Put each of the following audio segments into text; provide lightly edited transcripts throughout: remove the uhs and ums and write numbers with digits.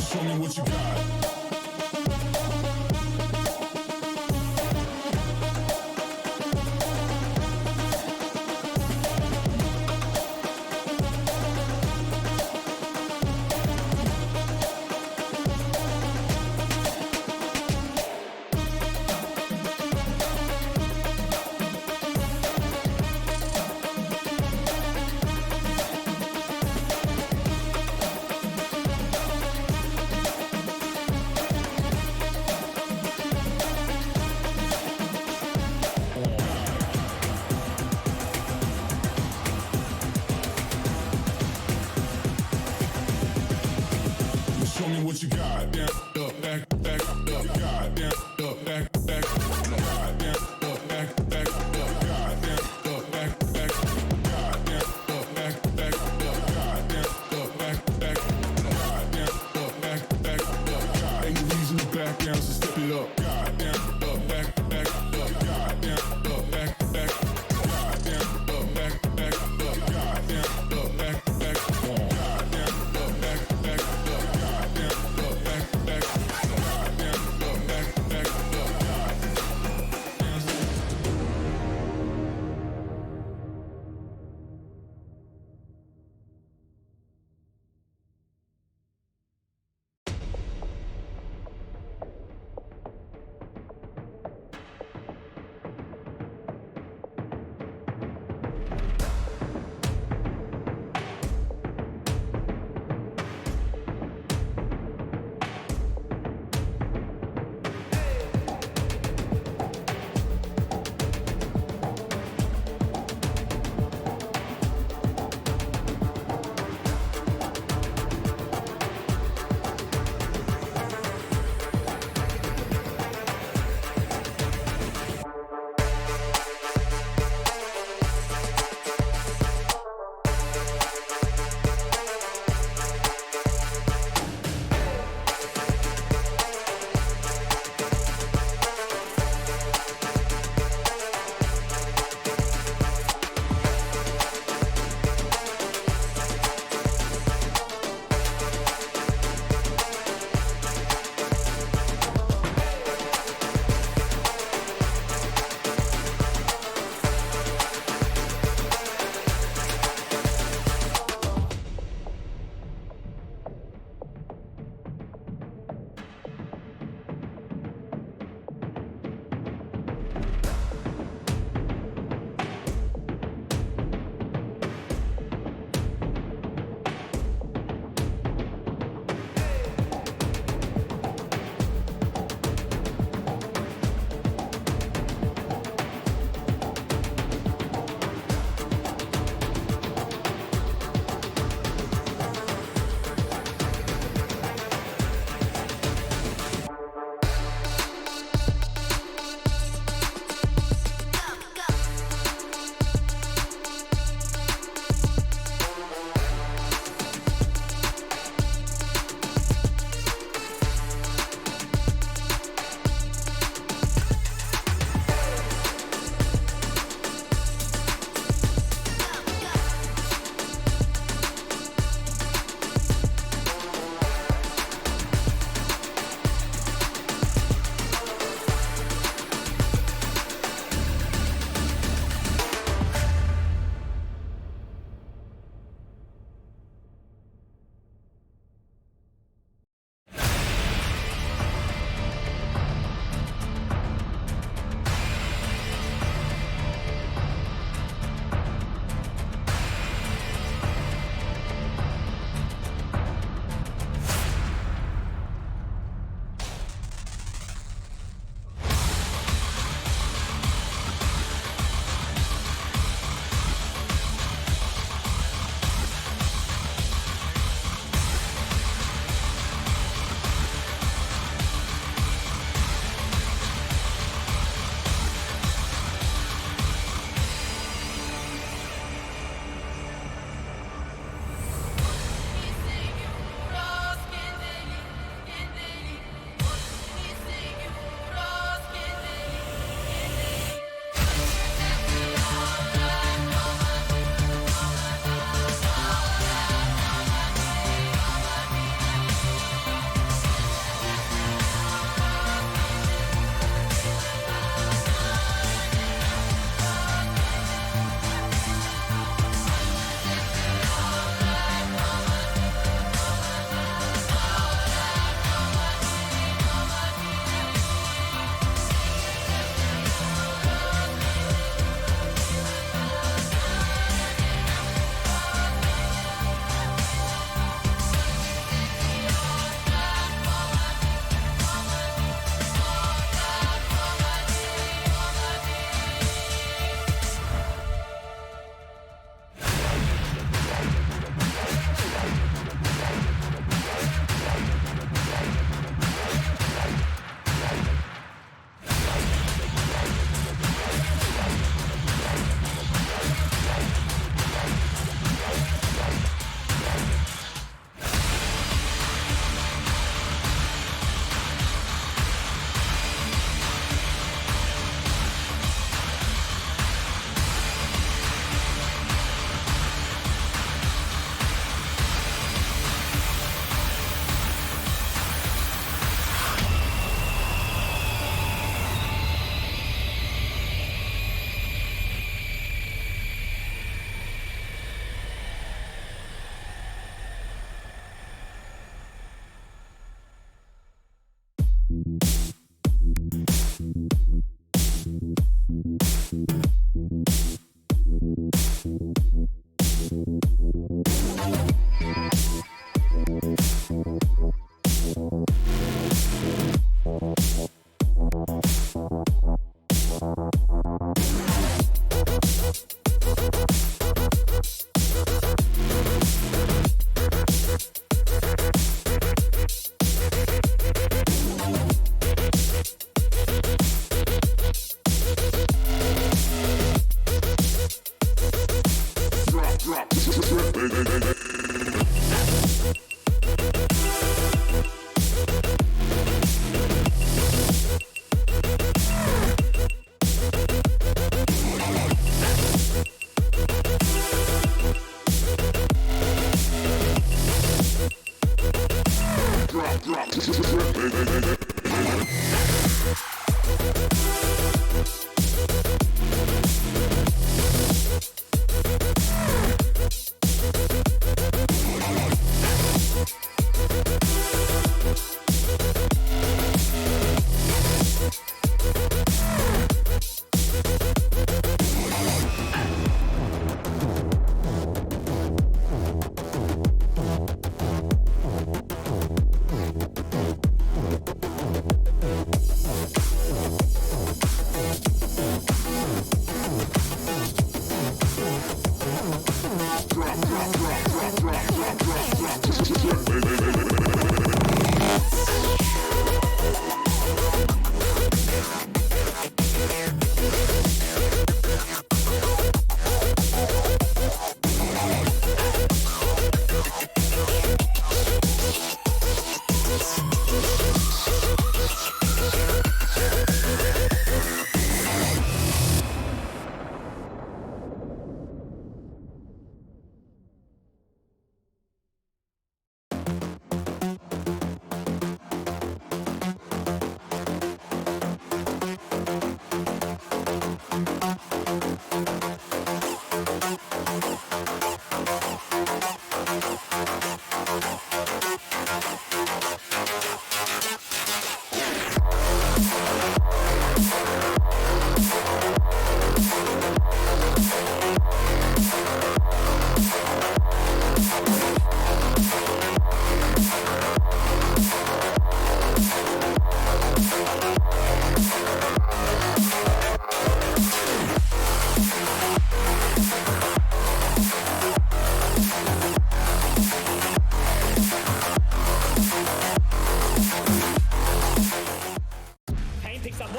Show me what you got. Show me what you got. Down, up, back, up, God, down, up, back, God, down, up, back, up, God, down, up, back, God, down, up, back, up, God, down, up, back, God, down, up, back, God. Ain't no reason to back down, so step it up. God, down, up, back, up, God, down, up, back, God, down, up, back, God, down, up, back, God, down, up, back,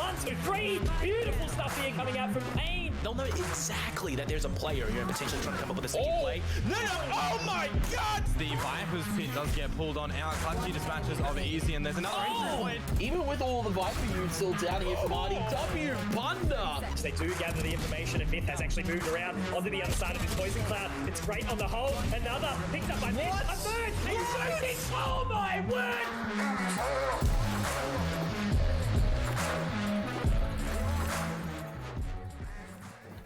1, 2, 3. Beautiful stuff here coming out from Pain. They'll know exactly that there's a player here potentially trying to come up with a second play. No, oh my god! The Vipers pit does get pulled on out. Clutchy dispatches of Easy, and there's another point. Even with all the Viper units still down here from RDW, Bunda. They do gather the information, and Myth has actually moved around onto the other side of this poison cloud. It's great on the whole. Another picked up by Myth. A third! Yes! Oh my word!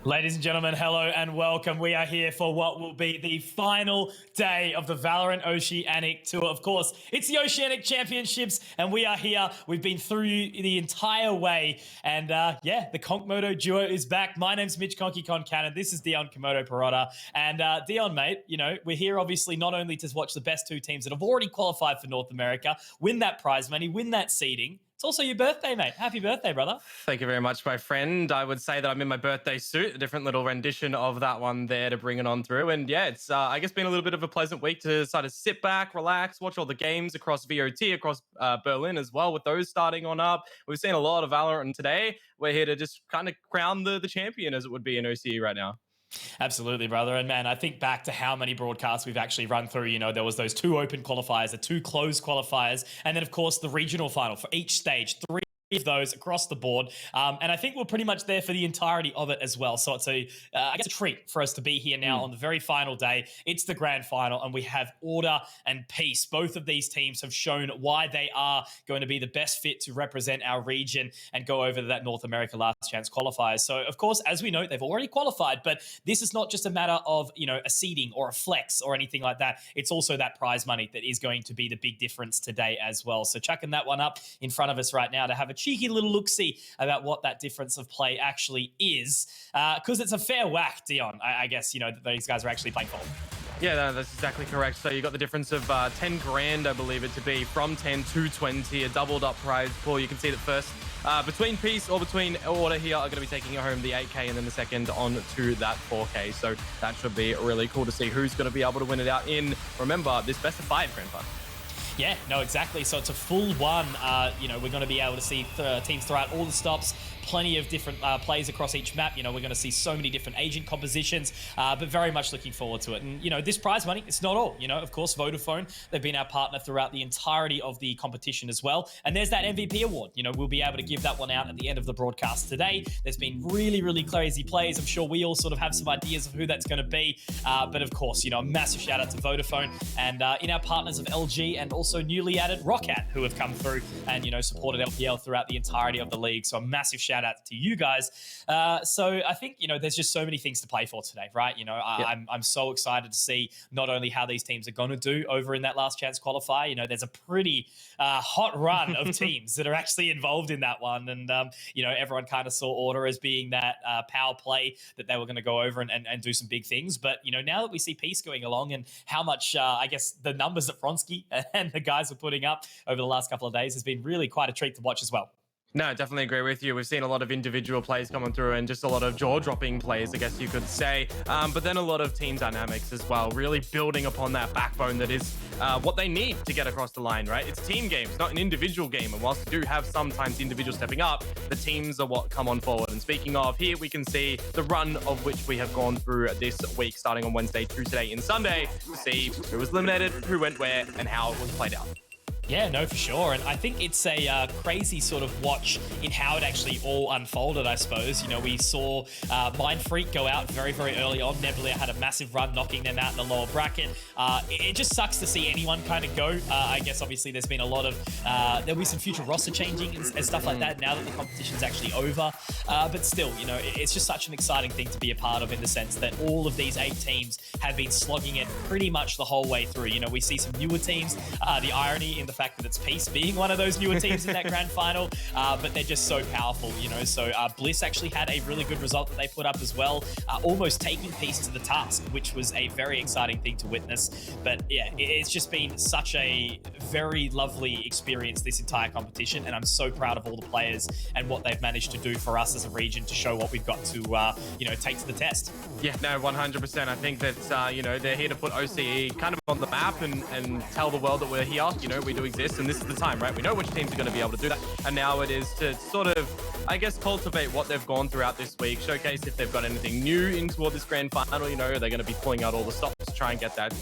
Ladies and gentlemen, hello and welcome. We are here for what will be the final day of the Valorant Oceanic Tour. Of course, it's the Oceanic Championships, and we are here. We've been through the entire way, and yeah, the Konkmoto duo is back. My name's Mitch Conky Cannon. This is Dion Komodo Parada. And Dion, mate, you know, we're here obviously not only to watch the best two teams that have already qualified for North America, win that prize money, win that seeding. It's also your birthday, mate. Happy birthday, brother. Thank you very much, my friend. I would say that I'm in my birthday suit, a different little rendition of that one there to bring it on through. And yeah, it's, I guess, been a little bit of a pleasant week to sort of sit back, relax, watch all the games across VOT, across Berlin as well, with those starting on up. We've seen a lot of Valorant today. We're here to just kind of crown the champion, as it would be in OCE right now. Absolutely, brother. And man, I think back to how many broadcasts we've actually run through. You know, there was those 2 open qualifiers, the 2 closed qualifiers, and then of course the regional final for each stage. 3 of those across the board, and I think we're pretty much there for the entirety of it as well. So it's I guess a treat for us to be here now on the very final day. It's the grand final, and we have order and peace. Both of these teams have shown why they are going to be the best fit to represent our region and go over to that North America last chance qualifiers. So of course, as we know, they've already qualified, but this is not just a matter of, you know, a seeding or a flex or anything like that. It's also that prize money that is going to be the big difference today as well. So chucking that one up in front of us right now to have a cheeky little look-see about what that difference of play actually is, because it's a fair whack, Dion. I guess, you know, that these guys are actually playing for. Yeah, no, that's exactly correct. So you got the difference of 10 grand, I believe it to be, from 10 to 20, a doubled up prize pool. You can see that first between Peace or between Order here are going to be taking home the 8K, and then the second on to that 4K. So that should be really cool to see who's going to be able to win it out in, remember, this best of 5 grand final. Yeah, no, exactly. So it's a full one. You know, we're going to be able to see teams throughout all the stops, plenty of different plays across each map. You know, we're going to see so many different agent compositions, but very much looking forward to it. And, you know, this prize money, it's not all. You know, of course, Vodafone, they've been our partner throughout the entirety of the competition as well. And there's that MVP award. You know, we'll be able to give that one out at the end of the broadcast today. There's been really, really crazy plays. I'm sure we all sort of have some ideas of who that's going to be. But of course, you know, a massive shout out to Vodafone and in our partners of LG and also newly added Roccat, who have come through and, you know, supported LPL throughout the entirety of the league. So a massive shout out to you guys. So I think, you know, there's just so many things to play for today, right? You know, I'm so excited to see not only how these teams are going to do over in that last chance qualifier. You know, there's a pretty hot run of teams that are actually involved in that one. And, you know, everyone kind of saw Order as being that power play that they were going to go over and do some big things. But, you know, now that we see Peace going along and how much, I guess, the numbers that Fronsky and the guys are putting up over the last couple of days has been really quite a treat to watch as well. No, definitely agree with you. We've seen a lot of individual plays coming through and just a lot of jaw-dropping plays, I guess you could say. But then a lot of team dynamics as well, really building upon that backbone that is what they need to get across the line, right? It's team games, not an individual game. And whilst we do have sometimes individuals stepping up, the teams are what come on forward. And speaking of, here we can see the run of which we have gone through this week, starting on Wednesday, Tuesday, and Sunday, to see who was eliminated, who went where, and how it was played out. Yeah, no, for sure. And I think it's a crazy sort of watch in how it actually all unfolded, I suppose. You know, we saw Mind Freak go out very, very early on. Nebula had a massive run, knocking them out in the lower bracket. It just sucks to see anyone kind of go. I guess, obviously, there's been a lot of... there'll be some future roster changing and stuff like that now that the competition's actually over. But still, you know, it's just such an exciting thing to be a part of in the sense that all of these 8 teams have been slogging it pretty much the whole way through. You know, we see some newer teams. The irony in the fact that it's Peace being one of those newer teams in that grand final, but they're just so powerful, you know. So Bliss actually had a really good result that they put up as well, almost taking Peace to the task, which was a very exciting thing to witness. But yeah, it's just been such a very lovely experience, this entire competition, and I'm so proud of all the players and what they've managed to do for us as a region to show what we've got to, you know, take to the test. Yeah, no, 100%. I think that, you know, they're here to put OCE kind of on the map and tell the world that we're here. You know, we do to exist, and this is the time, right? We know which teams are going to be able to do that, and now it is to sort of, I guess, cultivate what they've gone throughout this week, showcase if they've got anything new in toward this grand final. You know, they're going to be pulling out all the stops to try and get that,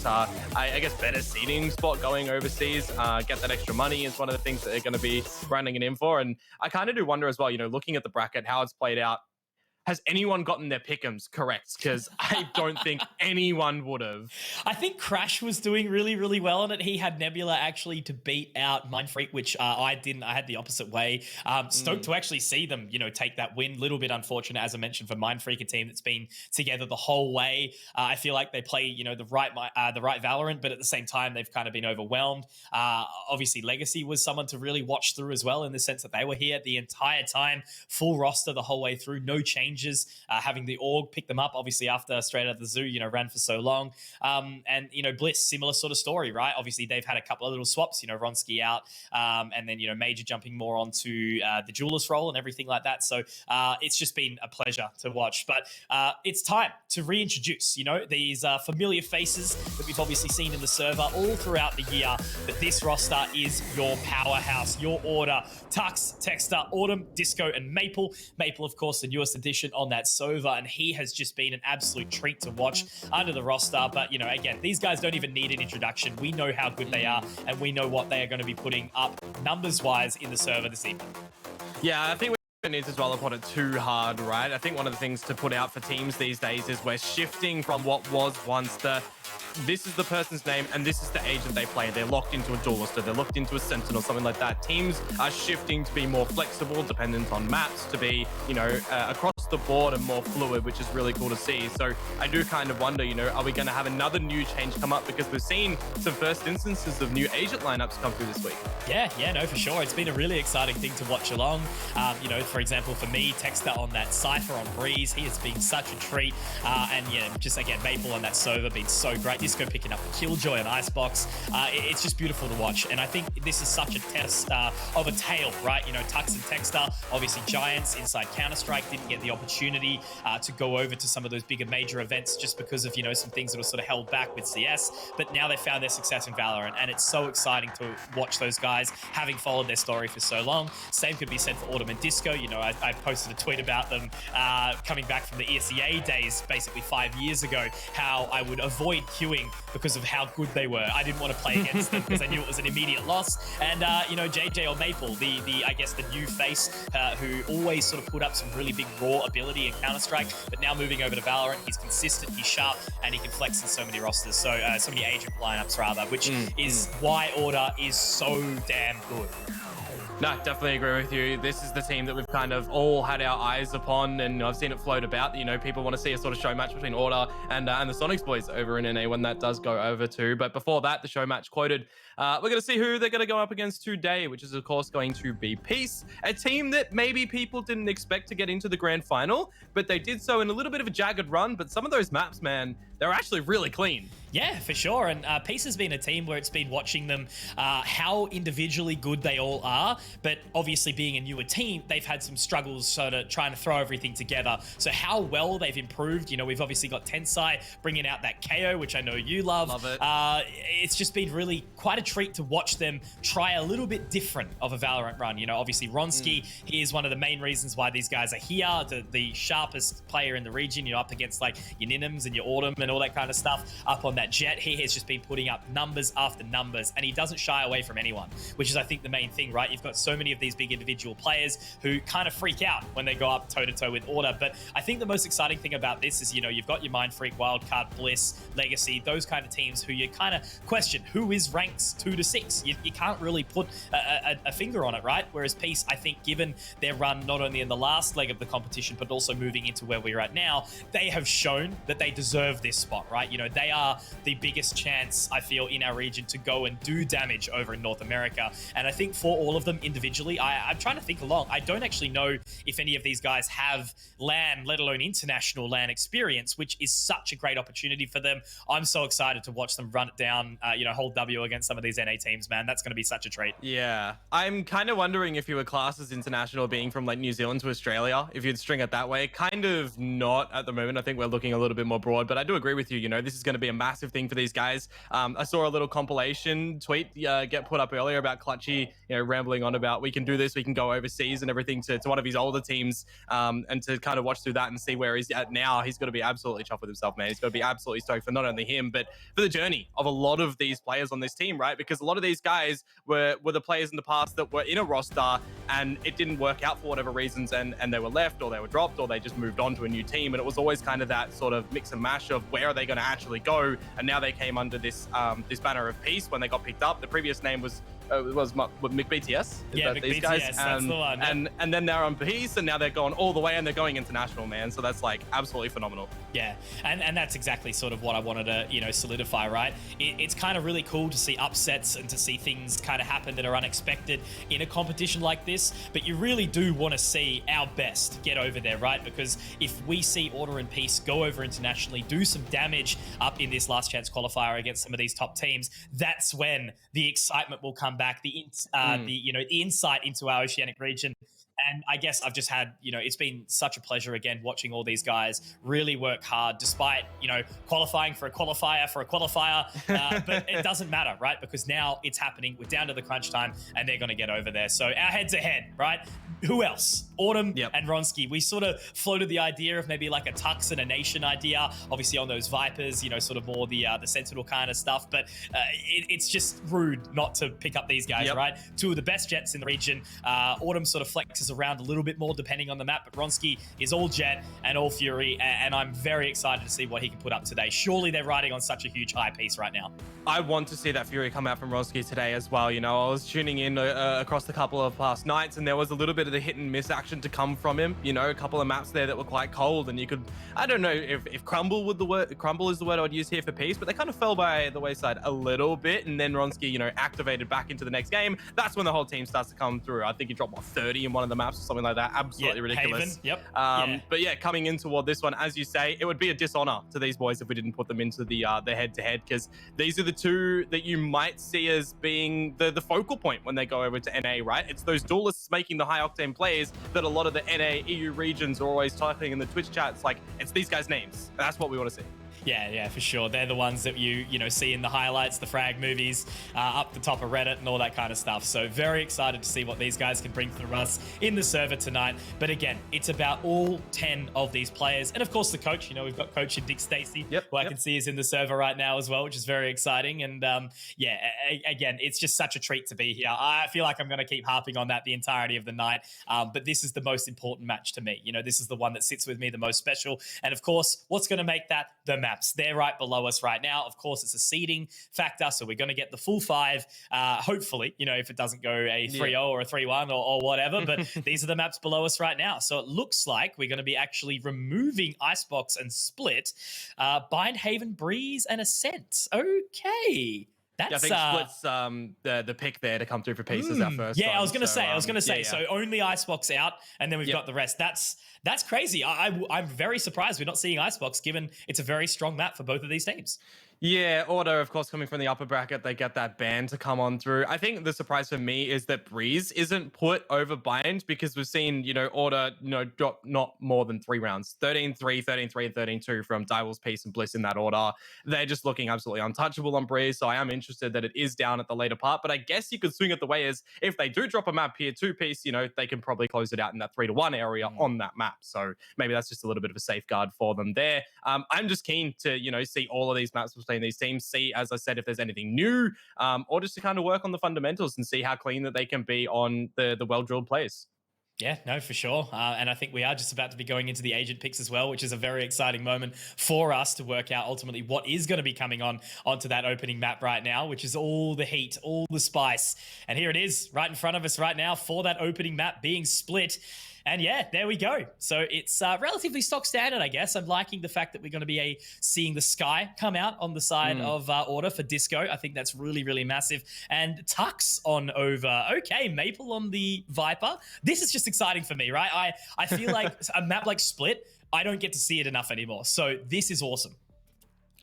I guess, better seating spot going overseas. Get that extra money is one of the things that they're going to be running it in for. And I kind of do wonder as well, you know, looking at the bracket, how it's played out. Has anyone gotten their pick'ems correct? Because I don't think anyone would have. I think Crash was doing really, really well on it. He had Nebula actually to beat out Mindfreak, which I didn't. I had the opposite way. Stoked to actually see them, you know, take that win. Little bit unfortunate, as I mentioned, for Mindfreak, a team that's been together the whole way. I feel like they play, you know, the right Valorant, but at the same time, they've kind of been overwhelmed. Obviously, Legacy was someone to really watch through as well, in the sense that they were here the entire time, full roster the whole way through, no changes. Having the org pick them up, obviously, after Straight Out of the Zoo, you know, ran for so long. And, you know, Bliss, similar sort of story, right? Obviously, they've had a couple of little swaps, you know, Ronsky out, and then, you know, Major jumping more onto the Duelist role and everything like that. So it's just been a pleasure to watch. But it's time to reintroduce, you know, these familiar faces that we've obviously seen in the server all throughout the year. But this roster is your powerhouse, your order. Tux, Texter, Autumn, Disco, and Maple. Maple, of course, the newest addition on that server, and he has just been an absolute treat to watch under the roster. But, you know, again, these guys don't even need an introduction. We know how good they are, and we know what they are going to be putting up numbers-wise in the server this evening. Yeah, I think we need to dwell upon it too hard, right? I think one of the things to put out for teams these days is we're shifting from what was once this is the person's name and this is the agent they play. They're locked into a duelist, or they're locked into a sentinel, something like that. Teams are shifting to be more flexible, dependent on maps, to be, you know, across the board and more fluid, which is really cool to see. So I do kind of wonder, you know, are we going to have another new change come up? Because we've seen some first instances of new agent lineups come through this week. Yeah, no, for sure. It's been a really exciting thing to watch along. You know, for example, for me, Texter on that Cypher on Breeze, he has been such a treat. And yeah, just again, Maple on that server been so great. Disco picking up the Killjoy and Icebox. It's just beautiful to watch. And I think this is such a test of a tale, right? You know, Tux and Texter, obviously Giants inside Counter-Strike, didn't get the opportunity to go over to some of those bigger major events just because of, you know, some things that were sort of held back with CS. But now they found their success in Valorant, and it's so exciting to watch those guys, having followed their story for so long. Same could be said for Autumn and Disco. You know, I posted a tweet about them coming back from the ESEA days, basically 5 years ago, how I would avoid queuing because of how good they were. I didn't want to play against them because I knew it was an immediate loss. And, you know, JJ or Maple, I guess the new face who always sort of put up some really big raw ability in Counter-Strike, but now moving over to Valorant, he's consistent, he's sharp, and he can flex in so many rosters, so many agent lineups rather, which is why Order is so damn good. No, definitely agree with you. This is the team that we've kind of all had our eyes upon, and I've seen it float about. You know, people want to see a sort of show match between Order and the Sonics boys over in NA when that does go over too. But before that, the show match quoted. We're going to see who they're going to go up against today, which is, of course, going to be Peace, a team that maybe people didn't expect to get into the grand final, but they did so in a little bit of a jagged run. But some of those maps, man, they're actually really clean. Yeah, for sure. And Peace has been a team where it's been watching them, how individually good they all are. But obviously being a newer team, they've had some struggles sort of trying to throw everything together. So how well they've improved, you know, we've obviously got Tensai bringing out that KO, which I know you love. Love it. It's just been really quite a treat to watch them try a little bit different of a Valorant run. You know, obviously Ronsky, he is one of the main reasons why these guys are here, the sharpest player in the region, you know, up against like your Ninims and your Autumn and all that kind of stuff, up on that Jet. He has just been putting up numbers after numbers, and he doesn't shy away from anyone, which is, I think, the main thing, right? You've got so many of these big individual players who kind of freak out when they go up toe-to-toe with Order. But I think the most exciting thing about this is, you know, you've got your Mindfreak, Wildcard, Bliss, Legacy, those kind of teams who you kind of question who is ranks 2 to 6. You can't really put a finger on it, right? Whereas Peace, I think, given their run not only in the last leg of the competition, but also moving into where we're at now, they have shown that they deserve this spot, right? You know, they are the biggest chance, I feel, in our region to go and do damage over in North America. And I think for all of them individually, I'm trying to think along. I don't actually know if any of these guys have LAN, let alone international LAN experience, which is such a great opportunity for them. I'm so excited to watch them run it down, you know, hold W against some of these NA teams, man. That's going to be such a treat. Yeah. I'm kind of wondering if you were classed as international being from like New Zealand to Australia, if you'd string it that way. Kind of not at the moment. I think we're looking a little bit more broad, but I do agree agree with you. You know, this is going to be a massive thing for these guys. I saw a little compilation tweet get put up earlier about Clutchy, you know, rambling on about we can do this, we can go overseas and everything to one of his older teams, and to kind of watch through that and see where he's at now. He's going to be absolutely chuffed with himself, man. He's going to be absolutely stoked for not only him, but for the journey of a lot of these players on this team, right? Because a lot of these guys were the players in the past that were in a roster and it didn't work out for whatever reasons, and they were left, or they were dropped, or they just moved on to a new team. And it was always kind of that sort of mix and mash of where are they going to actually go. And now they came under this this banner of peace when they got picked up. The previous name was McBTS. Yeah, these McBTS, guys? that's the one. Yep. And then they're on peace, and now they're going all the way, and they're going international, man. So that's like absolutely phenomenal. Yeah, and that's exactly sort of what I wanted to, you know, solidify, right? It's kind of really cool to see upsets and to see things kind of happen that are unexpected in a competition like this, but you really do want to see our best get over there, right? Because if we see Order and Peace go over internationally, do some damage up in this last chance qualifier against some of these top teams, that's when the excitement will come back, the insight into our Oceanic region. And I guess I've just had, you know, it's been such a pleasure again watching all these guys really work hard despite, you know, qualifying for a qualifier but it doesn't matter, right? Because now it's happening. We're down to the crunch time and they're going to get over there. So our heads ahead, right? Who else? Autumn and Ronski. We sort of floated the idea of maybe like a Tux and a Nation idea, obviously on those Vipers, you know, sort of more the Sentinel kind of stuff. But it's just rude not to pick up these guys, right? Two of the best jets in the region. Autumn sort of flexes around a little bit more depending on the map, but Ronski is all jet and all fury, and I'm very excited to see what he can put up today. Surely they're riding on such a huge high piece right now. I want to see that fury come out from Ronski today as well. You know, I was tuning in across the couple of past nights, and there was a little bit of the hit and miss action to come from him. You know, a couple of maps there that were quite cold, and you could, I don't know if crumble is the word I'd use here for peace, but they kind of fell by the wayside a little bit, and then Ronski, you know, activated back into the next game. That's when the whole team starts to come through. I think he dropped 30 in one of the maps or something like that. Absolutely ridiculous. Haven. But yeah, coming in toward this one, as you say, it would be a dishonor to these boys if we didn't put them into the head-to-head, because these are the two that you might see as being the focal point when they go over to NA, right? It's those duelists making the high-octane plays that a lot of the NA EU regions are always typing in the Twitch chats. Like, it's these guys' names. That's what we want to see. Yeah, for sure. They're the ones that you know see in the highlights, the frag movies, up the top of Reddit and all that kind of stuff. So very excited to see what these guys can bring for us in the server tonight. But again, it's about all 10 of these players. And of course the coach, you know, we've got coach and Dick Stacey, who I can see is in the server right now as well, which is very exciting. And again, it's just such a treat to be here. I feel like I'm going to keep harping on that the entirety of the night. But this is the most important match to me. You know, this is the one that sits with me the most special. And of course, what's going to make that? The map. They're right below us right now. Of course, it's a seeding factor, so we're going to get the full 5. Hopefully, you know, if it doesn't go a 3-0 or a 3-1 or whatever, but these are the maps below us right now. So it looks like we're going to be actually removing Icebox and Split, Bind, Haven, Breeze, and Ascent. Okay. I think Split's the pick there to come through for Peace is our first. Yeah, one, I was going to say. So only Icebox out, and then we've got the rest. That's crazy. I'm very surprised we're not seeing Icebox, given it's a very strong map for both of these teams. Yeah, Order, of course, coming from the upper bracket, they get that ban to come on through. I think the surprise for me is that Breeze isn't put over Bind, because we've seen, you know, Order, you know, drop not more than 3 rounds. 13-3, 13-3, and 13-2 from Direwolves, Peace, and Bliss in that order. They're just looking absolutely untouchable on Breeze, so I am interested that it is down at the later part, but I guess you could swing it the way as if they do drop a map here, 2 Peace, you know, they can probably close it out in that 3-1 area on that map. So maybe that's just a little bit of a safeguard for them there. I'm just keen to, you know, see all of these maps between these teams, see, as I said, if there's anything new, or just to kind of work on the fundamentals and see how clean that they can be on the well-drilled plays. Yeah, no, for sure. And I think we are just about to be going into the agent picks as well, which is a very exciting moment for us to work out ultimately what is going to be coming onto that opening map right now, which is all the heat, all the spice. And here it is right in front of us right now for that opening map being Split. And yeah, there we go. So it's relatively stock standard, I guess. I'm liking the fact that we're going to be seeing the sky come out on the side of Order for Disco. I think that's really, really massive. And Tux on over. Okay, Maple on the Viper. This is just exciting for me, right? I feel like a map like Split, I don't get to see it enough anymore. So this is awesome.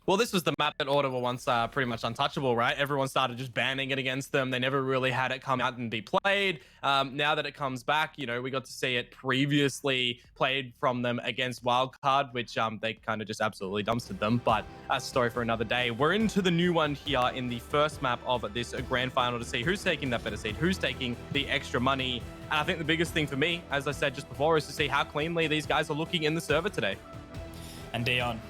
Well, this was the map that Order were once pretty much untouchable, right? Everyone started just banning it against them. They never really had it come out and be played. Now that it comes back, you know, we got to see it previously played from them against Wildcard, which they kind of just absolutely dumpstered them. But that's a story for another day. We're into the new one here in the first map of this grand final to see who's taking that better seed, who's taking the extra money. And I think the biggest thing for me, as I said just before, is to see how cleanly these guys are looking in the server today. And Dion,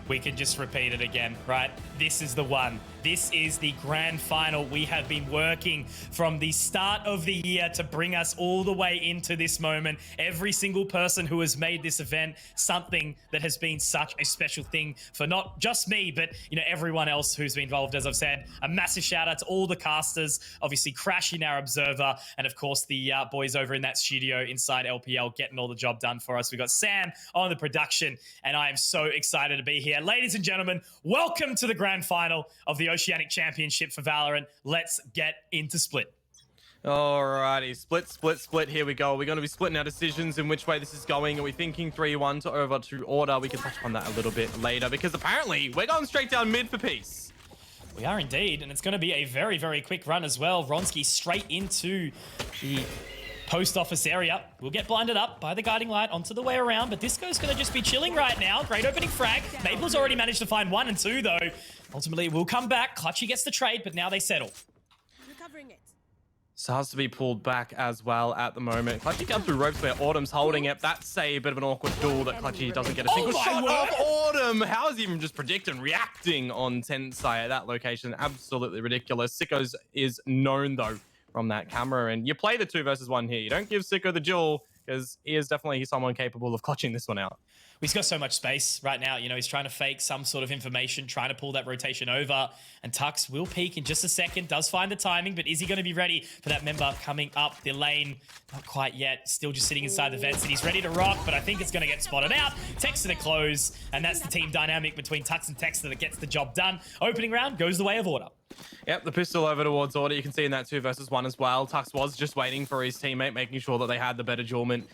we can just repeat it again, right? This is the one. This is the grand final. We have been working from the start of the year to bring us all the way into this moment. Every single person who has made this event something that has been such a special thing for not just me, but you know, everyone else who's been involved. As I've said, a massive shout out to all the casters, obviously Crash in our observer, and of course the boys over in that studio inside LPL getting all the job done for us. We got Sam on the production, and I am so excited to be here. Ladies and gentlemen, welcome to the grand final of the Oceanic Championship for Valorant. Let's get into Split. Alrighty, split. Here we go. We're going to be splitting our decisions in which way this is going. Are we thinking 3-1 to over to Order? We can touch on that a little bit later because apparently we're going straight down mid for Peace. We are indeed, and it's going to be a very, very quick run as well. Ronski straight into the post office area. We'll get blinded up by the guiding light onto the way around, but Disco's going to just be chilling right now. Great opening frag. Maple's already managed to find 1 and 2 though. Ultimately, we'll come back. Clutchy gets the trade, but now they settle. Recovering it. Starts to be pulled back as well at the moment. Clutchy comes through ropes where Autumn's holding it. That's a bit of an awkward duel that Clutchy doesn't get a single shot off Autumn. How is he even just predicting, reacting on Tensai at that location? Absolutely ridiculous. Sickos is known though from that camera, and you play the 2 versus 1 here. You don't give Sicko the duel because he is definitely someone capable of clutching this one out. He's got so much space right now. You know, he's trying to fake some sort of information, trying to pull that rotation over. And Tux will peek in just a second, does find the timing, but is he going to be ready for that member coming up the lane? Not quite yet. Still just sitting inside the vents, and he's ready to rock, but I think it's going to get spotted out. Texter to close, and that's the team dynamic between Tux and Texter that gets the job done. Opening round goes the way of Order. Yep, the pistol over towards Order. You can see in that 2 versus 1 as well. Tux was just waiting for his teammate, making sure that they had the better duelment,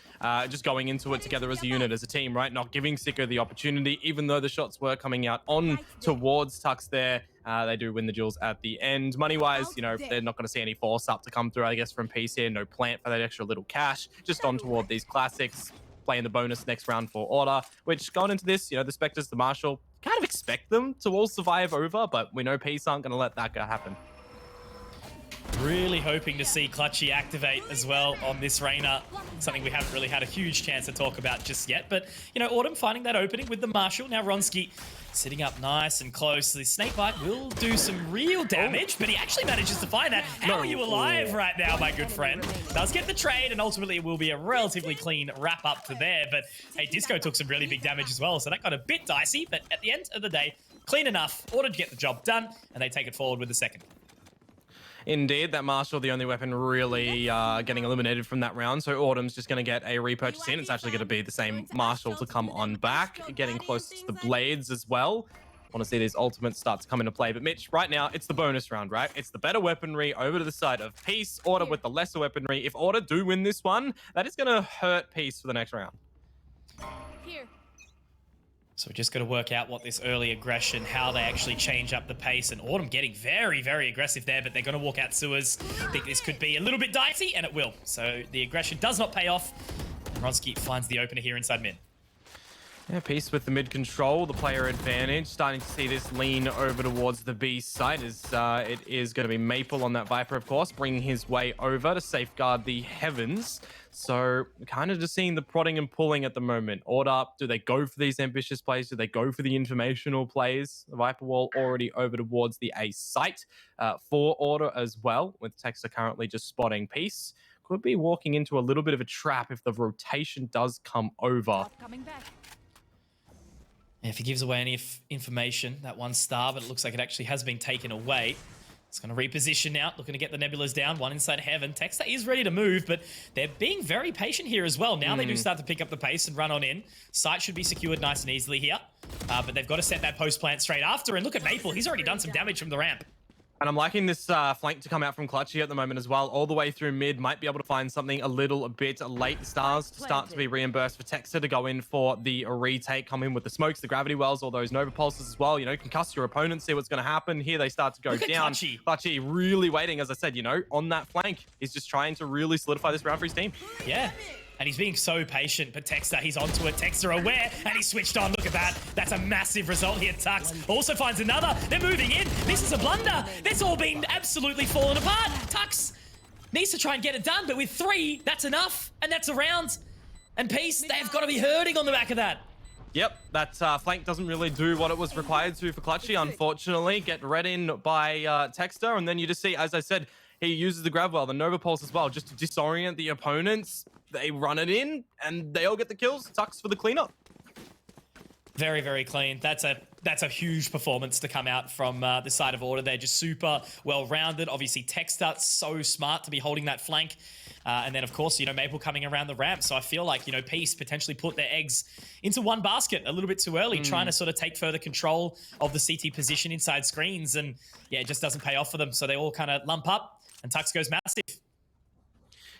just going into it together as a unit, as a team, right? Not giving Sicko the opportunity, even though the shots were coming out on towards Tux there. They do win the duels at the end. Money-wise, you know, they're not going to see any force up to come through, I guess, from Peace here. No plant for that extra little cash. Just on toward these classics, playing the bonus next round for Order, which going into this, you know, the Spectres, the Marshal, kind of expect them to all survive over, but we know Peace aren't going to let that go happen. Really hoping to see Clutchy activate as well on this Reyna. Something we haven't really had a huge chance to talk about just yet. But, you know, Autumn finding that opening with the Marshal. Now Ronski sitting up nice and close. The Snakebite will do some real damage, but he actually manages to find that. How are you alive right now, my good friend? Does get the trade, and ultimately it will be a relatively clean wrap up to there. But, hey, Disco took some really big damage as well, so that got a bit dicey. But at the end of the day, clean enough. Order to get the job done, and they take it forward with the second. Indeed, that Marshal, the only weapon really getting eliminated from that round. So Autumn's just going to get a repurchase in. It's actually going to be the same Marshal to come on back, getting close to the blades as well. Want to see these ultimates start to come into play. But Mitch, right now, it's the bonus round, right? It's the better weaponry over to the side of Peace. Order with the lesser weaponry. If Order do win this one, that is going to hurt Peace for the next round. Here. So we're just got to work out what this early aggression, how they actually change up the pace. And Autumn getting very, very aggressive there, but they're going to walk out sewers. I think this could be a little bit dicey, and it will. So the aggression does not pay off. And Ronski finds the opener here inside mid. Yeah, Peace with the mid control, the player advantage. Starting to see this lean over towards the B side. It is going to be Maple on that Viper, of course, bringing his way over to safeguard the heavens. So kind of just seeing the prodding and pulling at the moment. Order, do they go for these ambitious plays? Do they go for the informational plays? The Viper wall already over towards the A site for Order as well, with Texter currently just spotting Peace. Could be walking into a little bit of a trap if the rotation does come over. Coming back. If he gives away any information, that 1 star, but it looks like it actually has been taken away. It's going to reposition now, looking to get the Nebulas down. 1 inside heaven. Texter is ready to move, but they're being very patient here as well. Now they do start to pick up the pace and run on in. Site should be secured nice and easily here, but they've got to set that post plant straight after. And look at Maple, he's already done some damage from the ramp. And I'm liking this flank to come out from Clutchy at the moment as well. All the way through mid, might be able to find something a little bit late. Stars to start to be reimbursed for Texter to go in for the retake. Come in with the smokes, the gravity wells, all those Nova Pulses as well. You know, concuss your opponent, see what's going to happen. Here they start to go down. Clutchy really waiting, as I said, you know, on that flank. He's just trying to really solidify this round for his team. Yeah. And he's being so patient, but Texter, he's onto it. Texter aware, and he switched on. Look at that. That's a massive result here. Tux also finds another. They're moving in. This is a blunder. It's all been absolutely fallen apart. Tux needs to try and get it done, but with 3, that's enough. And that's a round. And Peace, they've got to be hurting on the back of that. Yep, that flank doesn't really do what it was required to for Clutchy, unfortunately. Get read in by Texter, and then you just see, as I said, he uses the grab well, the Nova Pulse as well, just to disorient the opponents. They run it in, and they all get the kills. Tux for the cleanup. Very, very clean. That's a huge performance to come out from the side of Order. They're just super well-rounded. Obviously, Texter, so smart to be holding that flank. And then, of course, you know, Maple coming around the ramp. So I feel like, you know, Peace potentially put their eggs into one basket a little bit too early, trying to sort of take further control of the CT position inside screens. And, yeah, it just doesn't pay off for them. So they all kind of lump up, and Tux goes massive.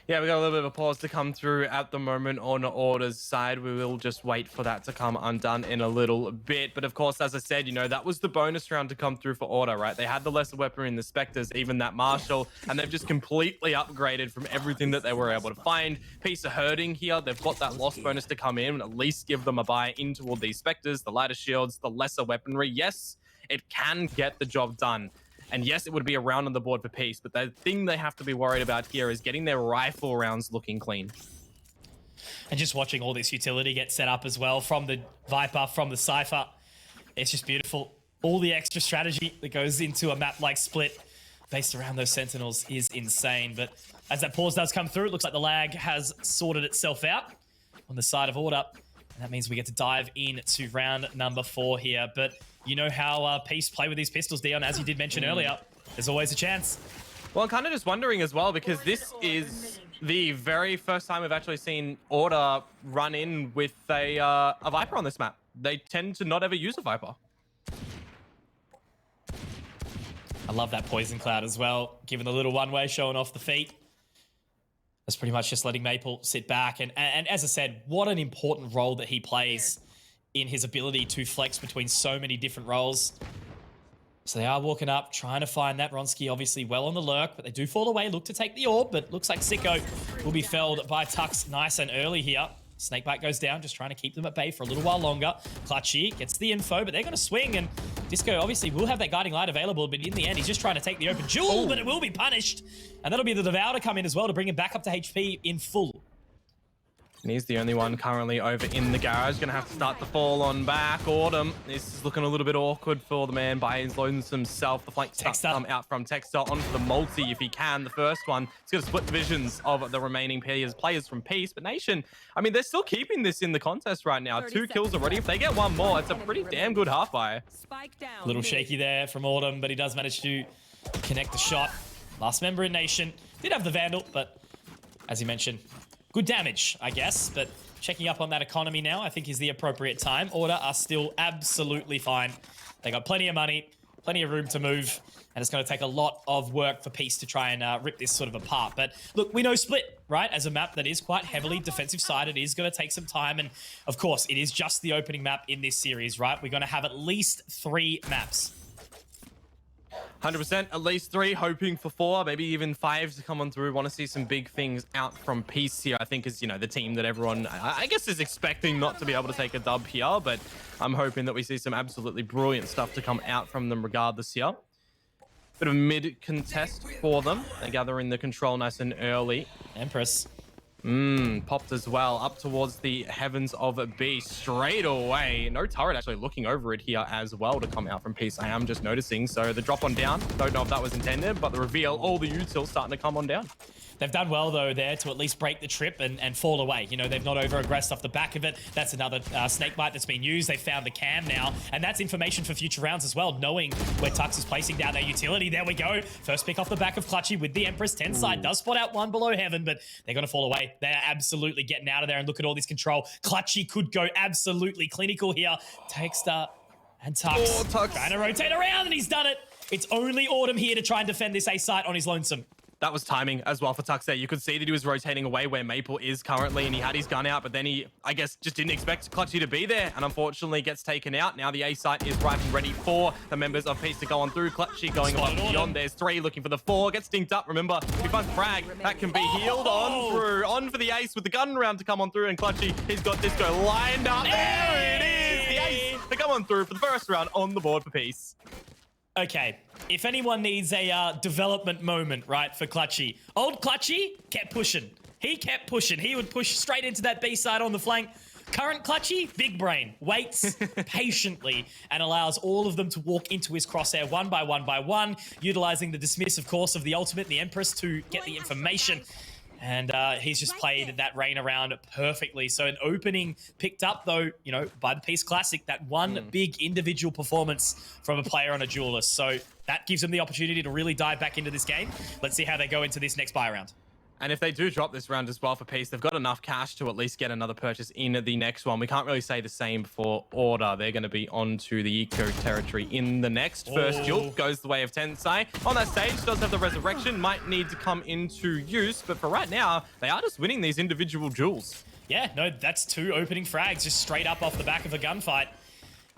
Yeah, we got a little bit of a pause to come through at the moment on Order's side. We will just wait for that to come undone in a little bit. But of course, as I said, you know, that was the bonus round to come through for Order, right? They had the lesser weaponry in the Spectres, even that Marshall, and they've just completely upgraded from everything that they were able to find. Piece of hurting here. They've got that lost bonus to come in and at least give them a buy into all these Spectres, the lighter shields, the lesser weaponry. Yes, it can get the job done. And yes, it would be a round on the board for Peace, but the thing they have to be worried about here is getting their rifle rounds looking clean. And just watching all this utility get set up as well from the Viper, from the Cypher. It's just beautiful. All the extra strategy that goes into a map like Split based around those Sentinels is insane. But as that pause does come through, it looks like the lag has sorted itself out on the side of Order. And that means we get to dive into round number 4 here. But you know how Peace play with these pistols, Dion, as you did mention earlier. There's always a chance. Well, I'm kind of just wondering as well, because this is the very first time we've actually seen Order run in with a Viper on this map. They tend to not ever use a Viper. I love that Poison Cloud as well, given the little one-way showing off the feet. That's pretty much just letting Maple sit back. And as I said, what an important role that he plays in his ability to flex between so many different roles. So they are walking up, trying to find that. Ronski obviously well on the lurk, but they do fall away, look to take the orb, but looks like Sicko will be felled by Tux nice and early here. Snakebite goes down, just trying to keep them at bay for a little while longer. Clutchy gets the info, but they're going to swing, and Disco obviously will have that guiding light available, but in the end, he's just trying to take the open jewel, but it will be punished. And that'll be the Devour to come in as well to bring him back up to HP in full. And he's the only one currently over in the garage. Gonna have to start the fall on back. Autumn, this is looking a little bit awkward for the man by his loans himself. The flank starts to come out from Texter onto the multi if he can. The first one, it's gonna split divisions of the remaining players from Peace. But Nation, I mean, they're still keeping this in the contest right now. 2 kills already. If they get one more, it's a pretty damn good half buy. A little shaky there from Autumn, but he does manage to connect the shot. Last member in Nation. Did have the Vandal, but as he mentioned, good damage, I guess, but checking up on that economy now, I think is the appropriate time. Order are still absolutely fine. They got plenty of money, plenty of room to move, and it's going to take a lot of work for Peace to try and rip this sort of apart. But look, we know Split, right, as a map that is quite heavily defensive side. It is going to take some time, and of course, it is just the opening map in this series, right? We're going to have at least 3 maps. 100%, at least 3, hoping for 4, maybe even 5 to come on through. Want to see some big things out from Peace here, I think, is, you know, the team that everyone, I guess, is expecting not to be able to take a dub here, but I'm hoping that we see some absolutely brilliant stuff to come out from them regardless here. Bit of mid-contest for them. They gather in the control nice and early. Empress. Popped as well, up towards the heavens of B straight away. No turret actually looking over it here as well to come out from Peace. I am just noticing. So the drop on down, don't know if that was intended, but the reveal, all the util starting to come on down. They've done well, though, there to at least break the trip and fall away. You know, they've not over-aggressed off the back of it. That's another snakebite that's been used. They found the cam now, and that's information for future rounds as well, knowing where Tux is placing down their utility. There we go. First pick off the back of Clutchy with the Empress. 10 side does spot out one below heaven, but they're going to fall away. They are absolutely getting out of there, and look at all this control. Clutchy could go absolutely clinical here. Texter and Tux, trying to rotate around, and he's done it. It's only Autumn here to try and defend this A site on his lonesome. That was timing as well for Tux there. You could see that he was rotating away where Maple is currently, and he had his gun out, but then he, I guess, just didn't expect Clutchy to be there, and unfortunately gets taken out. Now the A site is right and ready for the members of Peace to go on through. Clutchy going above and beyond. There's 3 looking for the 4. Gets dinked up. Remember, if we find frag, that can be healed on through. On for the ace with the gun round to come on through, and Clutchy, he's got Disco lined up. There it is! The ace to come on through for the first round on the board for Peace. Okay, if anyone needs a development moment, right, for Clutchy, old Clutchy kept pushing. He kept pushing. He would push straight into that B side on the flank. Current Clutchy, big brain, waits patiently and allows all of them to walk into his crosshair one by one, utilizing the dismiss, of course, of the ultimate and the Empress to get the information. And he's just played that rain around perfectly. So an opening picked up, though, you know, by the Peace Classic, that one big individual performance from a player on a duelist. So that gives them the opportunity to really dive back into this game. Let's see how they go into this next buy round. And if they do drop this round as well for Peace, they've got enough cash to at least get another purchase in the next one. We can't really say the same for Order. They're going to be onto the Eco territory in the next. First duel goes the way of Tensai. On that stage, does have the Resurrection. Might need to come into use. But for right now, they are just winning these individual duels. Yeah, no, that's 2 opening frags just straight up off the back of a gunfight.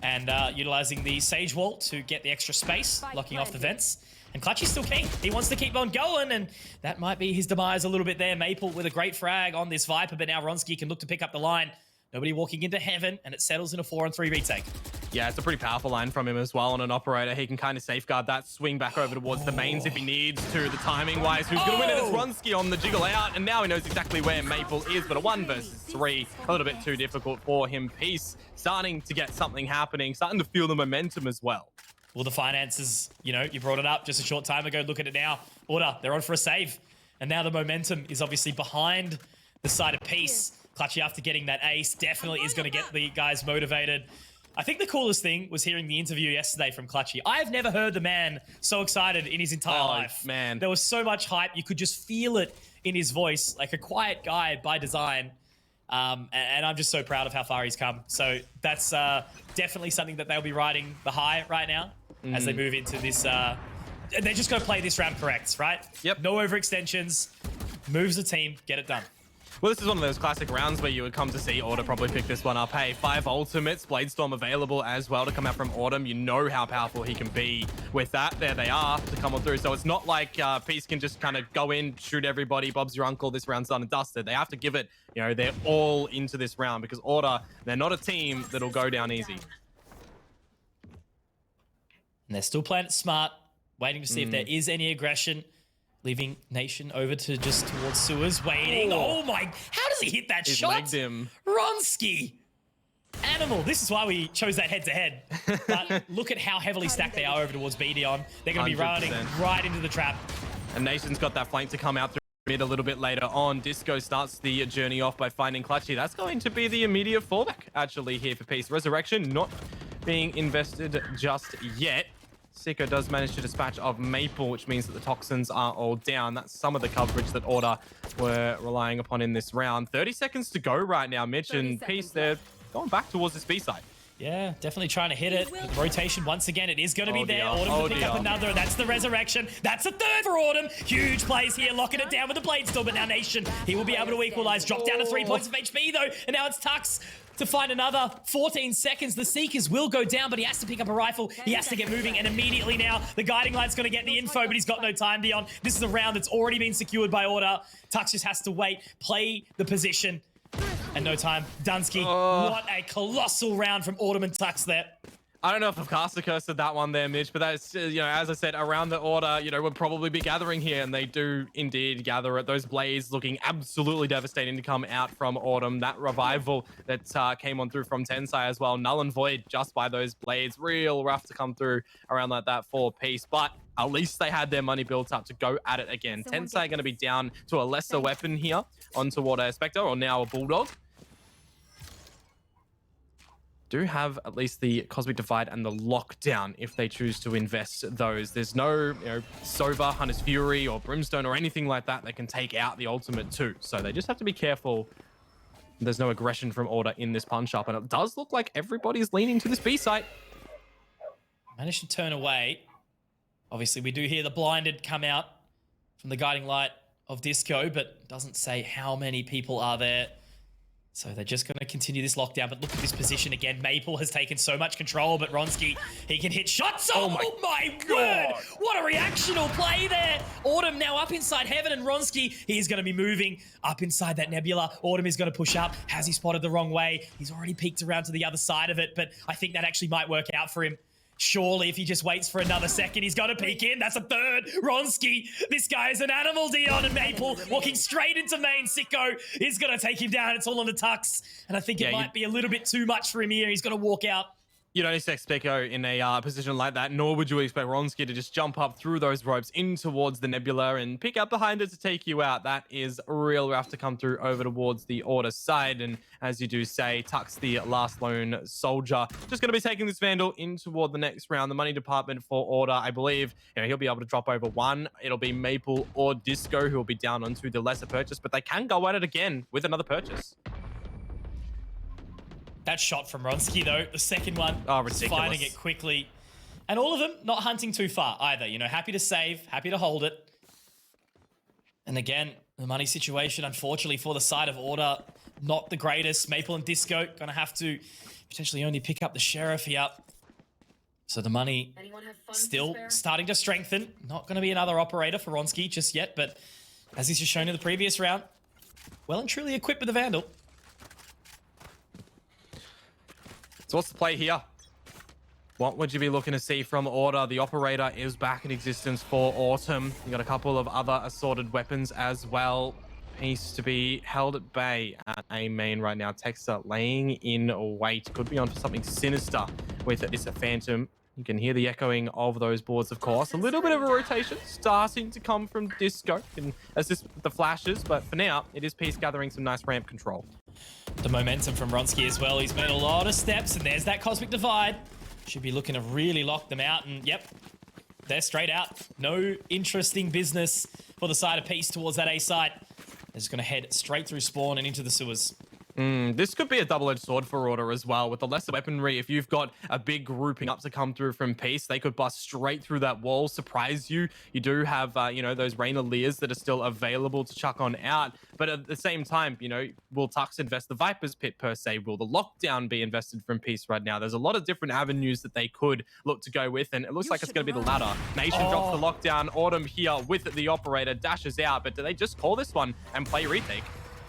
And utilizing the Sage Wall to get the extra space, locking off the vents. And Clutchy's still keen. He wants to keep on going, and that might be his demise a little bit there. Maple with a great frag on this Viper, but now Ronsky can look to pick up the line. Nobody walking into heaven, and it settles in a 4-on-3 retake. Yeah, it's a pretty powerful line from him as well on an operator. He can kind of safeguard that, swing back over towards the mains if he needs to. The timing-wise, who's going to win it? It's Ronsky on the jiggle out, and now he knows exactly where Maple is, but a 1 versus 3, a little bit too difficult for him. Peace starting to get something happening, starting to feel the momentum as well. Well, the finances, you know, you brought it up just a short time ago. Look at it now. Order, they're on for a save. And now the momentum is obviously behind the side of Peace. Clutchy, after getting that ace, definitely is going to get the guys motivated. I think the coolest thing was hearing the interview yesterday from Clutchy. I've never heard the man so excited in his entire life. Man. There was so much hype. You could just feel it in his voice, like a quiet guy by design. And I'm just so proud of how far he's come. So that's definitely something that they'll be riding the high right now as they move into this. They're just going to play this round correct, right? Yep. No overextensions. Moves the team. Get it done. Well, this is one of those classic rounds where you would come to see Order probably pick this one up. Hey, 5 ultimates, Bladestorm available as well to come out from Autumn. You know how powerful he can be with that. There they are to come on through. So it's not like Peace can just kind of go in, shoot everybody, Bob's your uncle, this round's done and dusted. They have to give it, you know, they're all into this round because Order, they're not a team that'll go down easy. And they're still playing it smart, waiting to see if there is any aggression. Leaving Nation over to just towards sewers, waiting. Oh my, how does he hit that shot? Legged him. Ronsky. Animal. This is why we chose that head-to-head. But look at how heavily stacked they are over towards BDon. They're going to be running right into the trap. And Nation's got that flank to come out through mid a little bit later on. Disco starts the journey off by finding Clutchy. That's going to be the immediate fallback, actually, here for Peace. Resurrection not being invested just yet. Sicko does manage to dispatch of Maple, which means that the toxins are all down. That's some of the coverage that Order were relying upon in this round. 30 seconds to go right now, Mitch, and Peace, they're going back towards this B side. Yeah, definitely trying to hit it. Rotation once again, it is going to be there. Dear. Autumn to pick up another. That's the Resurrection. That's a 3rd for Autumn. Huge plays here, locking it down with the Bladestorm. But now Nation, he will be able to equalize. Drop down to 3 points of HP though. And now it's Tux to find another 14 seconds. The Seekers will go down, but he has to pick up a rifle. He has to get moving, and immediately now the Guiding Light's going to get the info, but he's got no time, Dion. This is a round that's already been secured by Order. Tux just has to wait, play the position, and no time. Dunsky, what a colossal round from Autumn and Tux there. I don't know if I've cast a curse at that one there, Mitch, but that's, you know, as I said, around the Order, you know, we'll probably be gathering here, and they do indeed gather at those blades, looking absolutely devastating to come out from Autumn. That revival that came on through from Tensai as well, null and void just by those blades. Real rough to come through around like that for Peace, but at least they had their money built up to go at it again. Tensai going to be down to a lesser weapon here onto what a Spectre, or now a Bulldog. Do have at least the Cosmic Divide and the Lockdown if they choose to invest those. There's no, you know, Sova, Hunter's Fury, or Brimstone, or anything like that that can take out the ultimate too. So they just have to be careful. There's no aggression from Order in this punch-up, and it does look like everybody's leaning to this B site. Managed to turn away. Obviously, we do hear the blinded come out from the guiding light of Disco, but doesn't say how many people are there. So they're just going to continue this lockdown. But look at this position again. Maple has taken so much control, but Ronski, he can hit shots. Oh my word! What a reactional play there. Autumn now up inside Heaven, and Ronski, he is going to be moving up inside that Nebula. Autumn is going to push up. Has he spotted the wrong way? He's already peeked around to the other side of it, but I think that actually might work out for him. Surely, if he just waits for another second, he's got to peek in. That's a third. Ronski, this guy is an animal. Dion and Maple walking straight into main. Sicko is going to take him down. It's all on the tux. And I think it might be a little bit too much for him here. He's got to walk out. You don't expect Specco in a position like that, nor would you expect Ronski to just jump up through those ropes in towards the Nebula and pick up behind it to take you out. That is real rough to come through over towards the Order side. And as you do say, Tux, the last lone soldier, just going to be taking this Vandal in toward the next round. The money department for Order, I believe, he'll be able to drop over one. It'll be Maple or Disco who will be down onto the lesser purchase, but they can go at it again with another purchase. That shot from Ronski, though, the second one, ridiculous. finding it quickly. And all of them not hunting too far either. You know, happy to save, happy to hold it. And again, the money situation, unfortunately, for the side of Order, not the greatest. Maple and Disco going to have to potentially only pick up the Sheriff here. So the money still starting to strengthen. Not going to be another operator for Ronski just yet, but as he's just shown in the previous round, well and truly equipped with the Vandal. So what's the play here? What would you be looking to see from Order? The operator is back in existence for Autumn. You got a couple of other assorted weapons as well. Peace to be held at bay at A main right now. Texter laying in wait. Could be on for something sinister with this Phantom. You can hear the echoing of those boards, of course. A little bit of a rotation starting to come from Disco. Can assist with the flashes, but for now, it is Peace gathering some nice ramp control. The momentum from Ronski as well. He's made a lot of steps, and there's that Cosmic Divide. Should be looking to really lock them out, and yep, they're straight out. No interesting business for the side of Peace towards that A site. They're just going to head straight through spawn and into the sewers. This could be a double-edged sword for Order as well. With the lesser weaponry, if you've got a big grouping up to come through from Peace, they could bust straight through that wall, surprise you. You do have, those Rainer Lears that are still available to chuck on out. But at the same time, will Tux invest the Viper's Pit per se? Will the lockdown be invested from Peace right now? There's a lot of different avenues that they could look to go with, and it looks like it's going to be the latter. Nation drops the lockdown. Autumn here with the operator dashes out, but do they just call this one and play retake?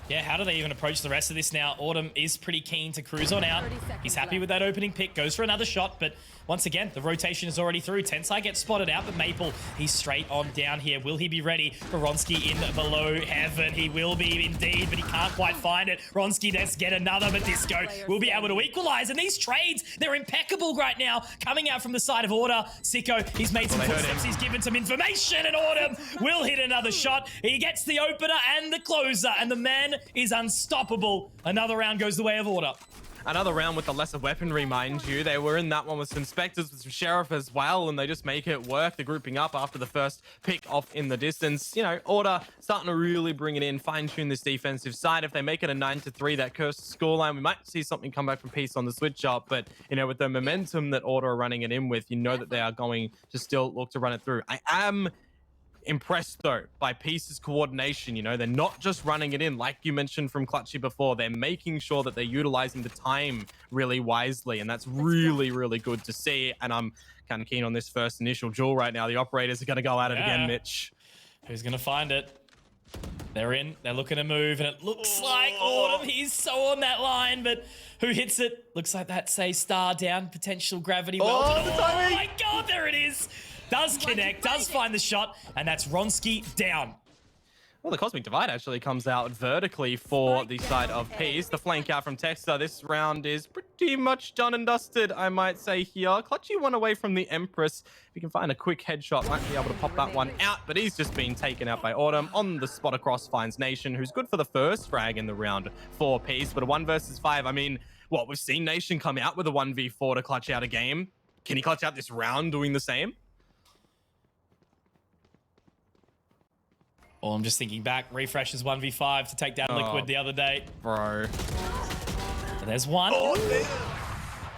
Yeah, how do they even approach the rest of this now? Autumn is pretty keen to cruise on out. He's happy with that opening pick, goes for another shot, but once again, the rotation is already through. Tensai gets spotted out, but Maple, he's straight on down here. Will he be ready for Ronski in below Heaven? He will be indeed, but he can't quite find it. Ronski does get another, but Disco will be able to equalize. And these trades, they're impeccable right now. Coming out from the side of Order, Sicko, he's made some footsteps. He's given some information, and Autumn will hit another shot. He gets the opener and the closer, and the man is unstoppable. Another round goes the way of Order. Another round with the lesser weaponry, mind you. They were in that one with some Spectres, with some Sheriff as well, and they just make it work. They're grouping up after the first pick off in the distance. Order starting to really bring it in, fine-tune this defensive side. If they make it a 9-3, that cursed scoreline, we might see something come back from Peace on the switch up. But, with the momentum that Order are running it in with, that they are going to still look to run it through. I am impressed though by Peace's coordination. They're not just running it in like you mentioned from Clutchy before. They're making sure that they're utilizing the time really wisely, and that's really, really good to see. And I'm kind of keen on this first initial duel right now. The operators are going to go at it again, Mitch. Who's going to find it? They're in, they're looking to move, and it looks like Autumn, he's so on that line, but who hits it? Looks like that say star down, potential gravity well. Oh my god, there it is! Does connect, does find the shot, and that's Ronski down. Well, the Cosmic Divide actually comes out vertically for the side of Peace. The flank out from Texter. This round is pretty much done and dusted, I might say here. Clutchy one away from the Empress. If you can find a quick headshot, might be able to pop that one out, but he's just been taken out by Autumn. On the spot across finds Nation, who's good for the first frag in the round for Peace, but a 1 versus 5. I mean, we've seen Nation come out with a 1v4 to clutch out a game. Can he clutch out this round doing the same? Well, I'm just thinking back. Refreshes 1v5 to take down Liquid the other day. Bro. There's one.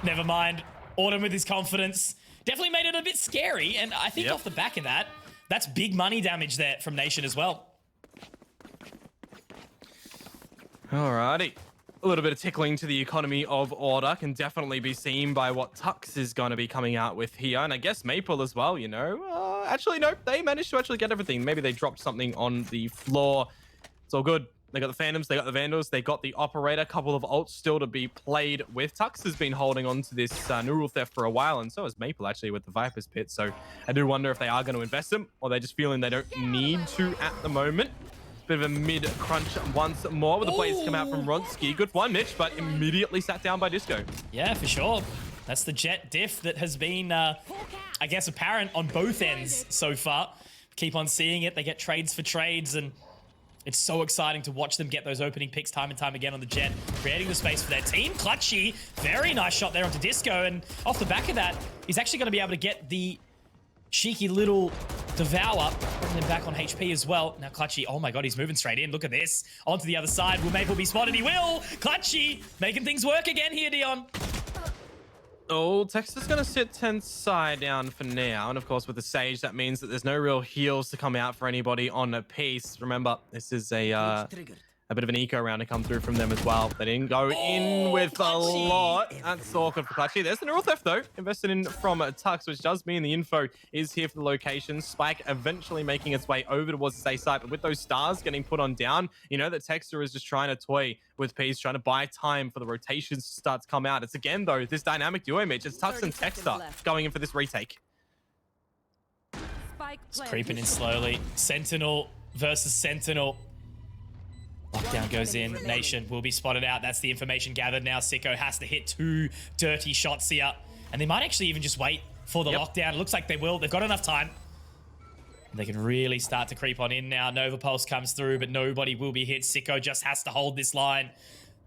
Never mind. Autumn with his confidence. definitely made it a bit scary. And I think off the back of that, that's big money damage there from Nation as well. Alrighty. A little bit of tickling to the economy of order can definitely be seen by what Tux is going to be coming out with here. And I guess Maple as well, you know. Actually, no, they managed to actually get everything. Maybe they dropped something on the floor. It's all good. They got the Phantoms, they got the Vandals, they got the Operator, a couple of ults still to be played with. Tux has been holding on to this Neural Theft for a while, and so has Maple actually with the Viper's Pit. So I do wonder if they are going to invest them, or they're just feeling they don't need to at the moment. Bit of a mid-crunch once more with the blades come out from Ronsky. Good one, Mitch, but immediately sat down by Disco. Yeah, for sure. That's the Jet diff that has been, I guess, apparent on both ends so far. Keep on seeing it. They get trades for trades, and it's so exciting to watch them get those opening picks time and time again on the Jet, creating the space for their team. Clutchy, very nice shot there onto Disco, and off the back of that, he's actually going to be able to get the cheeky little Devour, putting him back on HP as well. Now Clutchy, oh my god, he's moving straight in. Look at this. Onto the other side. Will Maple be spotted? He will. Clutchy making things work again here, Dion. Oh, Texas is going to sit 10 side down for now. And of course, with the Sage, that means that there's no real heals to come out for anybody on a piece. Remember, this is a bit of an eco round to come through from them as well. They didn't go in with a lot. That's awkward for Clutchy. There's the Neural Theft, though. Invested in from Tux, which does mean the info is here for the location. Spike eventually making its way over towards the safe side. But with those stars getting put on down, you know that Texter is just trying to toy with Peace, trying to buy time for the rotations to start to come out. It's again, though, this dynamic duo, Mitch. It's Tux and Texter going in for this retake. It's creeping in slowly. Sentinel versus Sentinel. Lockdown goes in. Nation will be spotted out. That's the information gathered now. Sicko has to hit 2 dirty shots here. And they might actually even just wait for the lockdown. It looks like they will. They've got enough time. They can really start to creep on in now. Nova Pulse comes through, but nobody will be hit. Sicko just has to hold this line.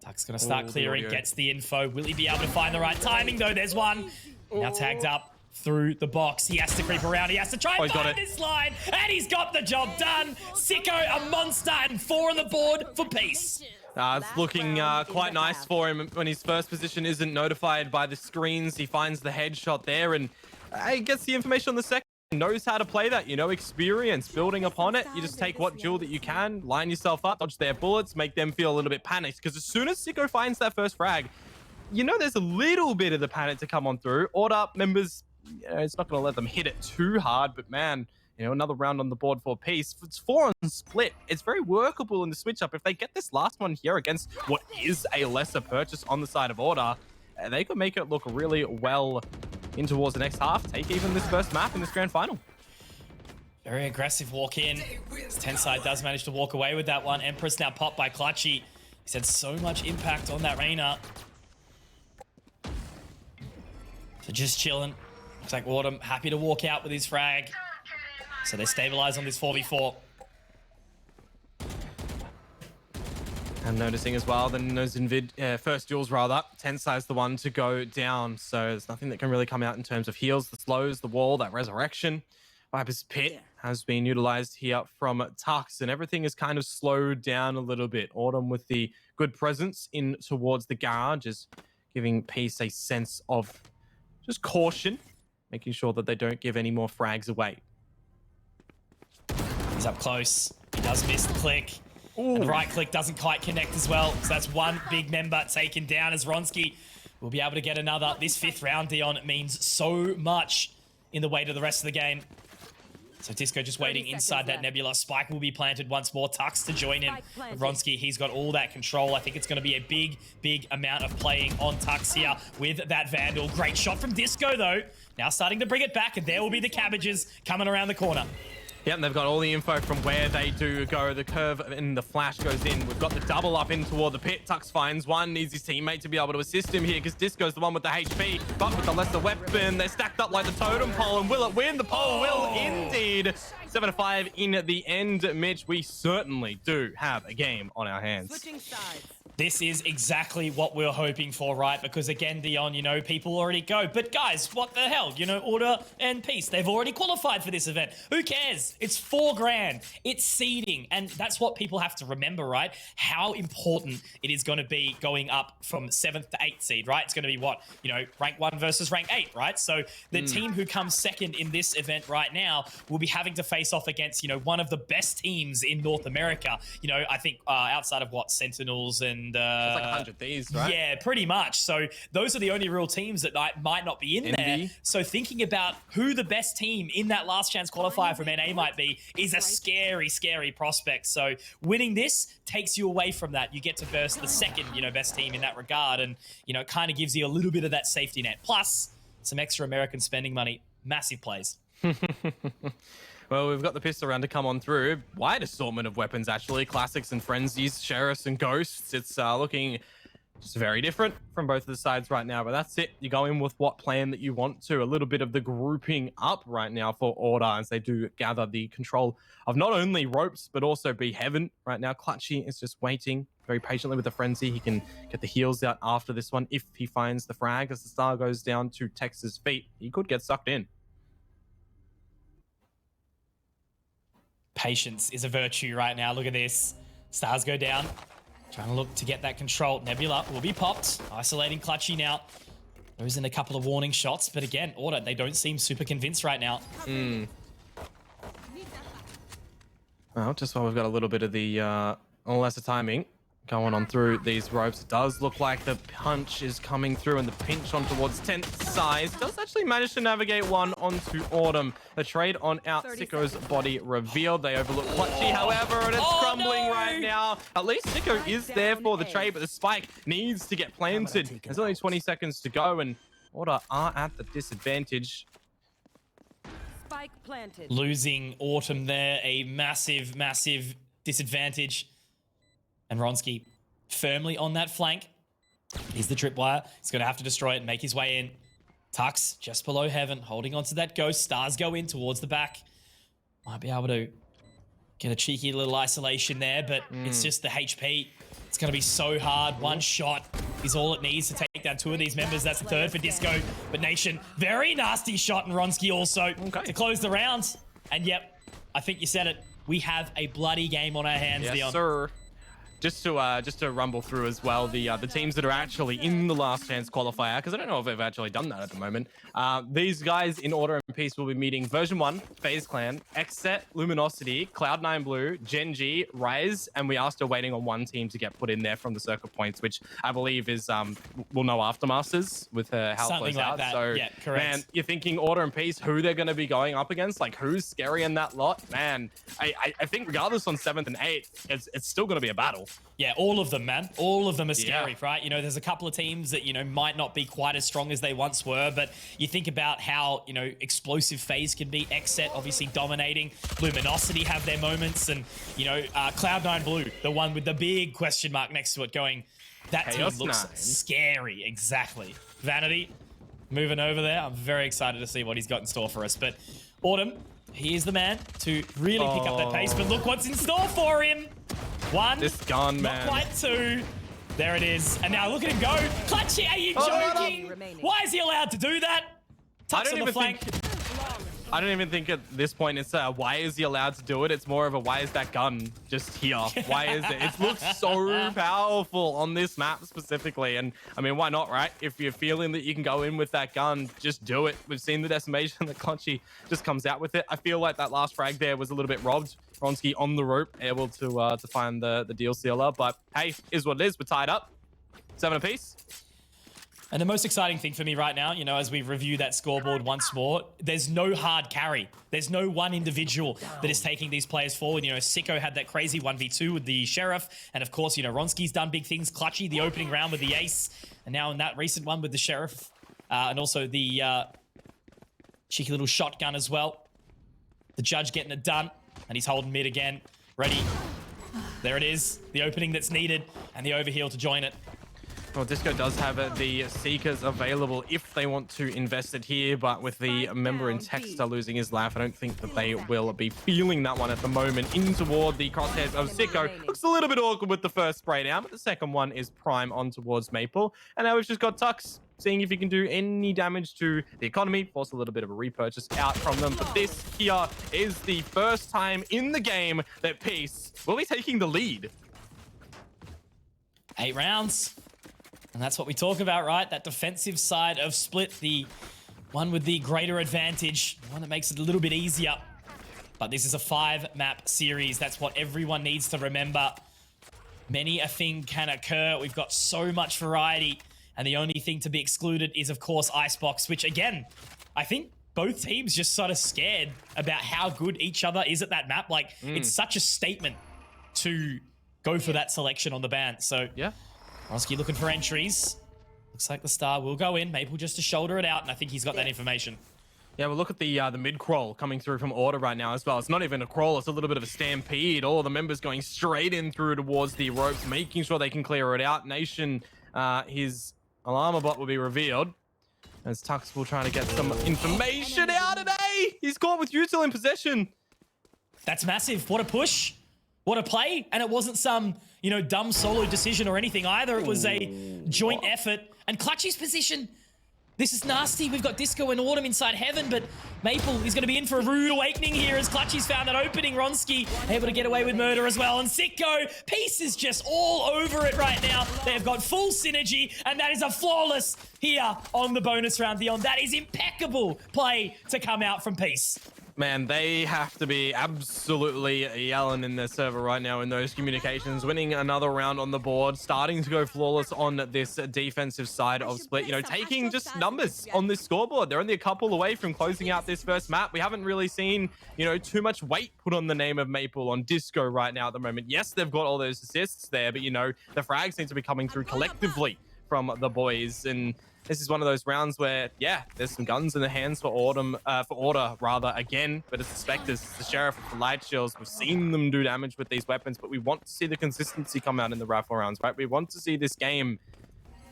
Tuck's going to start clearing, gets the info. Will he be able to find the right timing, though? There's one. Now tagged up through the box. He has to creep around. He has to try and find this line. And he's got the job done. Sicko, a monster, and 4 on the board for Peace. It's looking quite nice for him when his first position isn't notified by the screens. He finds the headshot there and he gets the information on the second. Knows how to play that, you know, experience, building upon it. You just take what jewel that you can, line yourself up, dodge their bullets, make them feel a little bit panicked. Because as soon as Sicko finds that first frag, you know there's a little bit of the panic to come on through. Order members, you know, it's not going to let them hit it too hard, but man, you know, another round on the board for Peace. It's 4 on split. It's very workable in the switch up. If they get this last one here against what is a lesser purchase on the side of Order, they could make it look really well in towards the next half. Take even this first map in this grand final. Very aggressive walk in. This 10 side does manage to walk away with that one. Empress now popped by Clutchy. He's had so much impact on that Reyna. So just chilling. Looks like Autumn happy to walk out with his frag. So they stabilize on this 4v4. I'm noticing as well, then those first duels rather, Tensai's the one to go down. So there's nothing that can really come out in terms of heals, the slows, the wall, that resurrection. Viper's Pit has been utilized here from Tux, and everything is kind of slowed down a little bit. Autumn with the good presence in towards the garage is giving Peace a sense of just caution, making sure that they don't give any more frags away. He's up close. He does miss the click. And the right click doesn't quite connect as well. So that's one big member taken down as Ronsky will be able to get another. This 5th round, Dion, means so much in the way to the rest of the game. So Disco just waiting inside that Nebula. Spike will be planted once more. Tux to join in. Ronsky, he's got all that control. I think it's going to be a big, big amount of playing on Tux here with that Vandal. Great shot from Disco, though. Now starting to bring it back, and there will be the cabbages coming around the corner. Yep, they've got all the info from where they do go. The curve and the flash goes in. We've got the double up in toward the pit. Tux finds one, needs his teammate to be able to assist him here because Disco's the one with the HP, but with the lesser weapon. They're stacked up like the totem pole, and will it win? The pole will indeed. 7-5 in the end, Mitch. We certainly do have a game on our hands. Switching sides. This is exactly what we're hoping for, right? Because again, Dion, you know, people already go. But guys, what the hell? You know, Order and Peace, they've already qualified for this event. Who cares? It's $4 grand. It's seeding. And that's what people have to remember, right? How important it is going to be going up from 7th to 8th seed, right? It's going to be what? You know, rank 1 versus rank 8, right? So the team who comes second in this event right now will be having to face off against, you know, one of the best teams in North America. You know, I think outside of what, Sentinels and It's like 100 Thieves, right? yeah, pretty much. So those are the only real teams that might not be in there. So thinking about who the best team in that last chance qualifier from NA might be is a scary, scary prospect. So winning this takes you away from that. You get to verse the second, you know, best team in that regard, and you know, it kind of gives you a little bit of that safety net. Plus some extra American spending money. Massive plays. Well, we've got the pistol round to come on through. Wide assortment of weapons, actually. Classics and Frenzies, Sheriffs and Ghosts. It's looking just very different from both of the sides right now, but that's it. You go in with what plan that you want to. A little bit of the grouping up right now for Order as they do gather the control of not only ropes, but also Be Heaven right now. Clutchy is just waiting very patiently with the Frenzy. He can get the heals out after this one if he finds the frag. As the star goes down to Tex's feet, he could get sucked in. Patience is a virtue right now. Look at this. Stars go down. Trying to look to get that control. Nebula will be popped. Isolating Clutchy now. Those in a couple of warning shots. But again, Order, they don't seem super convinced right now. Well, just while we've got a little bit of the lesser timing going on through these ropes, it does look like the punch is coming through and the pinch on towards 10th size does actually manage to navigate one onto Autumn. The trade on out Sicko's body revealed. They overlook Clutchy, however, and it's crumbling right now. At least Sicko is there for the trade, but the spike needs to get planted. There's only 20 seconds to go, and Order are at the disadvantage. Spike planted. Losing Autumn there, a massive, massive disadvantage. And Ronsky firmly on that flank. Here's the tripwire. He's going to have to destroy it and make his way in. Tux just below Heaven, holding onto that Ghost. Stars go in towards the back. Might be able to get a cheeky little isolation there, but it's just the HP. It's going to be so hard. One shot is all it needs to take down 2 of these members. That's the 3rd for Disco. But Nation, very nasty shot, and Ronsky also to close the round. And yep, I think you said it. We have a bloody game on our hands, Yes, Dion. sir. Just to rumble through as well, the teams that are actually in the last chance qualifier, because I don't know if they've actually done that at the moment. These guys in Order and Peace will be meeting Version 1, FaZe Clan, Xset, Luminosity, Cloud9 Blue, Gen G, Rise, and we are still waiting on one team to get put in there from the circuit points, which I believe is we'll know Aftermasters with how it Something plays like out. that. So Yeah, correct. man, you're thinking Order and Peace, who they're going to be going up against, like who's scary in that lot, man. I think regardless on 7th and 8th, it's still going to be a battle. Yeah, all of them, man. All of them are scary, right? You know, there's a couple of teams that, you know, might not be quite as strong as they once were, but you think about how, you know, explosive FaZe can be. Xset obviously dominating. Luminosity have their moments, and, you know, Cloud9 Blue, the one with the big question mark next to it going, that Chaos team looks 9. scary. Exactly. Vanity moving over there. I'm very excited to see what he's got in store for us. But Autumn, he is the man to really pick up that pace, but look what's in store for him. 1, This gun, man. not quite 2. There it is. And now look at him go. Clutchy, are you joking? Why is he allowed to do that? Tucks on the flank. I don't even think at this point it's why is he allowed to do it? It's more of a why is that gun just here? Why is it? It looks so powerful on this map specifically. And I mean, why not, right? If you're feeling that you can go in with that gun, just do it. We've seen the decimation that Clutchy just comes out with it. I feel like that last frag there was a little bit robbed. Ronsky on the rope, able to find the deal sealer. But hey, is what it is. We're tied up. 7 apiece. And the most exciting thing for me right now, you know, as we review that scoreboard once more, there's no hard carry. There's no one individual that is taking these players forward. You know, Sicko had that crazy 1v2 with the Sheriff. And of course, you know, Ronsky's done big things. Clutchy, the opening round with the Ace. And now in that recent one with the Sheriff. And also the cheeky little shotgun as well. The Judge getting it done. And he's holding mid again. Ready. There it is. The opening that's needed. And the overheal to join it. Well, Disco does have the Seekers available if they want to invest it here, but with the member in Texter losing his life, I don't think that they will be feeling that one at the moment. In toward the crosshairs of Sicko. Looks a little bit awkward with the first spray down, but the second one is prime on towards Maple. And now we've just got Tux seeing if he can do any damage to the economy, force a little bit of a repurchase out from them. But this here is the first time in the game that Peace will be taking the lead. 8 rounds. And that's what we talk about, right? That defensive side of Split, the one with the greater advantage, the one that makes it a little bit easier. But this is a 5-map series. That's what everyone needs to remember. Many a thing can occur. We've got so much variety. And the only thing to be excluded is, of course, Icebox, which, again, I think both teams just sort of scared about how good each other is at that map. Like, it's such a statement to go for that selection on the ban. So, yeah. Ronsky looking for entries. Looks like the star will go in. Maple just to shoulder it out, and I think he's got that information. Yeah, well, look at the mid-crawl coming through from Order right now as well. It's not even a crawl, it's a little bit of a stampede. All the members going straight in through towards the ropes, making sure they can clear it out. Nation, his alarm bot will be revealed. As Tux will try to get some information out today. He's caught with Util in possession. That's massive. What a push. What a play. And it wasn't some, you know, dumb solo decision or anything either. It was a joint effort. And Clutchy's position. This is nasty. We've got Disco and Autumn inside Heaven, but Maple is going to be in for a rude awakening here as Clutchy's found that opening. Ronsky able to get away with murder as well. And Sicko, Peace is just all over it right now. They've got full synergy, and that is a flawless here on the bonus round. Beyond that is impeccable play to come out from Peace. Man, they have to be absolutely yelling in their server right now in those communications. Winning another round on the board, starting to go flawless on this defensive side of Split. You know, taking just numbers on this scoreboard. They're only a couple away from closing out this first map. We haven't really seen, you know, too much weight put on the name of Maple on Disco right now at the moment. Yes, they've got all those assists there, but, you know, the frags seem to be coming through collectively from the boys. And this is one of those rounds where, yeah, there's some guns in the hands for Order rather, again, but it's the Spectres, it's the Sheriff with the Light Shields. We've seen them do damage with these weapons, but we want to see the consistency come out in the rifle rounds, right? We want to see this game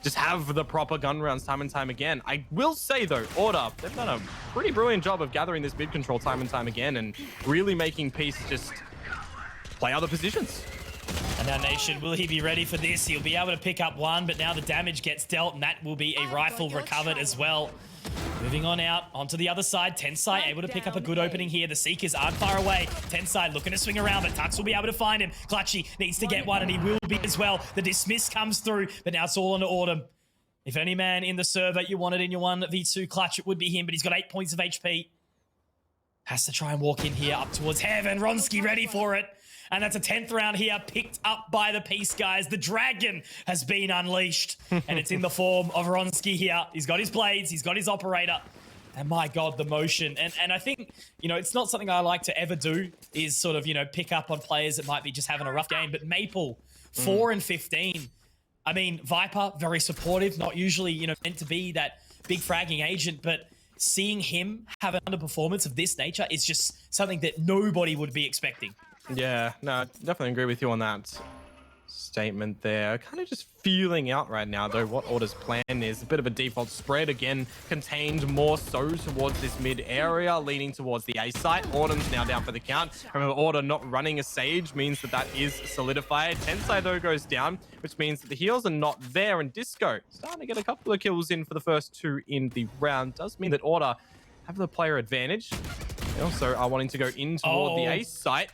just have the proper gun rounds time and time again. I will say, though, Order, they've done a pretty brilliant job of gathering this mid control time and time again and really making Peace just play other positions. And now Nation, will he be ready for this? He'll be able to pick up one, but now the damage gets dealt, and that will be a rifle recovered as well. Moving on out, onto the other side. Tensai able to pick up a good opening here. The Seekers aren't far away. Tensai looking to swing around, but Tux will be able to find him. Clutchy needs to get one, and he will be as well. The dismiss comes through, but now it's all on to Autumn. If any man in the server you wanted in your 1v2 clutch, it would be him, but he's got 8 points of HP. Has to try and walk in here up towards Heaven. Ronsky ready for it. And that's a 10th round here, picked up by the Peace guys. The dragon has been unleashed, and it's in the form of Ronsky here. He's got his blades, he's got his operator, and my God, the motion. And I think, you know, it's not something I like to ever do, is sort of, you know, pick up on players that might be just having a rough game. But Maple, 4 and 15. I mean, Viper, very supportive, not usually, you know, meant to be that big fragging agent, but seeing him have an underperformance of this nature is just something that nobody would be expecting. Yeah, no, definitely agree with you on that statement there. Kind of just feeling out right now, though, what Order's plan is. A bit of a default spread, again, contained more so towards this mid area, leaning towards the A site. Autumn's now down for the count. Remember, Order not running a Sage means that that is solidified. Tensai, though, goes down, which means that the heals are not there, and Disco starting to get a couple of kills in for the first 2 in the round. Does mean that Order have the player advantage. They also are wanting to go in toward the A site.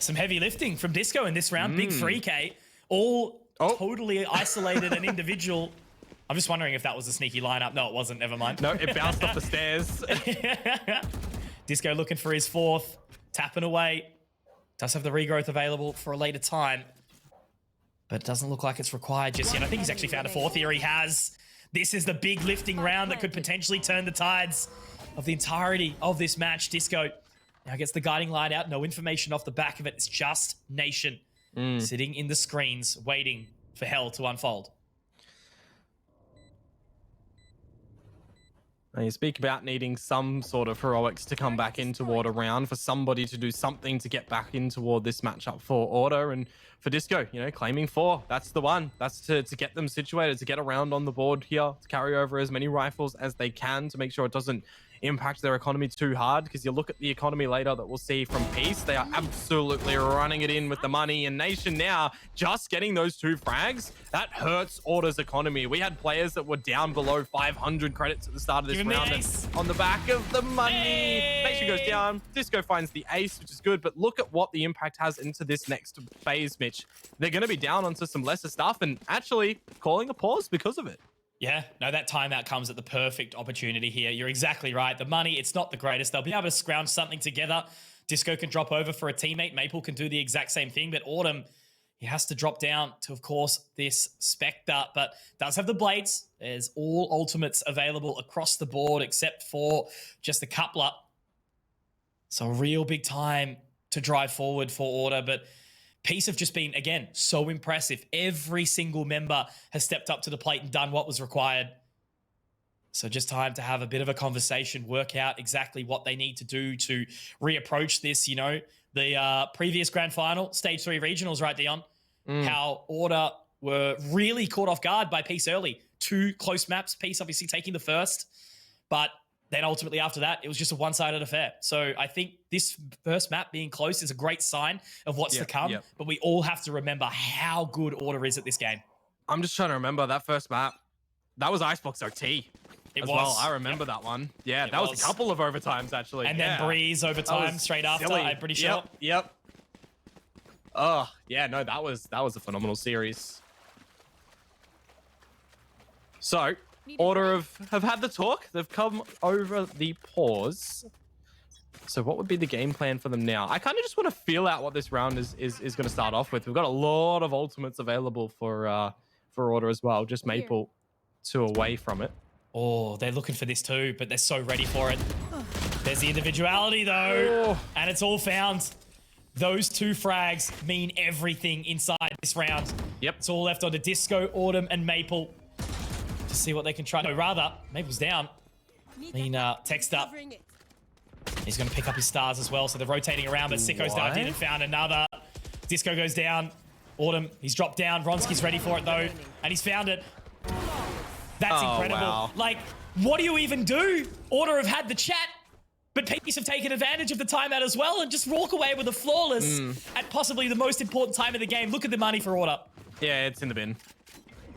Some heavy lifting from Disco in this round. Big 3K. All totally isolated and individual. I'm just wondering if that was a sneaky lineup. No, it wasn't. Never mind. No, it bounced off the stairs. Disco looking for his 4th. Tapping away. Does have the regrowth available for a later time. But it doesn't look like it's required just yet. I think he's actually found a 4th here. He has. This is the big lifting round that could potentially turn the tides of the entirety of this match. Disco now gets the guiding light out. No information off the back of it. It's just Nation sitting in the screens waiting for hell to unfold. You speak about needing some sort of heroics to come back in toward a round, for somebody to do something to get back in toward this matchup for Order, and for Disco, you know, claiming 4. That's the one. That's to get them situated, to get a round on the board here, to carry over as many rifles as they can to make sure it doesn't impact their economy too hard, because you look at the economy later that we'll see from Peace, they are absolutely running it in with the money, and Nation now just getting those 2 frags, that hurts Order's economy. We had players that were down below 500 credits at the start of this round, and on the back of the money, Nation goes down, Disco finds the ace, which is good, but look at what the impact has into this next phase, Mitch. They're going to be down onto some lesser stuff, and actually calling a pause because of it. Yeah, no, that timeout comes at the perfect opportunity here. You're exactly right. The money, it's not the greatest. They'll be able to scrounge something together. Disco can drop over for a teammate. Maple can do the exact same thing, but Autumn, he has to drop down to, of course, this Spectre, but does have the blades. There's all ultimates available across the board except for just the coupler. So a real big time to drive forward for Order, but Peace have just been, again, so impressive. Every single member has stepped up to the plate and done what was required. So just time to have a bit of a conversation, work out exactly what they need to do to reapproach this. You know, the previous grand final, stage 3 regionals, right, Dion? How Order were really caught off guard by Peace early. 2 close maps, Peace obviously taking the first, but then ultimately after that, it was just a one-sided affair. So I think this first map being close is a great sign of what's to come, but we all have to remember how good Order is at this game. I'm just trying to remember that first map. That was Icebox OT. Well, I remember that one. Yeah, that was a couple of overtimes, actually. And then Breeze overtime straight after, I'm pretty sure. Yep. Oh, yeah, no, that was a phenomenal series. So, Order have had the talk. They've come over the pause. So what would be the game plan for them now? I kind of just want to feel out what this round is going to start off with. We've got a lot of ultimates available for Order as well. Just Maple 2 away from it. Oh, they're looking for this too, but they're so ready for it. There's the individuality though, and it's all found. Those 2 frags mean everything inside this round. Yep. It's all left onto Disco, Autumn, and Maple to see what they can try. No, rather, Maple's down. Text up. He's going to pick up his stars as well, so they're rotating around, but Sicko's dived in and found another. Disco goes down. Autumn, he's dropped down. Ronski's ready for it, though, and he's found it. That's incredible. Wow. Like, what do you even do? Order have had the chat, but Peace have taken advantage of the timeout as well and just walk away with a flawless at possibly the most important time of the game. Look at the money for Order. Yeah, it's in the bin.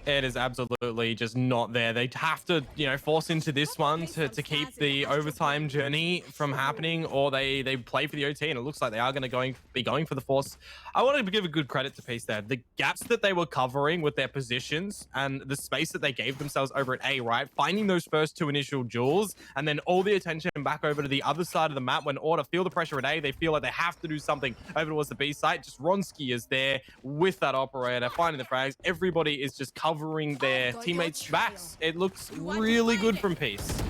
It is absolutely just not there. They have to, you know, force into this one to keep the overtime journey from happening, or they play for the OT, and it looks like they are going to be going for the force. I want to give a good credit to Peace there. The gaps that they were covering with their positions and the space that they gave themselves over at A, right? Finding those first 2 initial duels, and then all the attention back over to the other side of the map when Order feel the pressure at A. They feel like they have to do something over towards the B site. Just Ronski is there with that operator, finding the frags. Everybody is just covering their teammates' backs. It looks really good from Peace.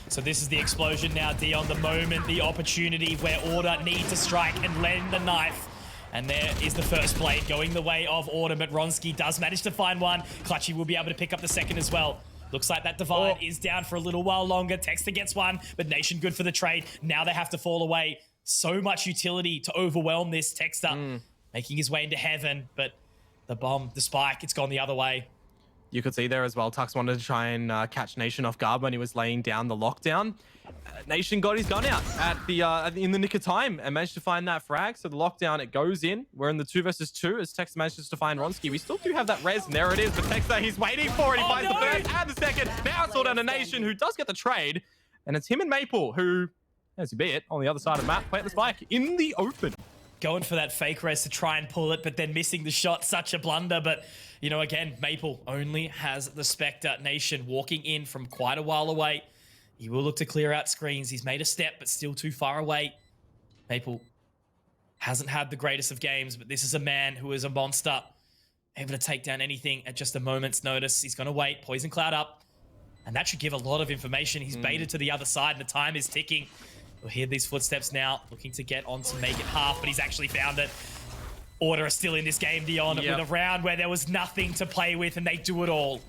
So this is the explosion now, Dion. The moment, the opportunity where Order need to strike and lend the knife. And there is the first blade going the way of Order, but Ronski does manage to find one. Clutchy will be able to pick up the second as well. Looks like that Divide is down for a little while longer. Texter gets one, but Nation good for the trade. Now they have to fall away. So much utility to overwhelm this Texter. Making his way into heaven, but the bomb, the spike, it's gone the other way. You could see there as well, Tux wanted to try and catch Nation off guard when he was laying down the lockdown. Nation got his gun out in the nick of time and managed to find that frag. So the lockdown, it goes in. We're in the 2 versus 2 as Texter manages to find Ronski. We still do have that res, and there it is. But Texter, he's waiting for it. He finds the first and the second. Now it's all down to Nation, who does get the trade. And it's him and Maple, who, as you be it, on the other side of the map, plant the spike in the open. Going for that fake res to try and pull it, but then missing the shot. Such a blunder, but you know, again, Maple only has the Spectre. Nation walking in from quite a while away. He will look to clear out screens. He's made a step, but still too far away. Maple hasn't had the greatest of games, but this is a man who is a monster. Able to take down anything at just a moment's notice. He's going to wait. Poison Cloud up. And that should give a lot of information. He's baited to the other side, and the time is ticking. We'll hear these footsteps now, looking to get on to make it half, but he's actually found it. Order are still in this game, Dion, with a round where there was nothing to play with, and they do it all.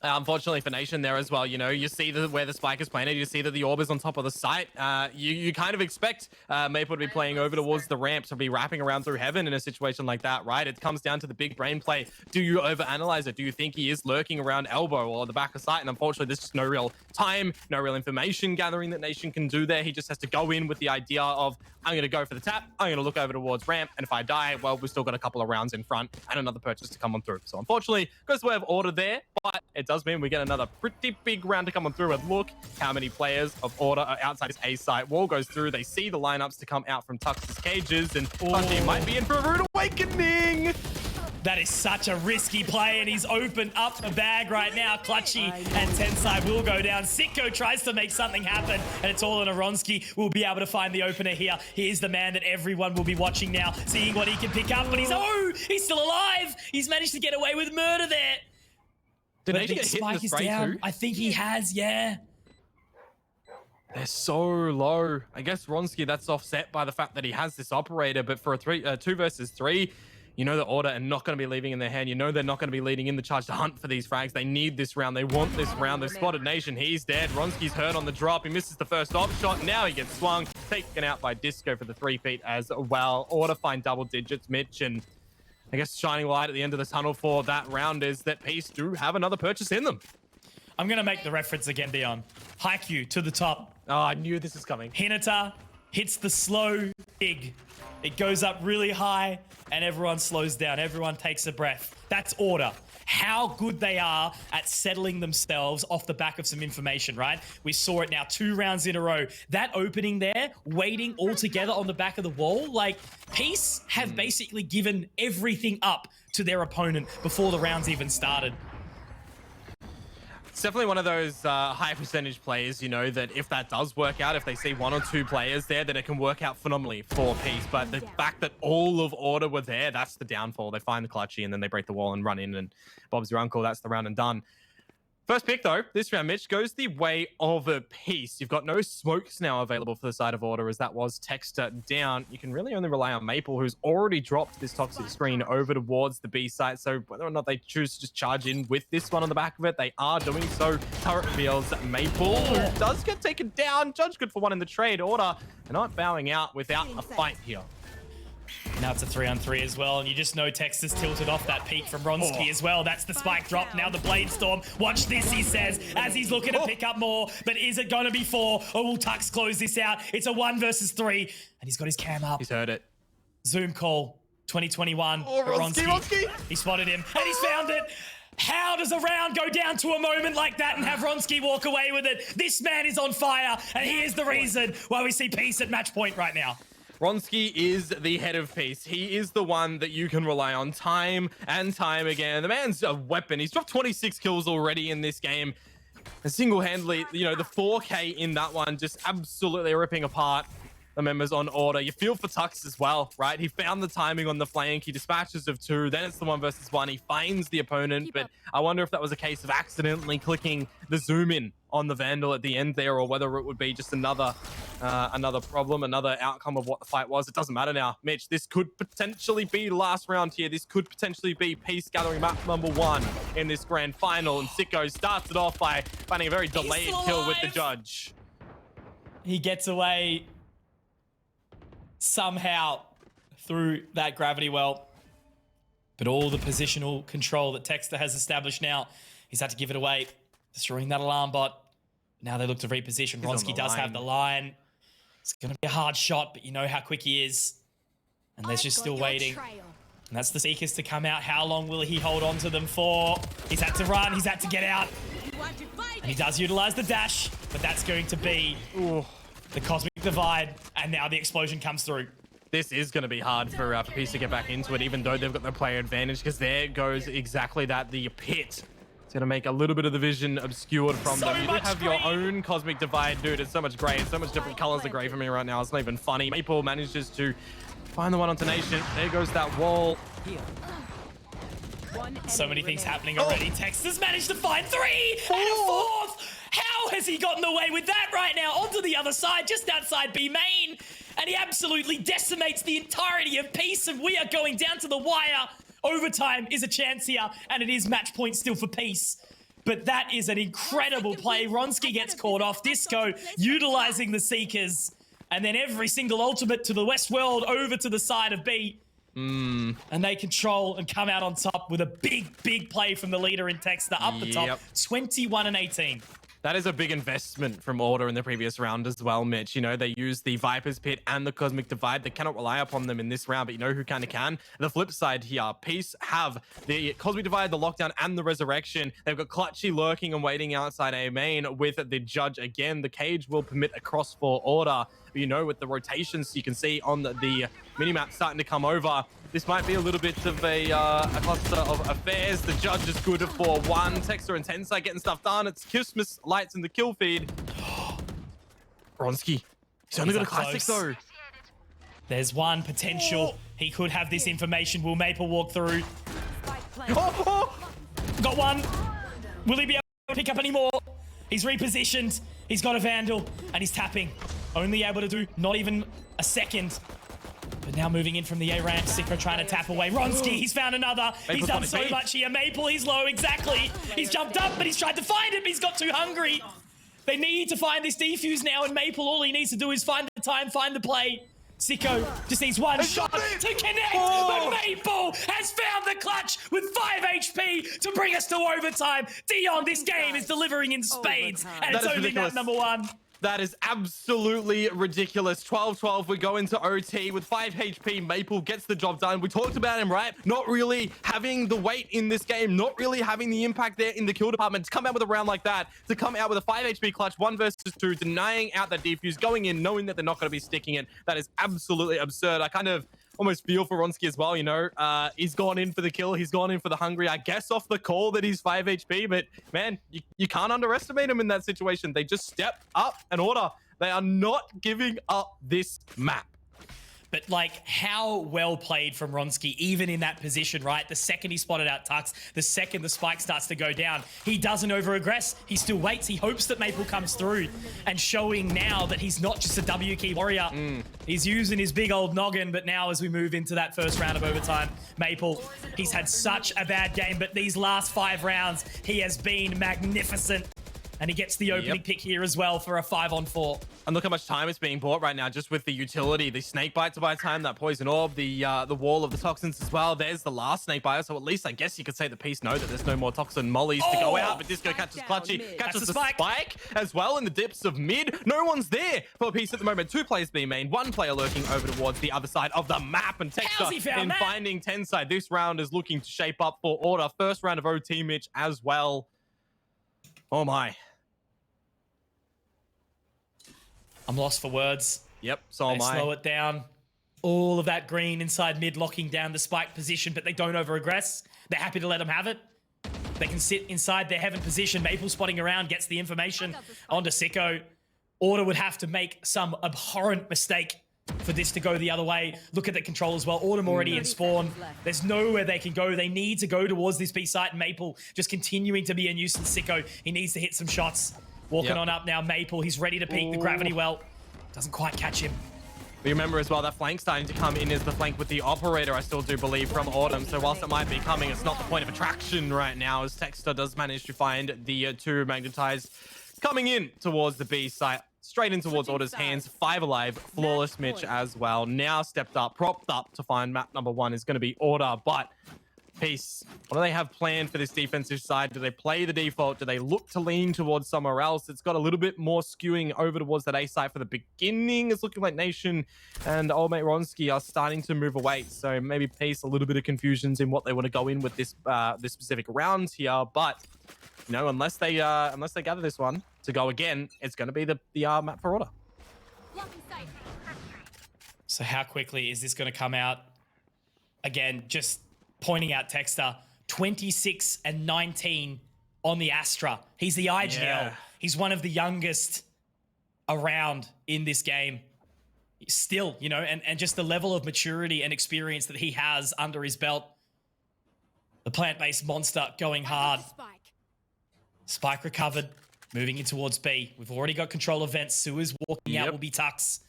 Unfortunately for Nation there as well, you know, you see where the spike is planted, you see that the orb is on top of the site. You kind of expect Maple to be playing over towards the ramp, to be wrapping around through heaven in a situation like that, right? It comes down to the big brain play. Do you overanalyze it? Do you think he is lurking around elbow or the back of site? And unfortunately, there's just no real time, no real information gathering that Nation can do there. He just has to go in with the idea of, I'm going to go for the tap, I'm going to look over towards ramp, and if I die, well, we've still got a couple of rounds in front and another purchase to come on through. So unfortunately, goes the way of Order there, but it does mean we get another pretty big round to come on through. And look how many players of Order are outside his A site. Wall goes through, they see the lineups to come out from Tux's cages, and Clutchy might be in for a rude awakening. That is such a risky play, and he's opened up the bag right now. Clutchy and Tensai will go down. Sitko tries to make something happen, and it's all in Aronsky. Will be able to find the opener here. He is the man that everyone will be watching now, seeing what he can pick up, but he's still alive. He's managed to get away with murder there. Did But Nation the get hit in spike the is spray down. too? I think he has, yeah. They're so low. I guess Ronsky, that's offset by the fact that he has this operator, but for a 2 versus 3, you know the Order are not going to be leaving in their hand. You know they're not going to be leading in the charge to hunt for these frags. They need this round. They want this round. They've spotted Nation. He's dead. Ronsky's hurt on the drop. He misses the first op shot. Now he gets swung, taken out by Disco for the 3 feet as well. Order find double digits, Mitch, and I guess shining light at the end of the tunnel for that round is that Peace do have another purchase in them. I'm going to make the reference again, Dion. Haikyuu to the top. Oh, I knew this was coming. Hinata hits the slow big. It goes up really high, and everyone slows down. Everyone takes a breath. That's Order. How good they are at settling themselves off the back of some information, right? We saw it now 2 rounds in a row. That opening there, waiting all together on the back of the wall, like Peace have basically given everything up to their opponent before the rounds even started. It's definitely one of those high percentage plays, you know, that if that does work out, if they see 1 or 2 players there, then it can work out phenomenally for Peace. But the fact that all of Order were there, that's the downfall. They find the Clutchy and then they break the wall and run in, and Bob's your uncle. That's the round and done. First pick, though, this round, Mitch, goes the way of a Peace. You've got no smokes now available for the side of Order, as that was Texter down. You can really only rely on Maple, who's already dropped this toxic screen over towards the B site. So whether or not they choose to just charge in with this one on the back of it, they are doing so. Turret reveals that Maple, who does get taken down. Judge good for 1 in the trade. Order, they're not bowing out without a fight here. Now it's a 3-on-3 as well, and you just know Texas tilted off that peak from Ronsky as well. That's the spike drop. Now the Blade Storm. Watch this, he says, as he's looking to pick up more. But is it going to be 4, or will Tux close this out? It's a 1 versus 3, and he's got his cam up. He's heard it. Zoom call, 2021. Oh, Ronsky. He spotted him, and he's found it. How does a round go down to a moment like that and have Ronsky walk away with it? This man is on fire, and he is the reason why we see Peace at match point right now. Ronsky is the head of Peace. He is the one that you can rely on time and time again. The man's a weapon. He's dropped 26 kills already in this game. And single-handedly, you know, the 4K in that one just absolutely ripping apart the members on Order. You feel for Tux as well, right? He found the timing on the flank. He dispatches of 2. Then it's the 1 versus 1. He finds the opponent, but I wonder if that was a case of accidentally clicking the zoom in on the Vandal at the end there, or whether it would be just another problem, another outcome of what the fight was. It doesn't matter now. Mitch, this could potentially be the last round here. This could potentially be Peace gathering map number 1 in this grand final. And Sitko starts it off by finding a very delayed kill with the Judge. He gets away somehow through that gravity well. But all the positional control that Texter has established now, he's had to give it away, destroying that alarm bot. Now they look to reposition. Ronsky does have the line. It's going to be a hard shot, but you know how quick he is. And they're just still waiting. And that's the Seekers to come out. How long will he hold on to them for? He's had to run. He's had to get out. And he does utilize the dash, but that's going to be the Cosmic Divide. And now the explosion comes through. This is going to be hard for Peace to get back into it, even though they've got the player advantage, because there goes exactly that. The pit. It's going to make a little bit of the vision obscured from them. You do have your own Cosmic Divide, dude. It's so much gray. It's so much different colors of gray for me right now. It's not even funny. Maple manages to find the one onto Nation. There goes that wall. So many things happening already. Texas managed to find 3 and a 4th. How has he gotten away with that right now? Onto the other side, just outside B main. And he absolutely decimates the entirety of Peace, and we are going down to the wire. Overtime is a chance here, and it is match point still for Peace. But that is an incredible play. Ronsky gets caught off. Disco utilizing the Seekers. And then every single ultimate to the West World over to the side of B. And they control and come out on top with a big play from the leader in Texter up the top. 21 and 18. That is a big investment from Order in the previous round as well, Mitch. You know, they used the Viper's Pit and the Cosmic Divide. They cannot rely upon them in this round, but you know who kind of can? The flip side here. Peace have the Cosmic Divide, the Lockdown, and the Resurrection. They've got Clutchy lurking and waiting outside A main with the Judge again. The cage will permit a cross for Order. But you know, with the rotations you can see on the minimap starting to come over, this might be a little bit of a cluster of affairs. The Judge is good for one. Texter and Tensai getting stuff done. It's Christmas lights in the kill feed. Bronski. He's only got a classic though. There's one potential. He could have this information. Will Maple walk through? Got one. Will he be able to pick up any more? He's repositioned. He's got a Vandal and he's tapping. Only able to do not even a second. But now moving in from the A ramp, Sicko trying to tap away. Ronsky, he's found another. He's done so much here. Maple, he's low, exactly. He's jumped up, but he's tried to find him. He's got too hungry. They need to find this defuse now, and Maple, all he needs to do is find the time, find the play. Sicko just needs one shot to connect, but Maple has found the clutch with 5 HP to bring us to overtime. Dion, this game is delivering in spades, and it's only map number 1. That is absolutely ridiculous. 12-12, we go into OT with 5 HP. Maple gets the job done. We talked about him, right? Not really having the weight in this game, not really having the impact there in the kill department. To come out with a round like that, to come out with a 5 HP clutch, 1 versus 2, denying out that defuse, going in, knowing that they're not going to be sticking it. That is absolutely absurd. I kind of almost feel for Ronsky as well, you know. He's gone in for the kill. He's gone in for the hungry. I guess off the call that he's 5 HP, but man, you can't underestimate him in that situation. They just step up and Order. They are not giving up this map. But like, how well played from Ronsky, even in that position, right? The second he spotted out Tux, the second the spike starts to go down, he doesn't over-aggress. He still waits. He hopes that Maple comes through, and showing now that he's not just a W key warrior. He's using his big old noggin, but now as we move into that first round of overtime, Maple, he's had such a bad game, but these last 5 rounds, he has been magnificent. And he gets the opening pick here as well for a 5-on-4. And look how much time is being bought right now just with the utility. The snake bite to buy time, that poison orb, the wall of the toxins as well. There's the last snake biter, so at least I guess you could say the piece know that there's no more toxin mollies to go out. But Disco catches Clutchy, catches the spike as well in the dips of mid. No one's there for a piece at the moment. 2 players being main, 1 player lurking over towards the other side of the map. And Texter in finding Tensai. This round is looking to shape up for Order. First round of OT, Mitch, as well. Oh my. I'm lost for words. Yep, so am I. Slow it down. All of that green inside mid, locking down the spike position, but they don't over-aggress. They're happy to let them have it. They can sit inside their heaven position. Maple spotting around, gets the information onto Sicko. Order would have to make some abhorrent mistake for this to go the other way. Look at the control as well. Autumn already in spawn. There's nowhere they can go. They need to go towards this B site. Maple just continuing to be a nuisance. Sicko, he needs to hit some shots. Walking on up now, Maple. He's ready to peek the gravity well. Doesn't quite catch him. We remember as well that flank starting to come in is the flank with the operator, I still do believe, from Autumn. So whilst it might be coming, it's not the point of attraction right now, as Texter does manage to find the 2 magnetized coming in towards the B site. Straight in towards Order's hands. 5 alive. Flawless Mitch as well. Now stepped up, propped up to find map number 1 is going to be Order, but Peace. What do they have planned for this defensive side? Do they play the default? Do they look to lean towards somewhere else? It's got a little bit more skewing over towards that A side for the beginning. It's looking like Nation and old mate Ronsky are starting to move away. So maybe Peace, a little bit of confusions in what they want to go in with this this specific round here. But you know, unless they gather this one to go again, it's going to be the map for Order. So how quickly is this going to come out? Again, just pointing out Texter, 26 and 19 on the Astra. He's the IGL. Yeah. He's one of the youngest around in this game. Still, you know, and just the level of maturity and experience that he has under his belt. The plant-based monster going hard. Spike recovered, moving in towards B. We've already got control of vents. Sua's walking out, will be Tux.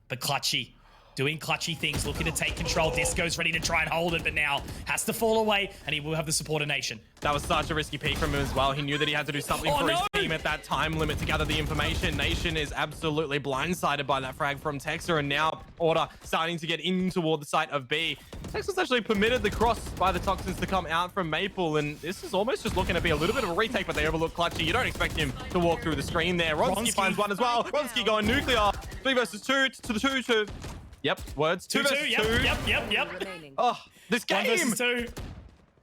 But Clutchy, doing clutchy things, looking to take control. Disco's ready to try and hold it, but now has to fall away, and he will have the support of Nation. That was such a risky peek from him as well. He knew that he had to do something for his team at that time limit to gather the information. Nation is absolutely blindsided by that frag from Texer, and now Order starting to get in toward the site of B. Texas actually permitted the cross by the Toxins to come out from Maple, and this is almost just looking to be a little bit of a retake, but they overlook Clutchy. You don't expect him to walk through the screen there. Ronski finds one as well. Ronski going nuclear. 3 versus 2 to the 2. Yep, words. 2 versus 2. Yep. Remaining. Oh, this game. 1 versus 2.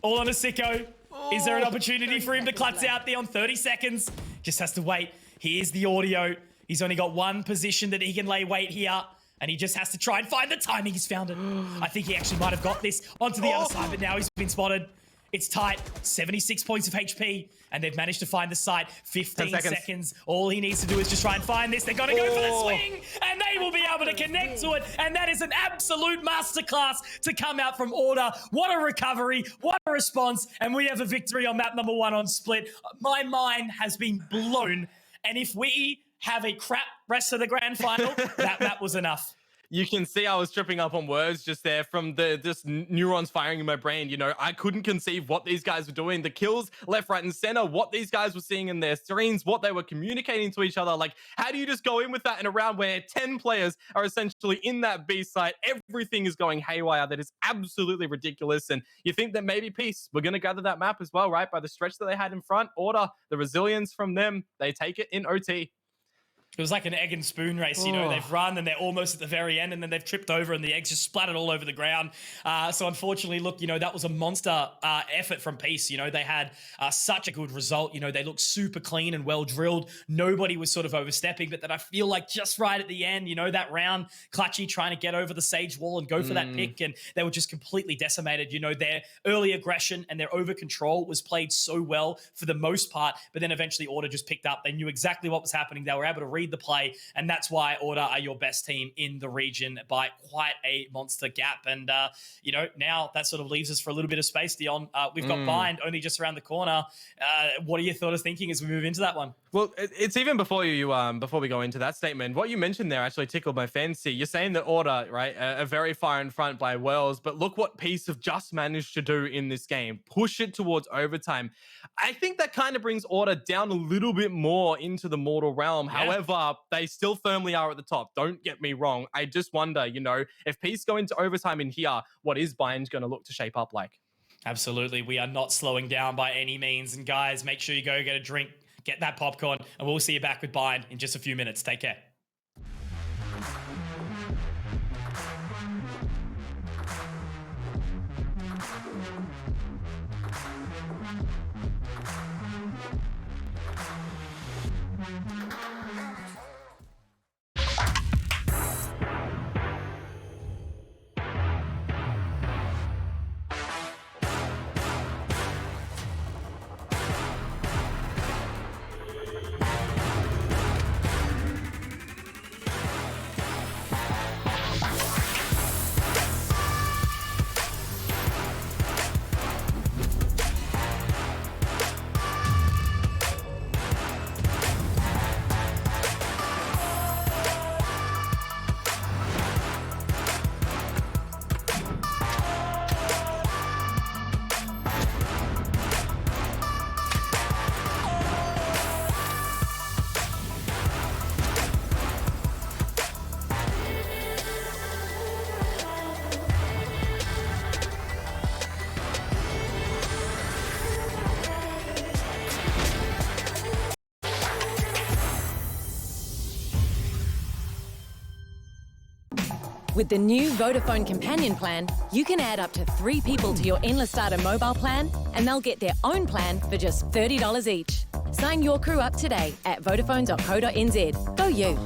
All on a sicko. Is there an opportunity for him to clutch out there on 30 seconds? Just has to wait. Here's the audio. He's only got one position that he can lay weight here, and he just has to try and find the timing. He's found it. I think he actually might have got this onto the other side, but now he's been spotted. It's tight. 76 points of HP, and they've managed to find the site. 15 seconds. All he needs to do is just try and find this. They're going to go for the swing, and they will be able to connect to it. And that is an absolute masterclass to come out from Order. What a recovery. What a response. And we have a victory on map number 1 on Split. My mind has been blown. And if we have a crap rest of the grand final, that map was enough. You can see I was tripping up on words just there from the just neurons firing in my brain. You know, I couldn't conceive what these guys were doing. The kills left, right, and center, what these guys were seeing in their screens, what they were communicating to each other. Like, how do you just go in with that in a round where 10 players are essentially in that B site? Everything is going haywire. That is absolutely ridiculous. And you think that maybe Peace, we're going to gather that map as well, right? By the stretch that they had in front. Order, the resilience from them, they take it in OT. It was like an egg and spoon race, you know. They've run and they're almost at the very end, and then they've tripped over and the eggs just splattered all over the ground. So unfortunately, look, you know, that was a monster effort from Peace. You know, they had such a good result. You know, they looked super clean and well drilled. Nobody was sort of overstepping, but then I feel like just right at the end, you know, that round, Clutchy trying to get over the Sage wall and go for that pick, and they were just completely decimated. You know, their early aggression and their over control was played so well for the most part, but then eventually Order just picked up. They knew exactly what was happening. They were able to read the play, and that's why Order are your best team in the region by quite a monster gap. And you know, now that sort of leaves us for a little bit of space, Dion. We've got Bind only just around the corner. What are your thoughts thinking as we move into that one? Well, it's even before before we go into that statement, what you mentioned there actually tickled my fancy. You're saying that Order, right, are very far in front by Wells, but look what Peace have just managed to do in this game. Push it towards overtime. I think that kind of brings Order down a little bit more into the mortal realm. Yeah. However, they still firmly are at the top. Don't get me wrong. I just wonder, you know, if Peace go into overtime in here, what is Bind going to look to shape up like? Absolutely. We are not slowing down by any means. And guys, make sure you go get a drink, get that popcorn, and we'll see you back with Bind in just a few minutes. Take care. With the new Vodafone Companion plan, you can add up to 3 people to your Endless Data mobile plan, and they'll get their own plan for just $30 each. Sign your crew up today at vodafone.co.nz. Go you!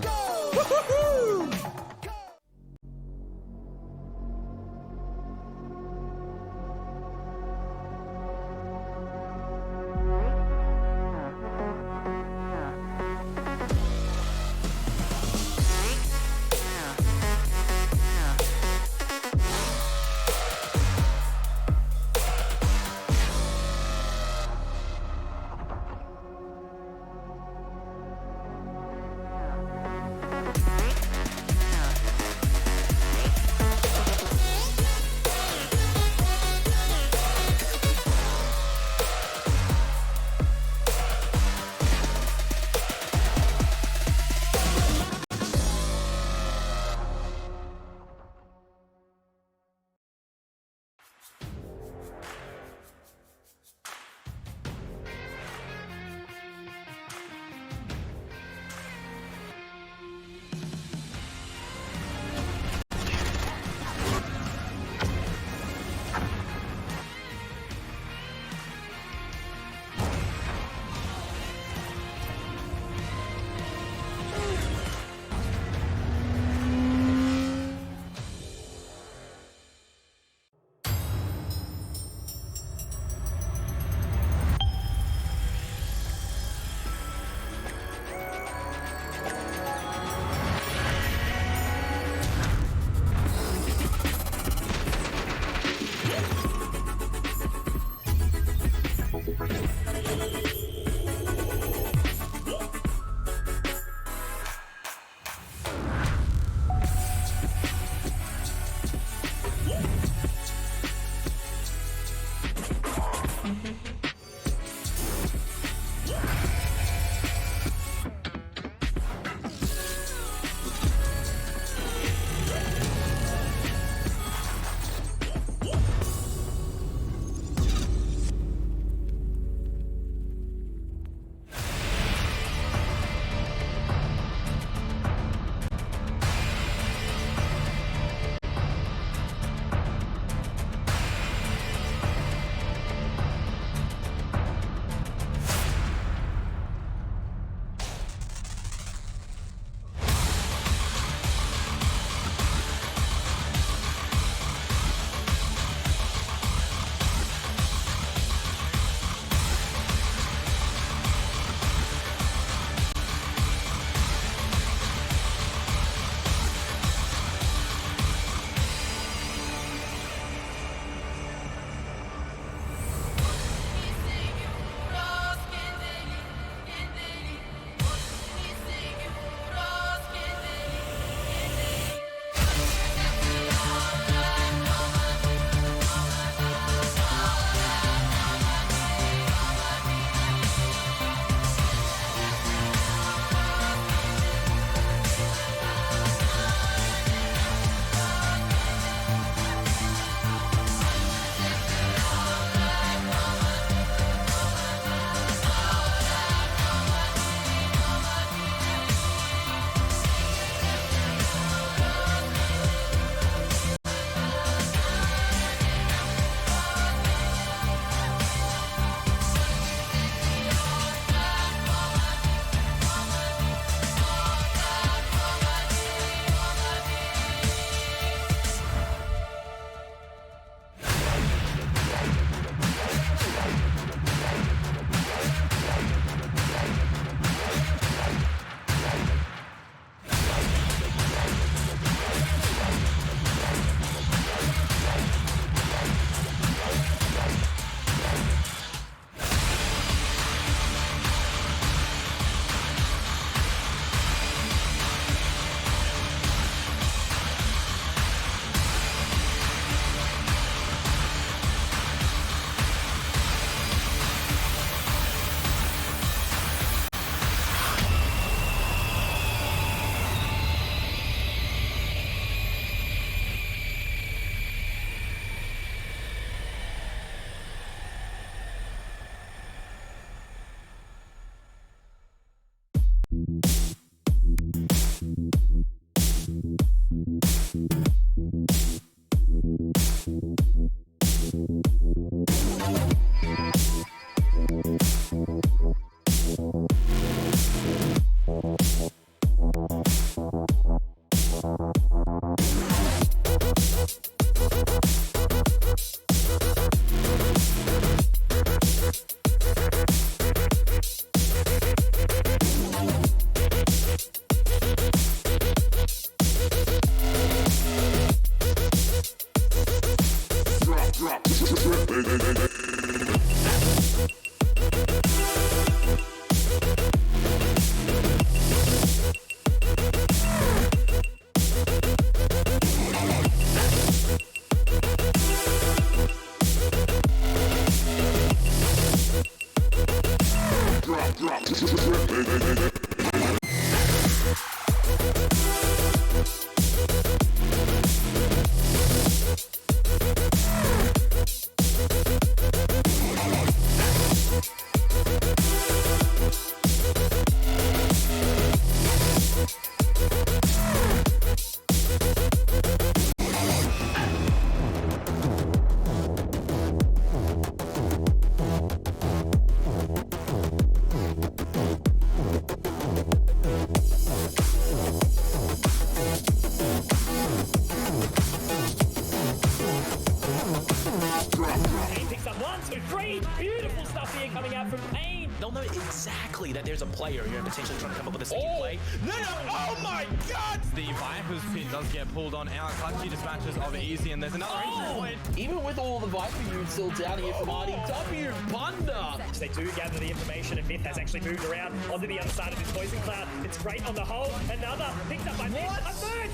Beautiful stuff here coming out from Pain. They'll know exactly that there's a player here potentially trying to come up with a speed play. No, oh my god! The Viper's pin does get pulled on out. Clutchy dispatches of Easy, and there's another entry point. Even with all the Viper units still down here from RDW, Bunda. They do gather the information, and Myth has actually moved around onto the other side of this poison cloud. It's great on the hole. Another picked up by Myth. A third.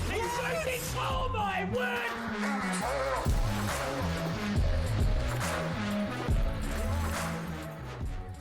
Oh my word!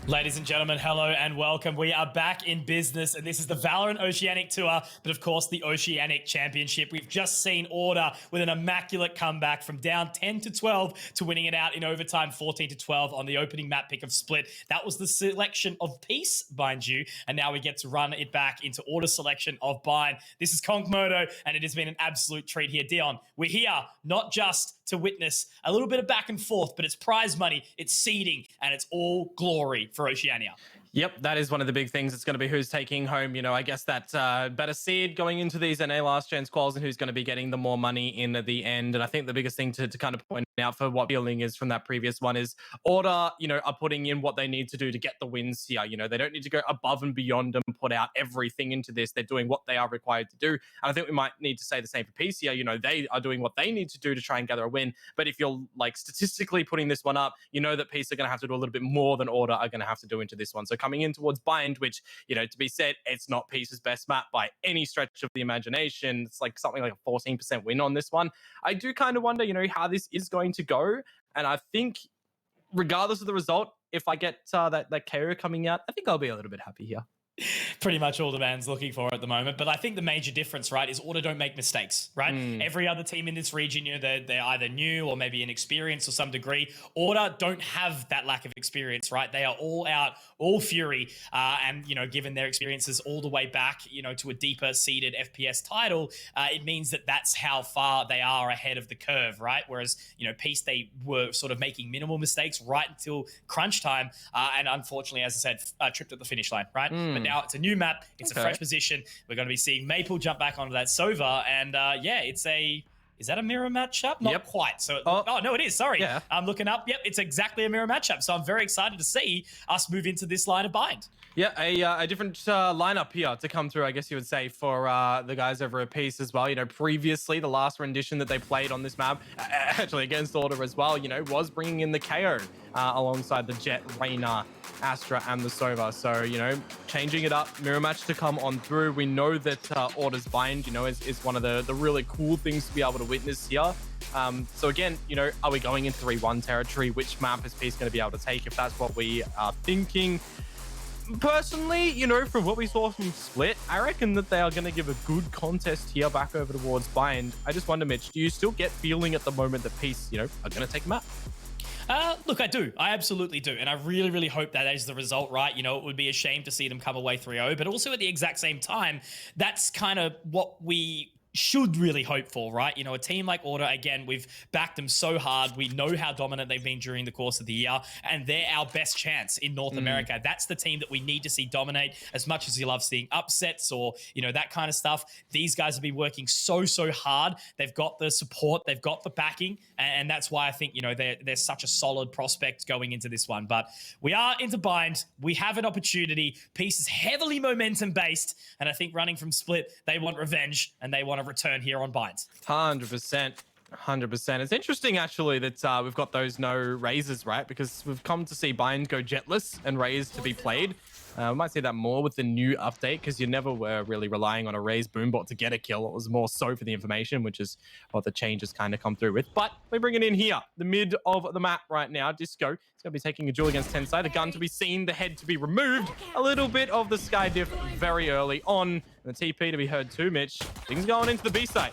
Ladies and gentlemen, hello and welcome. We are back in business, and this is the Valorant Oceanic Tour, but of course the Oceanic Championship. We've just seen Order with an immaculate comeback from down 10-12 to winning it out in overtime 14-12 on the opening map pick of Split. That was the selection of Peace, mind you, and now we get to run it back into Order selection of Bind. This is Konkmoto, and it has been an absolute treat here. Dion, we're here not just to witness a little bit of back and forth, but it's prize money, it's seeding, and it's all glory for Oceania. Yep, that is one of the big things. It's going to be who's taking home, you know, I guess that better seed going into these NA last chance quals and who's going to be getting the more money in at the end. And I think the biggest thing to kind of point out for what feeling is from that previous one is Order, you know, are putting in what they need to do to get the wins here. You know, they don't need to go above and beyond and put out everything into this. They're doing what they are required to do. And I think we might need to say the same for Peace here. You know, they are doing what they need to do to try and gather a win. But if you're like statistically putting this one up, you know that Peace are going to have to do a little bit more than Order are going to have to do into this one. So coming in towards Bind, which, you know, to be said, it's not Peace's best map by any stretch of the imagination. It's like something like a 14% win on this one. I do kind of wonder, you know, how this is going to go. And I think regardless of the result, if I get that KO coming out, I think I'll be a little bit happy here. Pretty much all the man's looking for at the moment. But I think the major difference, right, is Order don't make mistakes, right? Every other team in this region, you know, they're either new or maybe inexperienced to some degree. Order don't have that lack of experience, right? They are all out, all fury. And, you know, given their experiences all the way back, you know, to a deeper seeded FPS title, it means that that's how far they are ahead of the curve, right? Whereas, you know, Peace, they were sort of making minimal mistakes right until crunch time. And unfortunately, as I said, tripped at the finish line, right? But now it's a new map. It's a fresh position. We're going to be seeing Maple jump back onto that Sova. And yeah, it's a... Is that a mirror matchup? Not quite. So, oh, no, it is. Sorry. Yeah. I'm looking up. Yep, it's exactly a mirror matchup. So I'm very excited to see us move into this line of Bind. Yeah, a different lineup here to come through, I guess you would say, for the guys over at Peace as well. You know, previously, the last rendition that they played on this map, actually against Order as well, you know, was bringing in the KO alongside the Jet, Reyna, Astra, and the Sova. So, you know, changing it up, mirror match to come on through. We know that Order's Bind, you know, is one of the really cool things to be able to witness here. So again, you know, are we going into 3-1 territory? Which map is Peace going to be able to take if that's what we are thinking? Personally, you know, from what we saw from Split, I reckon that they are going to give a good contest here back over towards Bind. I just wonder, Mitch, do you still get feeling at the moment that Peace, you know, are going to take a map? Look, I do. I absolutely do. And I really, really hope that is the result, right? You know, it would be a shame to see them come away 3-0, but also at the exact same time, that's kind of what we should really hope for, right? You know, a team like Order, again, we've backed them so hard. We know how dominant they've been during the course of the year, and they're our best chance in North America. That's the team that we need to see dominate. As much as you love seeing upsets or, you know, that kind of stuff, these guys have been working so hard. They've got the support, they've got the backing, and that's why I think, you know, they're such a solid prospect going into this one. But we are into Bind. We have an opportunity. Peace is heavily momentum-based, and I think running from Split, they want revenge, and they want to return here on Bind. 100%. 100%. It's interesting, actually, that we've got those no raises, right? Because we've come to see Bind go Jetless and Raise to be played. We might see that more with the new update because you never were really relying on a raised boombot to get a kill. It was more so for the information, which is what the changes kind of come through with. But we bring it in here, the mid of the map right now. Disco is going to be taking a duel against Tensai. The gun to be seen, the head to be removed. A little bit of the sky diff very early on. And the TP to be heard too, Mitch. Things going into the B site.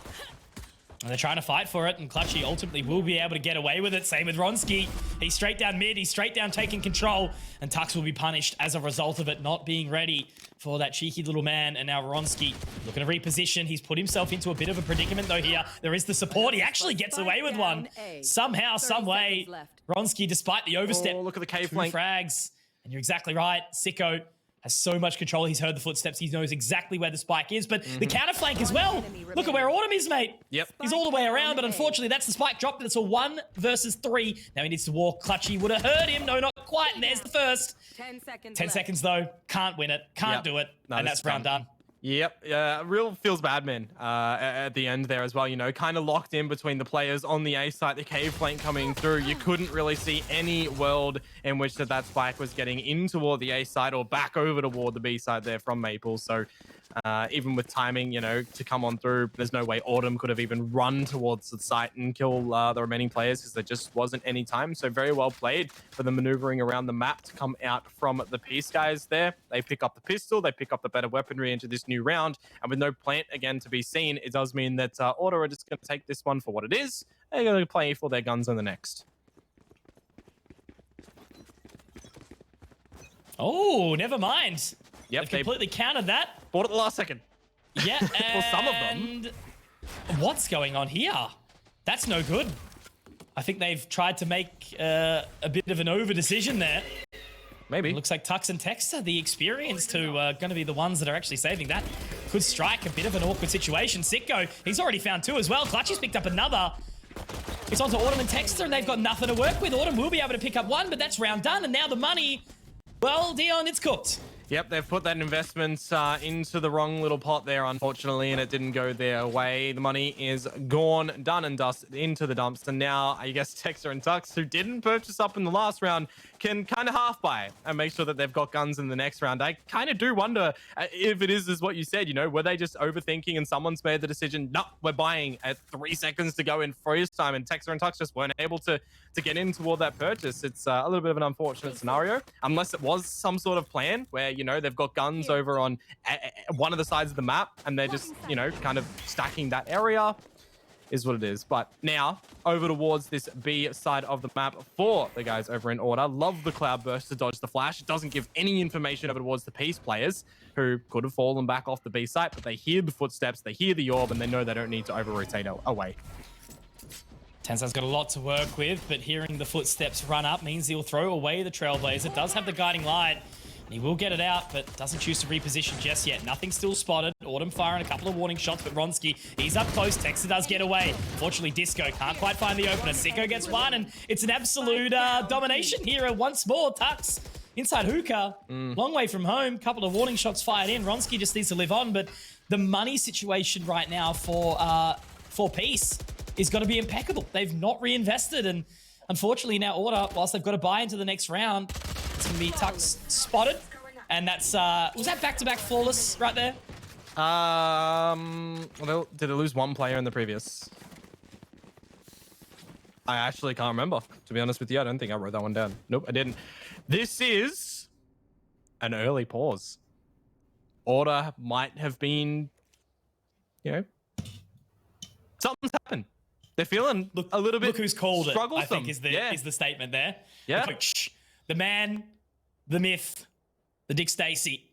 And they're trying to fight for it, and Clutchy ultimately will be able to get away with it. Same with Ronski. He's straight down mid, he's straight down taking control, and Tux will be punished as a result of it, not being ready for that cheeky little man. And now Ronski looking to reposition. He's put himself into a bit of a predicament though here. There is the support. He actually gets away with one. Somehow, some way, Ronski, despite the overstep, look at the cave 2 flank. frags. And you're exactly right. Sicko has so much control. He's heard the footsteps. He knows exactly where the spike is. But the counter flank as well. Look at where Autumn is, mate. Yep. He's all the way around, but unfortunately that's the spike drop. It's a 1 versus 3. Now he needs to walk. Clutchy would have hurt him. No, not quite. And there's the first. 10 seconds though. Can't win it. Can't do it. No, and that's round done. Yep, real feels bad, man. At the end there as well, you know, kind of locked in between the players on the A site, the cave flank coming through. You couldn't really see any world in which that spike was getting in toward the A site or back over toward the B side there from Maple. So even with timing, you know, to come on through, there's no way Autumn could have even run towards the site and kill the remaining players because there just wasn't any time. So very well played for the maneuvering around the map to come out from the Peace guys there. They pick up the pistol, they pick up the better weaponry into this new round, and with no plant again to be seen, it does mean that Order are just going to take this one for what it is. They're going to play for their guns on the next. Oh, never mind. Yep, They've completely countered that. Bought at the last second. Yeah, for some of them. What's going on here? That's no good. I think they've tried to make a bit of an over decision there. Maybe. Looks like Tux and Tex are the experienced who are going to be the ones that are actually saving that. Could strike a bit of an awkward situation. Sicko, he's already found 2 as well. Clutchy's picked up another. It's on to Autumn and Texter, and they've got nothing to work with. Autumn will be able to pick up 1, but that's round done. And now the money, well, Dion, it's cooked. Yep, they've put that investment into the wrong little pot there, unfortunately, and it didn't go their way. The money is gone, done and dusted into the dumpster. Now, I guess Texter and Tux, who didn't purchase up in the last round, can kind of half buy and make sure that they've got guns in the next round. I kind of do wonder if it is what you said, you know, were they just overthinking and someone's made the decision, no, we're buying at 3 seconds to go in freeze time, and Texter and Tux just weren't able to get in toward that purchase. It's a little bit of an unfortunate scenario, unless it was some sort of plan where, you know, they've got guns over on one of the sides of the map and they're just, you know, kind of stacking that area. Is what it is. But now over towards this B side of the map for the guys over in Order. Love the cloud burst to dodge the flash. It doesn't give any information over towards the Peace players who could have fallen back off the B site, but they hear the footsteps, they hear the orb, and they know they don't need to over-rotate away. Tensai's got a lot to work with, but hearing the footsteps run up means he'll throw away the Trailblazer. Does have the guiding light. He will get it out, but doesn't choose to reposition just yet. Nothing still spotted. Autumn firing a couple of warning shots, but Ronski, he's up close. Texter does get away. Fortunately, Disco can't quite find the opener. Sicko gets 1, and it's an absolute domination here once more. Tux inside hookah. Long way from home. Couple of warning shots fired in. Ronski just needs to live on, but the money situation right now for Peace is going to be impeccable. They've not reinvested, and unfortunately now Order, whilst they've got to buy into the next round, it's going to be Tux spotted, and that's was that back-to-back flawless right there? Well, did it lose 1 player in the previous? I actually can't remember, to be honest with you. I don't think I wrote that one down. Nope, I didn't. This is an early pause. Order might have been, you know, something's happened. They're feeling a little bit. Look who's called it, I think is the statement there. Yeah. The coach, the man, the myth, the Dick Stacey,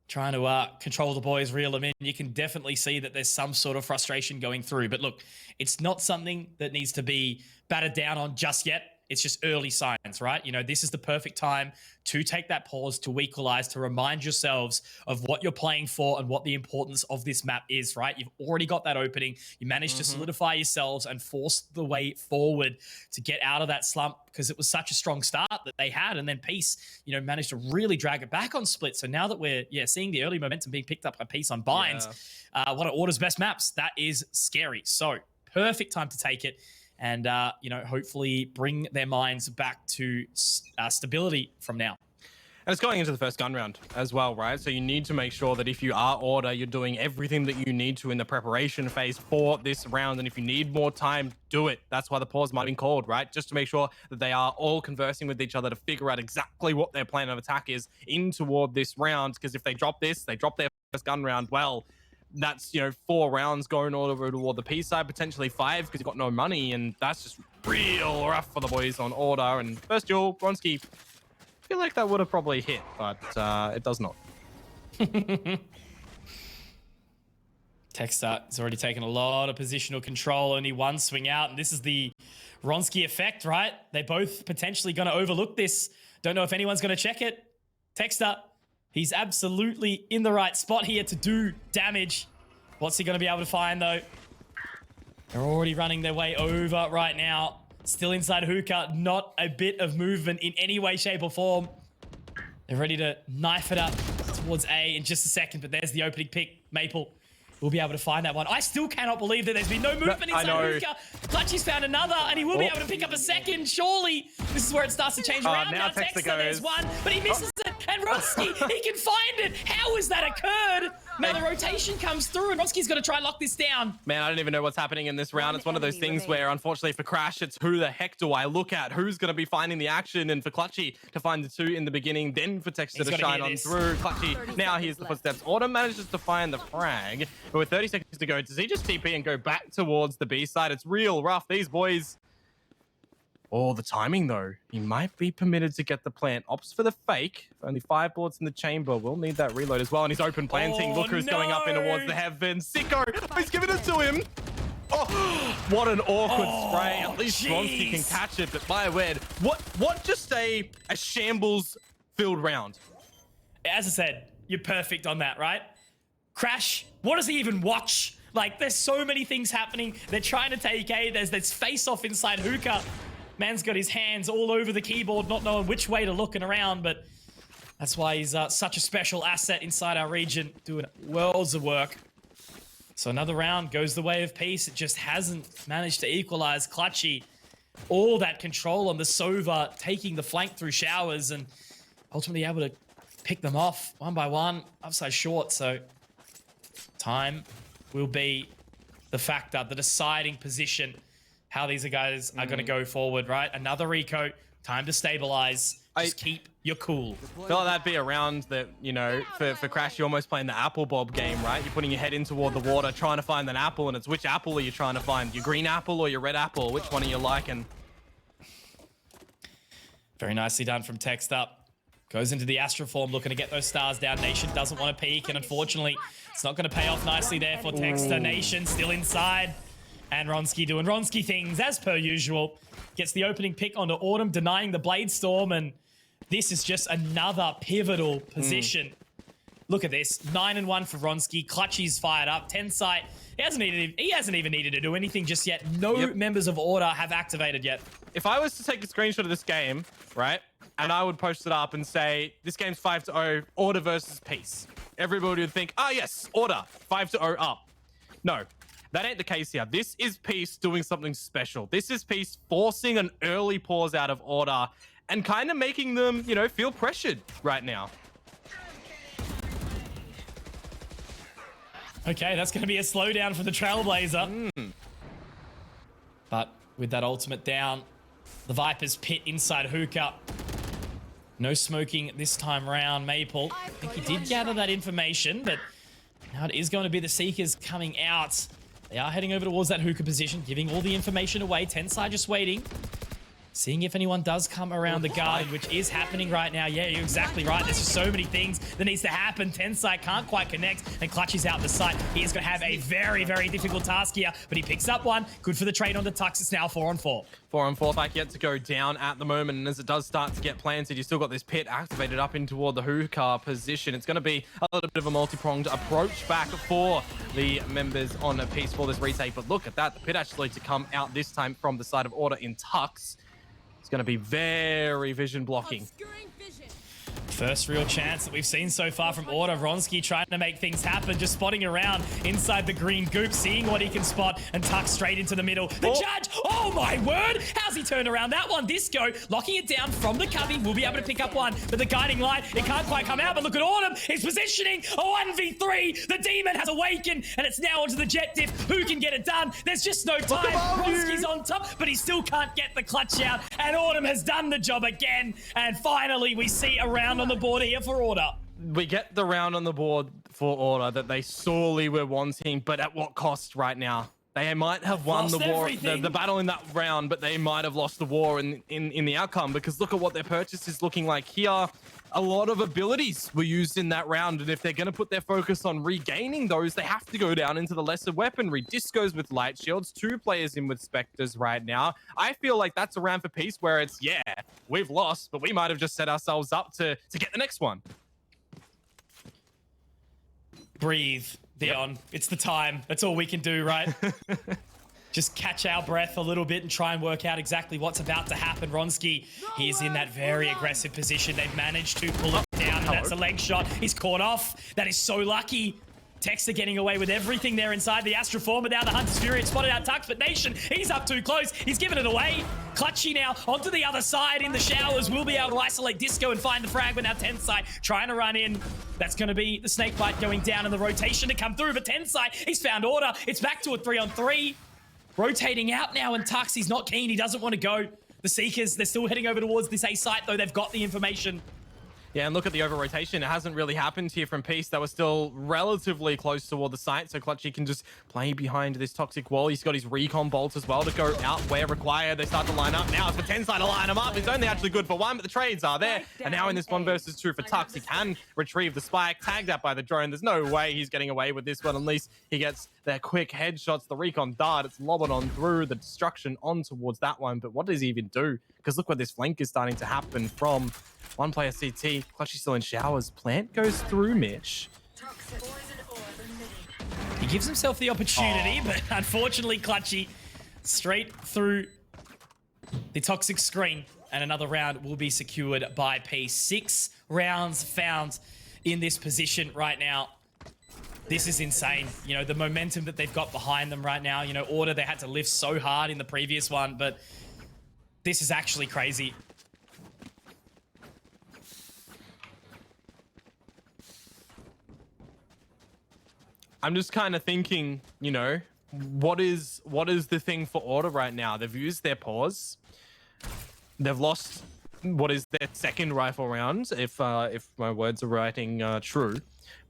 trying to control the boys, reel them in. You can definitely see that there's some sort of frustration going through. But look, it's not something that needs to be battered down on just yet. It's just early signs, right? You know, this is the perfect time to take that pause, to equalize, to remind yourselves of what you're playing for and what the importance of this map is, right? You've already got that opening. You managed to solidify yourselves and force the way forward to get out of that slump because it was such a strong start that they had. And then Peace, you know, managed to really drag it back on Split. So now that we're, seeing the early momentum being picked up by Peace on binds, one of Order's best maps, that is scary. So perfect time to take it. And, you know, hopefully bring their minds back to stability from now. And it's going into the first gun round as well, right? So you need to make sure that if you are Order, you're doing everything that you need to in the preparation phase for this round. And if you need more time, do it. That's why the pause might have been called, right? Just to make sure that they are all conversing with each other to figure out exactly what their plan of attack is in toward this round. Because if they drop this, they drop their first gun round, well, that's, you know, 4 rounds going all over toward the P side, potentially 5 because you've got no money. And that's just real rough for the boys on Order. And first duel, Bronski, I feel like that would have probably hit, but it does not. Texter has already taken a lot of positional control, only one swing out, and this is the Ronski effect, right? They're both potentially going to overlook this. Don't know if anyone's going to check it. Texter, he's absolutely in the right spot here to do damage. What's he going to be able to find, though? They're already running their way over right now. Still inside hookah, not a bit of movement in any way, shape, or form. They're ready to knife it up towards A in just a second, but there's the opening pick. Maple will be able to find that one. I still cannot believe that there's been no movement inside hookah. Clutchy's found another, and he will be able to pick up a second, surely. This is where it starts to change around. Now Texter, there's one, but he misses it, and Ronski, he can find it. How has that occurred? Now the rotation comes through, and Ronski's got to try and lock this down. Man, I don't even know what's happening in this round. It's one of those things where, unfortunately for Crash, it's who the heck do I look at? Who's going to be finding the action? And for Clutchy to find the 2 in the beginning, then for Texter to shine on through. Clutchy, now here's the footsteps. Order manages to find the frag, but with 30 seconds to go, does he just TP and go back towards the B side? It's real rough. These boys... Oh, the timing, though. He might be permitted to get the plant. Opts for the fake. Only 5 bullets in the chamber. We'll need that reload as well. And he's open planting. Look who's going up in towards the heavens. Sicko! He's giving it to him. Oh, what an awkward spray. At least Ronski can catch it, but my word. What just a shambles-filled round? As I said, you're perfect on that, right? Crash, what does he even watch? Like, there's so many things happening. They're trying to take A. There's this face-off inside hookah. Man's got his hands all over the keyboard, not knowing which way to look and around, but that's why he's such a special asset inside our region, doing worlds of work. So another round goes the way of peace. It just hasn't managed to equalize. Clutchy, all that control on the Sova, taking the flank through showers and ultimately able to pick them off one by one, upside short. So time will be the factor, the deciding position, how these guys are going to go forward, right? Another eco, time to stabilize. Just keep your cool. I feel like that'd be a round that, you know, for Crash, you're almost playing the apple bob game, right? You're putting your head in toward the water, trying to find an apple, and it's which apple are you trying to find? Your green apple or your red apple? Which one are you liking? Very nicely done from Text Up. Goes into the Astroform, looking to get those stars down. Nation doesn't want to peek, and unfortunately, it's not going to pay off nicely there for Texter. Nation still inside. And Ronski doing Ronski things, as per usual. Gets the opening pick onto Autumn, denying the Blade Storm, and this is just another pivotal position. Look at this, 9-1 for Ronski. Clutchy's fired up. Tensai, he hasn't even needed to do anything just yet. No members of Order have activated yet. If I was to take a screenshot of this game, right, and I would post it up and say, this game's 5-0, Order versus Peace. Everybody would think, ah, yes, Order, 5-0 up. No. That ain't the case here. This is Peace doing something special. This is Peace forcing an early pause out of Order and kind of making them, you know, feel pressured right now. Okay, that's going to be a slowdown for the Trailblazer. But with that ultimate down, the Viper's pit inside hookah. No smoking this time round, Maple. I think he did gather that information, but now it is going to be the Seekers coming out. They are heading over towards that hookah position, giving all the information away. Tensai just waiting. Seeing if anyone does come around the garden, which is happening right now. Yeah, you're exactly right. There's just so many things that needs to happen. Tensai can't quite connect, and Clutchy's out the side. He is going to have a very, very difficult task here, but he picks up one. Good for the trade on the Tux. It's now 4-on-4. 4-on-4 fight yet to go down at the moment, and as it does start to get planted, you still got this pit activated up in toward the hookah position. It's going to be a little bit of a multi-pronged approach back for the members on a Peace for this retake, but look at that. The pit actually to come out this time from the side of Order in Tux. Going to be very vision blocking. First real chance that we've seen so far from Order. Ronski trying to make things happen, just spotting around inside the green goop, seeing what he can spot, and tuck straight into the middle. The judge, oh my word! How's he turned around that one? Disco locking it down from the cubby, will be able to pick up one, but the guiding light, it can't quite come out, but look at Autumn, he's positioning, a 1v3, the demon has awakened, and it's now onto the jet diff. Who can get it done? There's just no time. Ronski's on top, but he still can't get the clutch out, and Autumn has done the job again, and finally we see a round on the board here for Order. We get the round on the board for Order that they sorely were wanting, but at what cost right now? They might have won the war, the battle in that round, but they might have lost the war in the outcome, because look at what their purchase is looking like here. A lot of abilities were used in that round, and if they're going to put their focus on regaining those, they have to go down into the lesser weaponry. Discos with light shields, 2 players in with specters right now. I feel like that's a round for peace where it's, yeah, we've lost, but we might have just set ourselves up to get the next one. Breathe, Dion. Yep. It's the time. That's all we can do, right? Just catch our breath a little bit and try and work out exactly what's about to happen. Ronski, he is in that very aggressive position. They've managed to pull it down, and that's a leg shot. He's caught off. That is so lucky. Texter getting away with everything there inside the Astra Form, but now the Hunter's Fury spotted out Tux, but Nation, he's up too close. He's given it away. Clutchy now onto the other side in the showers. We'll be able to isolate Disco and find the frag, but now Tensai trying to run in. That's going to be the snake bite going down and the rotation to come through, but Tensai, he's found Order. It's back to a 3-on-3. Rotating out now, and Tux, he's not keen. He doesn't want to go. The Seekers, they're still heading over towards this A site, though. They've got the information. Yeah, and look at the over-rotation. It hasn't really happened here from Peace. That was still relatively close toward the site, so Clutchy can just play behind this toxic wall. He's got his recon bolt as well to go out where required. They start to line up. Now it's for Tensai to line him up. He's only actually good for 1, but the trades are there. And now in this 1 versus 2 for Tux, he can retrieve the spike. Tagged out by the drone. There's no way he's getting away with this one unless he gets their quick headshots. The recon dart, it's lobbing on through the destruction on towards that one. But what does he even do? Because look where this flank is starting to happen from one player CT. Clutchy still in showers. Plant goes through Mitch. He gives himself the opportunity, but unfortunately Clutchy straight through the toxic screen, and another round will be secured by Peace. 6 rounds found in this position right now. This is insane. You know, the momentum that they've got behind them right now. You know, Order, they had to lift so hard in the previous one, but this is actually crazy. I'm just kind of thinking, you know, what is the thing for Order right now? They've used their pause. They've lost what is their second rifle round, if my words are writing true.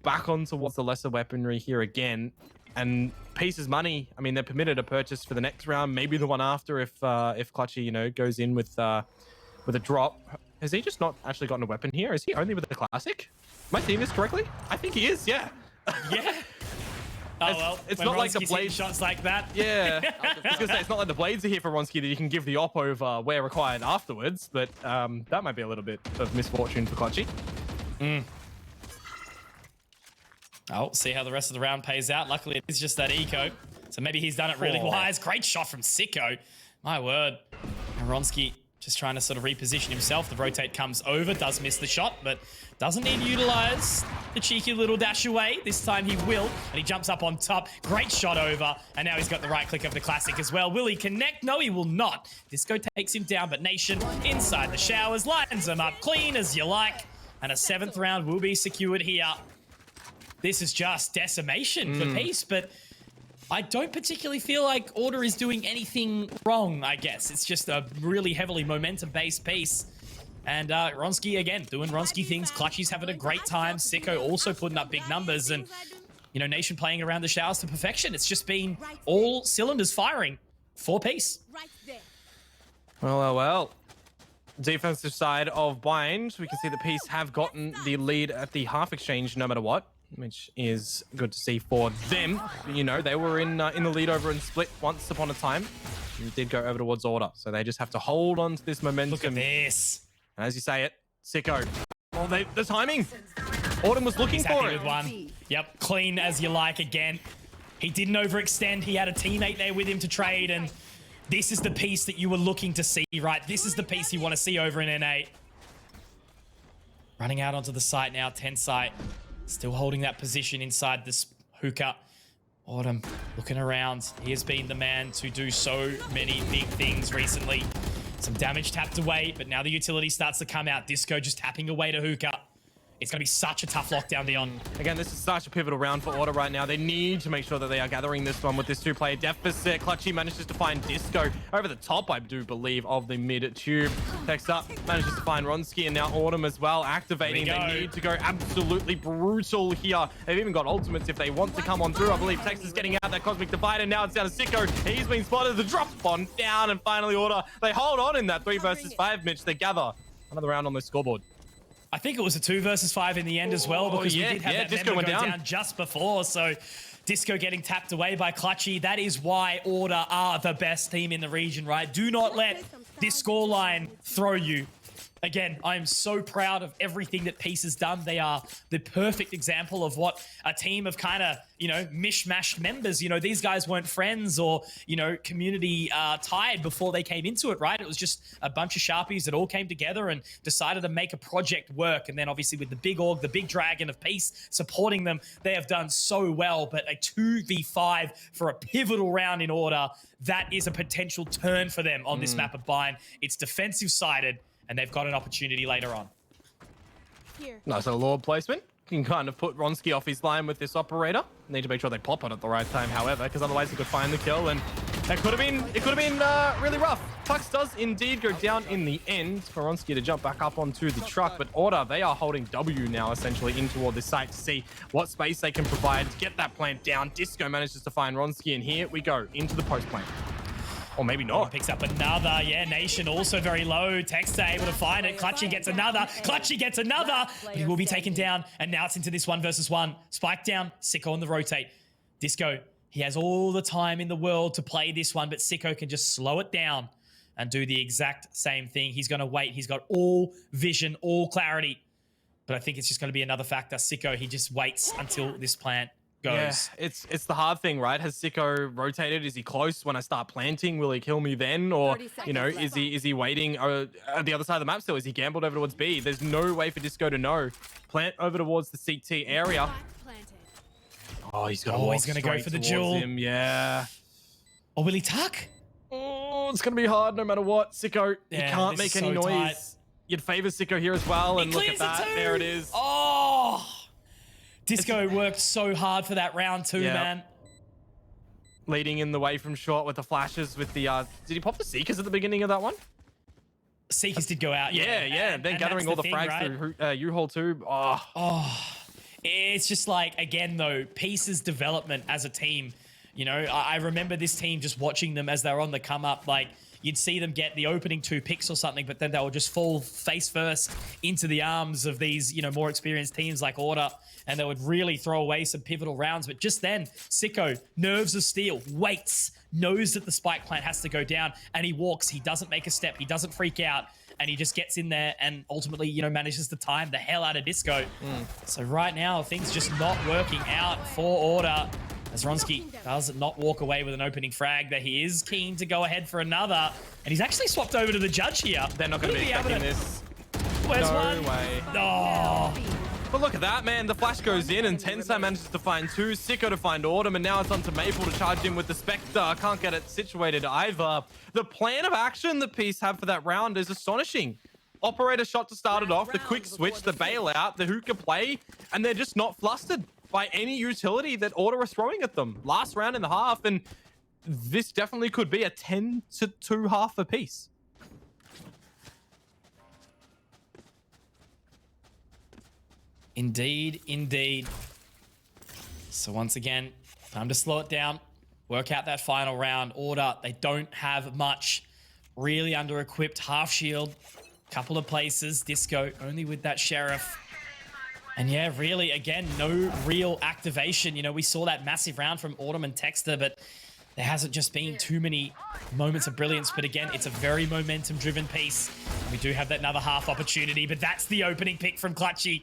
Back on towards the lesser weaponry here again. And Peace's money, I mean, they're permitted a purchase for the next round, maybe the one after if Clutchy, you know, goes in with a drop. Has he just not actually gotten a weapon here? Is he only with the classic? Am I seeing this correctly? I think he is, yeah. Yeah. Oh, well, it's not like the blade shots like that. Yeah, I was gonna say it's not like the blades are here for Ronski that you can give the op over where required afterwards, but that might be a little bit of misfortune for Clutchy. Oh, see how the rest of the round pays out. Luckily, it's just that eco, so maybe he's done it really wise. Great shot from Sicko. My word. And Ronski just trying to sort of reposition himself. The rotate comes over, does miss the shot, but doesn't need to utilize the cheeky little dash away. This time he will, and he jumps up on top. Great shot over, and now he's got the right click of the classic as well. Will he connect? No, he will not. Disco takes him down, but Nation inside the showers, lines him up clean as you like, and a 7th round will be secured here. This is just decimation for Peace, but I don't particularly feel like Order is doing anything wrong, I guess. It's just a really heavily momentum-based piece. And Ronski, again, doing Ronski things. Clutchy's having a great time. Sicko also putting up big numbers. And, you know, Nation playing around the showers to perfection. It's just been all cylinders firing for Peace. Well. Defensive side of Bind, we can see that Peace have gotten the lead at the half exchange no matter what, which is good to see for them. You know, they were in the lead over in Split once upon a time. And did go over towards Order, so they just have to hold on to this momentum. Look at this. And as you say it, Sicko. Well, the timing. Autumn was looking for it. With one. Yep, clean as you like again. He didn't overextend. He had a teammate there with him to trade, and this is the piece that you were looking to see, right? This is the piece you want to see over in NA. Running out onto the site now, 10 site. Still holding that position inside this hookah. Autumn looking around. He has been the man to do so many big things recently. Some damage tapped away, but now the utility starts to come out. Disco just tapping away to hookah. It's going to be such a tough lockdown, Dion. Again, this is such a pivotal round for Order right now. They need to make sure that they are gathering this one with this two-player deficit. Clutchy manages to find Disco over the top, I do believe, of the mid-tube. Next up, manages to find Ronsky, and now Autumn as well, activating. They need to go absolutely brutal here. They've even got ultimates if they want to come on through. I believe Texas getting out that Cosmic Divide, and now it's down to Sicko. He's been spotted. The drop on down, and finally Order. They hold on in that 3 versus 5, Mitch. They gather another round on the scoreboard. I think it was a 2 versus 5 in the end as well, because we did have that Disco member went go down just before. So Disco getting tapped away by Clutchy. That is why Order are the best team in the region, right? Do not let this scoreline throw you. Again, I am so proud of everything that Peace has done. They are the perfect example of what a team of kind of, you know, mishmashed members, you know, these guys weren't friends or, you know, community tied before they came into it, right? It was just a bunch of Sharpies that all came together and decided to make a project work. And then obviously with the big org, the big dragon of Peace supporting them, they have done so well. But a 2v5 for a pivotal round in Order, that is a potential turn for them on this map of Bind. It's defensive sided, and they've got an opportunity later on. Nice little Lord placement. Can kind of put Ronsky off his line with this operator. Need to make sure they pop it at the right time, however, because otherwise he could find the kill, and it could have been really rough. Tux does indeed go down in the end for Ronsky to jump back up onto the truck, but Order, they are holding W now essentially in toward this site to see what space they can provide to get that plant down. Disco manages to find Ronsky, and here we go into the post plant. Or maybe not. Picks up another. Yeah, Nation also very low. Texter able to find it. Clutchy gets another. Clutchy gets another. But he will be taken down. And now it's into this 1 versus 1. Spike down. Sicko on the rotate. Disco, he has all the time in the world to play this one, but Sicko can just slow it down and do the exact same thing. He's going to wait. He's got all vision, all clarity. But I think it's just going to be another factor. Sicko, he just waits until this plant goes. Yeah, it's the hard thing, right? Has Sicko rotated? Is he close when I start planting? Will he kill me then? Or, you know, is he waiting at the other side of the map still? Is he gambled over towards B? There's no way for Disco to know. Plant over towards the CT area. Oh, he's got he's going to go for the duel. Him. Yeah. Or will he tuck? Oh, it's going to be hard no matter what. Sicko, Yeah, he can't this make is any so noise. tight. You'd favor Sicko here as well. And look at clears it that. too. There it is. Oh! Disco worked so hard for that round too, man. Leading in the way from short with the flashes with the... did he pop the Seekers at the beginning of that one? Seekers did go out. Yeah. Then gathering all the frags right? through U-Haul too. Oh. It's just like, again, though, Peace's development as a team. You know, I remember this team just watching them as they were on the come up. Like, you'd see them get the opening 2 picks or something, but then they would just fall face first into the arms of these, you know, more experienced teams like Order, and they would really throw away some pivotal rounds. But just then, Sicko, nerves of steel, waits, knows that the spike plant has to go down, and he walks. He doesn't make a step. He doesn't freak out, and he just gets in there and ultimately, you know, manages to time the hell out of Disco. So right now, things just not working out for Order, as Ronsky does not walk away with an opening frag, but he is keen to go ahead for another. And he's actually swapped over to the judge here. They're not going to be expecting this. Where's No one? way. Oh. But look at that, man. The flash goes in, and Tensai manages to find 2. Sicko to find Autumn, and now it's on to Maple to charge in with the Spectre. Can't get it situated either. The plan of action that Peace have for that round is astonishing. Operator shot to start it off, the quick switch, the bailout, the hookah play, and they're just not flustered by any utility that Order are throwing at them. Last round in the half, and this definitely could be a 10-2 half apiece. Indeed, indeed. So once again, time to slow it down. Work out that final round. Order, they don't have much. Really under-equipped. Half shield. Couple of places. Disco only with that Sheriff. And yeah, really, again, no real activation. You know, we saw that massive round from Autumn and Texter, but there hasn't just been too many moments of brilliance. But again, it's a very momentum-driven piece. And we do have that another half opportunity, but that's the opening pick from Clutchy.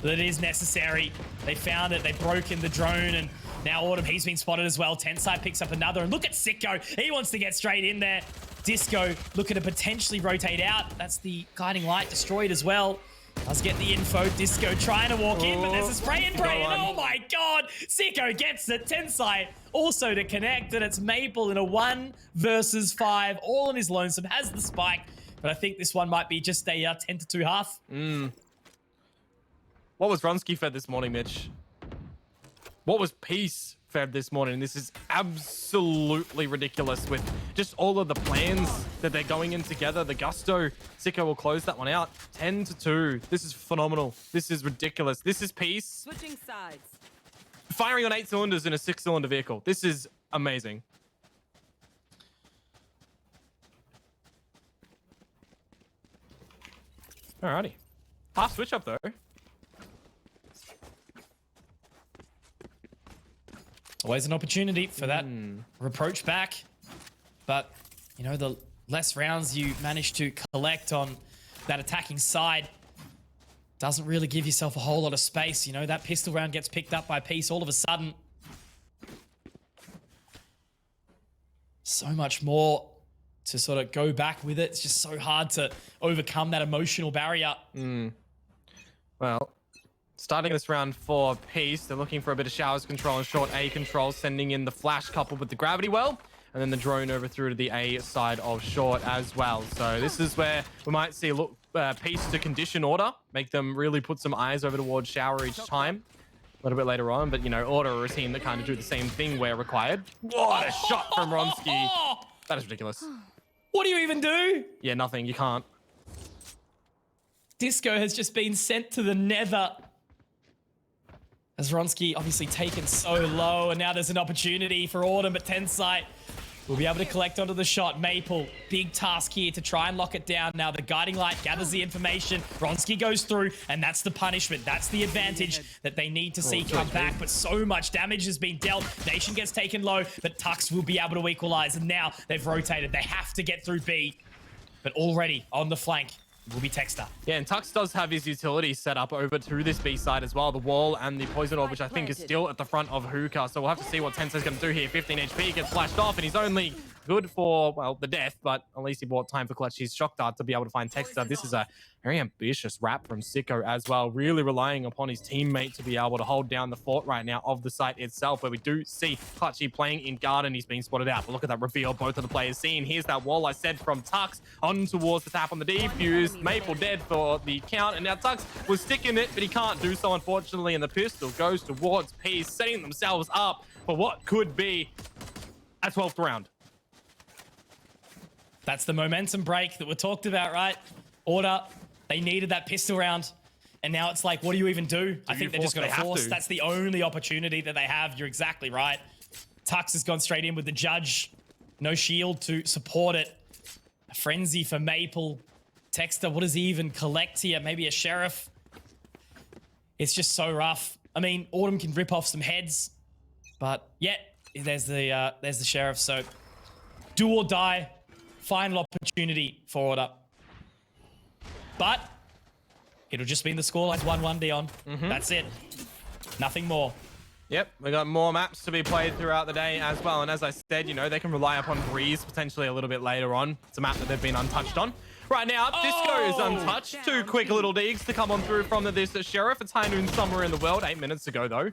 That is necessary. They found it. They've broken the drone, and now Autumn, he's been spotted as well. Tensai picks up another, and look at Sicko. He wants to get straight in there. Disco looking to potentially rotate out. That's the guiding light destroyed as well. Let's get the info. Disco trying to walk in, but there's a spray and pray. And oh my god, Sicko gets it. Tensai also to connect, and it's Maple in a 1 versus 5. All on his lonesome, has the spike, but I think this one might be just a 10-2 half. What was Runsky fed this morning, Mitch? What was Peace fed this morning? This is absolutely ridiculous with just all of the plans that they're going in together. The Gusto, Sicko will close that one out. 10-2. This is phenomenal. This is ridiculous. This is Peace. Switching sides. Firing on 8 cylinders in a 6-cylinder vehicle. This is amazing. Alrighty. Half switch up though. Always an opportunity for that reproach back. But, you know, the less rounds you manage to collect on that attacking side doesn't really give yourself a whole lot of space. You know, that pistol round gets picked up by Peace all of a sudden. So much more to sort of go back with it. It's just so hard to overcome that emotional barrier. Well, starting this round for Peace, they're looking for a bit of showers control and short A control, sending in the flash coupled with the gravity well, and then the drone over through to the A side of short as well. So this is where we might see Peace to condition Order, make them really put some eyes over towards shower each time. A little bit later on, but you know, Order are a team that kind of do the same thing where required. What a shot from Ronsky. That is ridiculous. What do you even do? Yeah, nothing. You can't. Disco has just been sent to the nether. As Ronsky obviously taken so low, and now there's an opportunity for Autumn, but Tensai will be able to collect onto the shot. Maple, big task here to try and lock it down. Now the guiding light gathers the information. Ronsky goes through, and that's the punishment. That's the advantage that they need to see come back, but so much damage has been dealt. Nation gets taken low, but Tux will be able to equalize, and now they've rotated. They have to get through B, but already on the flank will be Texter. Yeah, and Tux does have his utility set up over to this B side as well. The wall and the poison orb, which I think is still at the front of Hookah. So we'll have to see what Tensei's going to do here. 15 HP gets flashed off, and he's only good for, well, the death, but at least he bought time for clutch his shock dart to be able to find Texter. This is a very ambitious wrap from Sicko as well, really relying upon his teammate to be able to hold down the fort right now of the site itself, where we do see Clutchy playing in garden. He's being spotted out, but look at that reveal both of the players seen. Here's that wall I said from Tux on towards the tap on the defuse. Maple dead for the count, and now Tux was sticking it, but he can't do so, unfortunately, and the pistol goes towards Peace, setting themselves up for what could be a 12th round. That's the momentum break that we talked about, right? Order, they needed that pistol round, and now it's like, what do you even do? I think they're just going to force. That's the only opportunity that they have. You're exactly right. Tux has gone straight in with the judge. No shield to support it. A frenzy for Maple. Texter, what does he even collect here? Maybe a sheriff. It's just so rough. I mean, Autumn can rip off some heads, but yeah, there's the sheriff. So do or die. Final opportunity for Order. But it'll just be in the scoreline 1-1 Dion. That's it. Nothing more. Yep, we got more maps to be played throughout the day as well. And as I said, you know, they can rely upon Breeze potentially a little bit later on. It's a map that they've been untouched on. Right now, Disco is untouched. Two quick little digs to come on through from this Sheriff. It's high noon somewhere in the world. 8 minutes ago, though.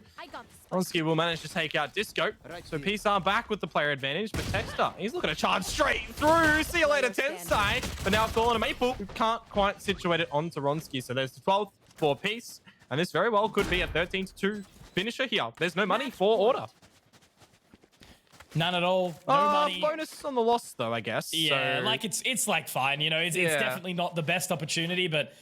Ronsky will manage to take out Disco. So Peace are back with the player advantage, but Texter, he's looking to charge straight through. See you later, Tensei. But now it's all on a Maple, who can't quite situate it onto Ronsky. So there's the 12th for Peace. And this very well could be a 13-2 finisher here. There's no money for Order. None at all. No money. Bonus on the loss, though, I guess. Yeah, so... like it's like fine. You know, it's definitely not the best opportunity, but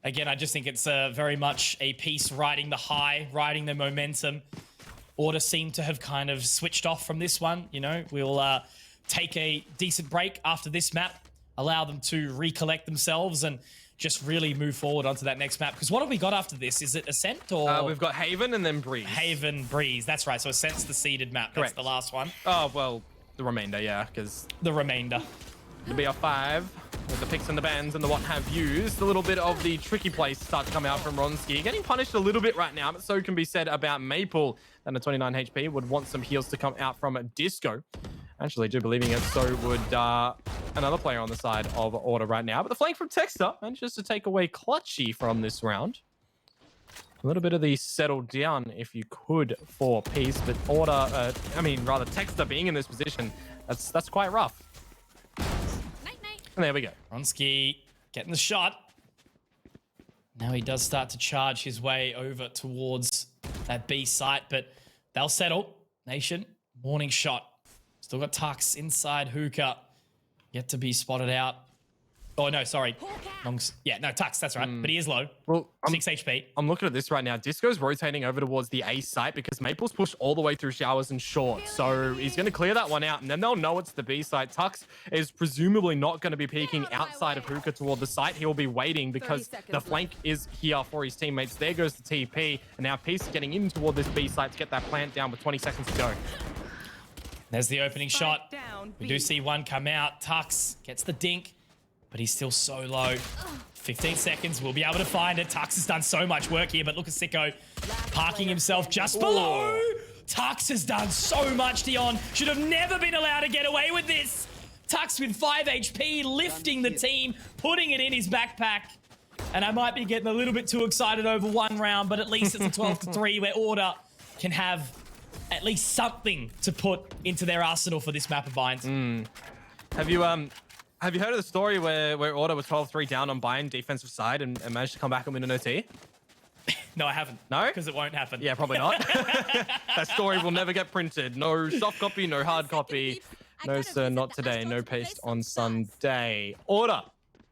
again, I just think it's very much a Peace riding the high, riding the momentum. Order seem to have kind of switched off from this one. You know, we'll take a decent break after this map, allow them to recollect themselves, and just really move forward onto that next map. Because what have we got after this? Is it Ascent or... we've got Haven and then Breeze. Haven, Breeze. That's right. So Ascent's the seeded map. Correct. That's the last one. Oh, well, the remainder, yeah, because... The remainder. The BR5 with the picks and the bans and the what have yous. A little bit of the tricky plays start to come out from Ronsky. Getting punished a little bit right now, but so can be said about Maple. And the 29 HP would want some heals to come out from Disco. Actually, do believing it, so would another player on the side of Order right now. But the flank from Texter manages to take away Clutchy from this round. A little bit of the settle down, if you could, for Peace, but Order, rather Texter being in this position, that's quite rough. And there we go. Ronsky getting the shot. Now he does start to charge his way over towards that B site, but they'll settle. Nation, morning shot. Still got Tux inside Hookah. Yet to be spotted out. Oh, no, sorry. Tux, that's right. But he is low. Well, 6 HP. I'm looking at this right now. Disco's rotating over towards the A site because Maple's pushed all the way through showers and short. So he's going to clear that one out, and then they'll know it's the B site. Tux is presumably not going to be peeking outside of Hookah toward the site. He will be waiting because the flank is here for his teammates. There goes the TP, and now Peace is getting in toward this B site to get that plant down with 20 seconds to go. There's the opening shot. We do see one come out. Tux gets the dink, but he's still so low. 15 seconds, we'll be able to find it. Tux has done so much work here, but look at Sicko parking himself just below. Tux has done so much, Dion. Should have never been allowed to get away with this. Tux with 5 HP, lifting the team, putting it in his backpack. And I might be getting a little bit too excited over one round, but at least it's a 12-3 where Order can have at least something to put into their arsenal for this map of Binds. Have you heard of the story where Order was 12-3 down on Bind defensive side and managed to come back and win an OT? No, I haven't. No? Because it won't happen. Yeah, probably not. That story will never get printed. No soft copy, no hard copy. No, sir, not today. No paste on Sunday. Order.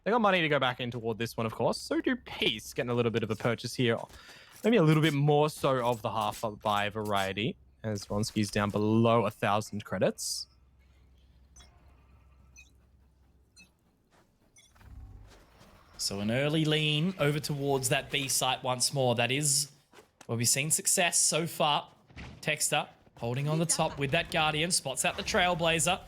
They got money to go back in toward this one, of course. So do Peace, getting a little bit of a purchase here. Maybe a little bit more so of the half buy variety, as Ronsky's down below 1,000 credits. So an early lean over towards that B site once more. That is where we've seen success so far. Texter holding on the top with that Guardian. Spots out the Trailblazer.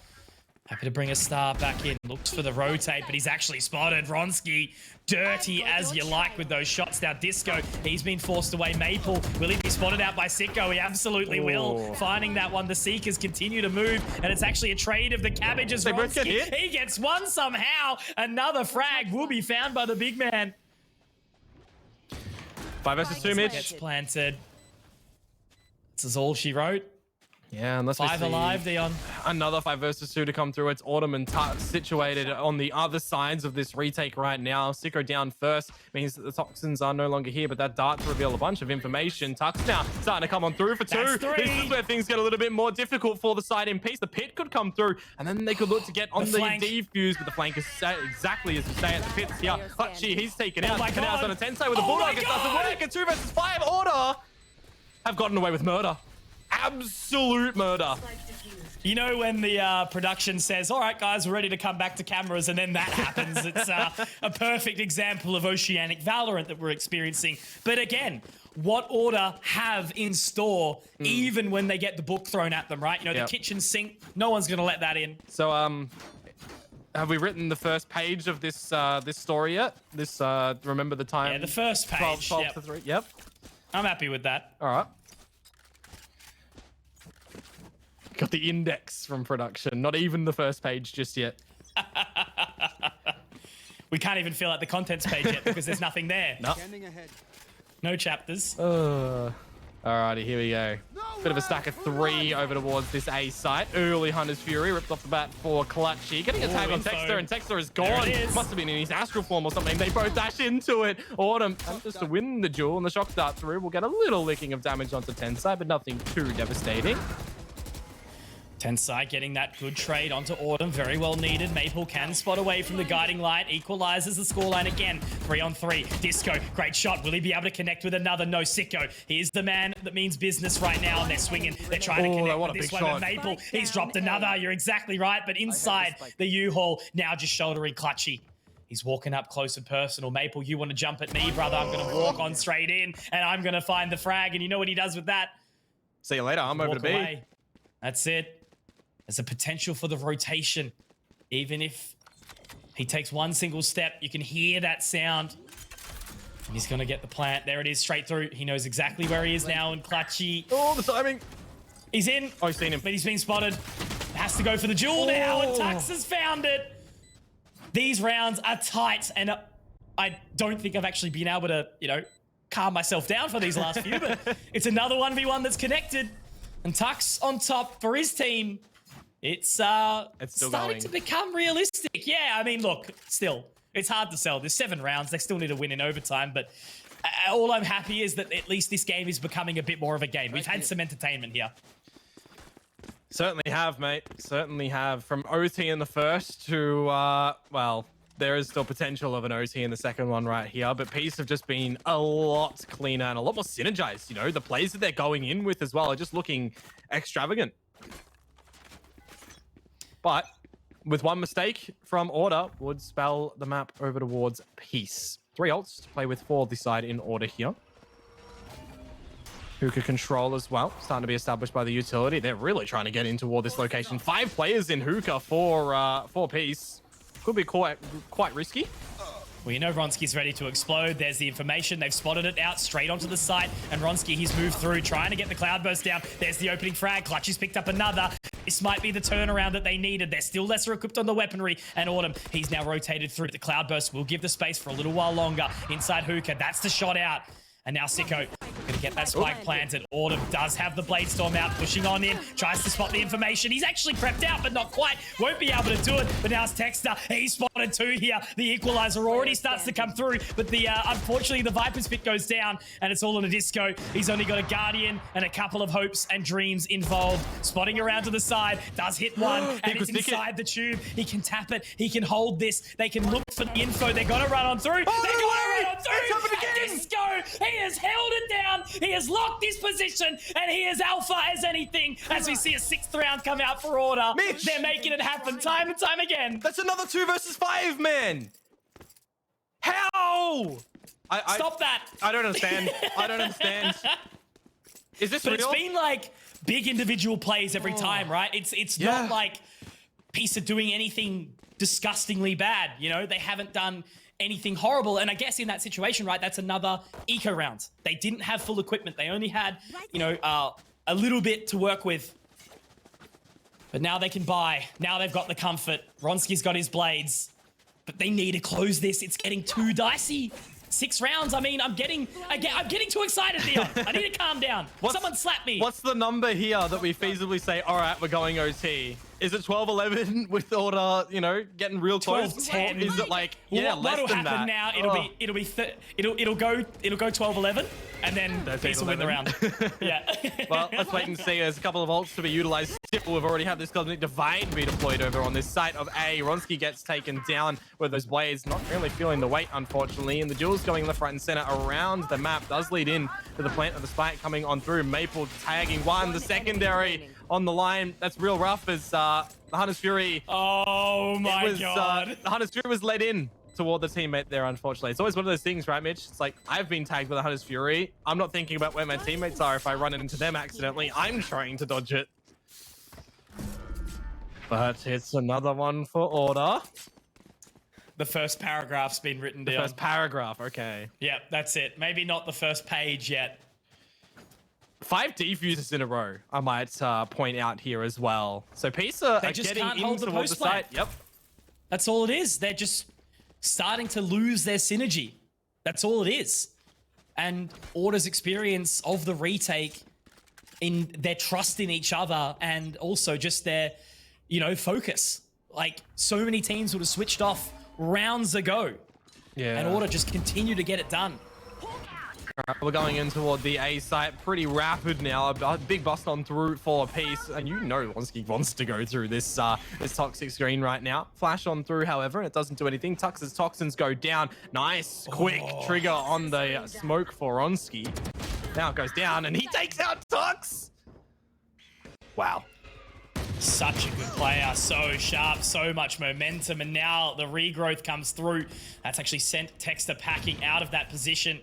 Happy to bring a star back in. Looks for the rotate, but he's actually spotted. Ronsky, dirty as you like with those shots. Now Disco, he's been forced away. Maple, will he be spotted out by Sicko? He absolutely will. Finding that one. The Seekers continue to move, and it's actually a trade of the cabbages. They both get Ronsky, hit. he gets one somehow. Another frag will be found by the big man. 5 versus 2 mid. Gets planted. This is all she wrote. Yeah, unless we 5 see alive, Dion. another 5 versus 2 to come through. It's Autumn and Tux situated on the other sides of this retake right now. Sicko down first means that the toxins are no longer here, but that dart to reveal a bunch of information. Tux now starting to come on through for 2. That's 3. This is where things get a little bit more difficult for the side in Peace. The pit could come through, and then they could look to get on the flank. defuse, but the flank is exactly as you say at the pits here. Hutchie, he's taken out. my And now it's God. on a 10 side with the Oh Bulldog. my It doesn't God. work. And 2 versus 5. Order have gotten away with murder. Absolute murder. You know when the production says, all right, guys, we're ready to come back to cameras, and then that happens. It's a perfect example of Oceanic VALORANT that we're experiencing. But again, what Order have in store, even when they get the book thrown at them, right? You know, Yep. the kitchen sink, no one's going to let that in. So, have we written the first page of this this story yet? This remember the time? Yeah, the first page. 12 Yep. to 3. Yep. I'm happy with that. All right. Got the index from production. Not even the first page just yet. We can't even fill out the contents page yet because there's nothing there. No. No chapters. Alrighty, here we go. Bit of a stack of 3 over towards this A site. Early Hunter's Fury ripped off the bat for Clutchy. Getting a tag on info. Texter, and Texter is There gone. it is. Must have been in his astral form or something. They both dash into it. Autumn just to win the duel, and the shock dart through. We'll get a little licking of damage onto Tensai, but nothing too devastating. Tensai getting that good trade onto Autumn. Very well needed. Maple can spot away from the guiding light. Equalizes the scoreline again. 3-on-3. Disco, great shot. Will he be able to connect with another? No, Sicko. He's the man that means business right now, and they're swinging. They're trying to connect what with a this big one. shot. But Maple, he's dropped another. You're exactly right. But inside the U-Haul, now just shouldering Clutchy. He's walking up close and personal. Maple, you want to jump at me, brother? I'm going to walk on straight in, and I'm going to find the frag. And you know what he does with that? See you later. I'm over to Walk B. away. That's it. There's a potential for the rotation. Even if he takes one single step, you can hear that sound. And he's going to get the plant. There it is, straight through. He knows exactly where he is now. And Clutchy, Oh, the timing. he's in. Oh, I've seen him. But he's been spotted. Has to go for the duel now, and Tux has found it. These rounds are tight, and I don't think I've actually been able to, you know, calm myself down for these last few, but it's another 1v1 that's connected. And Tux on top for his team. It's starting to become realistic. Yeah, I mean, look, still, it's hard to sell. There's 7 rounds. They still need to win in overtime, but all I'm happy is that at least this game is becoming a bit more of a game. We've had some entertainment here. Certainly have, mate. Certainly have. From OT in the first to, well, there is still potential of an OT in the second one right here, but Peace have just been a lot cleaner and a lot more synergized. You know, the plays that they're going in with as well are just looking extravagant. But with one mistake from Order would spell the map over towards Peace. 3 ults to play with for the side in Order here. Hookah control as well, starting to be established by the utility. They're really trying to get in toward this location. 5 players in Hookah for Peace. Could be quite risky. Well, you know Ronski's ready to explode. There's the information. They've spotted it out straight onto the site. And Ronski, he's moved through, trying to get the cloudburst down. There's the opening frag. Clutch has picked up another. This might be the turnaround that they needed. They're still lesser equipped on the weaponry. And Autumn, he's now rotated through. The cloudburst will give the space for a little while longer. Inside Hookah, that's the shot out. And now Sicko gonna get that spike planted. Autumn does have the Blade Storm out, pushing on in, tries to spot the information. He's actually prepped out, but not quite. Won't be able to do it. But now it's Texter. He's spotted 2 here. The equalizer already starts to come through, but the unfortunately the Viper's Pit goes down, and it's all in a disco. He's only got a Guardian and a couple of hopes and dreams involved. Spotting around to the side, does hit one, and it's inside the tube. He can tap it. He can hold this. They can look for the info. They're gonna run on through. They're gonna run on through. And Disco, he has held it down. He has locked his position, and he is alpha as anything. As we see a 6th round come out for Order, Mitch, they're making it happen time and time again. That's another 2 versus 5, man. How? Stop that. I don't understand. I don't understand. Is this But real? it's been like big individual plays every time, right? It's not like Peace are doing anything disgustingly bad. You know, they haven't done anything horrible. And I guess in that situation, right, that's another eco round. They didn't have full equipment. They only had, you know, a little bit to work with. But now they can buy. Now they've got the comfort. Ronski's got his blades. But they need to close this. It's getting too dicey. 6 rounds. I mean, I'm getting too excited here. I need to calm down. Someone slap me. What's the number here that we feasibly say, all right, we're going OT? Is it 12-11 with Order, you know, getting real close? 12-10. Is it like, Well, less what'll than happen that? now? It'll go 12-11, and then Peace will win the round. Yeah. Well, let's wait and see. There's a couple of ults to be utilized. Still, we've already had this Cosmic Divide be deployed over on this site of A. Ronski gets taken down with those blades, not really feeling the weight, unfortunately. And the duel's going left, right, and center around the map. Does lead in to the plant of the spike coming on through. Maple tagging one. The secondary on the line. That's real rough as the Hunter's Fury. Oh my God. The Hunter's Fury was led in toward the teammate there, unfortunately. It's always one of those things, right, Mitch? It's like, I've been tagged with a Hunter's Fury. I'm not thinking about where my teammates are if I run it into them accidentally. I'm trying to dodge it. But it's another one for Order. The first paragraph's been written down. The first paragraph, okay. Yeah, that's it. Maybe not the first page yet. 5 defuses in a row, I might point out here as well. So Peace are just getting can't in hold the towards the post site. Yep. That's all it is. They're just starting to lose their synergy. That's all it is. And Order's experience of the retake, in their trust in each other, and also just their, you know, focus. Like, so many teams would have switched off rounds ago. Yeah. And Order just continue to get it done. We're going in toward the A site pretty rapid now. A big bust on through for Peace, and you know Ronski wants to go through this this toxic screen right now. Flash on through, however, and it doesn't do anything. Tux's toxins go down. Nice quick trigger on the smoke for Ronski. Now it goes down, and he takes out Tux. Wow. Such a good player, so sharp, so much momentum, and now the regrowth comes through. That's actually sent Texter packing out of that position.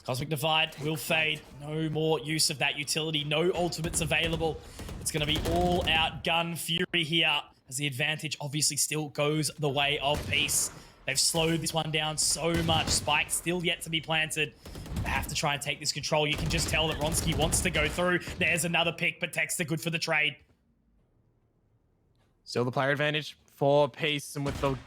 Cosmic Divide will fade. No more use of that utility. No ultimates available. It's going to be all-out gun fury here, as the advantage obviously still goes the way of Peace. They've slowed this one down so much. Spike still yet to be planted. They have to try and take this control. You can just tell that Ronski wants to go through. There's another pick, but Texter good for the trade. Still the player advantage for Peace, and with the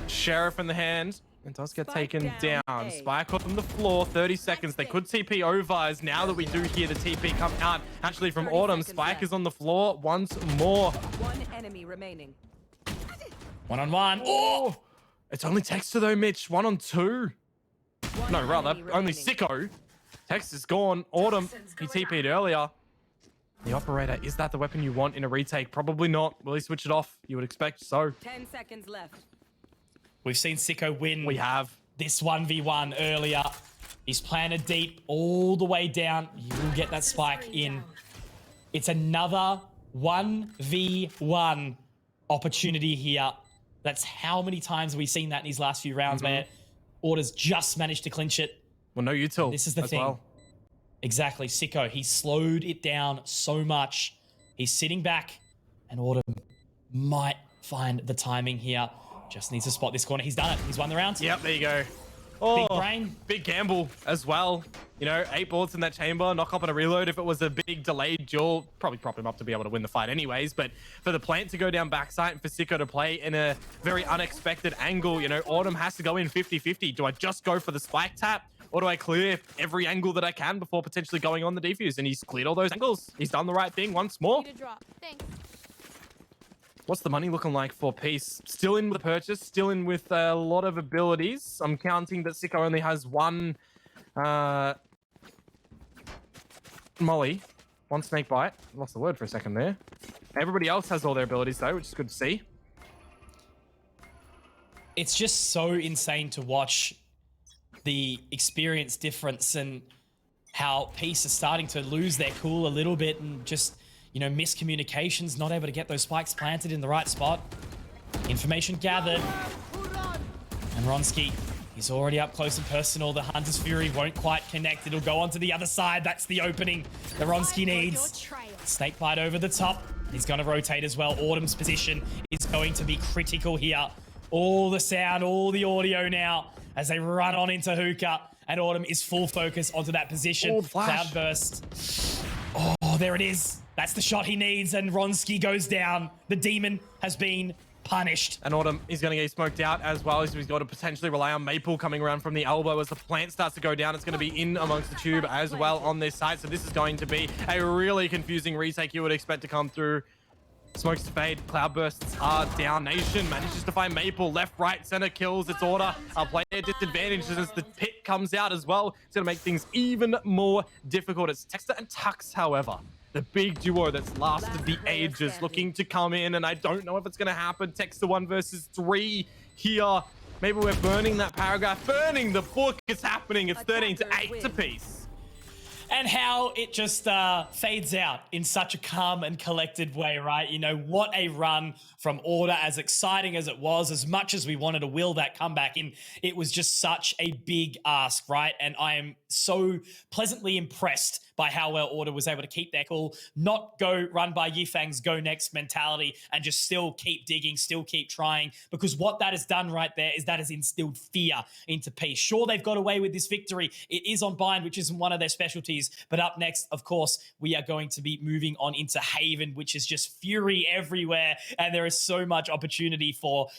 Sheriff in the hand, it does get taken down. Spike on the floor, 30 seconds. They could TP over as now that we do hear the TP come out. Actually from Autumn, Spike is on the floor once more. One enemy remaining. 1-on-1. Oh! It's only Texter though, Mitch. 1-on-2. No, rather, only Sicko. Text is gone. Autumn, he TP'd earlier. The operator, is that the weapon you want in a retake? Probably not. Will he switch it off? You would expect so. 10 seconds left. We've seen Sicko win. We have. This 1v1 earlier. He's planted deep all the way down. You will get that spike in. It's another 1v1 opportunity here. That's how many times have we seen that in these last few rounds, man. Order's just managed to clinch it. Well, no util. This is the thing. Well. Exactly, Sicko. He slowed it down so much. He's sitting back, and Autumn might find the timing here. Just needs to spot this corner. He's done it. He's won the round. Yep, there you go. Oh, big brain. Big gamble as well. You know, 8 bullets in that chamber, knock up on a reload. If it was a big delayed duel, probably prop him up to be able to win the fight anyways. But for the plant to go down backside and for Sicko to play in a very unexpected angle, you know, Autumn has to go in 50-50. Do I just go for the spike tap? Or do I clear every angle that I can before potentially going on the defuse? And he's cleared all those angles. He's done the right thing once more. What's the money looking like for Peace? Still in with the purchase, still in with a lot of abilities. I'm counting that Sicko only has one Molly, one Snake Bite. Lost the word for a second there. Everybody else has all their abilities though, which is good to see. It's just so insane to watch the experience difference and how Peace is starting to lose their cool a little bit and just, you know, miscommunications, not able to get those spikes planted in the right spot. Information gathered. And Ronski, he's already up close and personal. The Hunter's Fury won't quite connect. It'll go onto the other side. That's the opening that Ronski needs. Snake Bite over the top. He's going to rotate as well. Autumn's position is going to be critical here. All the sound, all the audio now as they run on into Hookah, and Autumn is full focus onto that position. Cloudburst. Oh, there it is. That's the shot he needs, and Ronski goes down. The demon has been punished. And Autumn is going to get smoked out as well, as he's got to potentially rely on Maple coming around from the elbow as the plant starts to go down. It's going to be in amongst the tube as well on this side. So this is going to be a really confusing retake you would expect to come through. Smokes to fade, Cloudbursts are down. Nation manages to find Maple, left, right, center kills. It's Order. A player disadvantage as the pit comes out as well. It's going to make things even more difficult. It's Texter and Tux, however. The big duo that's lasted the ages looking to come in, and I don't know if it's going to happen. Texter 1 versus 3 here. Maybe we're burning that paragraph. Burning the book is happening. It's 13-8 to Peace. And how it just fades out in such a calm and collected way, right? You know, what a run from Order, as exciting as it was, as much as we wanted to will that comeback in, it was just such a big ask, right? And I am so pleasantly impressed by how well Order was able to keep their cool, not go run by Yifang's go next mentality, and just still keep digging, still keep trying, because what that has done right there is that has instilled fear into Peace. Sure, they've got away with this victory. It is on Bind, which isn't one of their specialties, but up next, of course, we are going to be moving on into Haven, which is just fury everywhere, and there is so much opportunity for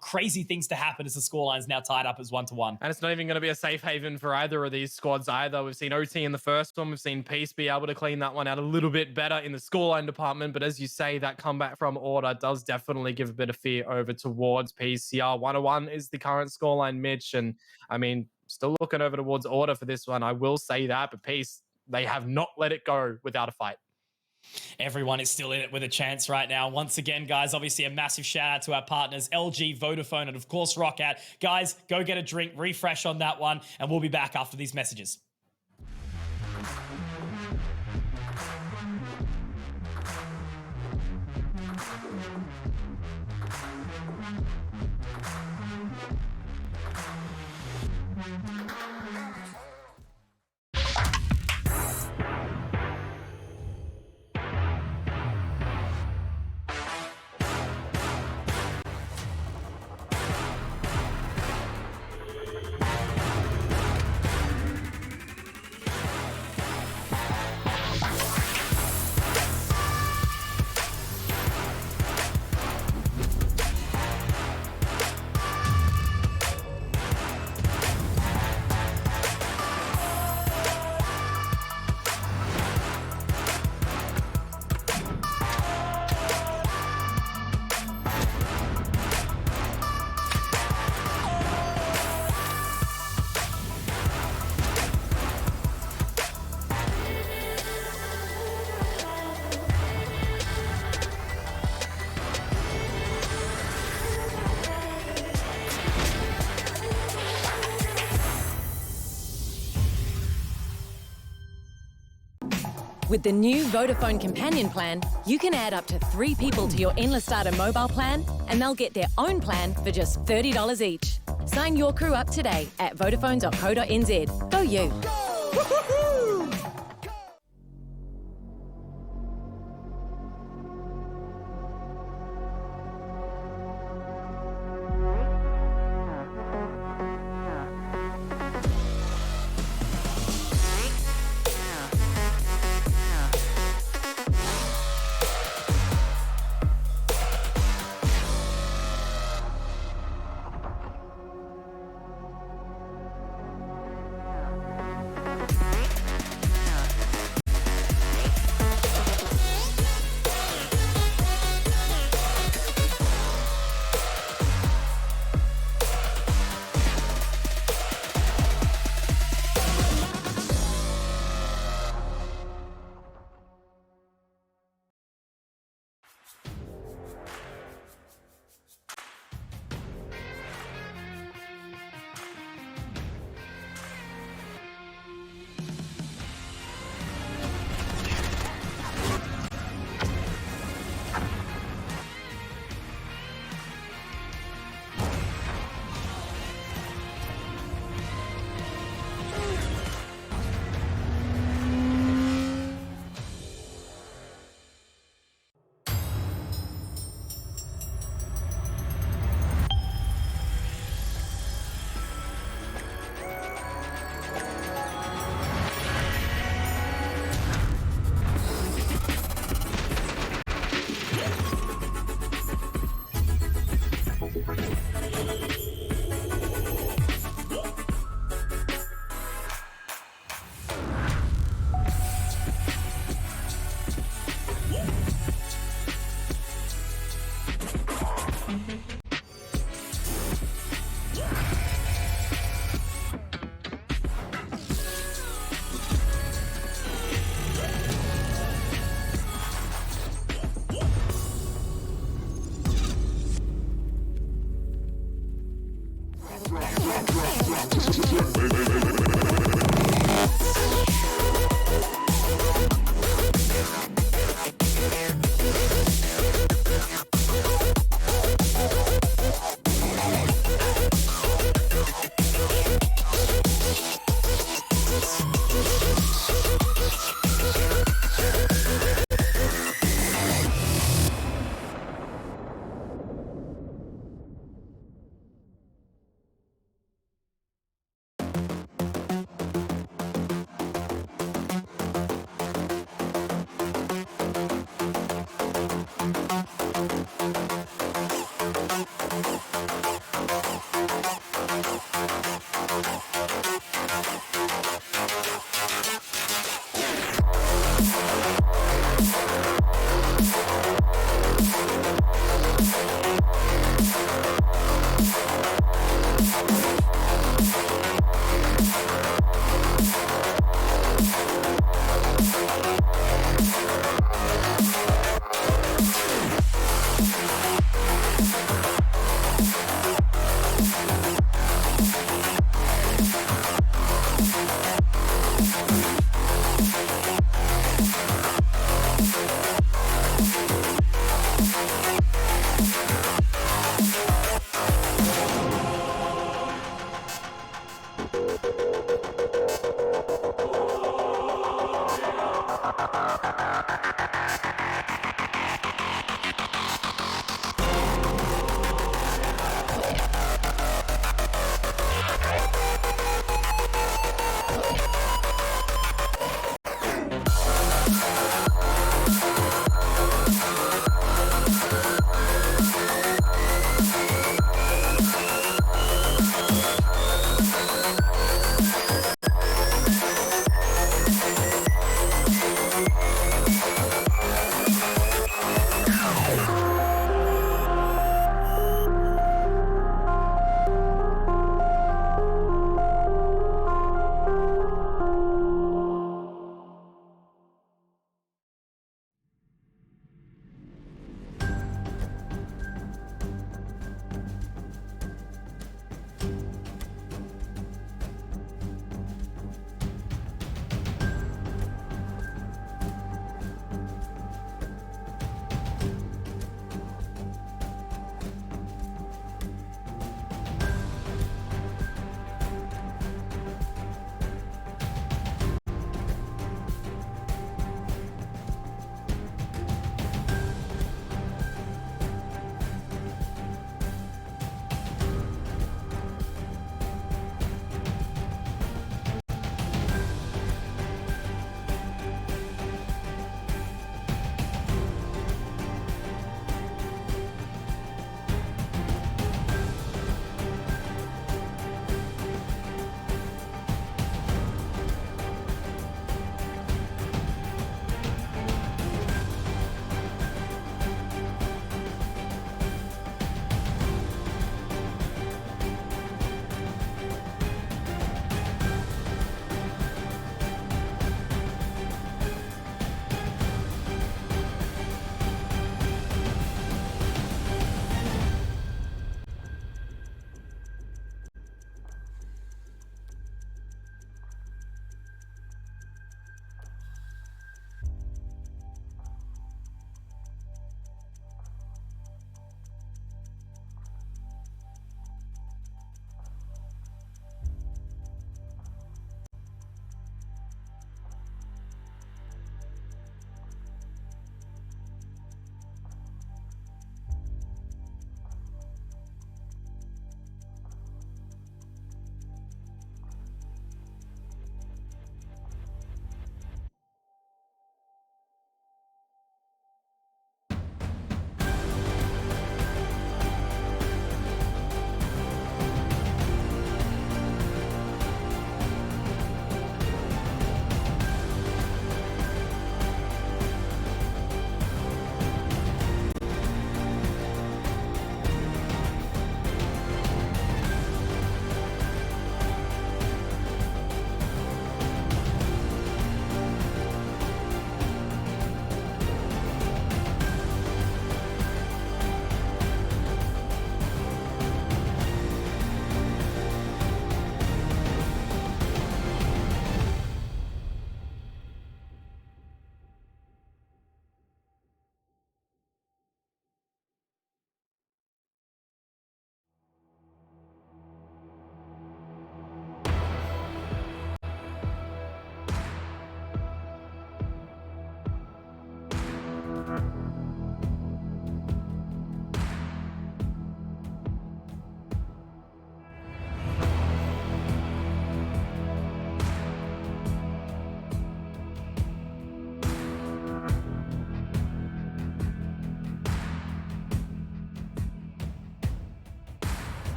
crazy things to happen as the scoreline is now tied up as 1-1. And it's not even going to be a safe haven for either of these squads either. We've seen OT in the first one. We've seen Peace be able to clean that one out a little bit better in the scoreline department. But as you say, that comeback from Order does definitely give a bit of fear over towards Peace. Yeah, 1-1 is the current scoreline, Mitch. And I mean, still looking over towards Order for this one. I will say that, but Peace, they have not let it go without a fight. Everyone is still in it with a chance right now. Once again, guys, obviously a massive shout out to our partners, LG, Vodafone, and of course, Rockout. Guys, go get a drink, refresh on that one, and we'll be back after these messages. With the new Vodafone Companion plan, you can add up to 3 people to your Endless Starter mobile plan, and they'll get their own plan for just $30 each. Sign your crew up today at vodafone.co.nz. Go you!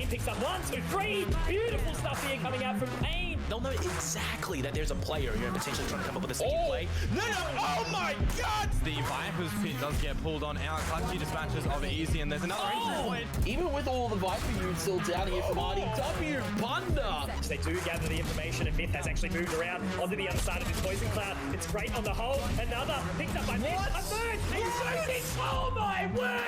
picks up 1, 2, 3. Beautiful stuff here coming out from Pain. They'll know exactly that there's a player here potentially trying to come up with a sneaky play. No, oh my god! The Viper's pit does get pulled on out. Clutchy dispatches of Easy, and there's another point. Even with all the Viper units still down here from RDW, Punda. So they do gather the information, and Myth has actually moved around onto the other side of this poison cloud. It's great on the hole. Another picked up by Myth. A third. He's shooting. Oh my word!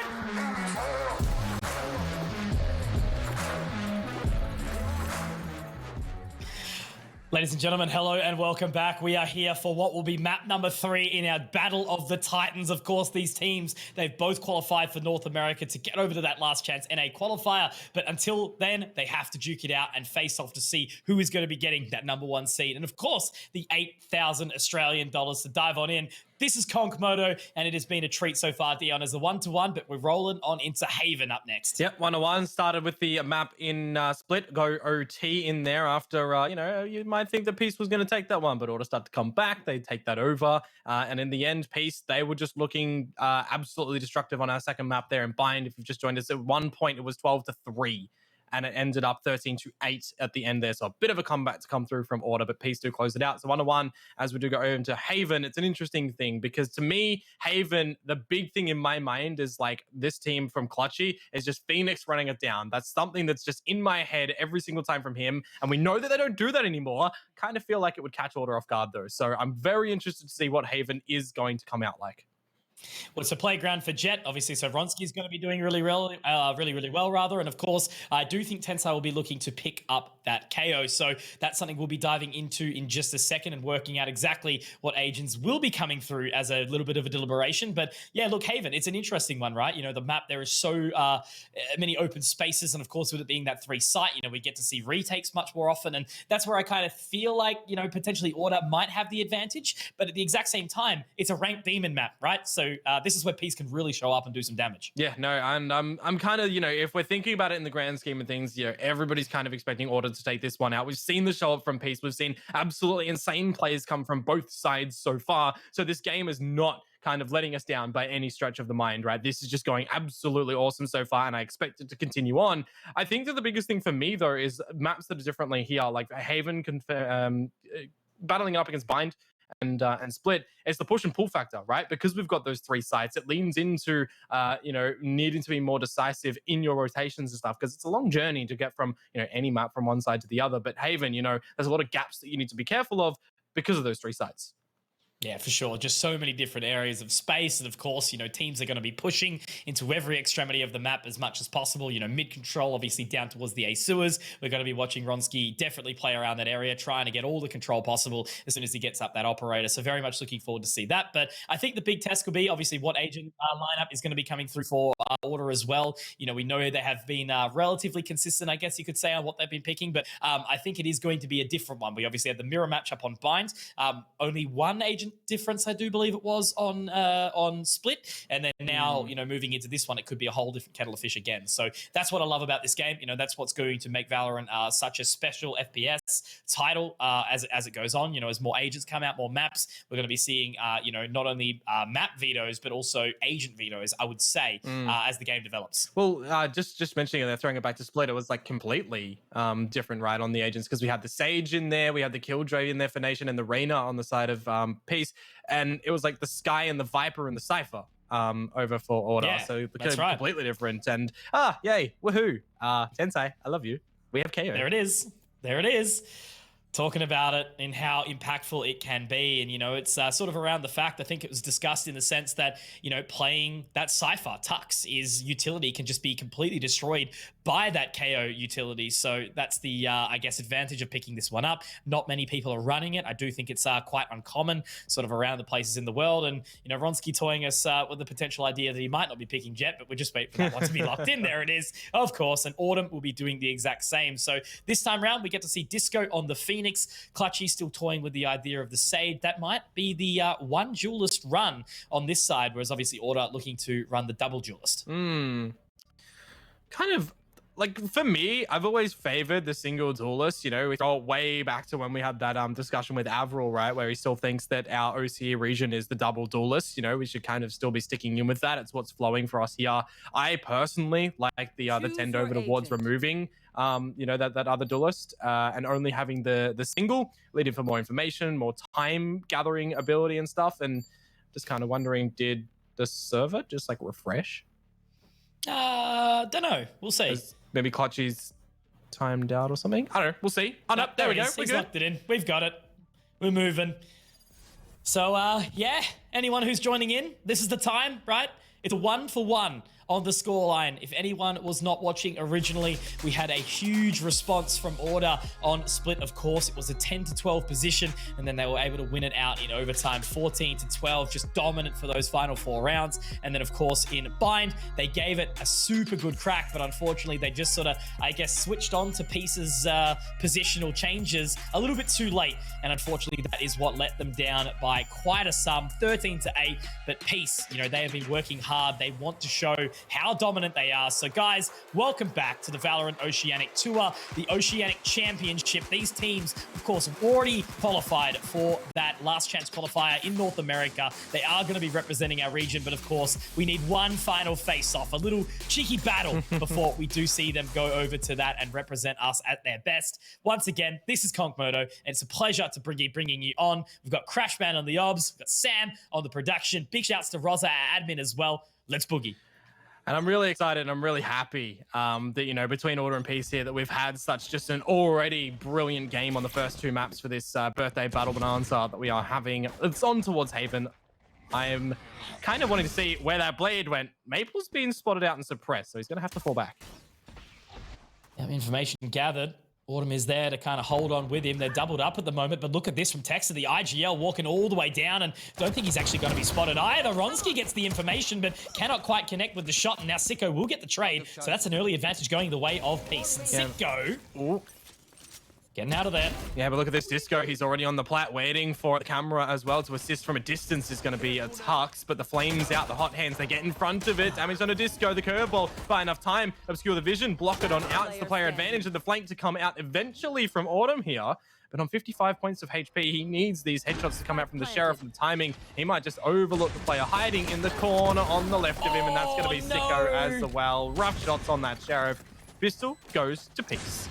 Ladies and gentlemen, hello and welcome back. We are here for what will be map number 3 in our Battle of the Titans. Of course, these teams, they've both qualified for North America to get over to that last chance NA qualifier. But until then, they have to duke it out and face off to see who is going to be getting that number 1 seed. And of course, the 8,000 Australian dollars to dive on in. This is Konkmoto, and it has been a treat so far, Dion, as a 1-to-1, but we're rolling on into Haven up next. Yep, 1-to-1 started with the map in Split, go OT in there after, you might think that Peace was going to take that one, but Order start to come back, they take that over, and in the end, Peace, they were just looking absolutely destructive on our second map there in Bind. If you've just joined us, at one point it was 12-3. And it ended up 13-8 at the end there. So a bit of a comeback to come through from Order, but Peace do close it out. So 1-1, as we do go over into Haven, it's an interesting thing because to me, Haven, the big thing in my mind is like this team from Clutchy is just Phoenix running it down. That's something that's just in my head every single time from him. And we know that they don't do that anymore. Kind of feel like it would catch Order off guard though. So I'm very interested to see what Haven is going to come out like. Well, it's a playground for Jet, obviously, so Vronsky is going to be doing really well, and of course, I do think Tensai will be looking to pick up that KO, so that's something we'll be diving into in just a second and working out exactly what agents will be coming through as a little bit of a deliberation, but yeah, look, Haven, it's an interesting one, right? You know, the map, there is so many open spaces, and of course, with it being that 3 site, you know, we get to see retakes much more often, and that's where I kind of feel like, you know, potentially Order might have the advantage, but at the exact same time, it's a ranked demon map, right? So this is where Peace can really show up and do some damage. Yeah, no, and I'm kind of, you know, if we're thinking about it in the grand scheme of things, you know, everybody's kind of expecting Order to take this one out. We've seen the show up from Peace. We've seen absolutely insane players come from both sides so far. So this game is not kind of letting us down by any stretch of the mind, right? This is just going absolutely awesome so far, and I expect it to continue on. I think that the biggest thing for me, though, is maps that are differently here, like Haven battling up against Bind and Split. It's the push and pull factor, right? Because we've got those 3 sites, it leans into you know, needing to be more decisive in your rotations and stuff, because it's a long journey to get from, you know, any map from one side to the other. But Haven, you know, there's a lot of gaps that you need to be careful of because of those 3 sites. Yeah, for sure. Just so many different areas of space. And of course, you know, teams are going to be pushing into every extremity of the map as much as possible. You know, mid control, obviously down towards the A sewers. We're going to be watching Vronsky definitely play around that area, trying to get all the control possible as soon as he gets up that operator. So very much looking forward to see that. But I think the big test could be obviously what agent lineup is going to be coming through for Order as well. You know, we know they have been relatively consistent, I guess you could say, on what they've been picking. But I think it is going to be a different one. We obviously had the mirror matchup on Bind. Only one agent difference, I do believe it was on Split, and then now, you know, moving into this one, it could be a whole different kettle of fish again. So that's what I love about this game. You know, that's what's going to make Valorant such a special FPS title as it goes on. You know, as more agents come out, more maps, we're going to be seeing you know, not only map vetoes but also agent vetoes, I would say, as the game develops. Well, just mentioning it there, throwing it back to Split, it was like completely different, right, on the agents, because we had the Sage in there, we had the Killjoy in there for Nation, and the Reyna on the side of Peace, and it was like the Sky and the Viper and the Cypher over for Order. Yeah, so that's right. Completely different. And yay, woohoo, Tensai, I love you. We have KO. There it is. There it is. Talking about it and how impactful it can be. And, you know, it's sort of around the fact, I think it was discussed in the sense that, you know, playing that Cypher Tux is utility can just be completely destroyed by that KO utility. So that's the, I guess, advantage of picking this one up. Not many people are running it. I do think it's quite uncommon sort of around the places in the world. And, you know, Vronsky toying us with the potential idea that he might not be picking Jet, but we're just waiting for that one to be locked in. There it is, of course. And Autumn will be doing the exact same. So this time around, we get to see Disco on the Phoenix. Clutchy still toying with the idea of the Sage. That might be the one duelist run on this side, whereas obviously Order looking to run the double duelist. Kind of like for me, I've always favored the single duelist. You know, we go way back to when we had that discussion with Avril, right, where he still thinks that our OCE region is the double duelist. You know, we should kind of still be sticking in with that. It's what's flowing for us here. I personally like the tend over towards removing you know, that other duelist and only having the single, leading for more information, more time gathering ability and stuff. And just kind of wondering, did the server just like refresh? Don't know. We'll see. Maybe Clutchy's timed out or something. I don't know. We'll see. Oh, no, there we go. He's locked it in. We've got it. We're moving. So, yeah, anyone who's joining in, this is the time, right? It's a 1-for-1 on the scoreline. If anyone was not watching originally, we had a huge response from Order on Split. Of course, it was a 10-12 position, and then they were able to win it out in overtime, 14-12, just dominant for those final 4 rounds. And then, of course, in Bind, they gave it a super good crack, but unfortunately, they just sort of, I guess, switched on to Peace's positional changes a little bit too late. And unfortunately, that is what let them down by quite a sum, 13-8. But Peace, you know, they have been working hard. They want to show how dominant they are. So guys, welcome back to the Valorant Oceanic Tour, the Oceanic Championship. These teams, of course, have already qualified for that last chance qualifier in North America. They are going to be representing our region, but of course, we need one final face-off, a little cheeky battle before we do see them go over to that and represent us at their best. Once again, this is Konkmoto, and it's a pleasure to bringing you on. We've got Crashman on the obs, we've got Sam on the production. Big shouts to Rosa, our admin as well. Let's boogie. And I'm really excited and I'm really happy that, you know, between Order and Peace here, that we've had such just an already brilliant game on the first 2 maps for this birthday battle bonanza that we are having. It's on towards Haven. I am kind of wanting to see where that blade went. Maple's been spotted out and suppressed, so he's going to have to fall back. Information gathered. Autumn is there to kind of hold on with him. They're doubled up at the moment, but look at this from Texas. The IGL walking all the way down, and don't think he's actually going to be spotted either. Ronski gets the information, but cannot quite connect with the shot, and now Sicko will get the trade. So that's an early advantage going the way of Peace. And Sicko getting out of there. Yeah, but look at this Disco. He's already on the plat, waiting for the camera as well to assist from a distance. Is going to be a Tux, but the flames out, the hot hands, they get in front of it. Damage on a Disco, the curveball by enough time. Obscure the vision, block it on out. It's the player advantage and the flank to come out eventually from Autumn here. But on 55 points of HP, he needs these headshots to come out from the Sheriff and the timing. He might just overlook the player hiding in the corner on the left of him, and that's going to be Sicko as well. Rough shots on that Sheriff. Pistol goes to Peace.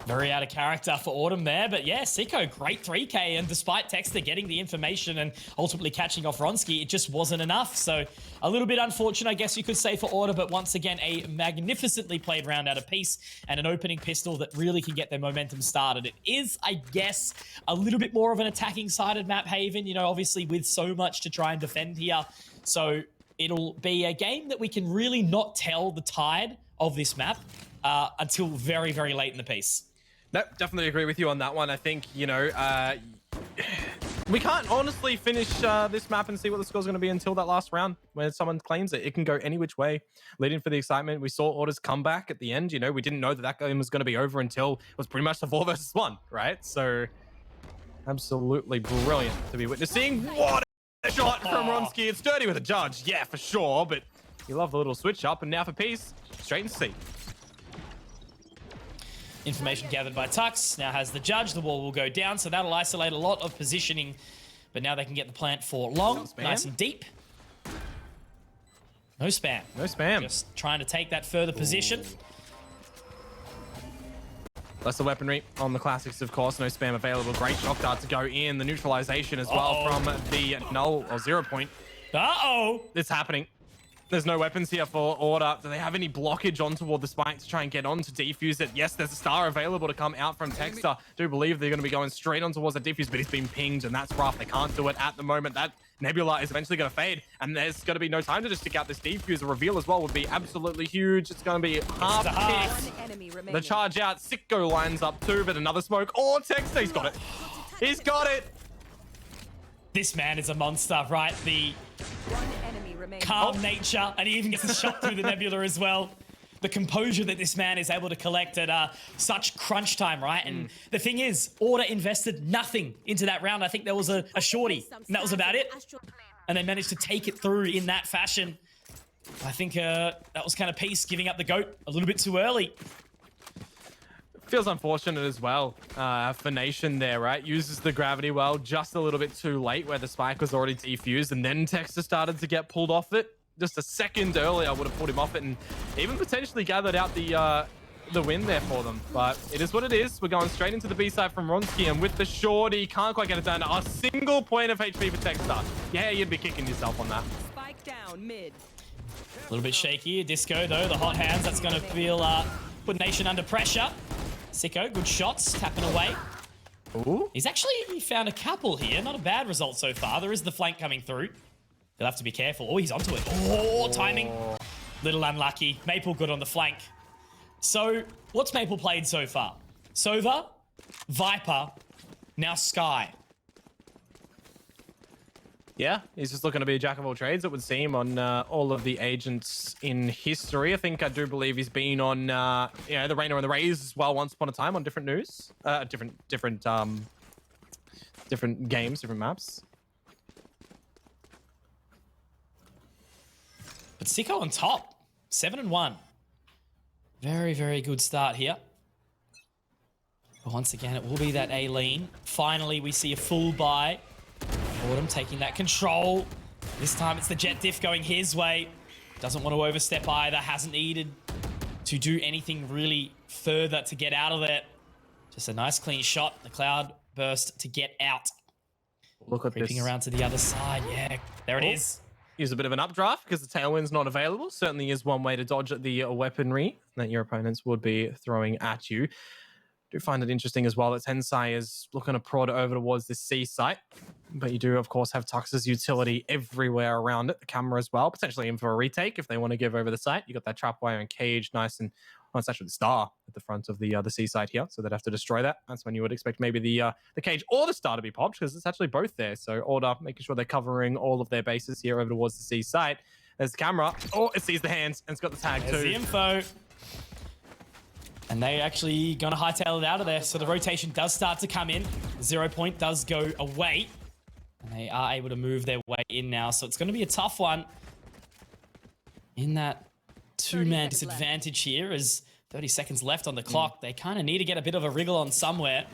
Very out of character for Autumn there, but yeah, Sicko, great 3K, and despite Texter getting the information and ultimately catching off Ronski, it just wasn't enough. So a little bit unfortunate, I guess you could say, for Order, but once again, a magnificently played round out of Peace and an opening pistol that really can get their momentum started. It is, I guess, a little bit more of an attacking-sided map, Haven, you know, obviously with so much to try and defend here. So it'll be a game that we can really not tell the tide of this map until very, very late in the piece. No, definitely agree with you on that one. I think, you know, we can't honestly finish this map and see what the score's going to be until that last round when someone claims it. It can go any which way, leading for the excitement. We saw Order's comeback at the end. You know, we didn't know that game was going to be over until it was pretty much the 4 versus 1, right? So, absolutely brilliant to be witnessing. What a shot from Ronski. It's dirty with a judge, yeah, for sure, but you love the little switch up. And now for Peace, straight into C. Information gathered by Tux, now has the judge. The wall will go down, so that'll isolate a lot of positioning. But now they can get the plant for long, nice and deep. No spam. No spam. Just trying to take that further position. That's the weaponry on the classics, of course. No spam available. Great shock dart to go in. The neutralization as well from the null or 0 point. It's happening. There's no weapons here for Order. Do they have any blockage on toward the spike to try and get on to defuse it? Yes, there's a star available to come out from Texter. Do believe they're going to be going straight on towards the defuse, but he's been pinged, and that's rough. They can't do it at the moment. That Nebula is eventually going to fade, and there's going to be no time to just stick out this defuse. A reveal as well would be absolutely huge. It's going to be half kick. The charge out. Sicko lines up too, but another smoke. Oh, Texter, he's got it. He's got it. This man is a monster, right? The calm nature, and he even gets a shot through the Nebula as well. The composure that this man is able to collect at such crunch time, right? And the thing is, Order invested nothing into that round. I think there was a shorty, and that was about it. And they managed to take it through in that fashion. I think that was kind of Peace giving up the GOAT a little bit too early. Feels unfortunate as well for Nation there, right? Uses the gravity well just a little bit too late where the spike was already defused, and then Texter started to get pulled off it. Just a second earlier would have pulled him off it and even potentially gathered out the win there for them. But it is what it is. We're going straight into the B side from Ronski, and with the shorty, can't quite get it down. A single point of HP for Texter. Yeah, you'd be kicking yourself on that. Spike down mid. A little bit shaky. Disco, though, the hot hands, that's going to feel put Nation under pressure. Sicko, good shots, tapping away. Ooh. He's actually found a couple here. Not a bad result so far. There is the flank coming through. They'll have to be careful. Oh, he's onto it. Oh, timing. Little unlucky. Maple good on the flank. So, what's Maple played so far? Sova, Viper, now Sky. Yeah, he's just looking to be a jack of all trades, it would seem, on all of the agents in history. I do believe he's been on, the Rainer and the Rays as well once upon a time on different news, different games, different maps. But Sicko on top, 7-1. Very, very good start here. But once again, it will be that A lean. Finally, we see a full buy. Autumn taking that control. This time it's the Jet Diff going his way. Doesn't want to overstep either. Hasn't needed to do anything really further to get out of it. Just a nice clean shot. The Cloud Burst to get out. Look at Creeping this. around to the other side. Yeah, there it is. Use a bit of an updraft because the tailwind's not available. Certainly is one way to dodge the weaponry that your opponents would be throwing at you. Do find it interesting as well that Tensai is looking to prod over towards this C site. But you do, of course, have Tux's utility everywhere around it. The camera as well, potentially in for a retake if they want to give over the site. You got that trap wire and cage, nice and... Oh, it's actually the star at the front of the C site here, so they'd have to destroy that. That's when you would expect maybe the cage or the star to be popped, because it's actually both there. So Order making sure they're covering all of their bases here over towards the C site. There's the camera. Oh, it sees the hands, and it's got the tag There's too. the info. And they actually going to hightail it out of there. So the rotation does start to come in. 0 point does go away. And they are able to move their way in now. So it's going to be a tough one in that two-man disadvantage here as 30 seconds left on the clock. They kind of need to get a bit of a wriggle on somewhere.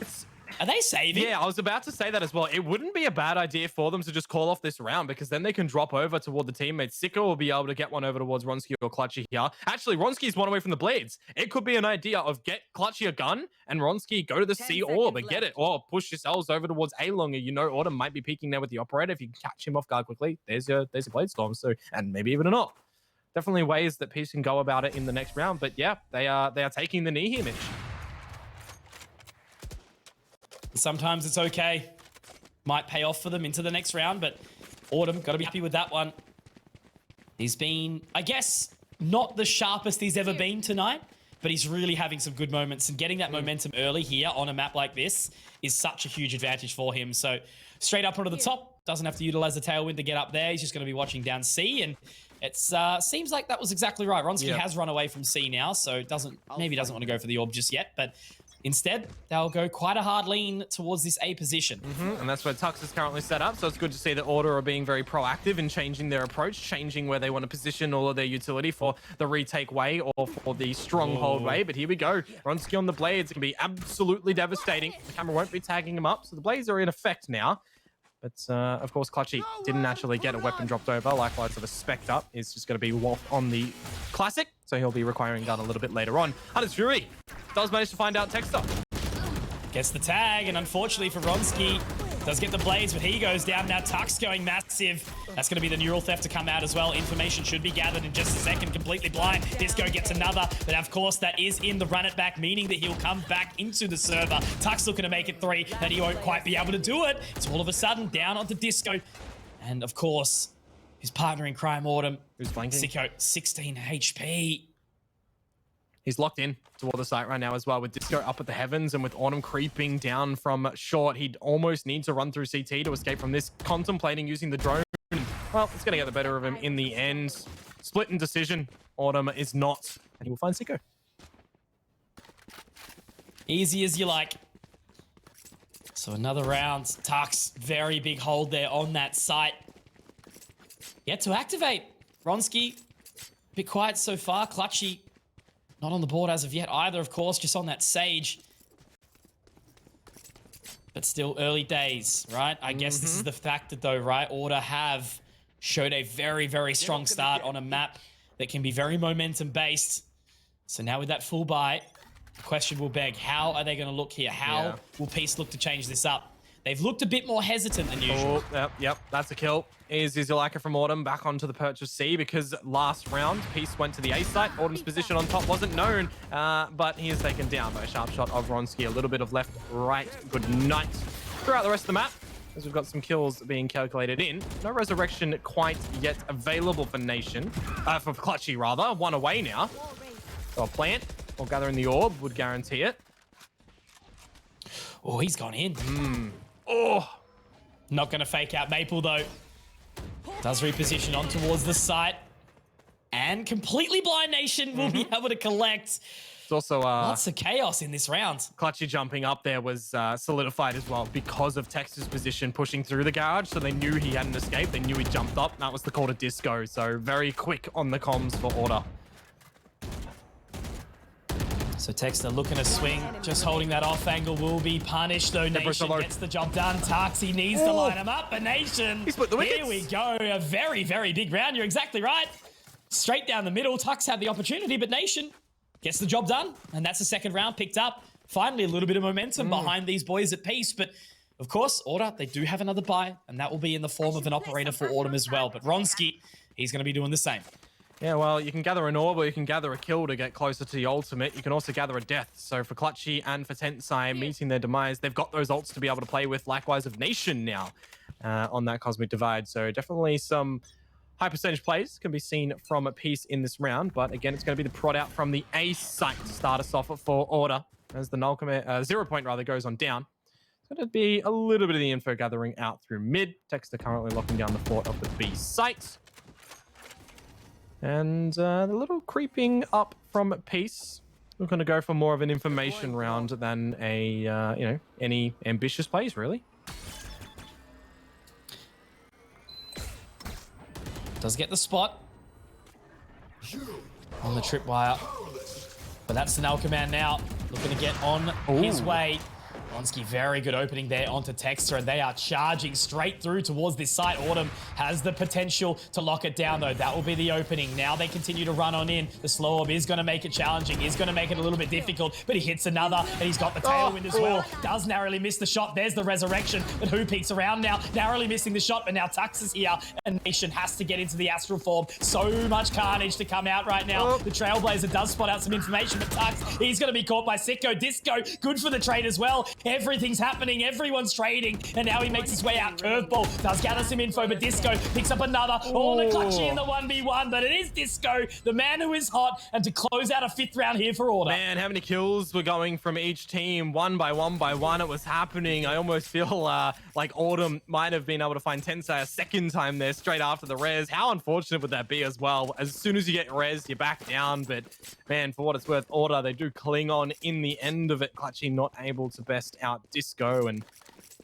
Are they saving? Yeah, I was about to say that as well. It wouldn't be a bad idea for them to just call off this round, because then they can drop over toward the teammates. Sicko will be able to get one over towards Ronski or Clutchy here. Actually, Ronski's one away from the Blades. It could be an idea of get Clutchy a gun and Ronski go to the C orb and get it. Or push yourselves over towards A longer. You know Autumn might be peeking there with the operator. If you can catch him off guard quickly, there's your Blade Storm. So, and maybe even an op. Definitely ways that Peace can go about it in the next round. But yeah, they are taking the knee here, Mitch. Sometimes it's okay. Might pay off for them into the next round, but Autumn, got to be happy with that one. He's been, I guess, not the sharpest he's ever been tonight, but he's really having some good moments, and getting that momentum early here on a map like this is such a huge advantage for him. So straight up onto the top, doesn't have to utilize the tailwind to get up there. He's just going to be watching down C, and it seems like that was exactly right. Ronski has run away from C now, so maybe doesn't want to go for the orb just yet, but instead, they'll go quite a hard lean towards this A position. And that's where Tux is currently set up. So it's good to see that Order are being very proactive in changing their approach, changing where they want to position all of their utility for the retake way or for the stronghold way. But here we go. Ronski on the Blades. It can be absolutely devastating. The camera won't be tagging him up. So the Blades are in effect now. But, of course, Clutchy didn't actually get a weapon dropped over. Likewise, of a Spectre is just going to be Wolf on the Classic. So he'll be requiring gun a little bit later on. Hunter's Fury does manage to find out Texter. Gets the tag, and unfortunately for Ronski, does get the Blades, but he goes down. Now Tux going massive. That's going to be the neural theft to come out as well. Information should be gathered in just a second. Completely blind. Disco gets another, but of course that is in the run it back, meaning that he'll come back into the server. Tux looking to make it 3, that he won't quite be able to do it. It's all of a sudden down onto Disco. And of course, his partner in crime, Autumn. Who's flanking? Sicko, 16 HP. He's locked in toward the site right now as well, with Disco up at the heavens and with Autumn creeping down from short. He'd almost need to run through CT to escape from this, contemplating using the drone. Well, it's going to get the better of him in the end. Split in decision. Autumn is not, and he will find Sicko. Easy as you like. So another round. Tux, very big hold there on that site. Yet to activate. Ronski bit quiet so far. Clutchy not on the board as of yet either, of course, just on that Sage. But still early days, right? I guess this is the factor though, right? Order have showed a very, very strong start on a map that can be very momentum based. So now with that full buy, the question will beg, how are they going to look here? How will Peace look to change this up? They've looked a bit more hesitant than usual. Yep, that's a kill. Is Izulaka from Autumn back onto the purchase C because last round, Peace went to the A site. Autumn's position on top wasn't known, but he is taken down by a sharp shot of Ronski. A little bit of left, right, good night. Throughout the rest of the map, as we've got some kills being calculated in. No resurrection quite yet available for Nation. For Clutchy, rather. One away now. So a plant or gathering the orb would guarantee it. Oh, he's gone in. Oh, not going to fake out Maple, though. Does reposition on towards the site. And completely blind Nation will be able to collect. it's also Lots of chaos in this round. Clutchy jumping up there was solidified as well because of Tex's position pushing through the garage. So they knew he hadn't escaped. They knew he jumped up. That was the call to disco. So very quick on the comms for Order. So Texter looking to swing, just holding that off angle will be punished though. Nation gets the job done. Tuxy needs to line him up, but Nation, He split the wickets. Here we go, a very, very big round. You're exactly right. Straight down the middle, Tux had the opportunity, but Nation gets the job done, and that's the second round picked up. Finally, a little bit of momentum behind these boys at Peace, but of course, Order, they do have another buy, and that will be in the form of an operator for Autumn as well. But Ronski, he's going to be doing the same. Yeah, well, you can gather an orb or you can gather a kill to get closer to the ultimate. You can also gather a death. So for Clutchy and for Tensai meeting their demise, they've got those ults to be able to play with. Likewise of Nation now on that Cosmic Divide. So definitely some high percentage plays can be seen from a Peace in this round. But again, it's going to be the prod out from the A site to start us off for Order. As the 0 point rather goes on down. It's going to be a little bit of the info gathering out through mid. Texter currently locking down the fort of the B site. And a little creeping up from Peace. We're going to go for more of an information round than a, any ambitious plays, really. Does get the spot on the tripwire. But that's the Null Command now. Looking to get on his way. Ronski, very good opening there onto Texter, and they are charging straight through towards this site. Autumn has the potential to lock it down, though. That will be the opening. Now they continue to run on in. The slow orb is going to make it challenging, is going to make it a little bit difficult, but he hits another, and he's got the tailwind as well. Does narrowly miss the shot. There's the resurrection, but who peeks around now? Narrowly missing the shot, but now Tux is here, and Nation has to get into the astral form. So much carnage to come out right now. The Trailblazer does spot out some information, but Tux, he's going to be caught by Sicko. Disco, good for the trade as well. Everything's happening, everyone's trading, and now he makes his way out. Curveball does gather some info, but Disco picks up another. Oh, the Clutchy in the 1v1, but it is Disco, the man who is hot, and to close out a fifth round here for Order. Man, how many kills were going from each team? One by one, it was happening. I almost feel like Autumn might have been able to find Tensai a second time there straight after the res. How unfortunate would that be as well? As soon as you get res, you're back down, but man, for what it's worth, Order, they do cling on in the end of it. Clutchy not able to best out Disco, and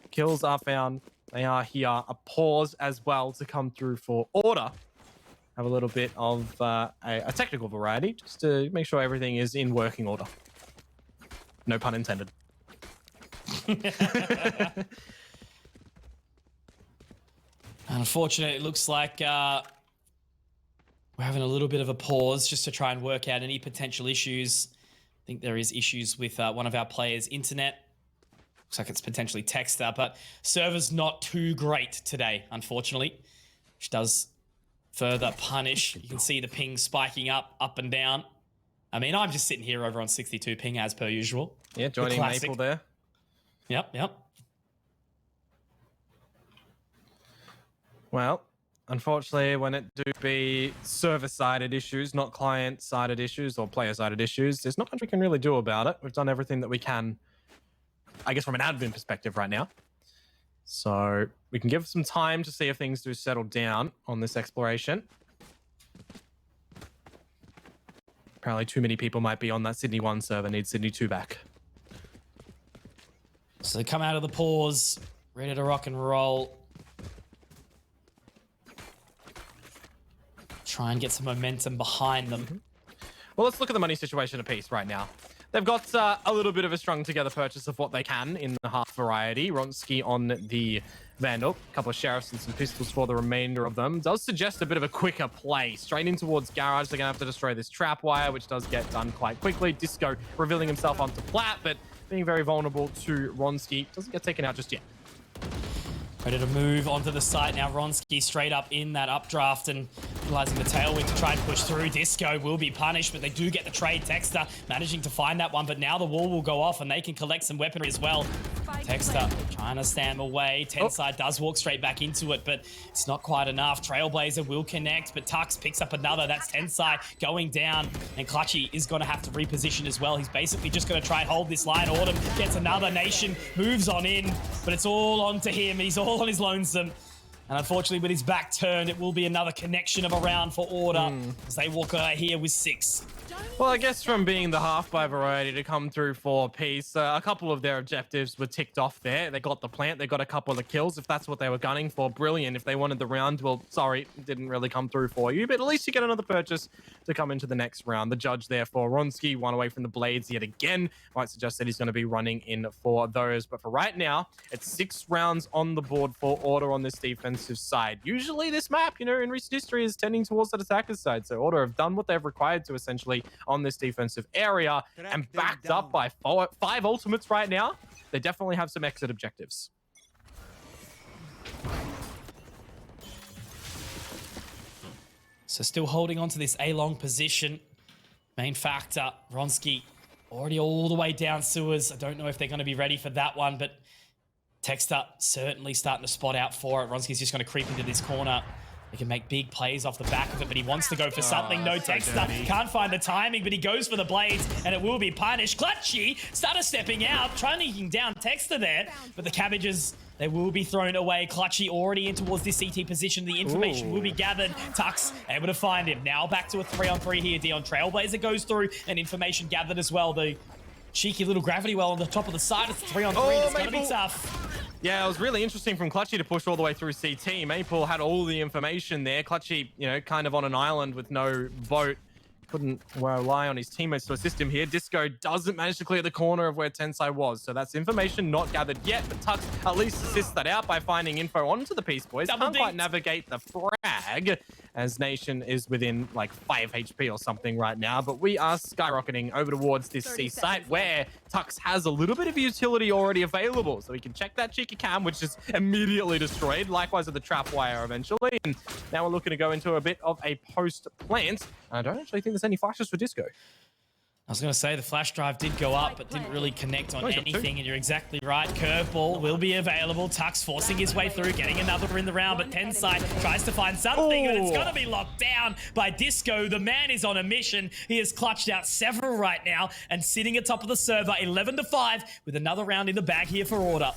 kills are found. They are here. A pause as well to come through for Order. Have a little bit of a technical variety just to make sure everything is in working order. No pun intended. Unfortunately, it looks like we're having a little bit of a pause just to try and work out any potential issues. I think there is issues with one of our players' internet. Looks like it's potentially Texter, but server's not too great today, unfortunately, which does further punish. You can see the ping spiking up and down. I mean, I'm just sitting here over on 62 ping as per usual. Yeah, joining Maple there. Yep. Well, unfortunately, when it do be server-sided issues, not client-sided issues or player-sided issues, there's not much we can really do about it. We've done everything that we can, I guess, from an admin perspective right now. So we can give some time to see if things do settle down on this exploration. Apparently too many people might be on that Sydney 1 server, need Sydney 2 back. So they come out of the pause, ready to rock and roll. try and get some momentum behind them. Well, let's look at the money situation apiece right now. They've got a little bit of a strung together purchase of what they can in the half variety. Ronski on the Vandal, a couple of sheriffs and some pistols for the remainder of them. Does suggest a bit of a quicker play. Straight in towards Garage. They're going to have to destroy this trap wire, which does get done quite quickly. Disco revealing himself onto Plat, but being very vulnerable to Ronski. Doesn't get taken out just yet. Ready to move onto the site now. Ronski straight up in that updraft and utilizing the tailwind to try and push through. Disco will be punished, but they do get the trade. Texter managing to find that one, but now the wall will go off and they can collect some weaponry as well. Texter trying to stand away. Tenside does walk straight back into it, but it's not quite enough. Trailblazer will connect, but Tux picks up another. That's Tenside going down, and Clutchy is going to have to reposition as well. He's basically just going to try and hold this line. Autumn gets another. Nation moves on in, but it's all onto him. He's all on his lonesome. And unfortunately, with his back turned, it will be another connection of a round for Order as they walk out here with 6. Well, I guess from being the half by variety to come through for Peace, a couple of their objectives were ticked off there. They got the plant, they got a couple of kills. If that's what they were gunning for, brilliant. If they wanted the round, well, sorry, it didn't really come through for you. But at least you get another purchase to come into the next round. The judge there for Ronski, one away from the blades yet again. Might suggest that he's going to be running in for those. But for right now, it's 6 rounds on the board for Order on this defensive side. Usually this map, you know, in recent history is tending towards that attacker's side. So Order have done what they've required to essentially on this defensive area and backed up by 5 ultimates right now. They definitely have some exit objectives. So still holding on to this A-long position. Main factor, Ronski already all the way down sewers. I don't know if they're going to be ready for that one, but Texter certainly starting to spot out for it. Ronski's just going to creep into this corner. He can make big plays off the back of it, but he wants to go for something. No Texter. Can't find the timing, but he goes for the blades, and it will be punished. Clutchy started stepping out, trying down Texter there, but the cabbages, they will be thrown away. Clutchy already in towards this CT position. The information will be gathered. Tux able to find him. Now back to a 3-on-3 here. Dion Trailblazer goes through, and information gathered as well. The cheeky little gravity well on the top of the side. It's 3-on-3. It's going to be tough. Yeah, it was really interesting from Clutchy to push all the way through CT. Maple had all the information there. Clutchy, you know, kind of on an island with no boat. Couldn't rely on his teammates to assist him here. Disco doesn't manage to clear the corner of where Tensai was. So that's information not gathered yet, but Tux at least assists that out by finding info onto the Peace Boys. Can't quite navigate the frag as Nation is within like 5 HP or something right now. But we are skyrocketing over towards this C site where Tux has a little bit of utility already available. So we can check that cheeky cam, which is immediately destroyed. Likewise with the trap wire eventually. And now we're looking to go into a bit of a post plant. I don't actually think there's any flashes for Disco. I was going to say the flash drive did go up, but didn't really connect on anything, and you're exactly right. Curveball will be available. Tux forcing his way through, getting another in the round, but Tensai tries to find something, but it's going to be locked down by Disco. The man is on a mission. He has clutched out several right now, and sitting atop of the server, 11-5, with another round in the bag here for Order.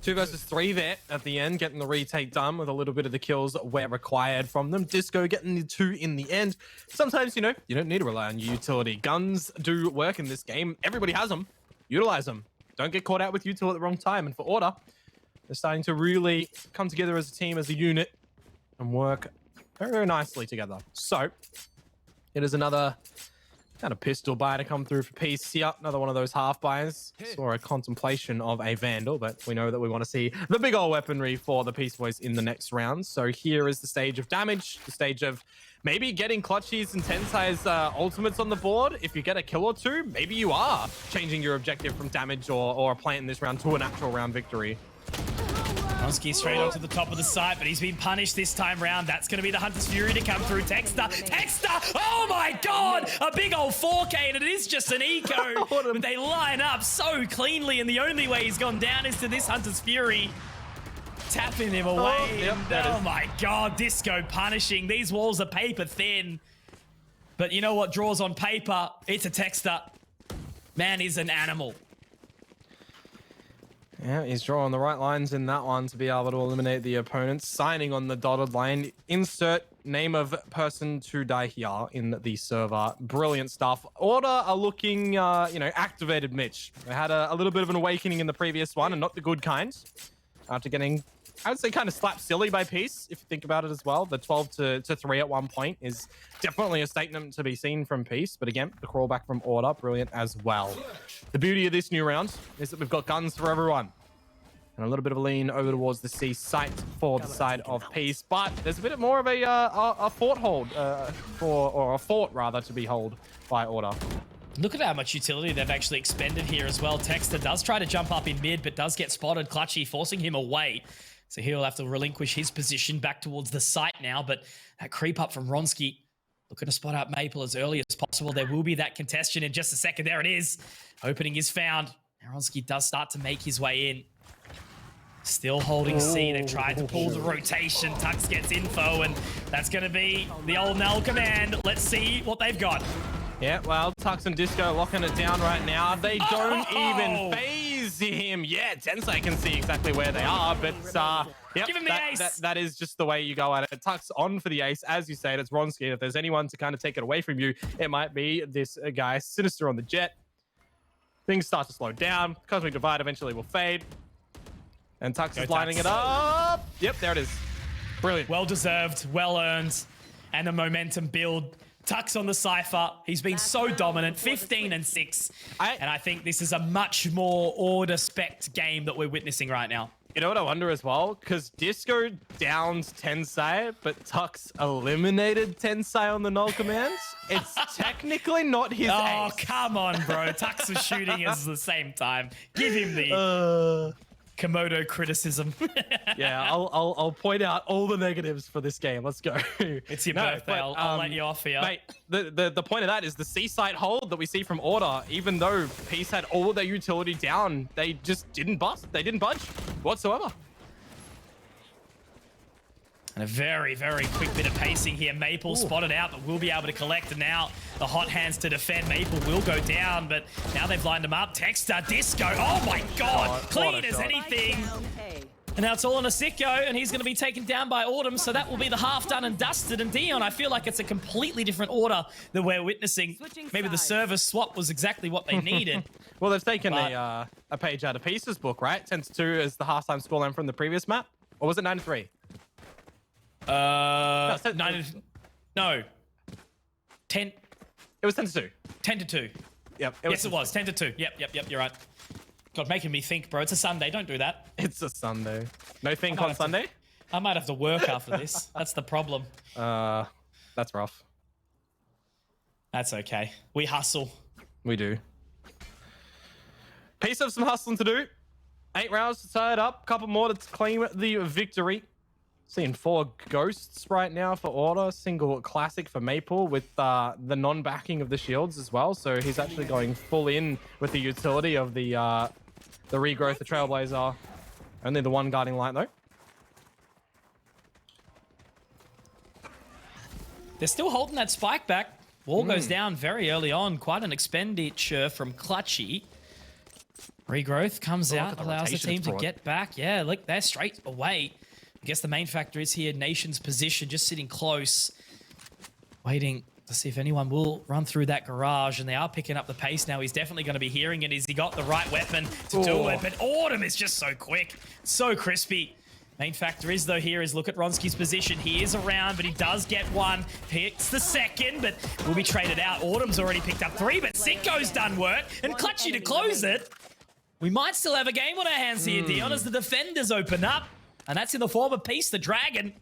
2 versus 3 there at the end, getting the retake done with a little bit of the kills where required from them. Disco getting the 2 in the end. Sometimes, you know, you don't need to rely on your utility. Guns do work in this game. Everybody has them. Utilize them. Don't get caught out with util at the wrong time. And for Order, they're starting to really come together as a team, as a unit, and work very, very nicely together. So, it is another kind of pistol buy to come through for Peace. Yep, another one of those half buys. Saw a contemplation of a Vandal, but we know that we want to see the big old weaponry for the Peace Boys in the next round. So here is the stage of damage, the stage of maybe getting Clutchies and Tensai's ultimates on the board. If you get a kill or 2, maybe you are changing your objective from damage or a plant in this round to an actual round victory. Ronski straight onto the top of the site, but he's been punished this time round. That's going to be the Hunter's Fury to come through. Texter! Oh my god! A big old 4K, and it is just an eco. But they line up so cleanly, and the only way he's gone down is to this Hunter's Fury. Tapping him away. Oh my god, Disco punishing. These walls are paper thin. But you know what draws on paper? It's a Texter. Man is an animal. Yeah, he's drawing the right lines in that one to be able to eliminate the opponents. Signing on the dotted line. Insert name of person to die here in the server. Brilliant stuff. Order are looking, you know, activated Mitch. They had a little bit of an awakening in the previous one, and not the good kind. After getting I would say kind of slapped silly by Peace, if you think about it as well. The 12 to 3 at one point is definitely a statement to be seen from Peace. But again, the crawl back from Order, brilliant as well. The beauty of this new round is that we've got guns for everyone. And a little bit of a lean over towards the C site for the side of Peace. But there's a bit more of a fort hold, or a fort rather, to be held by Order. Look at how much utility they've actually expended here as well. Texter does try to jump up in mid, but does get spotted. Clutchy forcing him away. So he'll have to relinquish his position back towards the site now. But that creep up from Ronski, looking to spot out Maple as early as possible. There will be that contestation in just a second. There it is. Opening is found. Ronski does start to make his way in. Still holding C. They've tried to pull the rotation. Tux gets info, and that's going to be the old null command. Let's see what they've got. Yeah, well, Tux and Disco locking it down right now. They don't even phase him. Yeah, Tensei can see exactly where they are, but yep, give him the ace. That is just the way you go at it. Tux on for the ace. As you said, it's Ronski. If there's anyone to kind of take it away from you, it might be this guy, Sinister on the jet. Things start to slow down. Cosmic Divide eventually will fade. And Tux is lining it up. Yep, there it is. Brilliant. Well deserved, well earned, and a momentum build. Tux on the Cypher. He's been so dominant, 15 and 6. And I think this is a much more order-spect game that we're witnessing right now. You know what I wonder as well? Because Disco downed Tensei, but Tux eliminated Tensei on the null commands. It's technically not his ace. Come on, bro. Tux was shooting us at the same time. Give him the Komodo criticism. Yeah, I'll point out all the negatives for this game. Let's go. It's your birthday. I'll let you off here. Mate, the point of that is the C-site hold that we see from Order, even though Peace had all their utility down, they just didn't bust. They didn't budge whatsoever. And a very, very quick bit of pacing here. Maple spotted out, but will be able to collect. And now the hot hands to defend. Maple will go down, but now they've lined him up. Texter, Disco. Oh my God. Clean as anything. And now it's all on a Sicko, and he's going to be taken down by Autumn. So that will be the half done and dusted. And Dion, I feel like it's a completely different order that we're witnessing. Maybe the service swap was exactly what they needed. Well, they've taken a page out of Peace's book, right? 10-2 is the halftime scoreline from the previous map. Or was it 9-3? No. 10. It was 10-2. 10-2. Yep. Yes, it was 10-2. Yep. You're right. God, making me think, bro. It's a Sunday. Don't do that. It's a Sunday. No think on Sunday? I might have to work after this. That's the problem. That's rough. That's okay. We hustle. We do. Peace have some hustling to do. 8 rounds to tie it up. Couple more to claim the victory. Seeing 4 ghosts right now for Order. Single classic for Maple with the non-backing of the shields as well. So he's actually going full in with the utility of the regrowth, the Trailblazer. Only the one guarding light though. They're still holding that spike back. Wall goes down very early on. Quite an expenditure from Clutchy. Regrowth comes out, allows the team to get back. Yeah, look, they're straight away. I guess the main factor is here, Nation's position, just sitting close, waiting to see if anyone will run through that garage, and they are picking up the pace now. He's definitely going to be hearing it. Has he got the right weapon to do it? But Autumn is just so quick, so crispy. Main factor is, though, here is look at Ronski's position. He is around, but he does get one. Picks the second, but will be traded out. Autumn's already picked up 3, but Sicko's done work, and Clutchy to close it. We might still have a game on our hands here, Dion, as the defenders open up. And that's in the form of Peace. The Dragon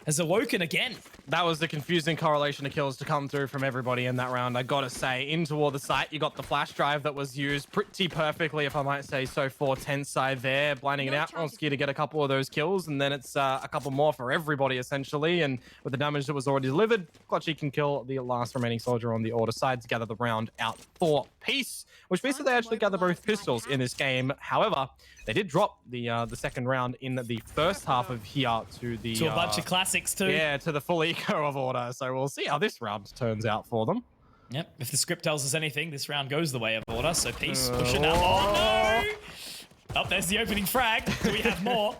has awoken again. That was the confusing correlation of kills to come through from everybody in that round. I gotta say, in toward the site, you got the flash drive that was used pretty perfectly, if I might say so, for Tensei there, blinding it out. Ronski to get a couple of those kills, and then it's a couple more for everybody, essentially. And with the damage that was already delivered, Clutchy can kill the last remaining soldier on the Order side to gather the round out for Peace, which means that they actually gather both pistols in this game. However, they did drop the second round in the first half of here to a bunch of classics too. Yeah, to the full eco of Order. So we'll see how this round turns out for them. Yep. If the script tells us anything, this round goes the way of Order. So Peace pushing up. Oh no! Oh, there's the opening frag. Do we have more?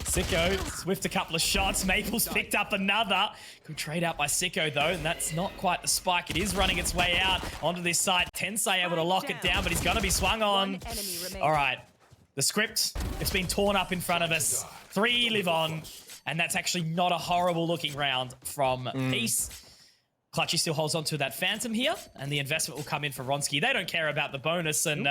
Sicko, swift a couple of shots. Maple's picked up another. Good trade out by Sicko, though, and that's not quite the spike. It is running its way out onto this side. Tensei able to lock it down, but he's going to be swung on. All right. The script, it's been torn up in front of us. 3 live on, and that's actually not a horrible looking round from Peace. Clutchy still holds on to that Phantom here, and the investment will come in for Ronsky. They don't care about the bonus, and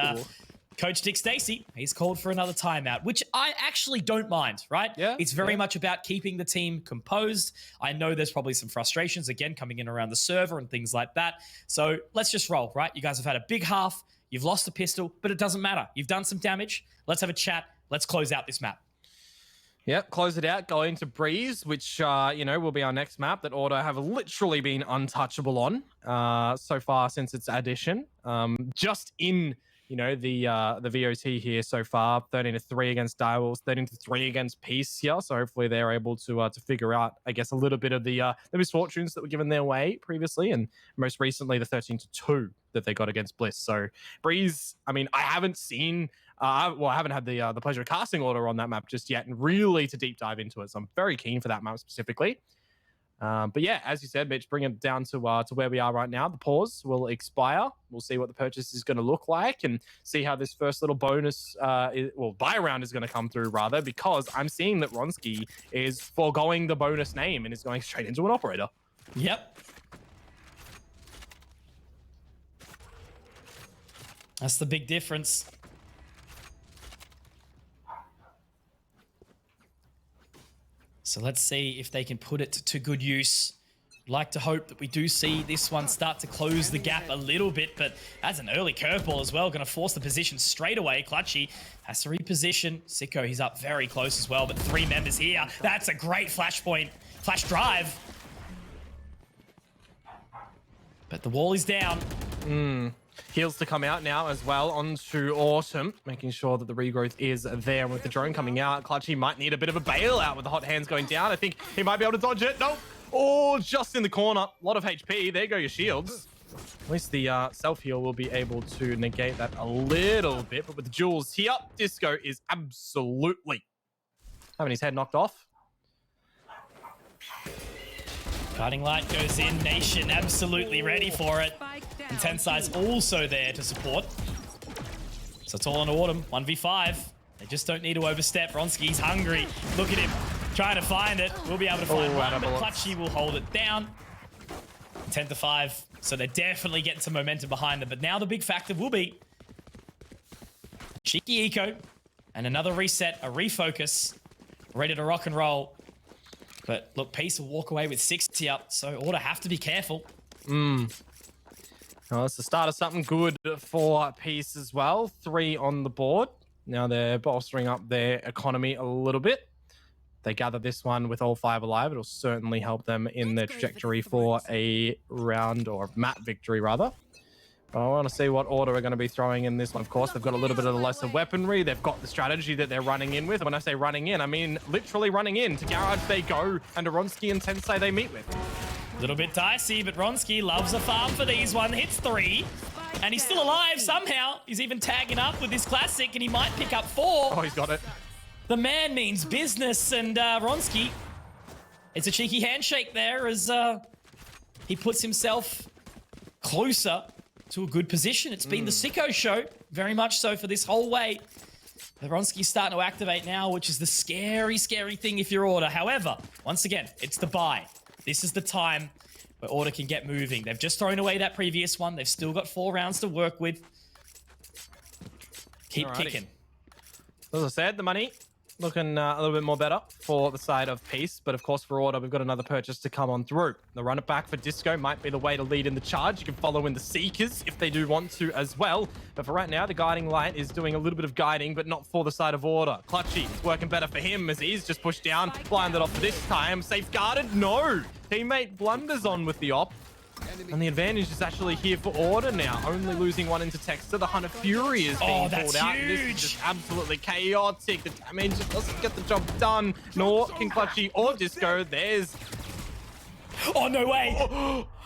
Coach Dick Stacey, he's called for another timeout, which I actually don't mind, right? Yeah. It's very much about keeping the team composed. I know there's probably some frustrations, again, coming in around the server and things like that. So let's just roll, right? You guys have had a big half. You've lost the pistol, but it doesn't matter. You've done some damage. Let's have a chat. Let's close out this map. Yep, close it out, go into Breeze, which, will be our next map that Auto have literally been untouchable on so far since its addition. Just in, the VOT here so far, 13-3 against Direwolves, 13-3 against Peace here. So hopefully they're able to figure out, I guess, a little bit of the misfortunes that were given their way previously, and most recently the 13-2 that they got against Bliss. So Breeze, I mean, I haven't seen... I haven't had the pleasure of casting Auto on that map just yet, and really to deep dive into it. So I'm very keen for that map specifically. But yeah, as you said, Mitch, bring it down to where we are right now. The pause will expire. We'll see what the purchase is going to look like, and see how this first little bonus, buy round is going to come through rather, because I'm seeing that Ronsky is foregoing the bonus name and is going straight into an operator. Yep. That's the big difference. So let's see if they can put it to good use. Like to hope that we do see this one start to close the gap a little bit, but that's an early curveball as well. Going to force the position straight away. Clutchy has to reposition. Sicko, he's up very close as well, but 3 members here. That's a great flash drive. But the wall is down. Heals to come out now as well onto Autumn, making sure that the regrowth is there. And with the drone coming out, Clutchy might need a bit of a bailout with the hot hands going down. I think he might be able to dodge it. Nope. Oh, just in the corner. A lot of HP. There go your shields. At least the self-heal will be able to negate that a little bit. But with the jewels here, Disco is absolutely having his head knocked off. Guiding Light goes in. Nation absolutely ready for it. And Tensai's also there to support. So it's all on Autumn. 1v5. They just don't need to overstep. Ronsky's hungry. Look at him trying to find it. We'll be able to find one, but Clutchy will hold it down. 10-5. So they're definitely getting some momentum behind them. But now the big factor will be cheeky eco and another reset, a refocus, ready to rock and roll. But look, Peace will walk away with 60 up, so Order have to be careful. Well, it's the start of something good for Peace as well. 3 on the board. Now they're bolstering up their economy a little bit. They gather this one with all 5 alive. It'll certainly help them in their trajectory for a round or map victory, rather. But I want to see what Order are going to be throwing in this one. Of course, they've got a little bit of the lesser weaponry. They've got the strategy that they're running in with. When I say running in, I mean literally running in. To Garage they go, and to Ronsky and Tensai they meet with. A little bit dicey, but Ronsky loves a farm for these one. Hits 3, and he's still alive somehow. He's even tagging up with his classic, and he might pick up 4. Oh, he's got it. The man means business, and Ronsky, it's a cheeky handshake there as he puts himself closer to a good position. It's been the Sicko show, very much so for this whole way. Ronsky's starting to activate now, which is the scary, scary thing if you're Order. However, once again, it's the buy. This is the time where Order can get moving. They've just thrown away that previous one. They've still got 4 rounds to work with. Keep kicking. As I said, the money looking a little bit more better for the side of Peace. But of course, for Order, we've got another purchase to come on through. The run it back for Disco might be the way to lead in the charge. You can follow in the Seekers if they do want to as well. But for right now, the Guiding Light is doing a little bit of guiding, but not for the side of Order. Clutchy is working better for him as he's just pushed down. Blinded off this time. Safeguarded? No. Teammate blunders on with the op. And the advantage is actually here for Order now. Only losing one into Texter. The Hunter Fury is being pulled out. Huge. This is just absolutely chaotic. The damage just doesn't get the job done. Nor can Clutchy or Disco. There's... Oh, no way.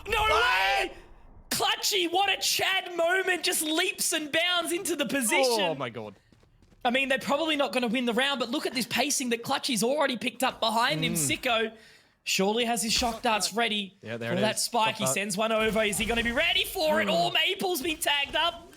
No way. Clutchy, what a Chad moment. Just leaps and bounds into the position. Oh, my God. I mean, they're probably not going to win the round, but look at this pacing that Clutchy's already picked up behind him. Sicko surely has his shock darts ready for that spike. He sends one over. Is he going to be ready for it? Oh, Maple's been tagged up.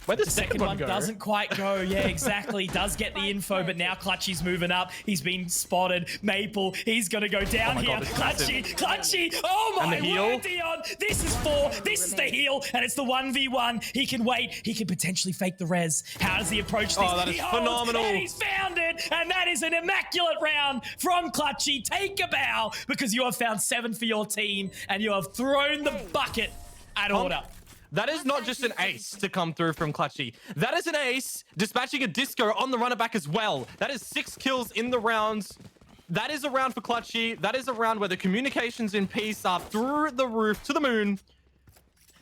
Where The second one go? doesn't quite go. Yeah, exactly. Does get the info, but now Clutchy's moving up. He's been spotted. Maple, he's going to go down here. God, this is massive. Clutchy. Oh my And the heal? word, Dion. This is 4. This is the heal, and it's the 1v1. He can wait. He can potentially fake the res. How does he approach this? Oh, that is He holds, phenomenal. and he's found it, and that is an immaculate round from Clutchy. Take a bow, because you have found 7 for your team, and you have thrown the bucket at order. That is not just an ace to come through from Clutchy. That is an ace dispatching a disco on the runner back as well. That is 6 kills in the rounds. That is a round for Clutchy. That is a round where the communications in peace are through the roof to the moon.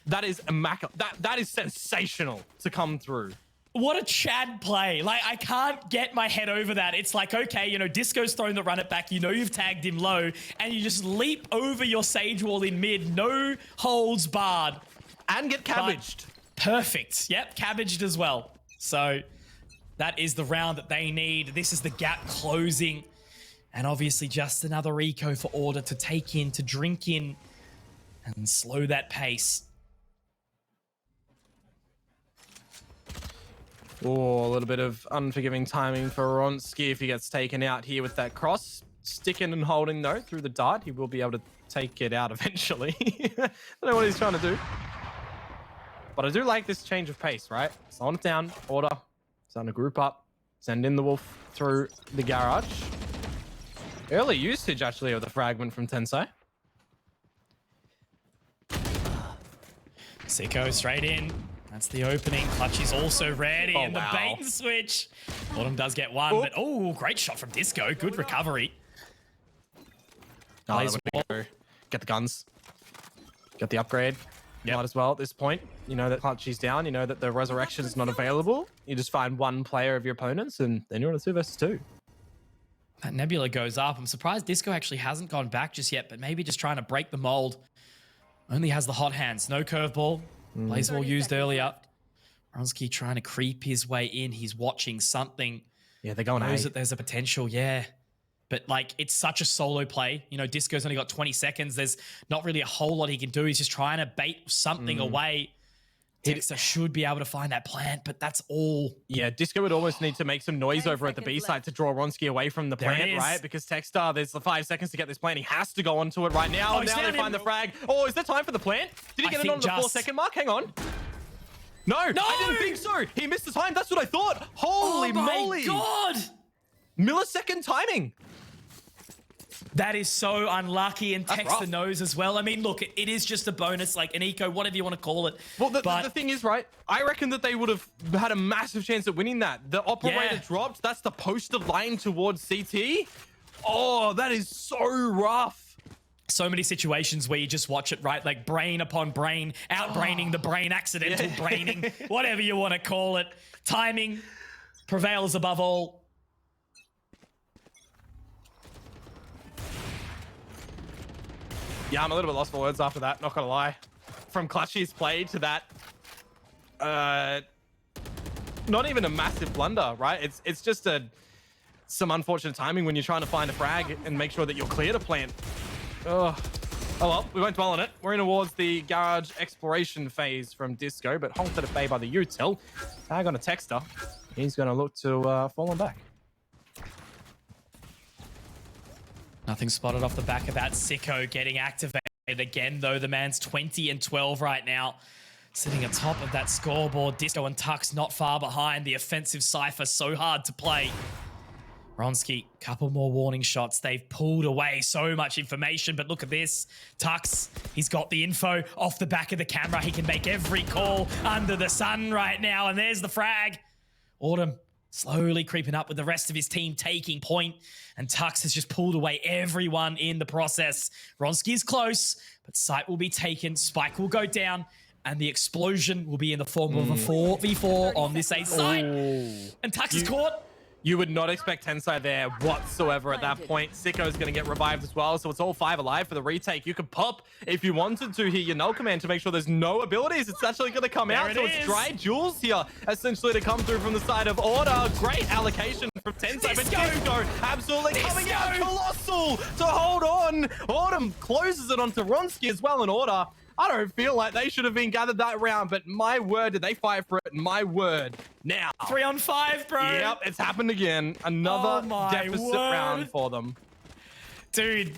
That is immaculate. That is sensational to come through. What a Chad play. Like, I can't get my head over that. It's like, okay, you know, Disco's thrown the run it back. You know you've tagged him low, and you just leap over your sage wall in mid. No holds barred. And get cabbaged. Perfect. Yep, cabbaged as well. So that is the round that they need. This is the gap closing. And obviously just another eco for Order to take in, to drink in, and slow that pace. Oh, a little bit of unforgiving timing for Ronsky if he gets taken out here with that cross. Sticking and holding, though, through the dart. He will be able to take it out eventually. I don't know what he's trying to do. But I do like this change of pace, right? Slowing it down. Order. Starting to group up. Send in the wolf through the garage. Early usage, actually, of the fragment from Tensai. Sicko straight in. That's the opening. Clutchy's also ready. And the bait and switch. Autumn does get one, but oh, great shot from Disco. Good recovery. Oh, get the guns. Get the upgrade. Might as well at this point. You know that Clutchy's down. You know that the resurrection's not available. You just find one player of your opponents, and then you're on a 2 versus 2. That Nebula goes up. I'm surprised Disco actually hasn't gone back just yet, but maybe just trying to break the mold. Only has the hot hands. No curveball. Blazeball used earlier. Ronsky trying to creep his way in. He's watching something. Yeah, they're going knows that there's a potential, yeah. But, like, it's such a solo play. You know, Disco's only got 20 seconds. There's not really a whole lot he can do. He's just trying to bait something away. Dexter should be able to find that plant, but that's all. Yeah, Disco would almost need to make some noise over at the B side to draw Ronsky away from the plant, right? Because Techstar, there's the 5 seconds to get this plant. He has to go onto it right now. Now they find the frag. Oh, is there time for the plant? Did he get it on the 4-second mark? Hang on. No, I didn't think so. He missed the time. That's what I thought. Holy moly. God. Millisecond timing. That is so unlucky, and Texter knows as well. I mean, look, it is just a bonus, like an eco, whatever you want to call it. Well, the thing is, right, I reckon that they would have had a massive chance at winning that. The operator dropped. That's the poster line towards CT. Oh, that is so rough. So many situations where you just watch it, right? Like brain upon brain, outbraining the brain, accidental braining, whatever you want to call it. Timing prevails above all. Yeah, I'm a little bit lost for words after that, not gonna lie. From Clutchy's play to that, not even a massive blunder, right? It's just some unfortunate timing when you're trying to find a frag and make sure that you're clear to plant. Oh well, we won't dwell on it. We're in towards the garage exploration phase from Disco, but honked at a bay by the util. Tag on a Texter. He's gonna look to fall on back. Nothing spotted off the back of that. Sicko getting activated again, though. The man's 20 and 12 right now. Sitting atop of that scoreboard. Disco and Tux not far behind. The offensive Cypher so hard to play. Ronsky, couple more warning shots. They've pulled away so much information, but look at this. Tux, he's got the info off the back of the camera. He can make every call under the sun right now, and there's the frag. Autumn slowly creeping up with the rest of his team taking point, and Tux has just pulled away everyone in the process. Ronsky is close, but site will be taken, spike will go down, and the explosion will be in the form of a 4v4 on this A site. And Tux is caught. You would not expect Tensai there whatsoever at that point. Sicko's going to get revived as well, so it's all 5 alive for the retake. You could pop if you wanted to here your null command to make sure there's no abilities. It's actually going to come out, so it's dry jewels here, essentially to come through from the side of Order. Great allocation from Tensai, but Disco absolutely coming out. Colossal to hold on. Autumn closes it onto Ronsky as well in Order. I don't feel like they should have been gathered that round, but my word, did they fight for it? My word. Now. 3 on 5, bro. Yep, it's happened again. Another deficit round for them. Dude,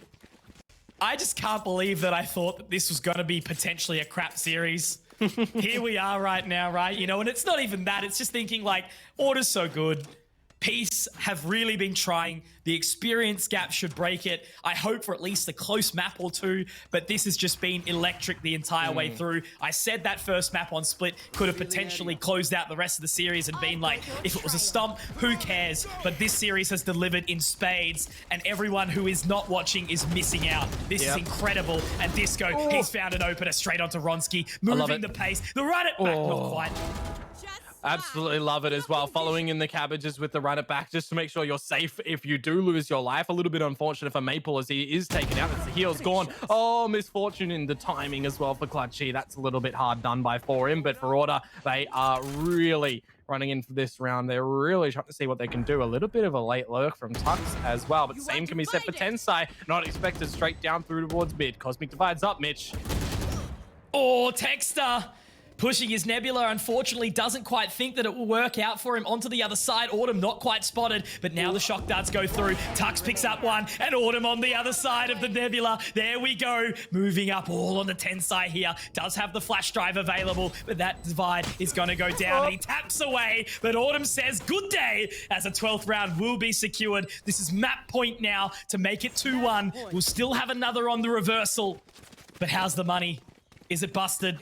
I just can't believe that I thought that this was going to be potentially a crap series. Here we are right now, right? You know, and it's not even that. It's just thinking like, Order's so good. Peace have really been trying. The experience gap should break it. I hope for at least a close map or two, but this has just been electric the entire way through. I said that first map on Split could have potentially closed out the rest of the series and been like, if it was a stomp, who cares? But this series has delivered in spades, and everyone who is not watching is missing out. This is incredible. And Disco, he's found an opener straight onto Ronski, moving the pace. The run it back, not quite. Absolutely love it as well. Following in the cabbages with the run it back just to make sure you're safe if you do lose your life. A little bit unfortunate for Maple as he is taken out. As the heal's gone. Oh, misfortune in the timing as well for Clutchy. That's a little bit hard done by for him. But for Order, they are really running in for this round. They're really trying to see what they can do. A little bit of a late lurk from Tux as well. But the same can be said for Tensai. Not expected straight down through towards mid. Cosmic Divide's up, Mitch. Oh, Texter. Pushing his Nebula, unfortunately, doesn't quite think that it will work out for him. Onto the other side, Autumn not quite spotted, but now the shock darts go through. Tux picks up one, and Autumn on the other side of the Nebula. There we go. Moving up all on the Tensai here. Does have the flash drive available, but that divide is going to go down, and he taps away. But Autumn says, good day, as a 12th round will be secured. This is map point now to make it 2-1. We'll still have another on the reversal. But how's the money? Is it busted?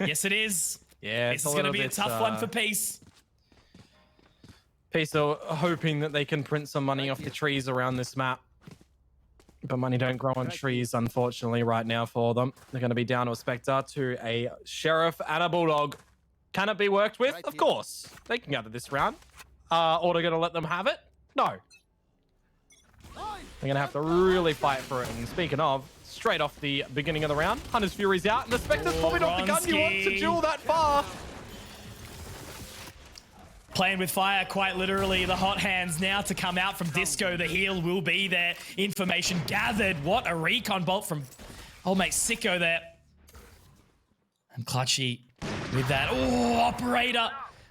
Yes, it is. Yeah, this is going to be a tough one for Peace. Peace are hoping that they can print some money off the trees around this map. But money don't grow on trees, unfortunately, right now for them. They're going to be down to a Spectre, to a Sheriff, and a Bulldog. Can it be worked with? Of course. They can gather this round. Order going to let them have it? No. They're going to have to really fight for it. And speaking of, straight off the beginning of the round, Hunter's Fury's out, and the Spectre's probably not the gun you want to duel that far. Playing with fire, quite literally. The hot hands now to come out from Disco. The heal will be there. Information gathered. What a recon bolt from old mate Sicko there. And Clutchy with that. Oh, Operator.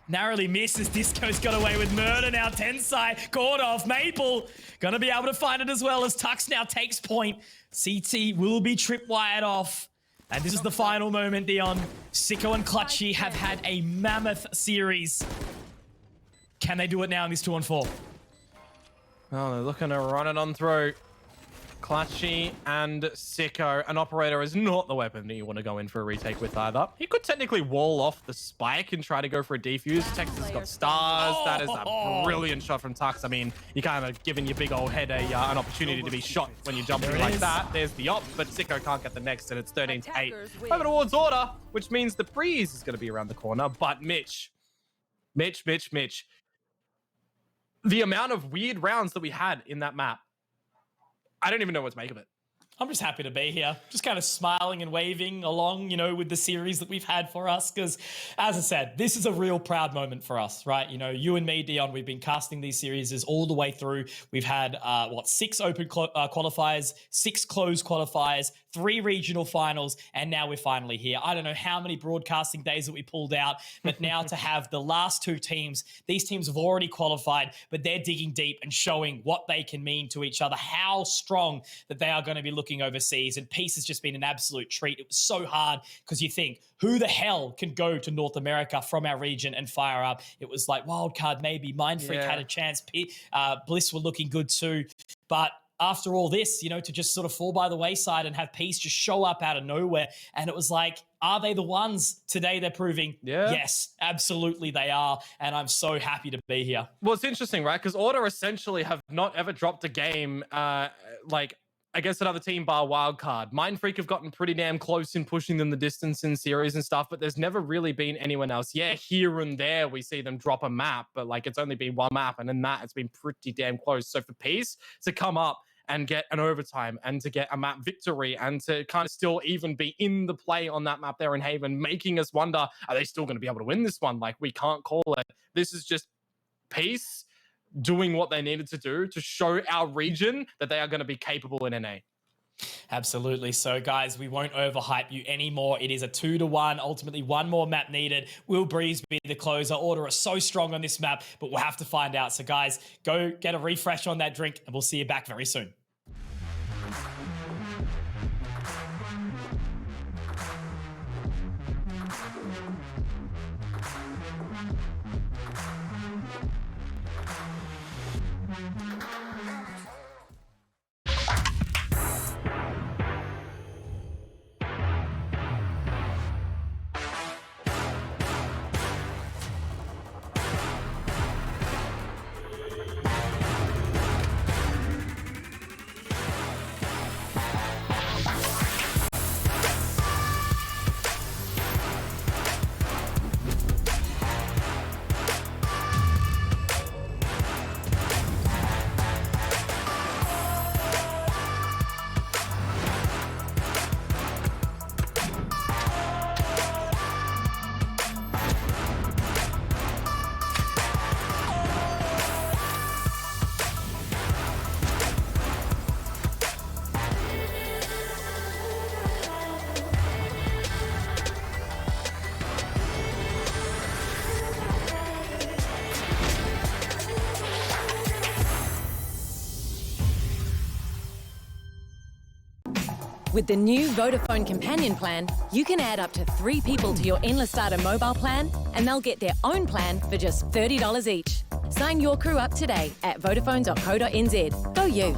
Narrowly misses. Disco's got away with murder now. Tensai caught off. Maple gonna be able to find it as well as Tux now takes point. CT will be tripwired off. And this is the final moment, Dion. Sicko and Clutchy have had a mammoth series. Can they do it now in this 2-on-4? Oh, they're looking to run it on through. Clutchy and Sicko. An Operator is not the weapon that you want to go in for a retake with either. He could technically wall off the spike and try to go for a defuse. Texas got stars. That is a brilliant shot from Tux. I mean, you kind of giving your big old head an opportunity to be shot when you jump through like that. There's the op, but Sicko can't get the next, and it's 13-8. Over towards Order, which means the freeze is going to be around the corner. But Mitch. The amount of weird rounds that we had in that map, I don't even know what to make of it. I'm just happy to be here. Just kind of smiling and waving along, you know, with the series that we've had for us. Because, as I said, this is a real proud moment for us, right? You know, you and me, Dion, we've been casting these series all the way through. We've had, 6 open qualifiers, 6 closed qualifiers, 3 regional finals, and now we're finally here. I don't know how many broadcasting days that we pulled out, but now to have the last 2 teams, these teams have already qualified, but they're digging deep and showing what they can mean to each other, how strong that they are going to be looking overseas. And Peace has just been an absolute treat. It was so hard because you think, who the hell can go to North America from our region and fire up? It was like wildcard, maybe Mindfreak had a chance. Bliss were looking good too. But after all this, you know, to just sort of fall by the wayside and have Peace just show up out of nowhere. And it was like, are they the ones? Today they're proving, yes, absolutely they are. And I'm so happy to be here. Well, it's interesting, right? Because Order essentially have not ever dropped a game against another team bar wildcard. Mindfreak have gotten pretty damn close in pushing them the distance in series and stuff, but there's never really been anyone else. Yeah, here and there we see them drop a map, but like it's only been one map, and in that it's been pretty damn close. So for Peace to come up and get an overtime and to get a map victory and to kind of still even be in the play on that map there in Haven, making us wonder, are they still going to be able to win this one? Like, we can't call it. This is just Peace doing what they needed to do to show our region that they are going to be capable in NA. Absolutely. So, guys, we won't overhype you anymore. It is a 2-1. Ultimately, one more map needed. Will Breeze be the closer? Order is so strong on this map, but we'll have to find out. So, guys, go get a refresh on that drink, and we'll see you back very soon. With the new Vodafone Companion plan, you can add up to 3 people to your Endless Starter mobile plan, and they'll get their own plan for just $30 each. Sign your crew up today at vodafone.co.nz. Go you!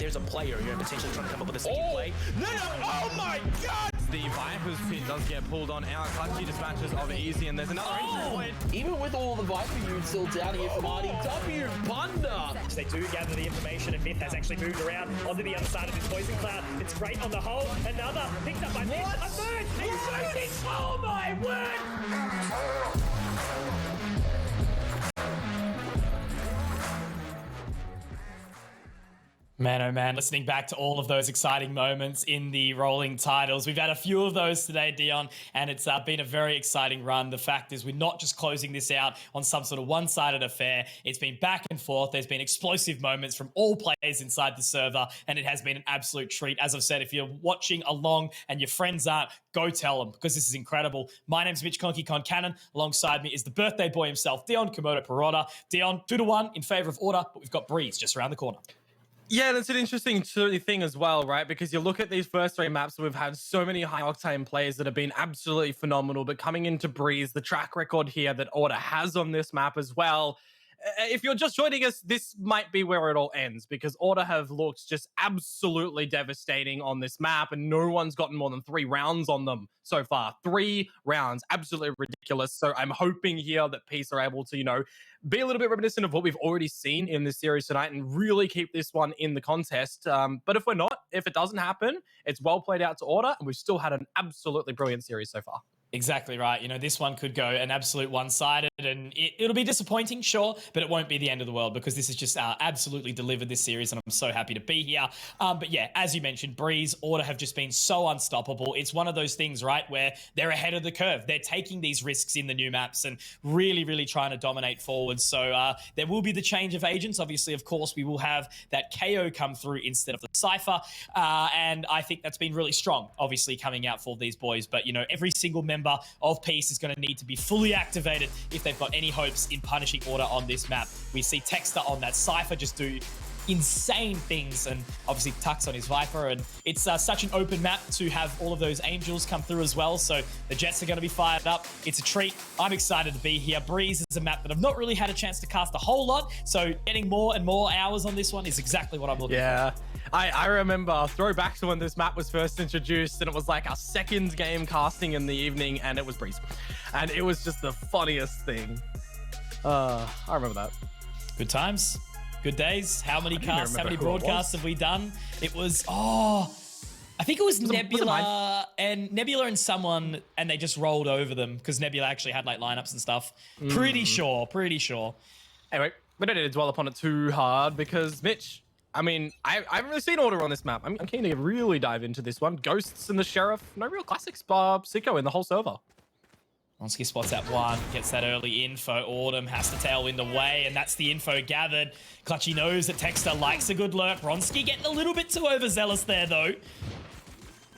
there's a player here potentially trying to come up with a second play. No, oh my god! The Viper's pit does get pulled on out. Clutchy dispatches of Easy, and there's another entry point. Even with all the Viper units still down here from RDW, Punda. They do gather the information, and Myth has actually moved around onto the other side of this poison cloud. It's great on the hole. Another picked up by Myth. A third. He's shooting. Oh my word! Man, oh man, listening back to all of those exciting moments in the rolling titles. We've had a few of those today, Dion, and it's been a very exciting run. The fact is we're not just closing this out on some sort of one-sided affair. It's been back and forth. There's been explosive moments from all players inside the server, and it has been an absolute treat. As I've said, if you're watching along and your friends aren't, go tell them, because this is incredible. My name's Mitch Conky Cannon. Alongside me is the birthday boy himself, Dion Komodo Perrotta. Dion, 2-1 in favor of Order, but we've got Breeze just around the corner. Yeah, that's an interesting thing as well, right? Because you look at these first 3 maps, we've had so many high-octane players that have been absolutely phenomenal, but coming into Breeze, the track record here that Order has on this map as well, if you're just joining us, this might be where it all ends, because Order have looked just absolutely devastating on this map, and no one's gotten more than 3 rounds on them so far. 3 rounds, absolutely ridiculous. So I'm hoping here that Peace are able to, you know, be a little bit reminiscent of what we've already seen in this series tonight and really keep this one in the contest. But if we're not, if it doesn't happen, it's well played out to Order, and we've still had an absolutely brilliant series so far. Exactly right. You know, this one could go an absolute one-sided, and it'll be disappointing, sure, but it won't be the end of the world, because this has just absolutely delivered this series, and I'm so happy to be here. But yeah, as you mentioned, Breeze, Order have just been so unstoppable. It's one of those things, right, where they're ahead of the curve. They're taking these risks in the new maps and really, really trying to dominate forward. So there will be the change of agents. Obviously, of course, we will have that KO come through instead of the Cypher, and I think that's been really strong, obviously, coming out for these boys. But, you know, every single member of Peace is going to need to be fully activated if they've got any hopes in punishing Order on this map. We see Texter on that Cypher just do insane things, and obviously Tux on his Viper, and it's such an open map to have all of those Angels come through as well, so the Jets are going to be fired up. It's a treat. I'm excited to be here. Breeze is a map that I've not really had a chance to cast a whole lot, so getting more and more hours on this one is exactly what I'm looking for. I remember throwback to when this map was first introduced, and it was like our second game casting in the evening, and it was Breeze, and it was just the funniest thing. I remember that. Good times, good days. How many casts, how many broadcasts have we done? It was, I think it was Nebula and someone, and they just rolled over them because Nebula actually had like lineups and stuff. Pretty sure. Anyway, we don't need to dwell upon it too hard, because Mitch, I mean, I haven't really seen Order on this map. I'm keen to really dive into this one. Ghosts and the Sheriff, no real classics, Sicko in the whole server. Onsky spots that one, gets that early info. Autumn has to tailwind away, and that's the info gathered. Clutchy knows that Texter likes a good lurk. Bronski getting a little bit too overzealous there, though.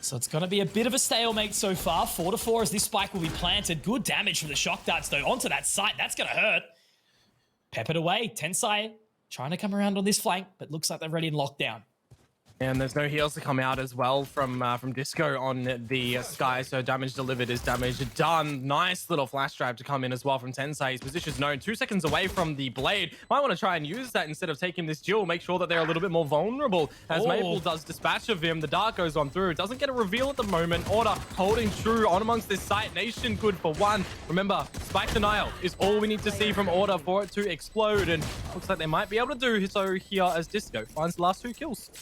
So it's going to be a bit of a stalemate so far. 4-4 as this spike will be planted. Good damage from the shock darts, though, onto that site. That's going to hurt. Peppered away. Tensai trying to come around on this flank, but looks like they're ready in lockdown. And there's no heals to come out as well from Disco on the Sky, so damage delivered is damage done. Nice little flash drive to come in as well from Tensei. His position's known, 2 seconds away from the Blade. Might want to try and use that instead of taking this duel, make sure that they're a little bit more vulnerable. As Maple does dispatch of him, the Dark goes on through. Doesn't get a reveal at the moment. Order holding true on amongst this site. Nation good for one. Remember, Spike Denial is all we need to see from Order for it to explode, and looks like they might be able to do so here as Disco finds the last 2 kills.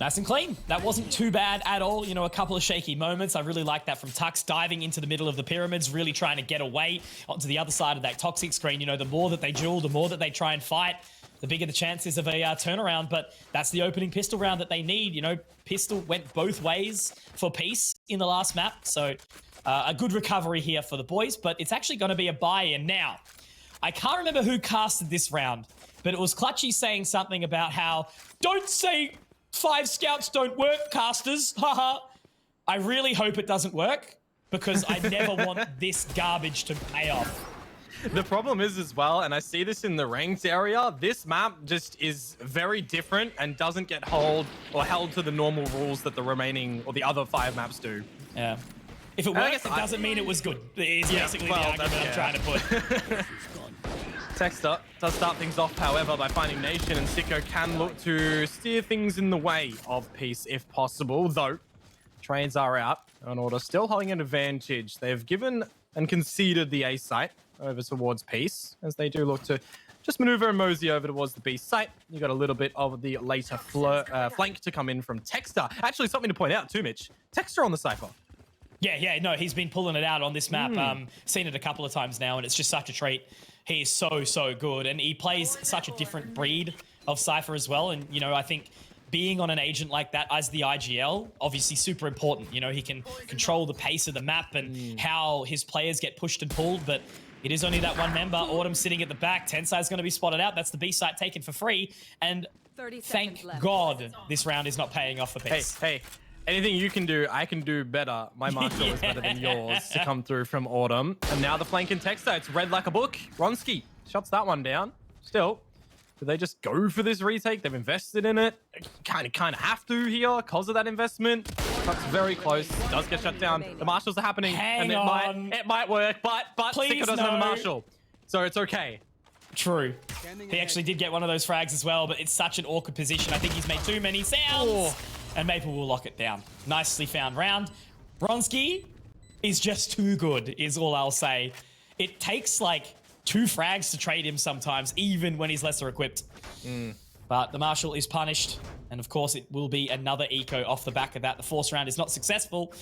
Nice and clean. That wasn't too bad at all. You know, a couple of shaky moments. I really like that from Tux, diving into the middle of the pyramids, really trying to get away onto the other side of that toxic screen. You know, the more that they duel, the more that they try and fight, the bigger the chances of a turnaround. But that's the opening pistol round that they need. You know, pistol went both ways for Peace in the last map. So a good recovery here for the boys, but it's actually going to be a buy-in. Now, I can't remember who casted this round, but it was Clutchy saying something about how, don't say 5 scouts don't work, casters. Haha. I really hope it doesn't work, because I never want this garbage to pay off. The problem is as well, and I see this in the ranked area, this map just is very different and doesn't get held to the normal rules that the remaining or the other 5 maps do. Yeah. If it works, it doesn't mean it was good. It's basically the argument I'm trying to put. Texter does start things off, however, by finding Nation, and Sicko can look to steer things in the way of Peace if possible, though trades are out on Order, still holding an advantage. They've given and conceded the A site over towards Peace, as they do look to just maneuver and mosey over towards the B site. You got a little bit of the later flank to come in from Texter. Actually, something to point out too, Mitch. Texter on the Cypher. Yeah, no, he's been pulling it out on this map. Seen it a couple of times now, and it's just such a treat. He is so good, and he plays such a different breed of Cypher as well. And, you know, I think being on an agent like that as the IGL, obviously super important. You know, he can control the pace of the map and how his players get pushed and pulled, but it is only that one member. Autumn sitting at the back. Tensai's going to be spotted out. That's the B site taken for free. And thank God this round is not paying off for Peace. Hey, anything you can do, I can do better. My Marshall is better than yours to come through from Autumn. And now the flank in Texter. It's read like a book. Ronski shuts that one down. Still, do they just go for this retake? They've invested in it. Kind of have to here because of that investment. That's very close. Does get shut down. The Marshals are happening. Hang and on. it might work, but Please, Sicko doesn't have a no. Marshal. So it's okay. True. He actually did get one of those frags as well, but it's such an awkward position. I think he's made too many sounds. And Maple will lock it down. Nicely found round. Bronski is just too good, is all I'll say. It takes like 2 frags to trade him sometimes, even when he's lesser equipped. But the Marshal is punished. And of course, it will be another eco off the back of that. The force round is not successful.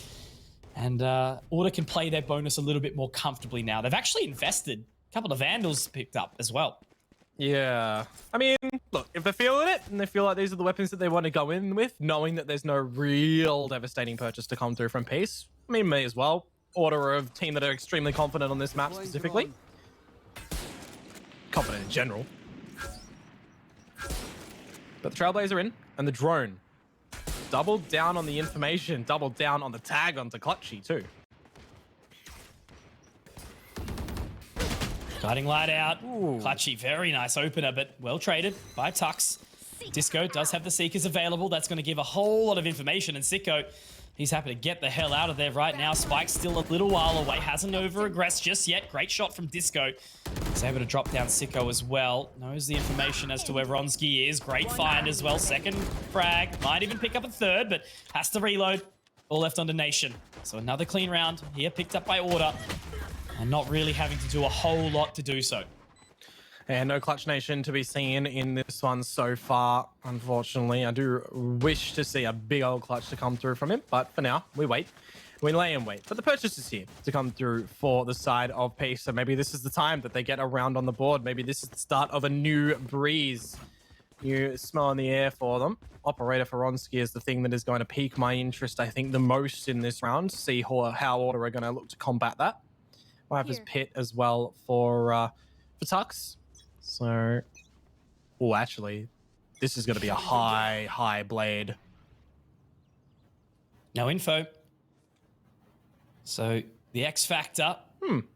And Order can play their bonus a little bit more comfortably now. They've actually invested. A couple of Vandals picked up as well. Yeah. I mean, look, if they're feeling it and they feel like these are the weapons that they want to go in with, knowing that there's no real devastating purchase to come through from Peace, I mean, may as well. Order of team that are extremely confident on this map specifically. Confident in general. But the Trailblazer are in, and the drone. Doubled down on the information, doubled down on the tag onto Clutchy too. Guiding light out. Clutchy, very nice opener, but well traded by Tux. Disco does have the Seekers available. That's going to give a whole lot of information, and Sicko, he's happy to get the hell out of there right now. Spike's still a little while away, hasn't over-aggressed just yet. Great shot from Disco. He's able to drop down Sicko as well. Knows the information as to where Ronski is. Great find as well. Second frag. Might even pick up a third, but has to reload. All left under Nation. So another clean round here, picked up by Order. And not really having to do a whole lot to do so. And no Clutch Nation to be seen in this one so far, unfortunately. I do wish to see a big old clutch to come through from him, but for now, we wait. We lay and wait. But the purchase is here to come through for the side of Peace, so maybe this is the time that they get a round on the board. Maybe this is the start of a new breeze. New smell in the air for them. Operator for Ronski is the thing that is going to pique my interest, I think, the most in this round. See how Order are going to look to combat that. We'll have his pit as well for Tux. So, oh, actually, this is going to be a high blade. No info. So, the X Factor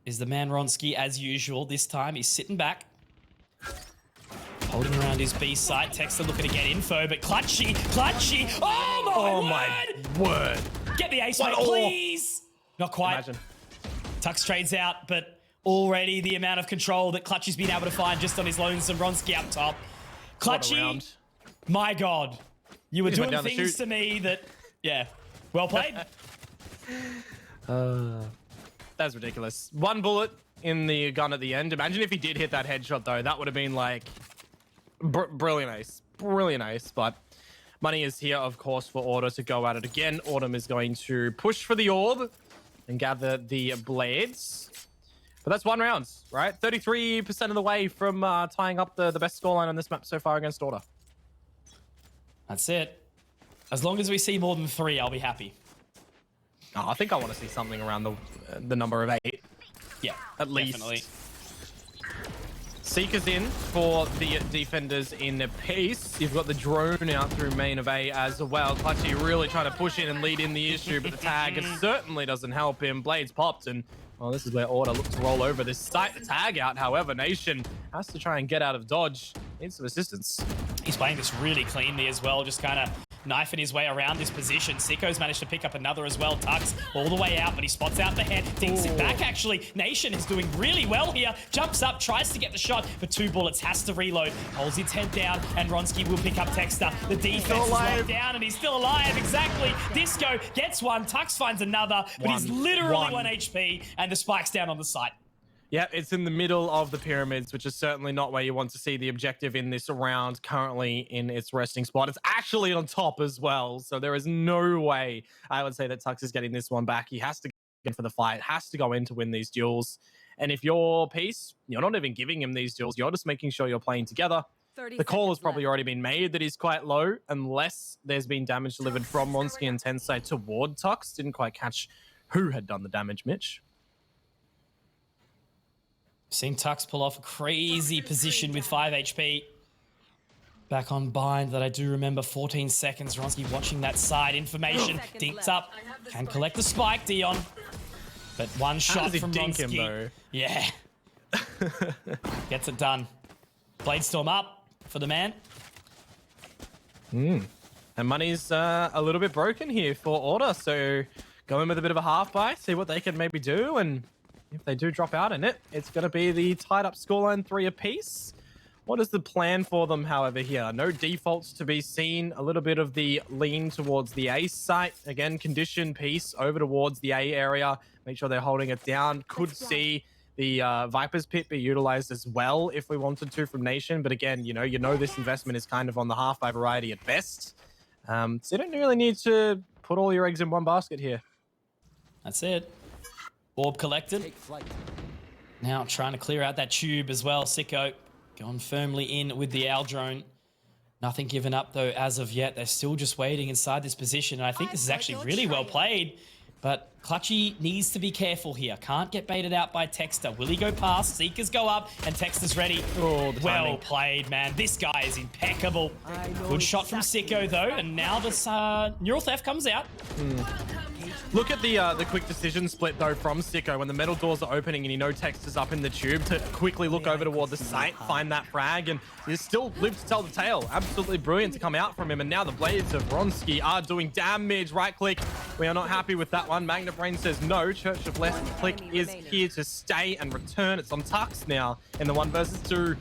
is the man Ronski as usual. This time, he's sitting back. Holding around his B site. Texter looking to get info, but Clutchy! Oh my word! Get the ace, mate, please! Not quite. Imagine. Tux trades out, but already the amount of control that Clutchy's been able to find just on his lonesome Ronski up top. Clutchy, my God. You were doing things to me that, yeah, well played. That's ridiculous. One bullet in the gun at the end. Imagine if he did hit that headshot, though. That would have been like brilliant ace. Brilliant ace, but money is here, of course, for Order to go at it again. Autumn is going to push for the orb and gather the blades. But that's 1 round, right? 33% of the way from tying up the best scoreline on this map so far against Order. That's it. As long as we see more than 3, I'll be happy. Oh, I think I want to see something around the number of 8. Yeah, at least. Definitely. Seekers in for the defenders in Peace. You've got the drone out through main of A as well. Clutchy really trying to push in and lead in the issue, but the tag certainly doesn't help him. Blades popped, and well, this is where Order looks to roll over this site. The tag out, however, Nation has to try and get out of dodge. Needs some assistance. He's playing this really cleanly as well, just kind of knifing his way around this position. Sicko's managed to pick up another as well. Tux all the way out, but he spots out the head. Dinks it back, actually. Nation is doing really well here. Jumps up, tries to get the shot, but 2 bullets, has to reload. Holds his head down, and Ronski will pick up Texter. The defense is locked down, and he's still alive. Exactly. Disco gets one. Tux finds another, but he's literally 1 HP, and the spike's down on the site. Yeah, it's in the middle of the pyramids, which is certainly not where you want to see the objective in this round, currently in its resting spot. It's actually on top as well, so there is no way I would say that Tux is getting this one back. He has to go for the fight, has to go in to win these duels. And if you're Peace, you're not even giving him these duels. You're just making sure you're playing together. The call has probably already been made that he's quite low, unless there's been damage delivered from Ronski and Tensei toward Tux. Didn't quite catch who had done the damage, Mitch. Seen Tux pull off a crazy position with 5 HP. Back on bind that I do remember, 14 seconds. Ronski watching that side information. Dinked up. Can collect the spike, Dion. But one shot from dink Ronski. him, though? Yeah. Gets it done. Bladestorm up for the man. And money's a little bit broken here for Order, so go in with a bit of a half buy, see what they can maybe do, and if they do drop out in it, it's going to be the tied up scoreline 3 apiece. What is the plan for them, however, here? No defaults to be seen. A little bit of the lean towards the A site. Again, condition Peace over towards the A area. Make sure they're holding it down. Could see the Viper's Pit be utilized as well if we wanted to from Nation. But again, you know this investment is kind of on the half by variety at best. So you don't really need to put all your eggs in one basket here. That's it. Orb collected. Now trying to clear out that tube as well. Sicko going firmly in with the owl drone. Nothing given up though as of yet. They're still just waiting inside this position. And I think this is actually really well played. But Clutchy needs to be careful here. Can't get baited out by Texter. Will he go past? Seekers go up and Texter's ready. Oh, well played, man. This guy is impeccable. Good shot from Sicko though. And now this neural theft comes out. Look at the quick decision split though from Sicko when the metal doors are opening and you know Text is up in the tube to quickly look over toward the site, find that frag, and he still lives to tell the tale. Absolutely brilliant to come out from him. And now the blades of Ronski are doing damage. Right click. We are not happy with that one. Magna Brain says no. Church of Left Click is here to stay and return. It's on Tux now in the 1 versus 2,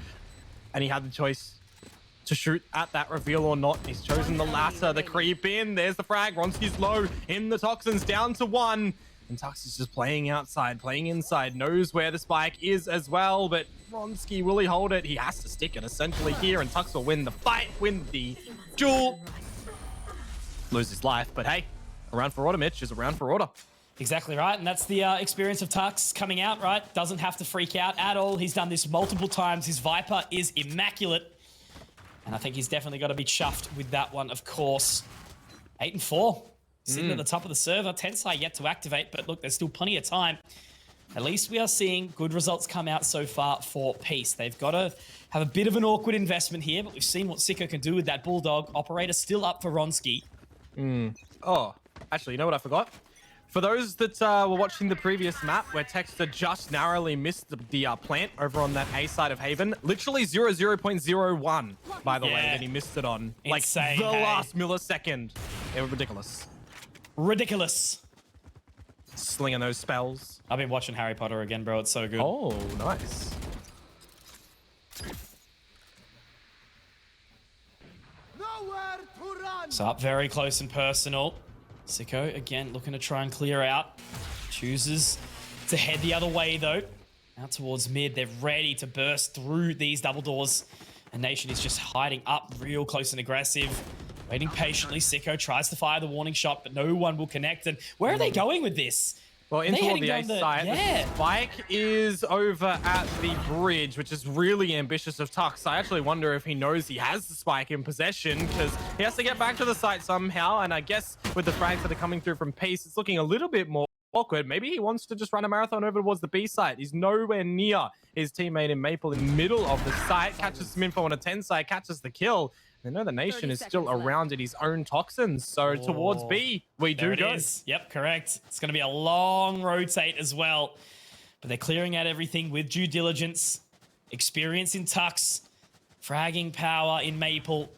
and he had the choice to shoot at that reveal or not. He's chosen the latter. The creep in. There's the frag. Ronski's low in the toxins, down to 1. And Tux is just playing outside, playing inside, knows where the spike is as well. But Ronski, will he hold it? He has to stick it essentially here, and Tux will win the fight, win the duel. Lose his life, but hey, a round for Order, Mitch, is a round for Order. Exactly right, and that's the experience of Tux coming out, right? Doesn't have to freak out at all. He's done this multiple times. His Viper is immaculate. And I think he's definitely got to be chuffed with that one, of course. 8 and 4. Sitting at the top of the server. Tensei yet to activate, but look, there's still plenty of time. At least we are seeing good results come out so far for Peace. They've got to have a bit of an awkward investment here, but we've seen what Sicko can do with that Bulldog. Operator still up for Ronski. Oh, actually, you know what I forgot? For those that were watching the previous map where Texter just narrowly missed the plant over on that A side of Haven, literally 0.01, by the way, that he missed it on. Insane, like the last millisecond. It was ridiculous. Ridiculous. Slinging those spells. I've been watching Harry Potter again, bro. It's so good. Oh, nice. So up very close and personal. Sicko, again, looking to try and clear out. Chooses to head the other way, though. Out towards mid. They're ready to burst through these double doors. And Nation is just hiding up real close and aggressive. Waiting patiently. Sicko tries to fire the warning shot, but no one will connect. And where are they going with this? Well, in toward the A side, yeah. the spike is over at the bridge, which is really ambitious of Tux. I actually wonder if he knows he has the spike in possession, because he has to get back to the site somehow. And I guess with the frags that are coming through from Peace, it's looking a little bit more awkward. Maybe he wants to just run a marathon over towards the B site. He's nowhere near his teammate in Maple in the middle of the site. Catches some info on a 10 site, catches the kill. They know the Nation is still around in his own toxins. So towards B, we do go. Yep, correct. It's going to be a long rotate as well. But they're clearing out everything with due diligence. Experience in Tux. Fragging power in Maple.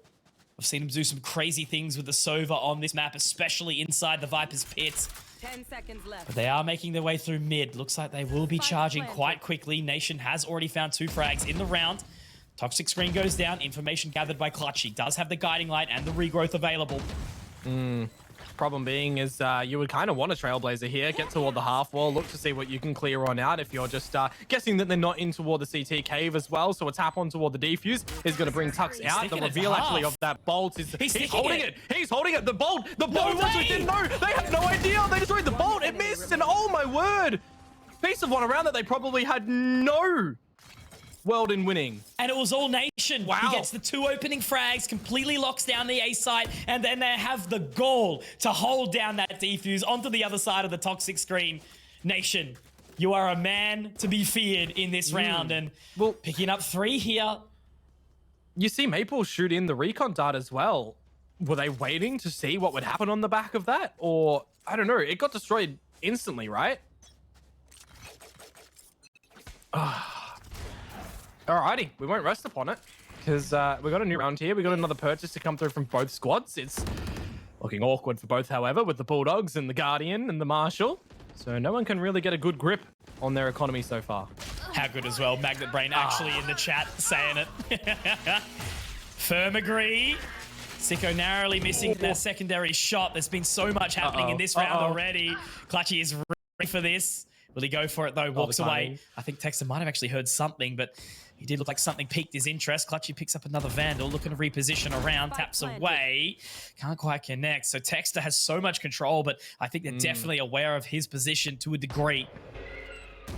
I've seen him do some crazy things with the Sova on this map, especially inside the Viper's pit. 10 seconds left. But they are making their way through mid. Looks like they will be charging quite quickly. Nation has already found 2 frags in the round. Toxic screen goes down. Information gathered by Clutch. He does have the guiding light and the regrowth available. Problem being is you would kind of want a Trailblazer here, get toward the half wall, look to see what you can clear on out if you're just guessing that they're not in toward the CT cave as well. So a tap on toward the defuse is going to bring Tux out. The reveal actually of that bolt is he's holding it. He's holding it. The bolt actually didn't know. They had no idea. They destroyed the bolt. It missed, and oh my word, piece of one around that they probably had no world in winning. And it was all Nation. Wow. He gets the 2 opening frags, completely locks down the A site, and then they have the gall to hold down that defuse onto the other side of the toxic screen. Nation, you are a man to be feared in this round, and picking up 3 here. You see Maple shoot in the recon dart as well. Were they waiting to see what would happen on the back of that? Or, I don't know, it got destroyed instantly, right? Alrighty, we won't rest upon it because we got a new round here. We got another purchase to come through from both squads. It's looking awkward for both, however, with the Bulldogs and the Guardian and the Marshal. So no one can really get a good grip on their economy so far. How good as well. Magnet Brain actually in the chat saying it. Firm agree. Sicko narrowly missing their secondary shot. There's been so much happening in this round already. Clutchy is ready for this. Will he go for it though? Walks away. I think Texter might have actually heard something, but he did look like something piqued his interest. Clutchy picks up another Vandal, looking to reposition around, taps away. Can't quite connect. So Texter has so much control, but I think they're definitely aware of his position to a degree.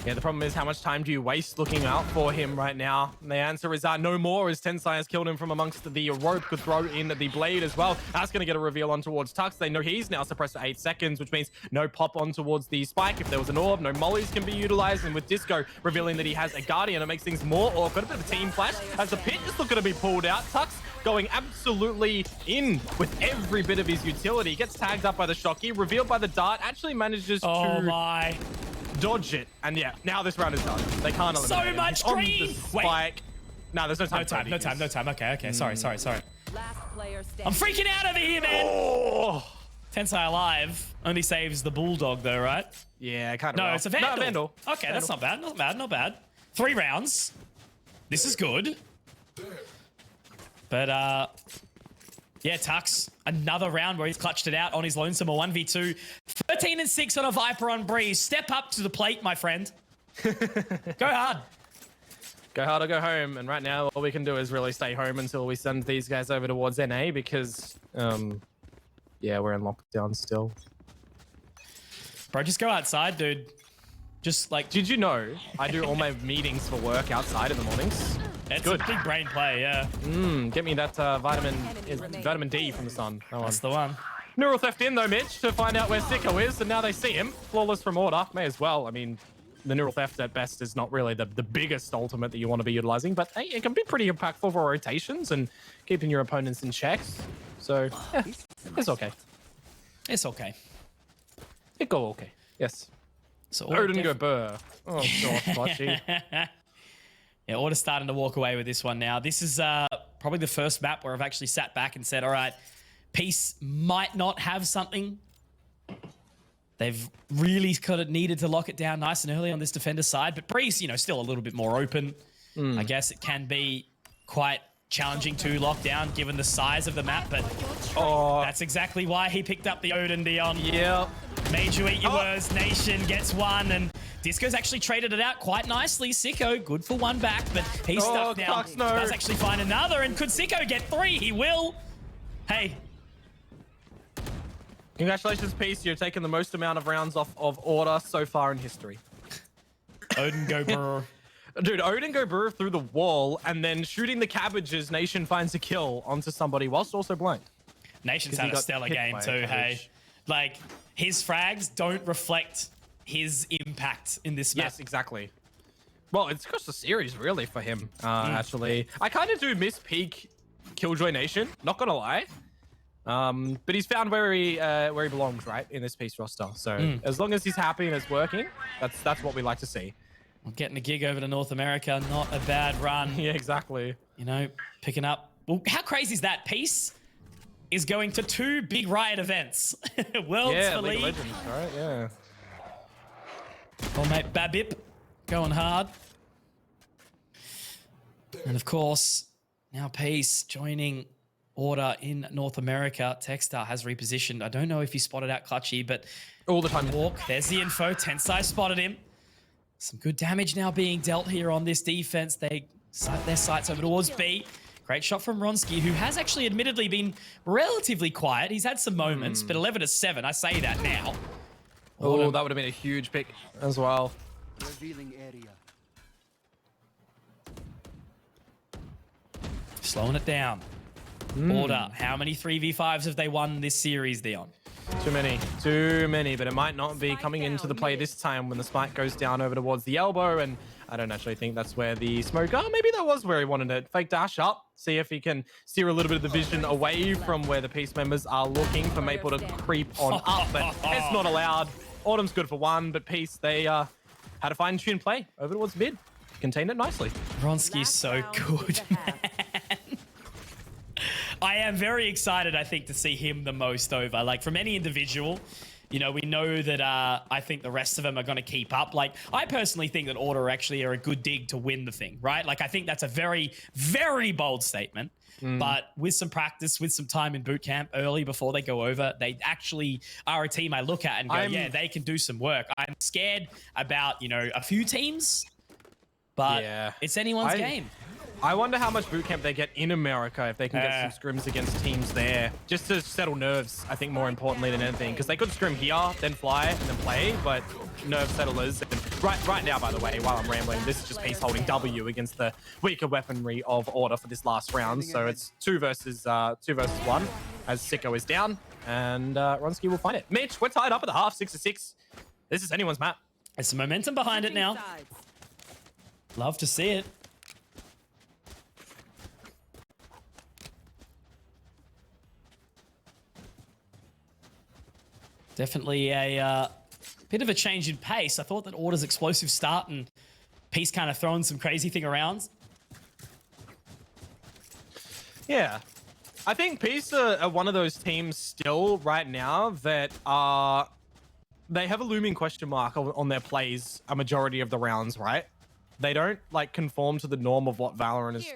Yeah, the problem is how much time do you waste looking out for him right now? And the answer is no more, as Tensai has killed him from amongst the rope, could throw in the blade as well. That's going to get a reveal on towards Tux. They know he's now suppressed for 8 seconds, which means no pop on towards the spike. If there was an orb, no mollies can be utilized. And with Disco revealing that he has a Guardian, it makes things more awkward. A bit of a team flash as the pit is looking to be pulled out. Tux going absolutely in with every bit of his utility. Gets tagged up by the Shocky, revealed by the dart, actually manages to dodge it, and yeah, now this round is done. They can't eliminate So him. much On green! the spike. No, there's no time. No time. Okay. Sorry. Last player standing. I'm freaking out over here, man. Oh, Tensai Alive only saves the Bulldog though, right? yeah, kind of. No, it's a Vandal. No, Vandal. Okay, that's not bad. Not bad. 3 rounds. This is good. But yeah, Tux, another round where he's clutched it out on his lonesome, a 1v2. 13 and 6 on a Viper on Breeze. Step up to the plate, my friend. Go hard. Go hard or go home. And right now, all we can do is really stay home until we send these guys over towards NA because, yeah, we're in lockdown still. Bro, just go outside, dude. Just like... Did you know I do all my meetings for work outside in the mornings? It's good. a big brain play, yeah. Get me that vitamin D from the sun. That's the one. Neural theft in though, Mitch, to find out where Sicko is, and now they see him. Flawless from order. May as well. I mean, the neural theft at best is not really the biggest ultimate that you want to be utilizing, but hey, it can be pretty impactful for rotations and keeping your opponents in checks. So, yeah, it's okay. It's okay. It go okay. Yes. So Odin go burr. Oh, gosh, Clutchy. Yeah, Order's starting to walk away with this one now. This is probably the first map where I've actually sat back and said, all right, Peace might not have something. They've really kind of needed to lock it down nice and early on this defender side, but Breeze, you know, still a little bit more open. I guess it can be quite challenging to lock down given the size of the map, but that's exactly why he picked up the Odin, Dion. Yep. Made you eat your words. Nation gets one, and Disco's actually traded it out quite nicely. Sicko, good for 1 back, but he's stuck now. Cox, no. Does actually find another, and could Sicko get 3? He will. Hey. Congratulations, Peace. You're taking the most amount of rounds off of order so far in history. Odin go brr. Dude, Odin go brr through the wall, and then shooting the cabbages, Nation finds a kill onto somebody whilst also blind. Nation's had a stellar game too, hey. Like, his frags don't reflect his impact in this map. Yes, exactly. Well, it's across the series, really, for him, actually. I kind of do miss peak Killjoy Nation, not gonna lie. But he's found where he belongs, right, in this Peace roster. So as long as he's happy and it's working, that's what we like to see. Getting a gig over to North America, not a bad run. Yeah, exactly. You know, picking up. Well, how crazy is that? Peace is going to 2 big Riot events. Worlds Yeah, for League League. of Legends, right? Yeah. Oh, mate, Babip going hard. And of course, now Peace joining Order in North America. Techstar has repositioned. I don't know if he spotted out Clutchy, but All the time. walk. There's the info. Tensai spotted him. Some good damage now being dealt here on this defense. They sight their sights over towards B. Great shot from Ronski, who has actually admittedly been relatively quiet. He's had some moments, but 11-7, I say that now. Oh, that would have been a huge pick as well. Slowing it down. Order. How many 3v5s have they won this series, Dion? Too many, but it might not be coming into the play this time when the spike goes down over towards the elbow, and I don't actually think that's where the smoke, oh, maybe that was where he wanted it. Fake dash up, see if he can steer a little bit of the vision away from where the Peace members are looking for Maple to creep on up, but it's not allowed. Autumn's good for 1, but Peace, they had a fine-tuned play over towards mid. Contained it nicely. Ronski's so good, man. I am very excited, I think, to see him the most over. Like, from any individual, you know, we know that I think the rest of them are going to keep up. Like, I personally think that Order actually are a good dig to win the thing, right? Like, I think that's a very, very bold statement. But with some practice, with some time in boot camp early before they go over, they actually are a team I look at and go, yeah, they can do some work. I'm scared about, you know, a few teams, but it's anyone's game. I wonder how much bootcamp they get in America if they can get some scrims against teams there, just to settle nerves, I think, more importantly than anything, because they could scrim here, then fly, and then play, but nerve settlers. And right now, by the way, while I'm rambling, this is just Peace holding W against the weaker weaponry of Order for this last round, so it's 2 versus 1, as Sicko is down, and Ronski will find it. Mitch, we're tied up at the half, 6-6. This is anyone's map. There's some momentum behind it now. Love to see it. Definitely a bit of a change in pace. I thought that Order's explosive start and Peace kind of throwing some crazy thing around. Yeah. I think Peace are one of those teams still right now that they have a looming question mark on their plays a majority of the rounds, right? They don't like conform to the norm of what Valorant is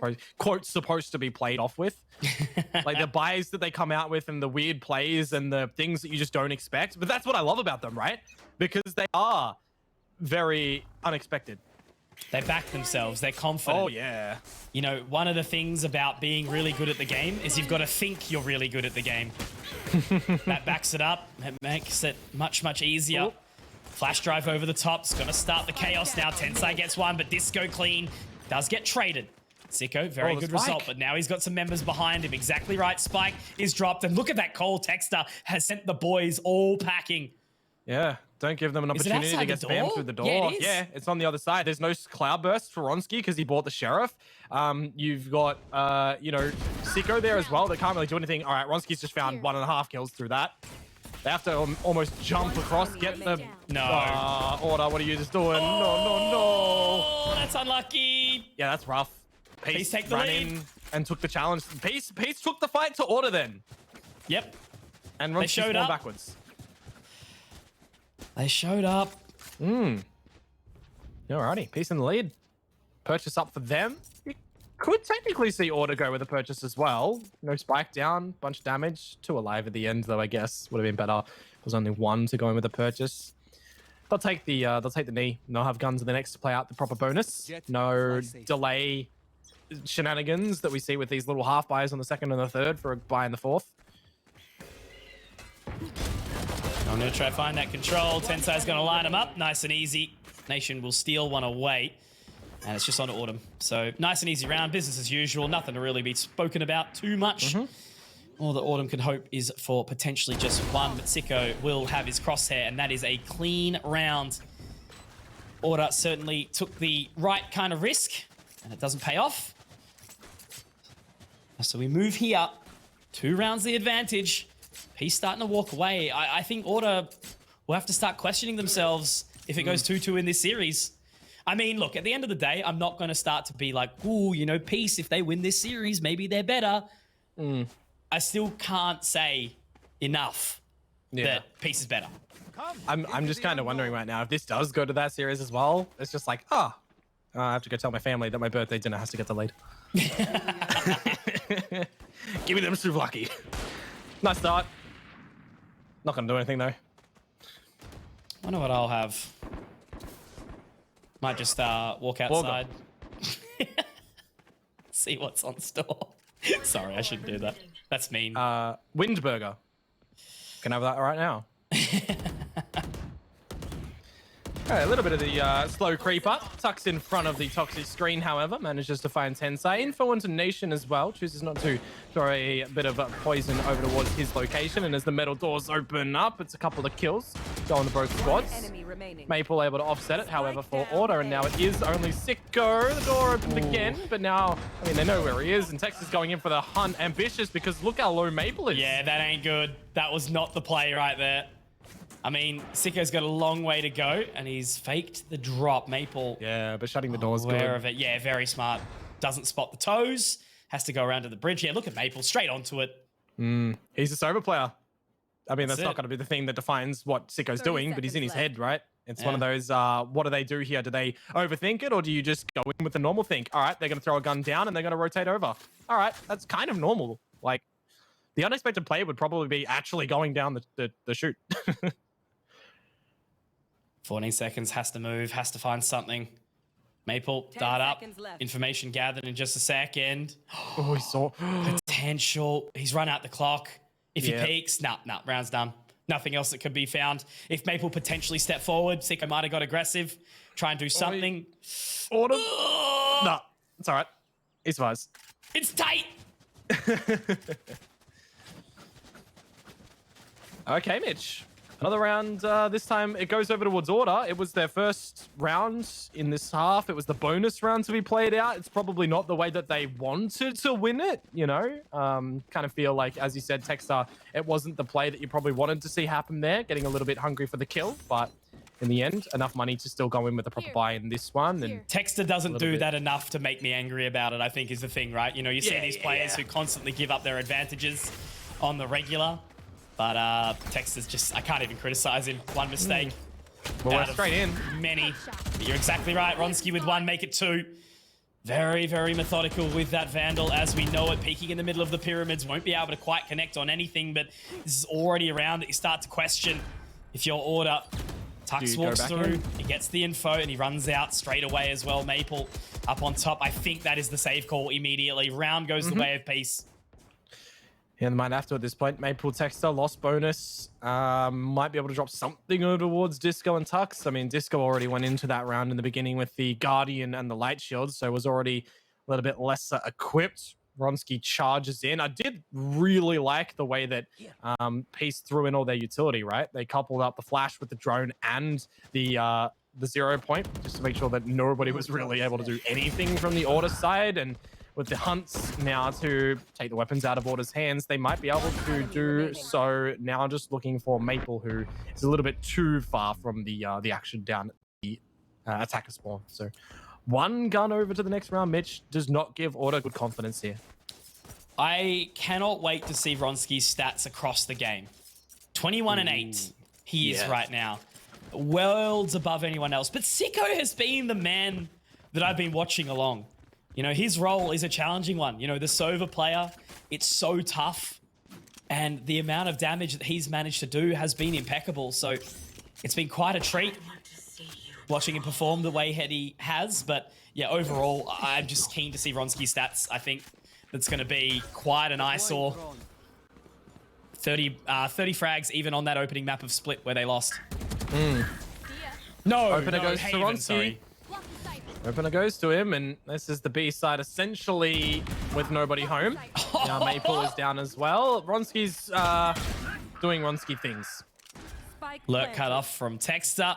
supposed to be played off with. Like the buys that they come out with and the weird plays and the things that you just don't expect. But that's what I love about them, right? Because they are very unexpected. They back themselves. They're confident. Oh, yeah. You know, one of the things about being really good at the game is you've got to think you're really good at the game. That backs it up. It makes it much, much easier. Ooh. Flash drive over the top. It's going to start the chaos now. Tensai gets one, but Disco clean does get traded. Sicko, very good result, but now he's got some members behind him. Exactly right. Spike is dropped, and look at that call. Techstar has sent the boys all packing. Yeah, don't give them an opportunity to get spammed through the door. Yeah, it's on the other side. There's no cloud burst for Ronski because he bought the Sheriff. You've got, you know, Sicko there as well. They can't really do anything. All right, Ronski's just found 1.5 kills through that. They have to almost jump across, get the... No. Order, what are you just doing? Oh, no. That's unlucky. Yeah, that's rough. Peace take the lead. And took the challenge. Peace took the fight to Order then. Yep. And Ronski showed up backwards. They showed up. Alrighty, Peace in the lead. Purchase up for them. You could technically see Order go with a purchase as well. No spike down, bunch of damage. 2 alive at the end, though. I guess would have been better. There's only 1 to go in with a purchase. They'll take the knee. And they'll have guns in the next to play out the proper bonus. No delay shenanigans that we see with these little half buys on the 2nd and the 3rd for a buy in the 4th. I'm going to try to find that control. Tensai's going to line them up. Nice and easy. Nation will steal one away. And it's just on to Autumn. So nice and easy round. Business as usual. Nothing to really be spoken about too much. All that Autumn can hope is for potentially just 1. But Sicko will have his crosshair. And that is a clean round. Order certainly took the right kind of risk. And it doesn't pay off. So we move here. 2 rounds the advantage. He's starting to walk away. I think Order will have to start questioning themselves if it goes 2-2 in this series. I mean, look, at the end of the day, I'm not going to start to be like, ooh, you know, Peace, if they win this series, maybe they're better. I still can't say enough that Peace is better. I'm just kind of wondering right now if this does go to that series as well. It's just like, I have to go tell my family that my birthday dinner has to get delayed. Give me them souvlaki. Nice start. Not gonna do anything though. Wonder what I'll have. Might just walk outside. See what's on store. Sorry, I shouldn't do that. That's mean. Windburger. Can have that right now. Alright, a little bit of the slow creep up. Tucks in front of the toxic screen, however. Manages to find Tensai. Info into Nation as well. Chooses not to throw a bit of poison over towards his location. And as the metal doors open up, it's a couple of kills going to both squads. Enemy remaining. Maple able to offset it, however, for Order. And now it is only Sicko. The door opened again. But now, I mean, they know where he is. And Tex is going in for the hunt. Ambitious because look how low Maple is. Yeah, that ain't good. That was not the play right there. I mean, Sicko's got a long way to go, and he's faked the drop. Maple. Yeah, but shutting the doors good. Aware of it. Yeah, very smart. Doesn't spot the toes. Has to go around to the bridge. Yeah, look at Maple. Straight onto it. He's a sober player. I mean, that's That's not it. going to be the thing that defines what Sicko's doing, but he's in his head, right? It's one of those, what do they do here? Do they overthink it, or do you just go in with the normal think? All right, they're going to throw a gun down, and they're going to rotate over. All right, that's kind of normal. Like, the unexpected play would probably be actually going down the chute. 14 seconds. Has to move. Has to find something. Maple, 10 dart up. seconds left. Information gathered in just a second. Oh, he saw. Potential. He's run out the clock. If Yeah. he peeks, nah, round's done. Nothing else that could be found. If Maple potentially step forward, Sicko might have got aggressive. Try and do something. Order. No, it's all right. He survives. It's tight. Okay, Mitch. Another round. This time it goes over towards Order. It was their first round in this half. It was the bonus round to be played out. It's probably not the way that they wanted to win it, you know? Kind of feel like, as you said, Texter, it wasn't the play that you probably wanted to see happen there. Getting a little bit hungry for the kill, but in the end, enough money to still go in with a proper buy in this one. And Texter doesn't do bit. that enough to make me angry about it, I think is the thing, right? You know, you see these players who constantly give up their advantages on the regular. But Texter's just, I can't even criticize him. One mistake. well, we're out of straight in. Many. But you're exactly right. Ronski with one, make it two. Very, very methodical with that Vandal, as we know it. Peeking in the middle of the pyramids, won't be able to quite connect on anything, but this is already around that you start to question if your Order. Tux go walks back through, in? he gets the info, and he runs out straight away as well. Maple up on top. I think that is the save call immediately. Round goes the way of peace. Yeah, they might have to at this point. Maple Texter, lost bonus. Might be able to drop something over towards Disco and Tux. I mean, Disco already went into that round in the beginning with the Guardian and the Light Shield, so was already a little bit less equipped. Ronski charges in. I did really like the way that Peace threw in all their utility, right? They coupled up the flash with the drone and the 0 point, just to make sure that nobody was really able to do anything from the Order side. And with the hunts now to take the weapons out of Order's hands, they might be able to do so. Now just looking for Maple, who is a little bit too far from the action down at the attacker spawn. So one gun over to the next round, Mitch, does not give Order good confidence here. I cannot wait to see Ronski's stats across the game. 21 and 8 he is right now. Worlds above anyone else. But Sicko has been the man that I've been watching along. You know, his role is a challenging one. You know, the Sova player, it's so tough. And the amount of damage that he's managed to do has been impeccable. So it's been quite a treat watching him perform the way he has. But yeah, overall, I'm just keen to see Ronski's stats. I think that's going to be quite an eyesore. 30 frags even on that opening map of Split where they lost. No, Opener no, goes to Haven, Ronski. sorry. Opener goes to him, and this is the B side essentially with nobody home. Now Maple is down as well. Ronski's doing Ronski things. Lurk cut off from Texter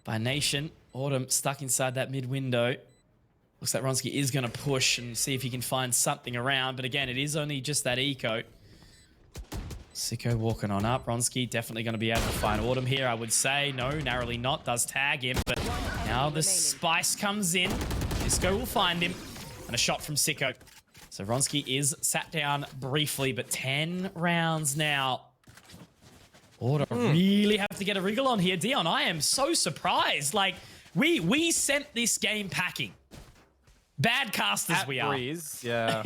by Nation. Autumn stuck inside that mid window. Looks like Ronski is going to push and see if he can find something around. But again, it is only just that eco. Sicko walking on up. Ronski definitely going to be able to find Autumn here, I would say. No, narrowly not. Does tag him. But now the spice comes in. Disco will find him. And a shot from Sicko. So Vronsky is sat down briefly, but 10 rounds now. Order really have to get a wriggle on here. Dion, I am so surprised. Like, we sent this game packing. Bad casters At we Breeze, yeah.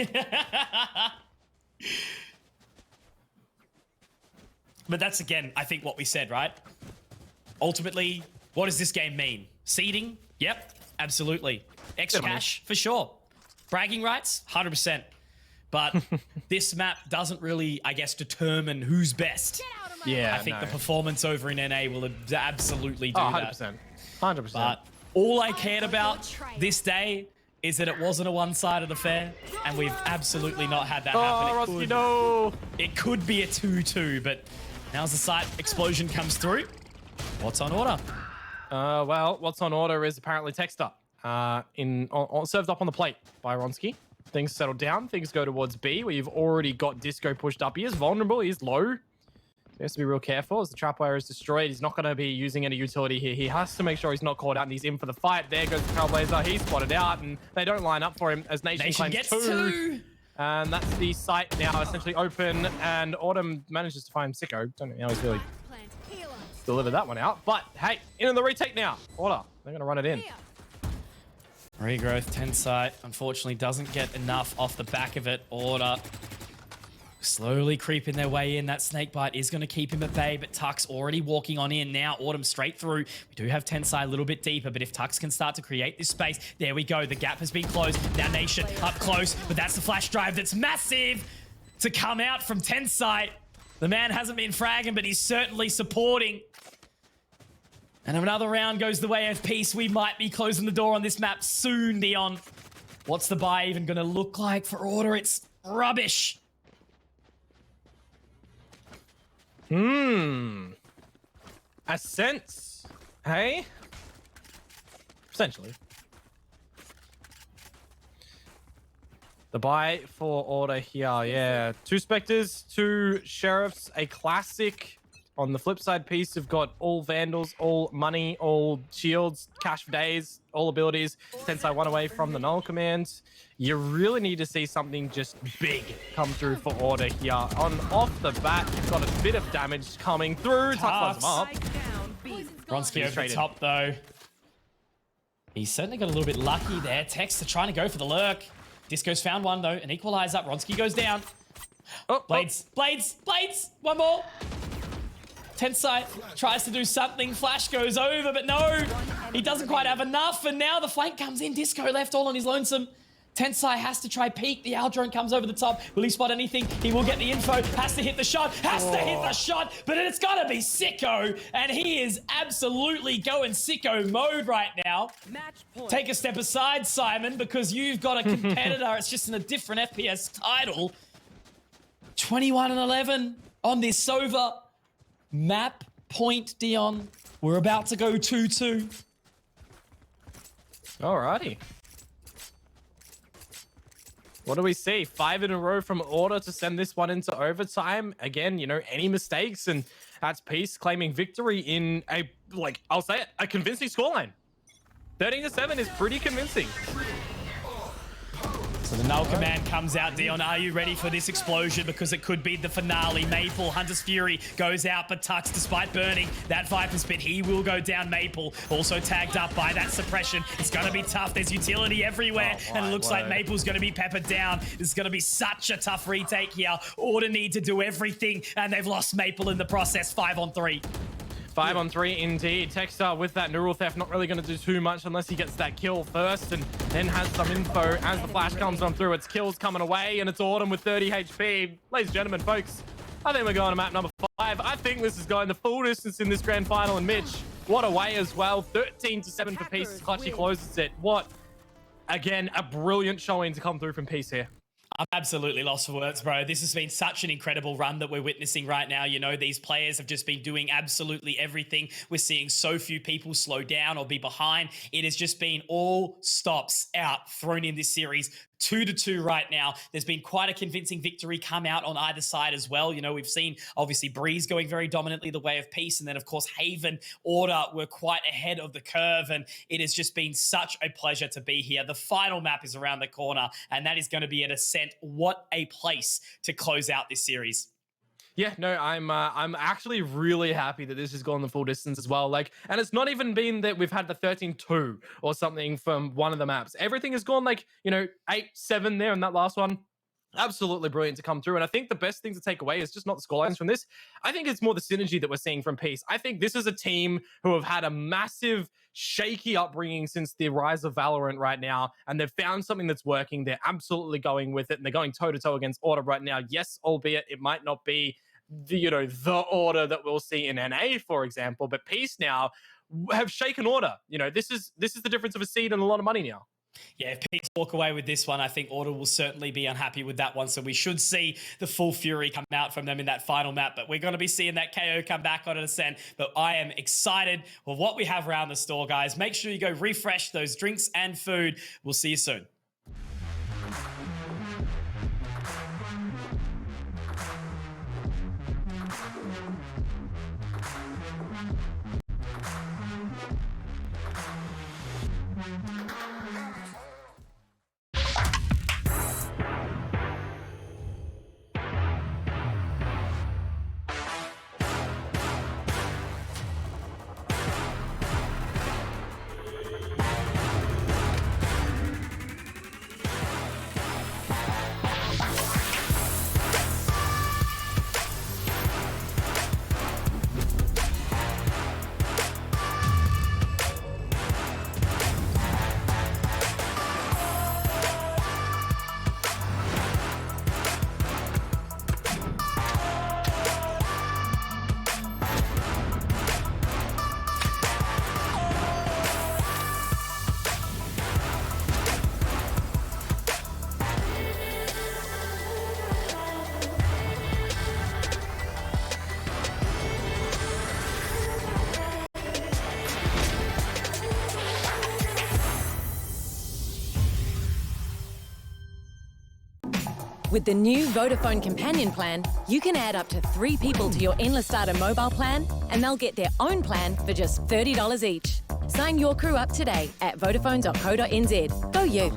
But that's, again, I think what we said, right? Ultimately, what does this game mean? Seeding? Yep, absolutely. Extra cash? For sure. Bragging rights? 100%. But this map doesn't really, I guess, determine who's best. Yeah, I think the performance over in NA will absolutely do 100%. that. 100%. But all I cared about this day is that it wasn't a one-sided affair, and we've absolutely not had that happen. Rosky, no! It could be a 2-2, but now as the site explosion comes through, what's on order? Well, what's on order is apparently Texter. Served up on the plate by Ronsky. Things settle down. Things go towards B, where you've already got Disco pushed up. He is vulnerable. He is low. He has to be real careful as the trapwire is destroyed. He's not going to be using any utility here. He has to make sure he's not caught out, and he's in for the fight. There goes the Trailblazer. He's spotted out, and they don't line up for him as Nation claims gets 2. And that's the site now essentially open, and Autumn manages to find Sicko. Don't know how he's really delivered that one out. But, hey, in the retake now. Order. They're going to run it in. Regrowth, 10 site, unfortunately doesn't get enough off the back of it. Order slowly creeping their way in. That snakebite is going to keep him at bay, but Tuck's already walking on in now. Autumn straight through. We do have 10 side a little bit deeper, but if Tux can start to create this space, there we go. The gap has been closed. Now Nation up close, but that's the flash drive that's massive to come out from 10 side. The man hasn't been fragging, but he's certainly supporting. And if another round goes the way of peace, we might be closing the door on this map soon, Dion. What's the buy even going to look like for Order? It's rubbish. A sense, hey? Essentially. The buy for Order here, yeah. 2 Spectres, 2 Sheriffs, a classic. On the flip side piece, you've got all Vandals, all money, all shields, cash for days, all abilities. 10 side 1 away from the null command. You really need to see something just big come through for Order here. Off the bat, you've got a bit of damage coming through. Tucks up. Vronsky over the top, though. He's certainly got a little bit lucky there. Tex trying to go for the lurk. Disco's found one, though. An equalizer. Vronsky goes down. Blades. One more. 10 side tries to do something. Flash goes over, but no. He doesn't quite have enough. And now the flank comes in. Disco left all on his lonesome. 10 side has to try peek. The owl drone comes over the top. Will he spot anything? He will get the info. Has to hit the shot. But it's got to be Sicko. And he is absolutely going Sicko mode right now. Take a step aside, Simon, because you've got a competitor. It's just in a different FPS title. 21-11 on this Sova. Map point, Dion. We're about to go 2-2. Alrighty. What do we see? 5 in a row from Order to send this one into overtime. Again, you know, any mistakes, and that's Peace claiming victory in a, I'll say it, a convincing scoreline. 13-7 is pretty convincing. So the null command comes out. Dion, are you ready for this explosion? Because it could be the finale. Maple, Hunter's Fury goes out, but Tux, despite burning that Viper's Pit, he will go down. Maple also tagged up by that suppression. It's going to be tough. There's utility everywhere, and it looks like Maple's going to be peppered down. This is going to be such a tough retake here. Order need to do everything, and they've lost Maple in the process. 5-on-3. 5-on-3 indeed. Texter with that neural theft, not really going to do too much unless he gets that kill first and then has some info as the flash comes on through. It's kills coming away, and it's Autumn with 30 HP. Ladies and gentlemen, folks, I think we're going to map number 5. I think this is going the full distance in this grand final, and Mitch, what a way as well. 13-7 for Peace. Clutchy closes it. What, again, a brilliant showing to come through from Peace here. I'm absolutely lost for words, bro. This has been such an incredible run that we're witnessing right now. You know, these players have just been doing absolutely everything. We're seeing so few people slow down or be behind. It has just been all stops out thrown in this series. 2-2 right now. There's been quite a convincing victory come out on either side as well. You know, we've seen obviously Breeze going very dominantly the way of Peace, and then of course Haven Order were quite ahead of the curve, and it has just been such a pleasure to be here. The final map is around the corner, and that is going to be at Ascent. What a place to close out this series. Yeah, no, I'm actually really happy that this has gone the full distance as well. Like, and it's not even been that we've had the 13-2 or something from one of the maps. Everything has gone like, you know, 8-7 there in that last one. Absolutely brilliant to come through. And I think the best thing to take away is just not the scorelines from this. I think it's more the synergy that we're seeing from Peace. I think this is a team who have had a massive shaky upbringing since the rise of Valorant right now, and they've found something that's working. They're absolutely going with it, and they're going toe-to-toe against Order right now. Yes, albeit it might not be the, you know, the Order that we'll see in NA, for example, but Peace now have shaken Order. You know, this is the difference of a seed and a lot of money now. Yeah, if Peace walk away with this one, I think Order will certainly be unhappy with that one. So we should see the full fury come out from them in that final map. But we're going to be seeing that KO come back on an Ascent. But I am excited for what we have around the store, guys. Make sure you go refresh those drinks and food. We'll see you soon. With the new Vodafone Companion plan, you can add up to 3 people to your Endless Starter mobile plan, and they'll get their own plan for just $30 each. Sign your crew up today at vodafone.co.nz. Go you!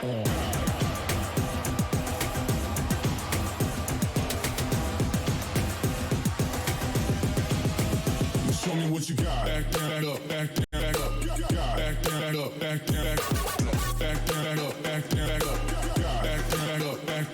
Show me what you got. Back up, back up, back up, back up, back up, back up, back up, back up, back up, back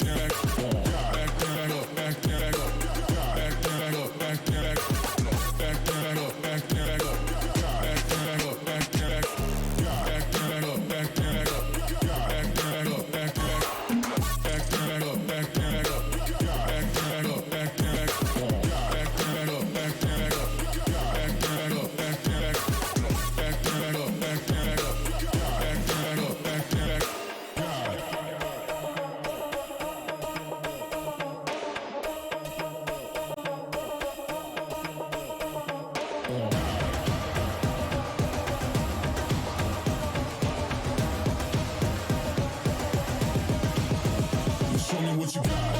Show me what you got.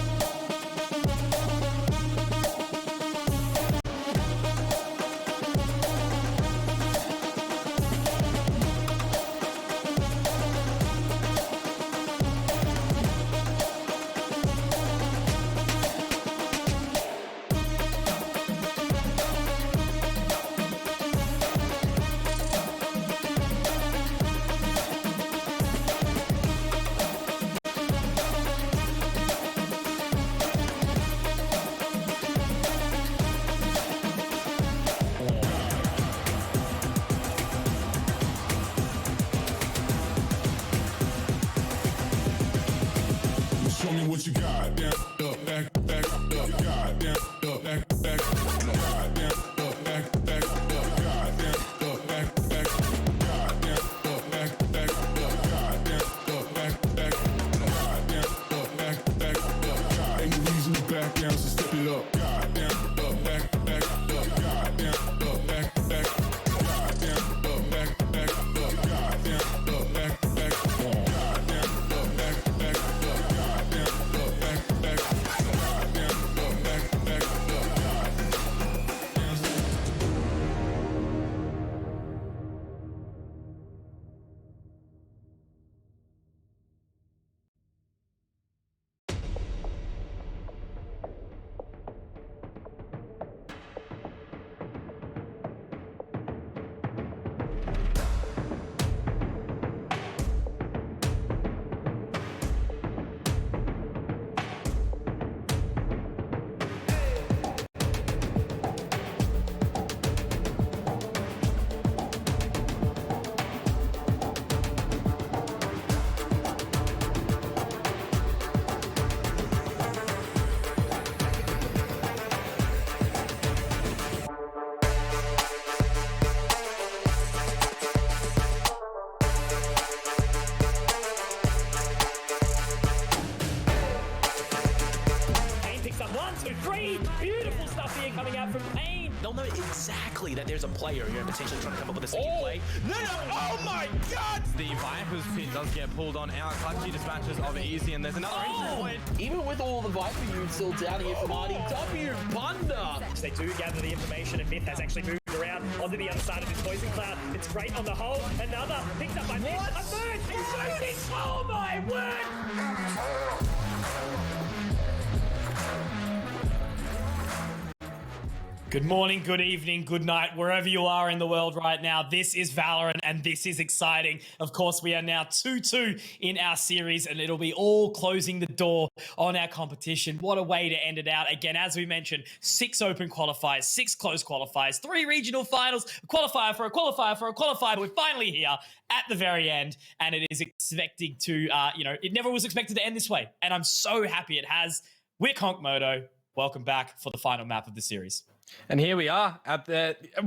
Show me what you got. Down, up, back, up, God, down, up, back, God, down, up, back, up, God, down, up, back, God, down, up, back, up, God, down, up, back, God, down, up, back, God. Ain't no reason to back down, so step it up. God, down, up, back, God, down, up, back, God, down, up, back, God, down, up, back, God, down, up, back, Beautiful stuff here coming out from Pain. They'll know exactly that there's a player here potentially trying to come up with a second play. No, oh my God! The Viper's pin does get pulled on out. Clutchy dispatches of Easy, and there's another entry point. Even with all the Viper units still down here from RDW, Bunda. They do gather the information, and Myth has actually moved around onto the other side of this poison cloud. It's great on the hole. Another picked up by Myth. A third. He's shooting. Oh my word! Good morning, good evening, good night, wherever you are in the world right now. This is Valorant, and this is exciting. Of course, we are now 2-2 in our series, and it'll be all closing the door on our competition. What a way to end it out. Again, as we mentioned, 6 open qualifiers, 6 close qualifiers, 3 regional finals, a qualifier for a qualifier for a qualifier. We're finally here at the very end, and it is expected to, it never was expected to end this way, and I'm so happy it has. We're Konkmoto. Welcome back for the final map of the series. And here we are at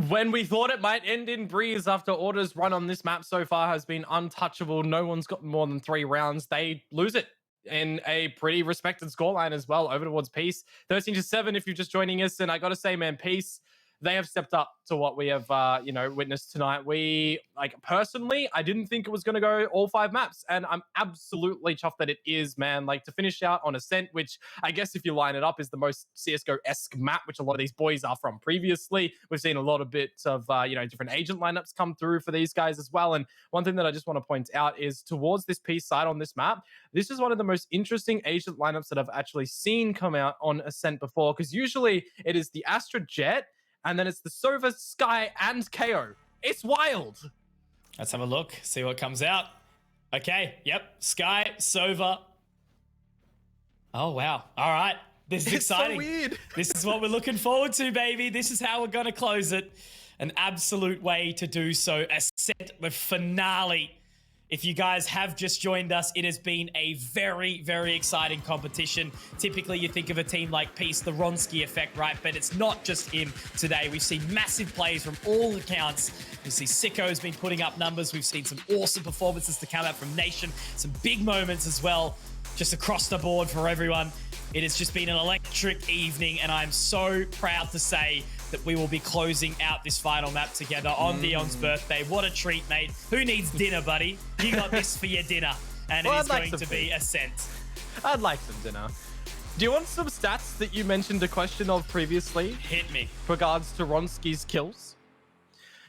when we thought it might end in breeze after Order's run on this map so far has been untouchable. No one's got more than 3 rounds. They lose it in a pretty respected scoreline as well over towards Peace. 13-7 if you're just joining us. And I got to say, man, Peace, they have stepped up to what we have, witnessed tonight. Personally, I didn't think it was going to go all 5 maps, and I'm absolutely chuffed that it is, man. Like, to finish out on Ascent, which I guess if you line it up is the most CSGO-esque map, which a lot of these boys are from previously. We've seen a lot of bits of, different agent lineups come through for these guys as well. And one thing that I just want to point out is towards this P side on this map, this is one of the most interesting agent lineups that I've actually seen come out on Ascent before, because usually it is the Astra Jet, and then it's the Sova, Sky, and KO. It's wild. Let's have a look, see what comes out. Okay, yep, Sky, Sova. Oh, wow. All right, this is exciting. So weird. This is what we're looking forward to, baby. This is how we're going to close it. An absolute way to do so. Ascent, the finale. If you guys have just joined us, it has been a very, very exciting competition. Typically, you think of a team like Peace, the Ronsky effect, right? But it's not just him today. We've seen massive plays from all accounts. We see Sicko's been putting up numbers. We've seen some awesome performances to come out from Nation. Some big moments as well, just across the board for everyone. It has just been an electric evening, and I'm so proud to say that we will be closing out this final map together on Dion's birthday. What a treat, mate. Who needs dinner, buddy? You got this for your dinner, and it is going to be Ascent. I'd like some dinner. Do you want some stats that you mentioned a question of previously? Hit me. Regards to Ronsky's kills.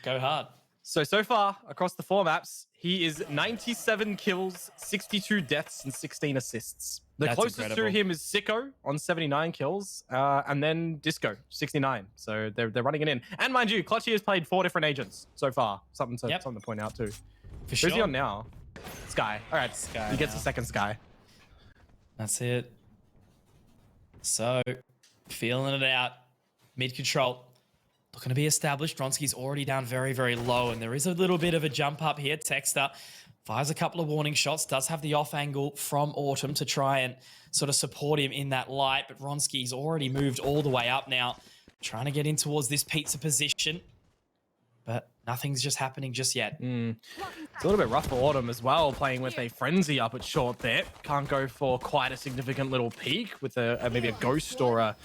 Go hard. So far, across the 4 maps, he is 97 kills, 62 deaths, and 16 assists. The That's closest incredible. to him is Sicko on 79 kills, and then Disco, 69. So they're running it in. And mind you, Clutchy has played 4 different agents so far. Something to point out too. For sure. Who's he on now? Sky. All right, Sky he gets now. a second Sky. That's it. So, feeling it out. Mid control. Looking to be established. Ronsky's already down very, very low, and there is a little bit of a jump up here. Texter fires a couple of warning shots, does have the off angle from Autumn to try and sort of support him in that light, but Ronsky's already moved all the way up now, trying to get in towards this pizza position, but nothing's just happening just yet. It's a little bit rough for Autumn as well, playing with a Frenzy up at short there. Can't go for quite a significant little peak with maybe a Ghost or a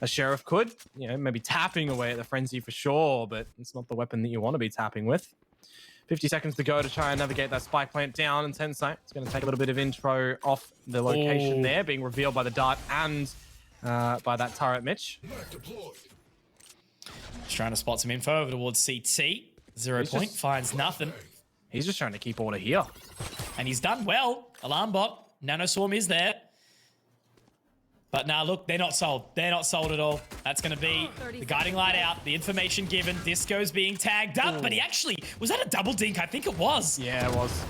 Sheriff could. Maybe tapping away at the Frenzy for sure, but it's not the weapon that you want to be tapping with. 50 seconds to go to try and navigate that spike plant down, and Tensai it's going to take a little bit of intro off the location there, being revealed by the dart and by that turret Mitch. Just trying to spot some info over towards CT. 0 point, finds nothing. He's just trying to keep order here. And he's done well. Alarm bot, Nano Swarm is there. But now look, they're not sold. They're not sold at all. That's going to be the guiding light out, the information given. Disco's being tagged up, but he actually, was that a double dink? I think it was. Yeah, it was.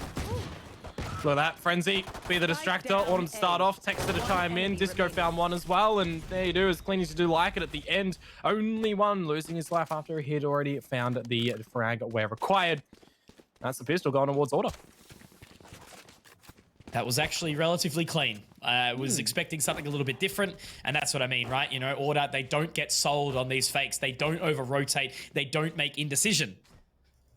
Look at that. Frenzy, be the distractor. Autumn start off, Texter to chime in. Disco found one as well, and there you do, as clean as you do like it at the end. Only one losing his life after he had already found the frag where required. That's the pistol going towards Order. That was actually relatively clean. I was expecting something a little bit different, and that's what I mean, right? Order, they don't get sold on these fakes. They don't over-rotate. They don't make indecision.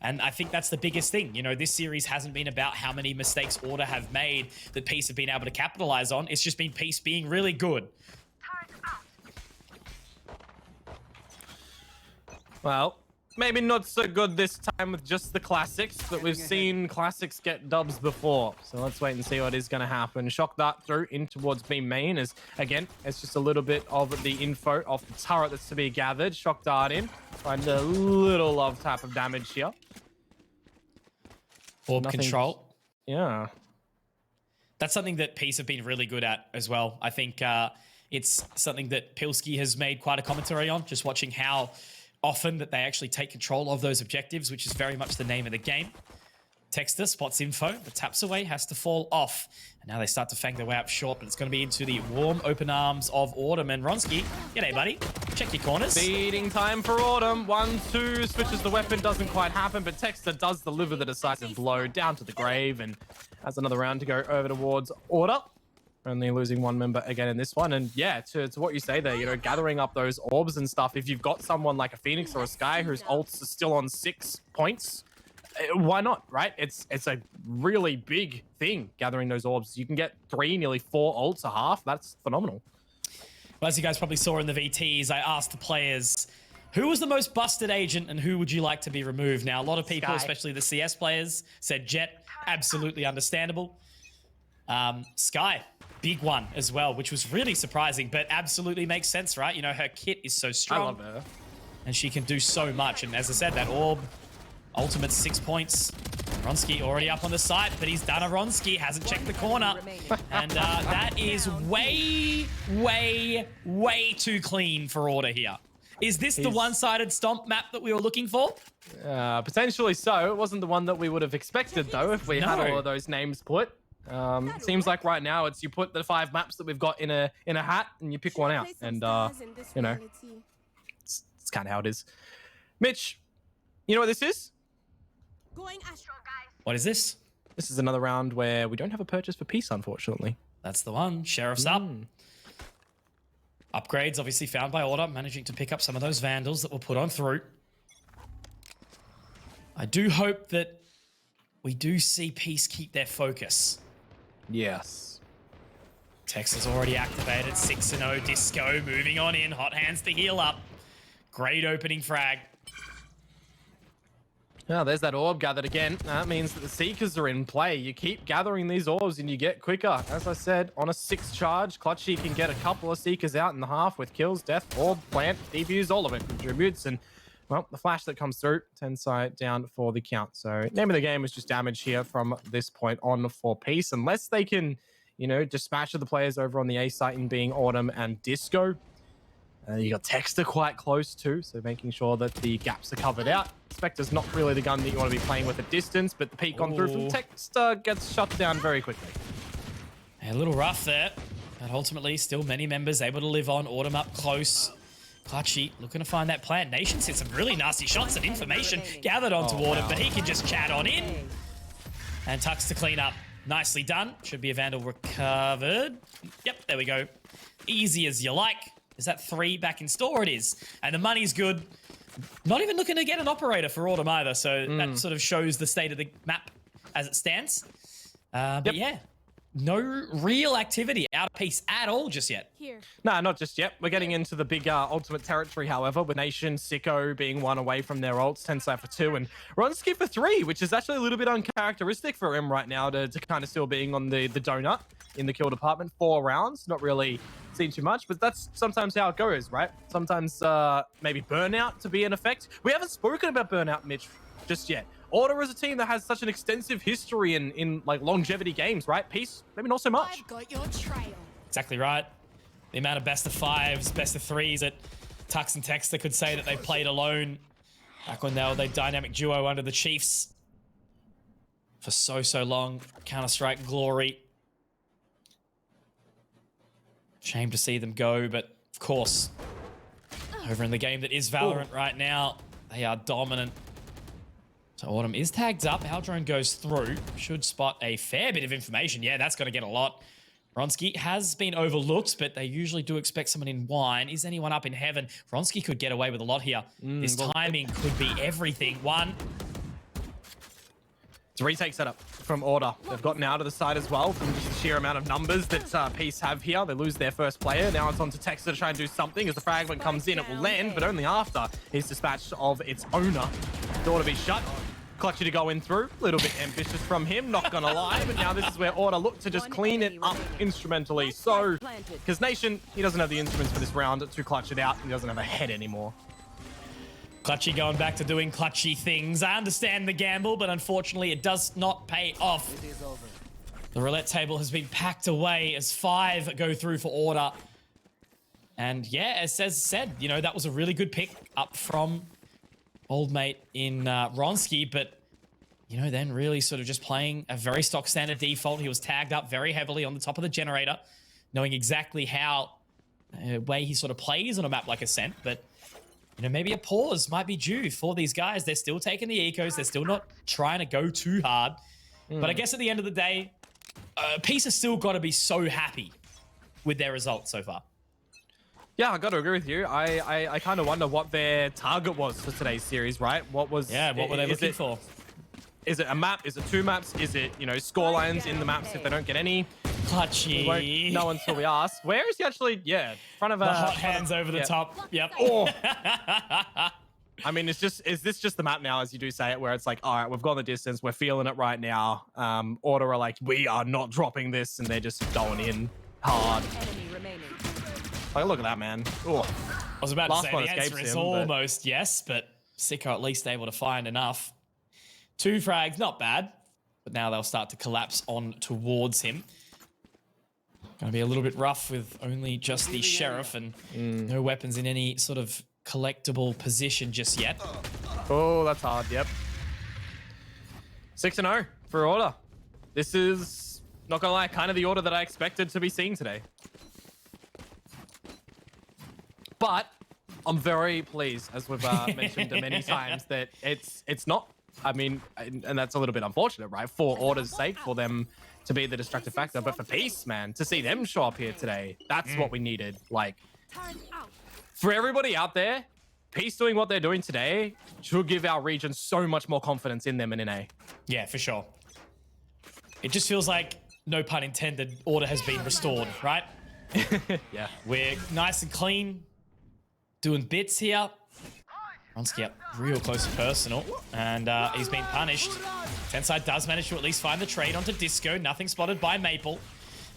And I think that's the biggest thing. This series hasn't been about how many mistakes Order have made that Peace have been able to capitalize on. It's just been Peace being really good. Well, maybe not so good this time with just the classics, but we've seen classics get dubs before. So let's wait and see what is going to happen. Shock dart through in towards B main as, again, it's just a little bit of the info off the turret that's to be gathered. Shock dart in. Find a little love tap of damage here. Orb Nothing- control. Yeah. That's something that Peace have been really good at as well. I think it's something that Pilski has made quite a commentary on, just watching how often that they actually take control of those objectives, which is very much the name of the game. Texter spots info, but taps away, has to fall off. And now they start to fang their way up short, but it's going to be into the warm open arms of Autumn and Ronsky. G'day, buddy. Check your corners. Beating time for Autumn. 1-2, switches the weapon, doesn't quite happen, but Texter does deliver the decisive blow down to the grave and has another round to go over towards Order. Only losing one member again in this one. And yeah, to what you say there, gathering up those orbs and stuff. If you've got someone like a Phoenix or a Sky whose ults are still on 6 points, why not, right? It's a really big thing, gathering those orbs. You can get 3, nearly 4 ults a half. That's phenomenal. Well, as you guys probably saw in the VTs, I asked the players, Who was the most busted agent and who would you like to be removed? Now, a lot of people, Sky. especially the CS players, said Jet. Absolutely understandable. Sky, big one as well, which was really surprising, but absolutely makes sense, right? You know, her kit is so I strong. love her. And she can do so much. And as I said, that orb, ultimate 6 points. Ronski already up on the site, but he's done a Ronski, hasn't checked the corner. And that is way, way, way too clean for Order here. Is this the one-sided stomp map that we were looking for? Potentially so. It wasn't the one that we would have expected, though, if we had all of those names put. Seems like right now it's you put the 5 maps that we've got in a hat and you pick one out. And, you know, it's kind of how it is. Mitch, you know what this is? What is this? This is another round where we don't have a purchase for peace, unfortunately. That's the one. Sheriff's up. Upgrades obviously found by Order, managing to pick up some of those Vandals that were put on through. I do hope that we do see Peace keep their focus. Yes. Tex is already activated. 6-0 Disco moving on in. Hot hands to heal up. Great opening frag. Oh, there's that orb gathered again. That means that the Seekers are in play. You keep gathering these orbs and you get quicker. As I said, on a 6 charge, Clutchy can get a couple of Seekers out in the half with kills, death, orb, plant, defuse, all of it contributes. And, well, the flash that comes through, Tensai down for the count. So, name of the game is just damage here from this point on for Peace. Unless they can, you know, dispatch the players over on the A site in being Autumn and Disco. You got Texter quite close too, so making sure that the gaps are covered out. Spectre's not really the gun that you want to be playing with at distance, but the peek on through from Texter gets shut down very quickly. A little rough there, but ultimately still many members able to live on. Autumn up close. Clutchy looking to find that plant. Nation's hit some really nasty shots and information gathered onto Autumn, but he can just chat on in. And Tux to clean up. Nicely done. Should be a Vandal recovered. Yep, there we go. Easy as you like. Is that 3 back in store? It is. And the money's good. Not even looking to get an operator for Autumn either, so that sort of shows the state of the map as it stands. But yeah, no real activity out of Peace at all just yet. No, not just yet. We're getting into the big ultimate territory, however, with Nation, Sicko being 1 away from their ults, Tensai for 2, and Ronski for 3, which is actually a little bit uncharacteristic for him right now to kind of still being on the donut in the kill department. 4 rounds, not really seen too much, but that's sometimes how it goes, right? Sometimes maybe burnout to be in effect. We haven't spoken about burnout, Mitch, just yet. Order is a team that has such an extensive history in like longevity games, right? Peace, maybe not so much. I've got your trail. Exactly right. The amount of best of 5s, best of 3s that Tux and Texter could say that they played alone back when they were the dynamic duo under the Chiefs for so long. Counter-Strike glory. Shame to see them go, but of course, over in the game that is Valorant right now, they are dominant. So Autumn is tagged up. Our drone goes through. Should spot a fair bit of information. Yeah, that's going to get a lot. Ronski has been overlooked, but they usually do expect someone in wine. Is anyone up in heaven? Ronski could get away with a lot here. This timing could be everything. One. It's a retake setup from Order. They've gotten out of the side as well from just the sheer amount of numbers that Peace have here. They lose their first player. Now it's on to Texter to try and do something. As the fragment comes in, it will land, but only after his dispatch of its owner. Door to be shut. Clutchy to go in through. A little bit ambitious from him, not gonna lie. But now this is where Order look to just clean it up instrumentally. So, because Nation, he doesn't have the instruments for this round to clutch it out. He doesn't have a head anymore. Clutchy going back to doing clutchy things. I understand the gamble, but unfortunately it does not pay off. The roulette table has been packed away as 5 go through for Order. And yeah, as said, you know, that was a really good pick up from old mate in Ronski, but, you know, then really sort of just playing a very stock standard default. He was tagged up very heavily on the top of the generator, knowing exactly how way he sort of plays on a map like Ascent, but you know, maybe a pause might be due for these guys. They're still taking the ecos. They're still not trying to go too hard. But I guess at the end of the day, Peace has still got to be so happy with their results so far. Yeah, I got to agree with you. I kind of wonder what their target was for today's series, right? What were they looking for? Is it a map? Is it 2 maps? Is it, you know, score lines in the maps if they don't get any? Clutchy. We won't know until we ask. Where is he actually? Yeah, front of The hot hands over the top. Yep. Oh. I mean, is this just the map now, as you do say it, where it's like, all right, we've gone the distance, we're feeling it right now. Order are like, we are not dropping this, and they're just going in hard. Enemy remaining. Like, look at that, man. Oh. I was about Last to say one the answer escapes is him, but- almost yes, but Sicko at least able to find enough. 2 frags, not bad. But now they'll start to collapse on towards him. Gonna be a little bit rough with only just the sheriff and no weapons in any sort of collectible position just yet. Oh, that's hard. Yep. 6-0 for Order. This is, not gonna lie, kind of the order that I expected to be seeing today. But I'm very pleased, as we've mentioned many times, that it's not. I mean, and that's a little bit unfortunate, right? For Order's sake, for them to be the destructive factor, but for Peace, man, to see them show up here today, that's what we needed. Like, for everybody out there, Peace doing what they're doing today should give our region so much more confidence in them and in A. Yeah, for sure. It just feels like, no pun intended, order has been restored, right? Yeah. We're nice and clean, doing bits here. Ronsky up real close and personal, and he's been punished. Tenside does manage to at least find the trade onto Disco. Nothing spotted by Maple.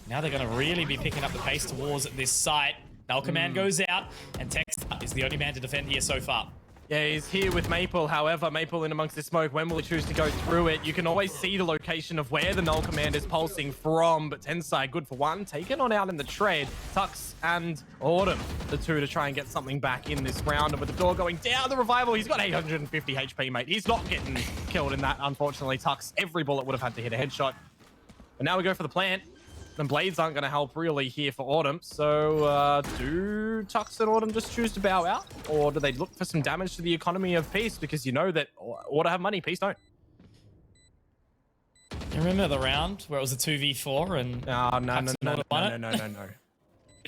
Now they're going to really be picking up the pace towards this site. Null Command goes out, and Tex is the only man to defend here so far. Yeah, he's here with Maple. However, Maple in amongst the smoke, when will he choose to go through it? You can always see the location of where the Null Command is pulsing from, but Tensai, good for one, taken on out in the trade. Tux and Autumn, the two to try and get something back in this round. And with the door going down, the revival, he's got 850 HP, mate. He's not getting killed in that, unfortunately. Tux, every bullet would have had to hit a headshot. But now we go for the plant. And blades aren't going to help really here for Autumn. So do Tux and Autumn just choose to bow out? Or do they look for some damage to the economy of Peace? Because you know that Order have money, Peace don't. You remember the round where it was a 2v4 and No.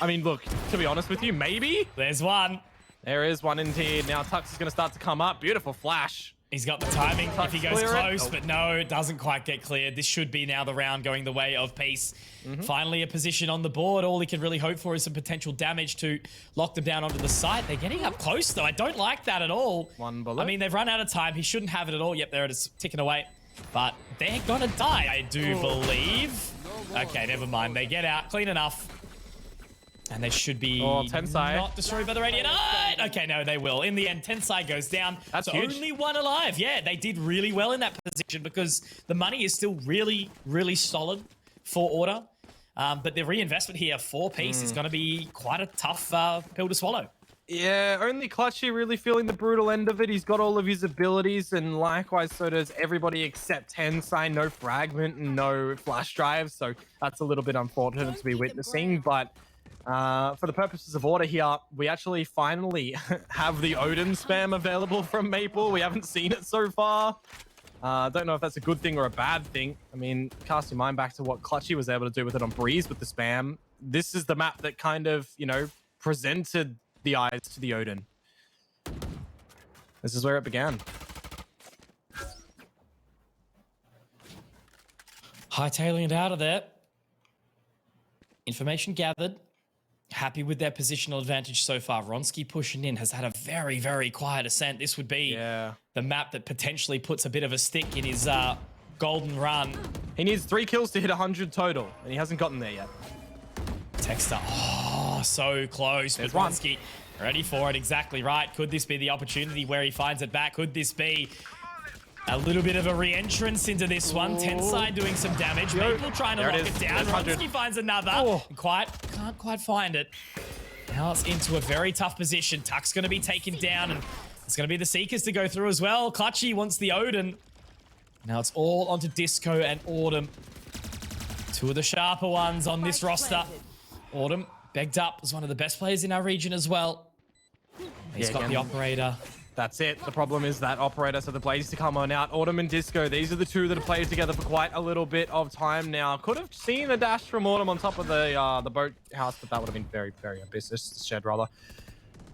I mean, look, to be honest with you, maybe. There's one. There is one indeed. Now Tux is going to start to come up. Beautiful flash. He's got the timing if he goes Clear it. close, but no, it doesn't quite get cleared. This should be now the round going the way of Peace. Finally, a position on the board. All he can really hope for is some potential damage to lock them down onto the site. They're getting up close, though. I don't like that at all. One bullet. I mean, they've run out of time. He shouldn't have it at all. Yep, there it is, ticking away. But they're gonna die, I do believe. Okay, never mind. They get out clean enough. And they should be Tensai. not destroyed by the Radiant. Okay, no, they will. In the end, Tensai goes down. That's so huge. only one alive. Yeah, they did really well in that position because the money is still really, really solid for Order. But the reinvestment here for Peace is going to be quite a tough pill to swallow. Yeah, only Clutchy really feeling the brutal end of it. He's got all of his abilities, and likewise so does everybody except Tensai. No fragment and no flash drive, so that's a little bit unfortunate to be witnessing, but for the purposes of Order here, we actually finally have the Odin spam available from Maple. We haven't seen it so far. Don't know if that's a good thing or a bad thing. I mean, cast your mind back to what Clutchy was able to do with it on Breeze with the spam. This is the map that kind of, you know, presented the eyes to the Odin. This is where it began. Hightailing it out of there. Information gathered. Happy with their positional advantage so far. Ronsky pushing in has had a very, very quiet ascent. This would be the map that potentially puts a bit of a stick in his golden run. He needs 3 kills to hit 100 total, and he hasn't gotten there yet. Texter, oh, so close. There's but one. Ronsky ready for it, exactly right. Could this be the opportunity where he finds it back? Could this be a little bit of a re-entrance into this one? Tensai doing some damage. Maple trying to lock it down. Ronsky finds another. Can't quite find it. Now it's into a very tough position. Tuck's going to be taken down, and it's going to be the Seekers to go through as well. Clutchy wants the Odin. Now it's all onto Disco and Autumn. Two of the sharper ones on this roster. Autumn, begged up, as one of the best players in our region as well. He's got the operator. That's it. The problem is that operator, so the Blades to come on out. Autumn and Disco, these are the two that have played together for quite a little bit of time now. Could have seen a dash from Autumn on top of the boat house, but that would have been very, very ambitious. Shed, rather.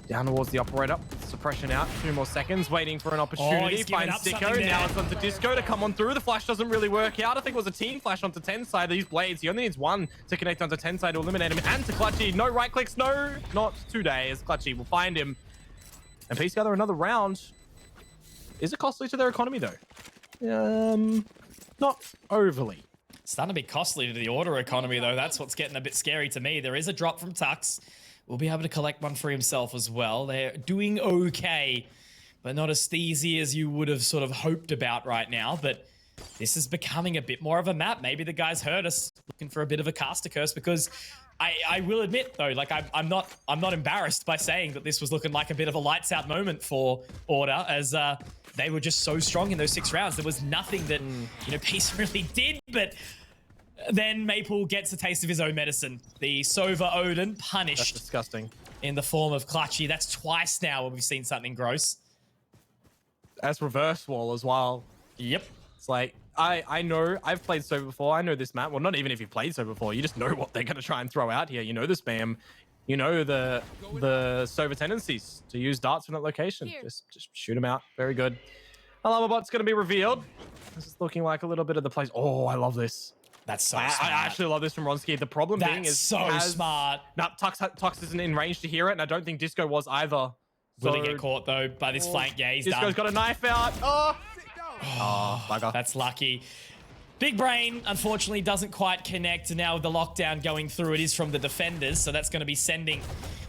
Down towards the operator. Suppression out. 2 more seconds. Waiting for an opportunity. he's giving Finds up something Sicko. there. Now it's onto Disco to come on through. The flash doesn't really work out. I think it was a team flash onto 10 side. These blades. He only needs 1 to connect onto 10 side to eliminate him. And to Clutchy. No right clicks. No, not today. As Clutchy will find him. And piece together another round. Is it costly to their economy though? Not overly. It's starting to be costly to the order economy, though. That's what's getting a bit scary to me. There is a drop from Tux. We'll be able to collect one for himself as well. They're doing okay, but not as steezy as you would have sort of hoped about right now. But this is becoming a bit more of a map. Maybe the guys heard us looking for a bit of a caster curse, because I will admit, though, like I'm not embarrassed by saying that this was looking like a bit of a lights out moment for Order, as they were just so strong in those 6 rounds. There was nothing that Peace really did, but then Maple gets a taste of his own medicine. The Sova Odin That's punished disgusting. in the form of Clutchy. That's twice now when we've seen something gross. That's reverse wall as well. Yep. It's like, I know, I've played Sova before. I know this map. Well, not even if you've played Sova before. You just know what they're going to try and throw out here. You know the spam. You know the Sova tendencies to use darts from that location. Just shoot them out. Very good. Alarma bot's going to be revealed. This is looking like a little bit of the place. Oh, I love this. That's so I smart. actually love this from Ronski. The problem being That's is so smart. No, Tux isn't in range to hear it, and I don't think Disco was either. Will he So- get caught, though, by this flank? Yeah, he's Disco's done. got a knife out. Oh, bugger. That's lucky. Big Brain, unfortunately, doesn't quite connect. And now with the lockdown going through, it is from the defenders. So that's going to be sending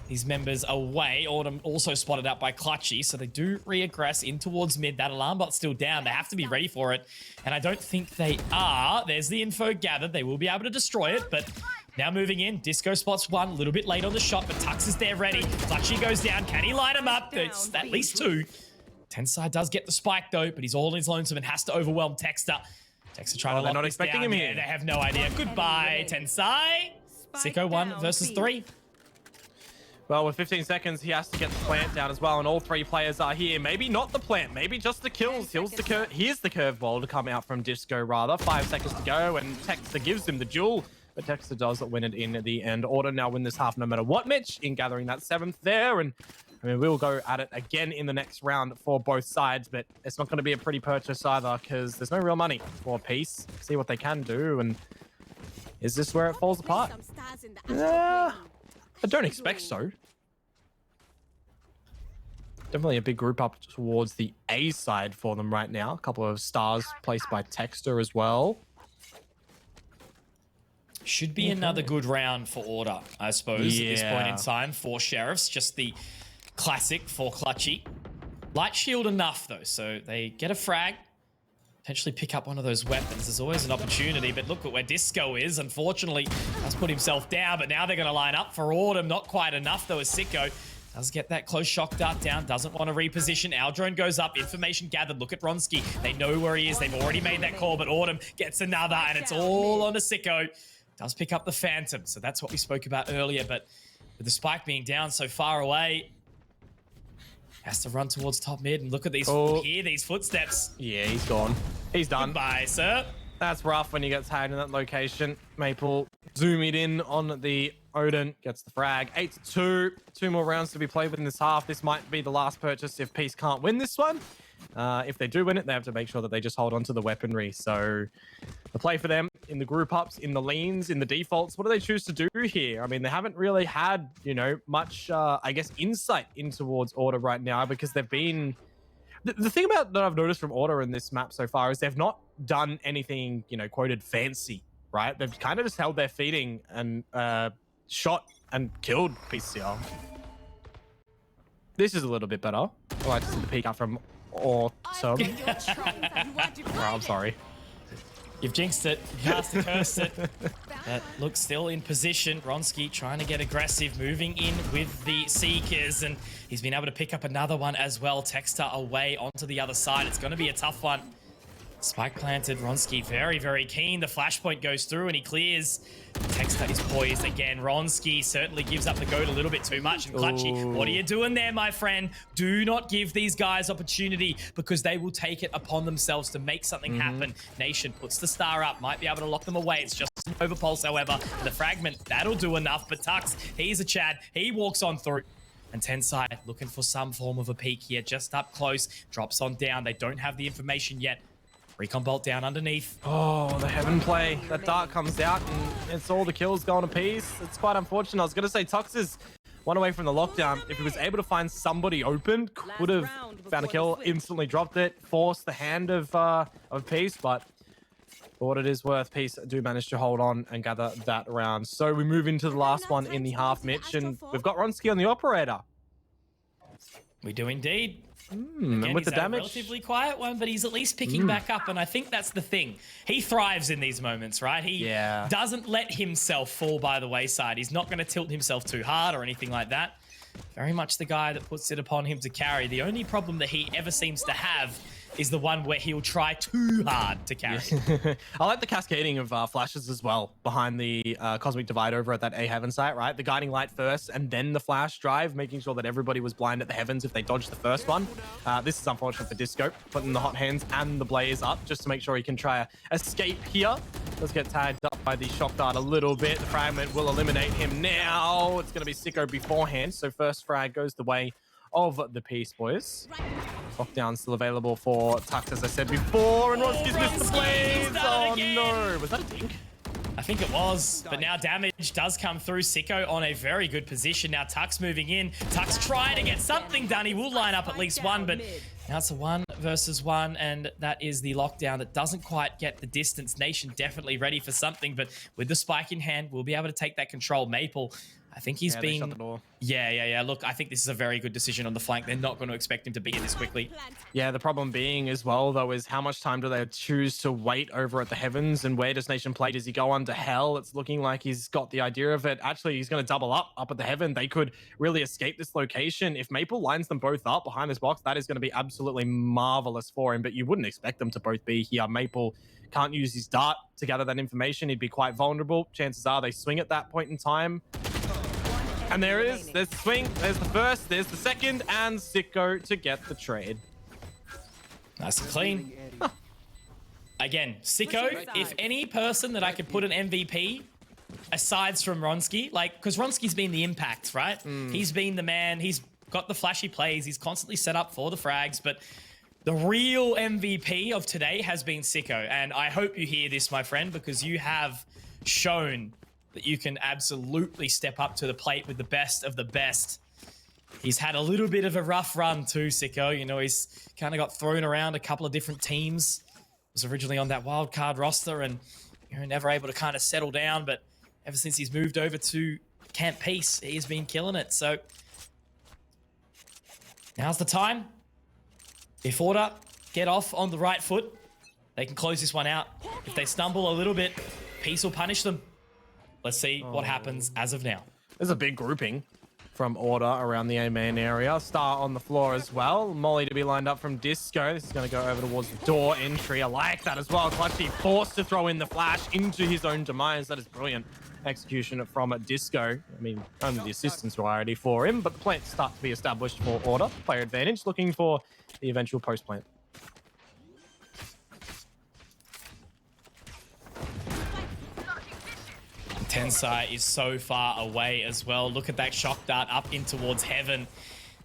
these members away. Autumn also spotted out by Clutchy. So they do reaggress in towards mid. That alarm bot's still down. They have to be ready for it. And I don't think they are. There's the info gathered. They will be able to destroy it. But now moving in. Disco spots 1. A little bit late on the shot, but Tux is there ready. Clutchy goes down. Can he light him up? It's at least 2. Tensai does get the spike, though, but he's all in his lonesome and has to overwhelm Texter. Texter trying to they're lock not this expecting down. him here. Yeah, they have no idea. Goodbye, Tensai. Sicko 1 versus 3. Well, with 15 seconds, he has to get the plant down as well, and all 3 players are here. Maybe not the plant, maybe just the kills. Here's the curveball to come out from Disco, rather. 5 seconds to go, and Texter gives him the duel, but Texter does win it in the end. Order now win this half no matter what, Mitch, in gathering that 7th there, and I mean, we'll go at it again in the next round for both sides, but it's not going to be a pretty purchase either, because there's no real money for Peace. See what they can do, and is this where it falls apart? I don't expect so. Definitely a big group up towards the A side for them right now. A couple of stars placed by Texter as well. Should be another good round for Order, I suppose, at this point in Yeah. time for Sheriffs. Just the classic for Clutchy. Light shield enough, though, so they get a frag. Potentially pick up one of those weapons. There's always an opportunity, but look at where Disco is. Unfortunately, has put himself down, but now they're going to line up for Autumn. Not quite enough, though, as Sicko does get that close shock dart down. Doesn't want to reposition. Our drone goes up. Information gathered. Look at Ronski. They know where he is. They've already made that call, but Autumn gets another, and it's all on a Sicko. Does pick up the Phantom, so that's what we spoke about earlier, but with the spike being down so far away, has to run towards top mid, and look at these, hear these footsteps. Yeah, he's gone. He's done. Goodbye, sir. That's rough when you get tagged in that location. Maple zooming in on the Odin, gets the frag. 8-2. 2 more rounds to be played within this half. This might be the last purchase if Peace can't win this one. If they do win it, they have to make sure that they just hold on to the weaponry. So the play for them in the group ups, in the leans, in the defaults, what do they choose to do here? I mean, they haven't really had, much, I guess, insight in towards Order right now, because they've been... The thing about that I've noticed from Order in this map so far is they've not done anything, quoted fancy, right? They've kind of just held their feeding and shot and killed PCR. This is a little bit better. I like to see the peek up from Autumn. Oh, I'm sorry. You've jinxed it. You cast and cursed it. That looks still in position. Ronski trying to get aggressive, moving in with the Seekers, and he's been able to pick up another one as well. Texter away onto the other side. It's going to be a tough one. Spike planted. Ronski very, very keen. The flashpoint goes through and he clears. Texter is poised again. Ronski certainly gives up the goat a little bit too much. And Clutchy, what are you doing there, my friend? Do not give these guys opportunity, because they will take it upon themselves to make something happen. Nation puts the star up, might be able to lock them away. It's just an overpulse, however. The fragment, that'll do enough. But Tux, he's a Chad. He walks on through. And Tensai looking for some form of a peek here, just up close, drops on down. They don't have the information yet. Recon bolt down underneath. Oh, the heaven play. That dart comes out and it's all the kills going a piece. It's quite unfortunate. I was going to say Tux is one away from the lockdown. If he was able to find somebody open, could have found a kill, instantly dropped it, forced the hand of Peace, but for what it is worth, Peace do manage to hold on and gather that round. So we move into the last one in the half, Mitch, and we've got Ronsky on the operator. We do indeed. And Again, with the he's had a damage, relatively quiet one, but he's at least picking back up, and I think that's the thing. He thrives in these moments, right? He doesn't let himself fall by the wayside. He's not going to tilt himself too hard or anything like that. Very much the guy that puts it upon him to carry. The only problem that he ever seems to have is the one where he'll try too hard to carry. I like the cascading of flashes as well behind the Cosmic Divide over at that A Heaven site, right? The guiding light first and then the flash drive, making sure that everybody was blind at the Heavens if they dodged the first one. This is unfortunate for Disco, putting the hot hands and the blaze up just to make sure he can try to escape here. Does get tagged up by the shock dart a little bit. The fragment will eliminate him now. It's going to be Sicko beforehand. So first frag goes the way of the Peace boys. Lockdown still available for Tux, as I said before, and Ronsky's missed the blaze. Oh no, was that a dink? I think it was, but now damage does come through. Sicko on a very good position. Now Tux moving in. Tux trying to get something done. He will line up at least one, but now it's a 1 versus 1, and that is the lockdown that doesn't quite get the distance. Nation definitely ready for something, but with the spike in hand, we'll be able to take that control. Maple, I think he's been... Shut the door. Yeah. Look, I think this is a very good decision on the flank. They're not going to expect him to be here this quickly. Yeah, the problem being as well, though, is how much time do they choose to wait over at the Heavens, and where does Nation play? Does he go on to Hell? It's looking like he's got the idea of it. Actually, he's going to double up at the Heaven. They could really escape this location. If Maple lines them both up behind this box, that is going to be absolutely marvelous for him, but you wouldn't expect them to both be here. Maple can't use his dart to gather that information. He'd be quite vulnerable. Chances are they swing at that point in time. And there it is. There's the swing. There's the first. There's the second. And Sicko to get the trade. Nice and clean. Again, Sicko, if any person that I could put an MVP aside from Ronsky, like, because Ronsky's been the impact, right? He's been the man. He's got the flashy plays. He's constantly set up for the frags. But the real MVP of today has been Sicko. And I hope you hear this, my friend, because you have shown that you can absolutely step up to the plate with the best of the best. He's had a little bit of a rough run too, Sicko. You know, he's kind of got thrown around a couple of different teams. Was originally on that wild card roster and, you know, never able to kind of settle down. But ever since he's moved over to Camp Peace, he's been killing it. So now's the time. If Order get off on the right foot, they can close this one out. If they stumble a little bit, Peace will punish them. Let's see what happens as of now. There's a big grouping from Order around the A main area. Star on the floor as well. Molly to be lined up from Disco. This is going to go over towards the door entry. I like that as well. Clutchy forced to throw in the flash into his own demise. That is brilliant execution from Disco. I mean, only the assistance variety for him, but the plants start to be established for Order. Player advantage, looking for the eventual post plant. Tensai is so far away as well. Look at that shock dart up in towards Heaven.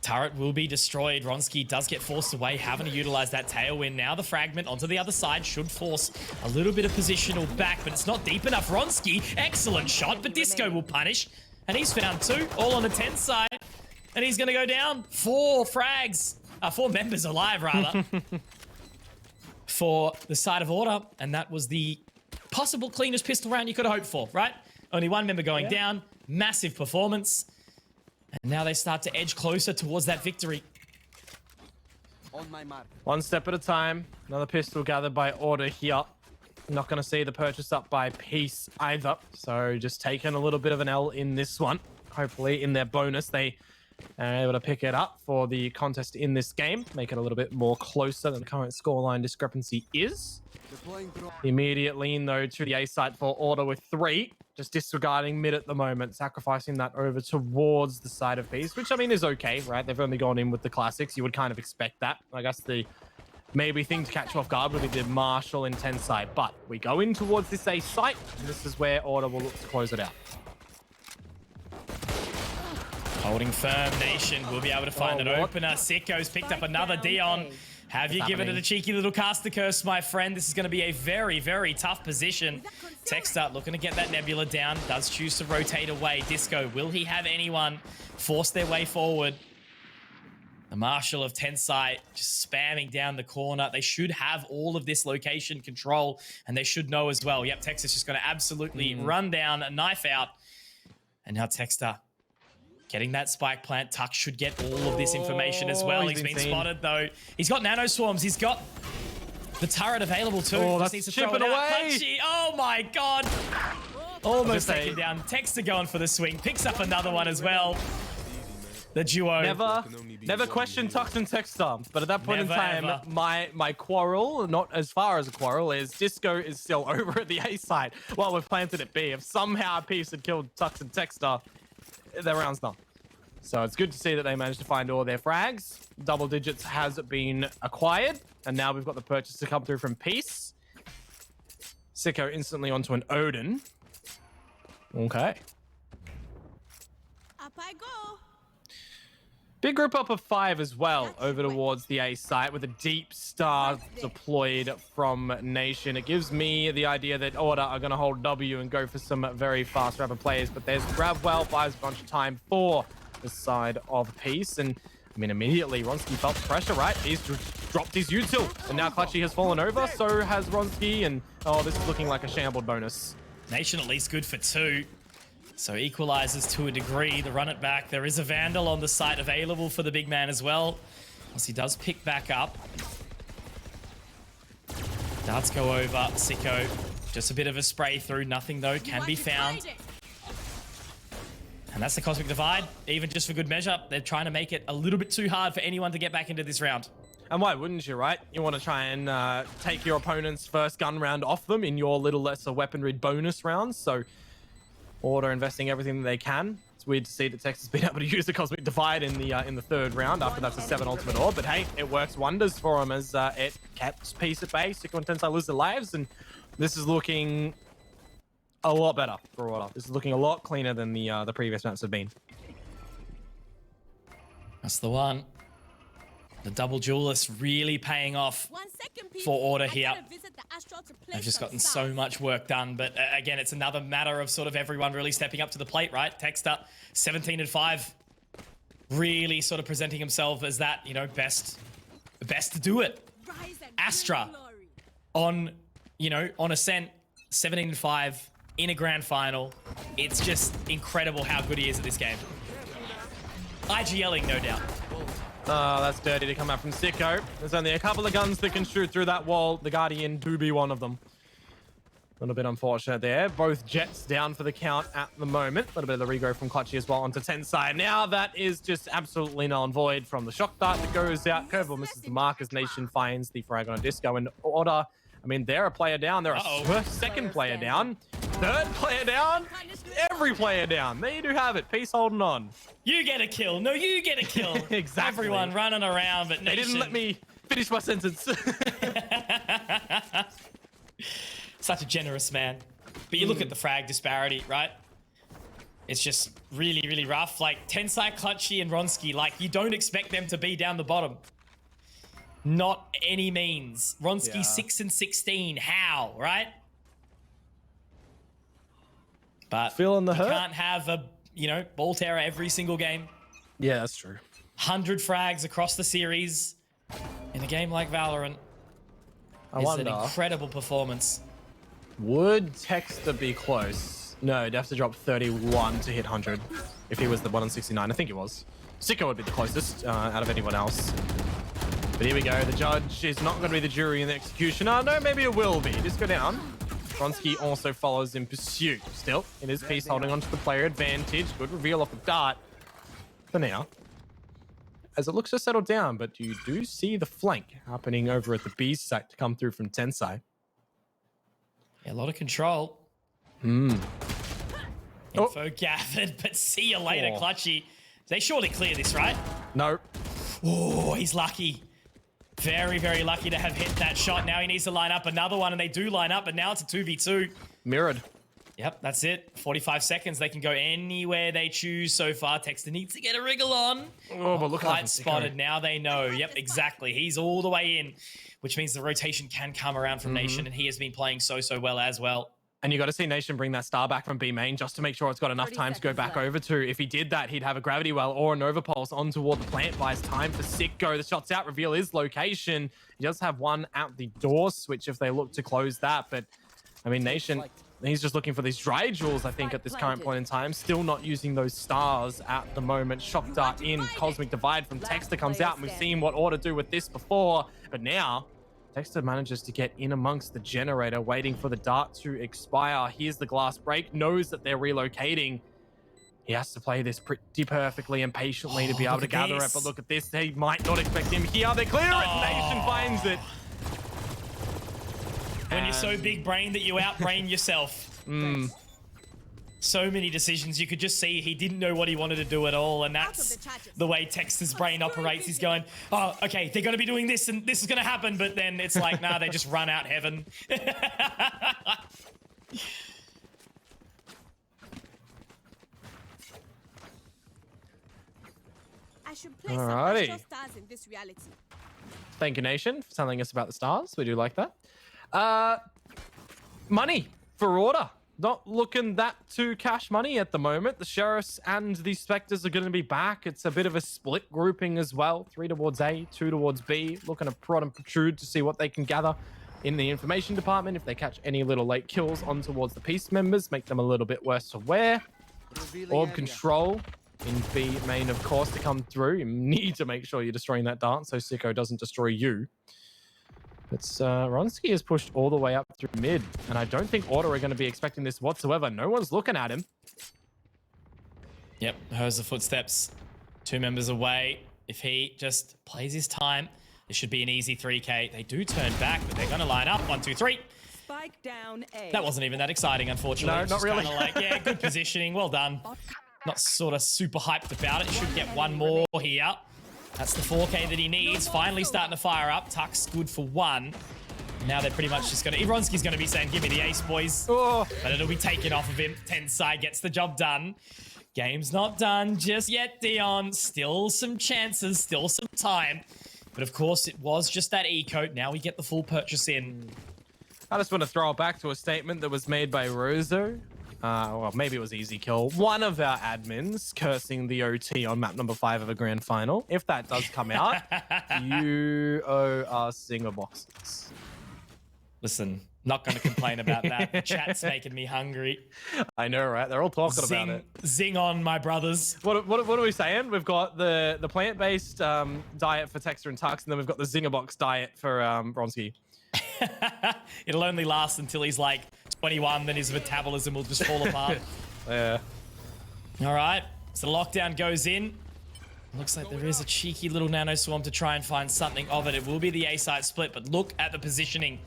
Turret will be destroyed. Ronsky does get forced away, having to utilize that tailwind. Now the fragment onto the other side should force a little bit of positional back, but it's not deep enough. Ronsky, excellent shot, but Disco will punish. And he's found 2, all on the Tensai. And he's going to go down. 4 frags. 4 members alive, rather. For the side of Order. And that was the possible cleanest pistol round you could have hoped for, right? Only 1 member going down. Massive performance. And now they start to edge closer towards that victory. On my mark. One step at a time. Another pistol gathered by Order here. Not going to see the purchase up by Peace either. So just taking a little bit of an L in this one. Hopefully in their bonus they are able to pick it up for the contest in this game. Make it a little bit more closer than the current scoreline discrepancy is. Immediate lean though to the A site for Order with 3. Just disregarding mid at the moment, sacrificing that over towards the side of Peace, which I mean is okay, right? They've only gone in with the classics. You would kind of expect that. I guess the maybe thing to catch you off guard would be the Marshall in Tensai, but we go in towards this A site, and this is where Order will look to close it out. Holding firm, Nation will be able to find an what? opener. Sicko's picked up another Dion. Have you given it a cheeky little caster curse, my friend? This is going to be a very, very tough position. Texter looking to get that Nebula down. Does choose to rotate away. Disco, will he have anyone force their way forward? The Marshal of Tensai just spamming down the corner. They should have all of this location control, and they should know as well. Yep, Texas just going to absolutely run down, a knife out. And now Texter getting that spike plant. Tuck should get all of this information as well. He's been spotted, though. He's got nano swarms. He's got the turret available, too. Oh, just that's needs to throw chipping it out. away. Punchy. Oh, my God. Almost taken down. Texter going for the swing. Picks up another one as well. The duo. Never question Tux and Texter, but at that point Never, in time, ever. my quarrel, not as far as a quarrel, is Disco is still over at the A side while we've planted at B. If somehow a piece had killed Tux and Texter, their round's done. So it's good to see that they managed to find all their frags. Double digits has been acquired, and now we've got the purchase to come through from Peace. Sicko instantly onto an Odin. Okay. Up I go. Big group up of 5 as well over towards the A site with a deep star deployed from Nation. It gives me the idea that Order are going to hold W and go for some very fast rapid plays, but there's grab well, buys a bunch of time for the side of Peace. And I mean, immediately Ronski felt the pressure, right? He's dropped his util, and now Clutchy has fallen over, so has Ronski, and oh, this is looking like a shambled bonus. Nation at least good for 2. So equalizes to a degree. The run it back. There is a Vandal on the site available for the big man as well. As he does pick back up. Darts go over. Sicko. Just a bit of a spray through. Nothing though can be found. And that's the Cosmic Divide. Even just for good measure, they're trying to make it a little bit too hard for anyone to get back into this round. And why wouldn't you, right? You want to try and take your opponent's first gun round off them in your little lesser weaponry bonus rounds. So Order investing everything that they can. It's weird to see that Texas has been able to use the Cosmic Divide in the third round after that's a 7 ultimate orb. But hey, it works wonders for them as it kept Peace at bay. Sicko and Tensai lose their lives, and this is looking a lot better for Order. This is looking a lot cleaner than the previous maps have been. That's the one. The double duelist really paying off for Order here. They've just gotten so much work done, but again, it's another matter of sort of everyone really stepping up to the plate, right? Texter, 17-5, really sort of presenting himself as that, you know, best to do it. Astra on, you know, on Ascent, 17-5 in a grand final. It's just incredible how good he is at this game. IGLing, no doubt. Oh, that's dirty to come out from Sicko. There's only a couple of guns that can shoot through that wall. The Guardian do be one of them. A little bit unfortunate there. Both Jets down for the count at the moment. A little bit of the regrow from Clutchy as well onto Tensai. Now that is just absolutely null and void from the shock dart that goes out. Curveball misses the mark as Nation finds the frag on a Disco in Order. I mean, they're a player down. They're a second player down. Third player down. Every player down. There you do have it. Peace holding on. You get a kill. No, you get a kill. Exactly. Everyone running around, but They Nation... didn't let me finish my sentence. Such a generous man. But you look at the frag disparity, right? It's just really, really rough. Like, Tensai, Clutchy, and Ronski, like, you don't expect them to be down the bottom. Not any means. Ronski 6 and 16. How, right? But feeling the you hurt. can't have a, you know, ball terror every single game. Yeah, that's true. 100 frags across the series in a game like Valorant. I is wonder, an incredible performance. would Texter be close? No, he'd have to drop 31 to hit 100 if he was the 1 on 69. I think he was. Sicko would be the closest out of anyone else. But here we go. The judge is not going to be the jury and the executioner. No, maybe it will be. Just go down. Ronski also follows in pursuit. Still, it is Peace holding on to the player advantage. Good reveal off the dart for now, as it looks to settle down, but you do see the flank happening over at the B site to come through from Tensai. Yeah, a lot of control. Oh. Info gathered, but see you later, Clutchy. They surely clear this, right? No. Oh, he's lucky. Very, very lucky to have hit that shot. Now he needs to line up another one, and they do line up, but now it's a 2v2. Mirrored. Yep, that's it. 45 seconds. They can go anywhere they choose so far. Texter needs to get a wriggle on. Oh, but look at Quite spotted. Now they know. Yep, exactly. He's all the way in, which means the rotation can come around from Nation, and he has been playing so well as well. And you got to see Nation bring that star back from B main just to make sure it's got enough time to go back over to. If he did that, he'd have a gravity well or a Nova Pulse on toward the plant. Buys time for Sicko. The shot's out. Reveal his location. He does have one out the door switch if they look to close that. But, I mean, Nation, he's just looking for these dry jewels, I think, at this current point in time. Still not using those stars at the moment. Shock Dart in. Cosmic Divide from Texter comes out. And we've seen what Order do with this before. But now, Texter manages to get in amongst the generator, waiting for the dart to expire. Here's the glass break, knows that they're relocating. He has to play this pretty perfectly and patiently to be able to gather it. But look at this, they might not expect him here. They clear it, Nation finds it. When you're so big brain that you outbrain yourself. So many decisions. You could just see he didn't know what he wanted to do at all, and that's the way Texter's brain operates. He's going, oh, okay, they're going to be doing this, and this is going to happen, but then it's like, nah, they just run out heaven. I should play Alrighty. some stars in this reality. Thank you, Nation, for telling us about the stars. We do like that. Money for Order. Not looking that to cash money at the moment. The Sheriffs and the Spectres are going to be back. It's a bit of a split grouping as well. 3 towards A, 2 towards B. Looking to prod and protrude to see what they can gather in the information department. If they catch any little late kills on towards the Peace members, make them a little bit worse to wear. Orb control in B main, of course, to come through. You need to make sure you're destroying that dart so Sicko doesn't destroy you. But Ronsky is pushed all the way up through mid, and I don't think Order are going to be expecting this whatsoever. No one's looking at him. Yep, hears the footsteps. 2 members away. If he just plays his time, this should be an easy 3K. They do turn back, but they're going to line up. 1, 2, 3. Spike down A. That wasn't even that exciting, unfortunately. No, not really. Kind of like, yeah, good positioning. Well done. Not sort of super hyped about it. Should get one more here. That's the 4K that he needs. Finally starting to fire up. Tuck's good for 1. Now they're pretty much just going to... Ironski's going to be saying, give me the ace, boys. Oh. But it'll be taken off of him. Tensai gets the job done. Game's not done just yet, Dion. Still some chances. Still some time. But of course, it was just that E-coat. Now we get the full purchase in. I just want to throw it back to a statement that was made by Rozo. Well, maybe it was Easy Kill. One of our admins cursing the OT on map number 5 of a grand final. If that does come out, you owe us Zinger boxes. Listen, not going to complain about that. The chat's making me hungry. I know, right? They're all talking about it. Zing on, my brothers. What are we saying? We've got the plant-based diet for Texter and Tux, and then we've got the Zinger box diet for Bronski. It'll only last until he's like 21, then his metabolism will just fall apart. Yeah. All right, so the lockdown goes in. Looks like there is a cheeky little nano swarm to try and find something of it. It will be the A-site split, but look at the positioning.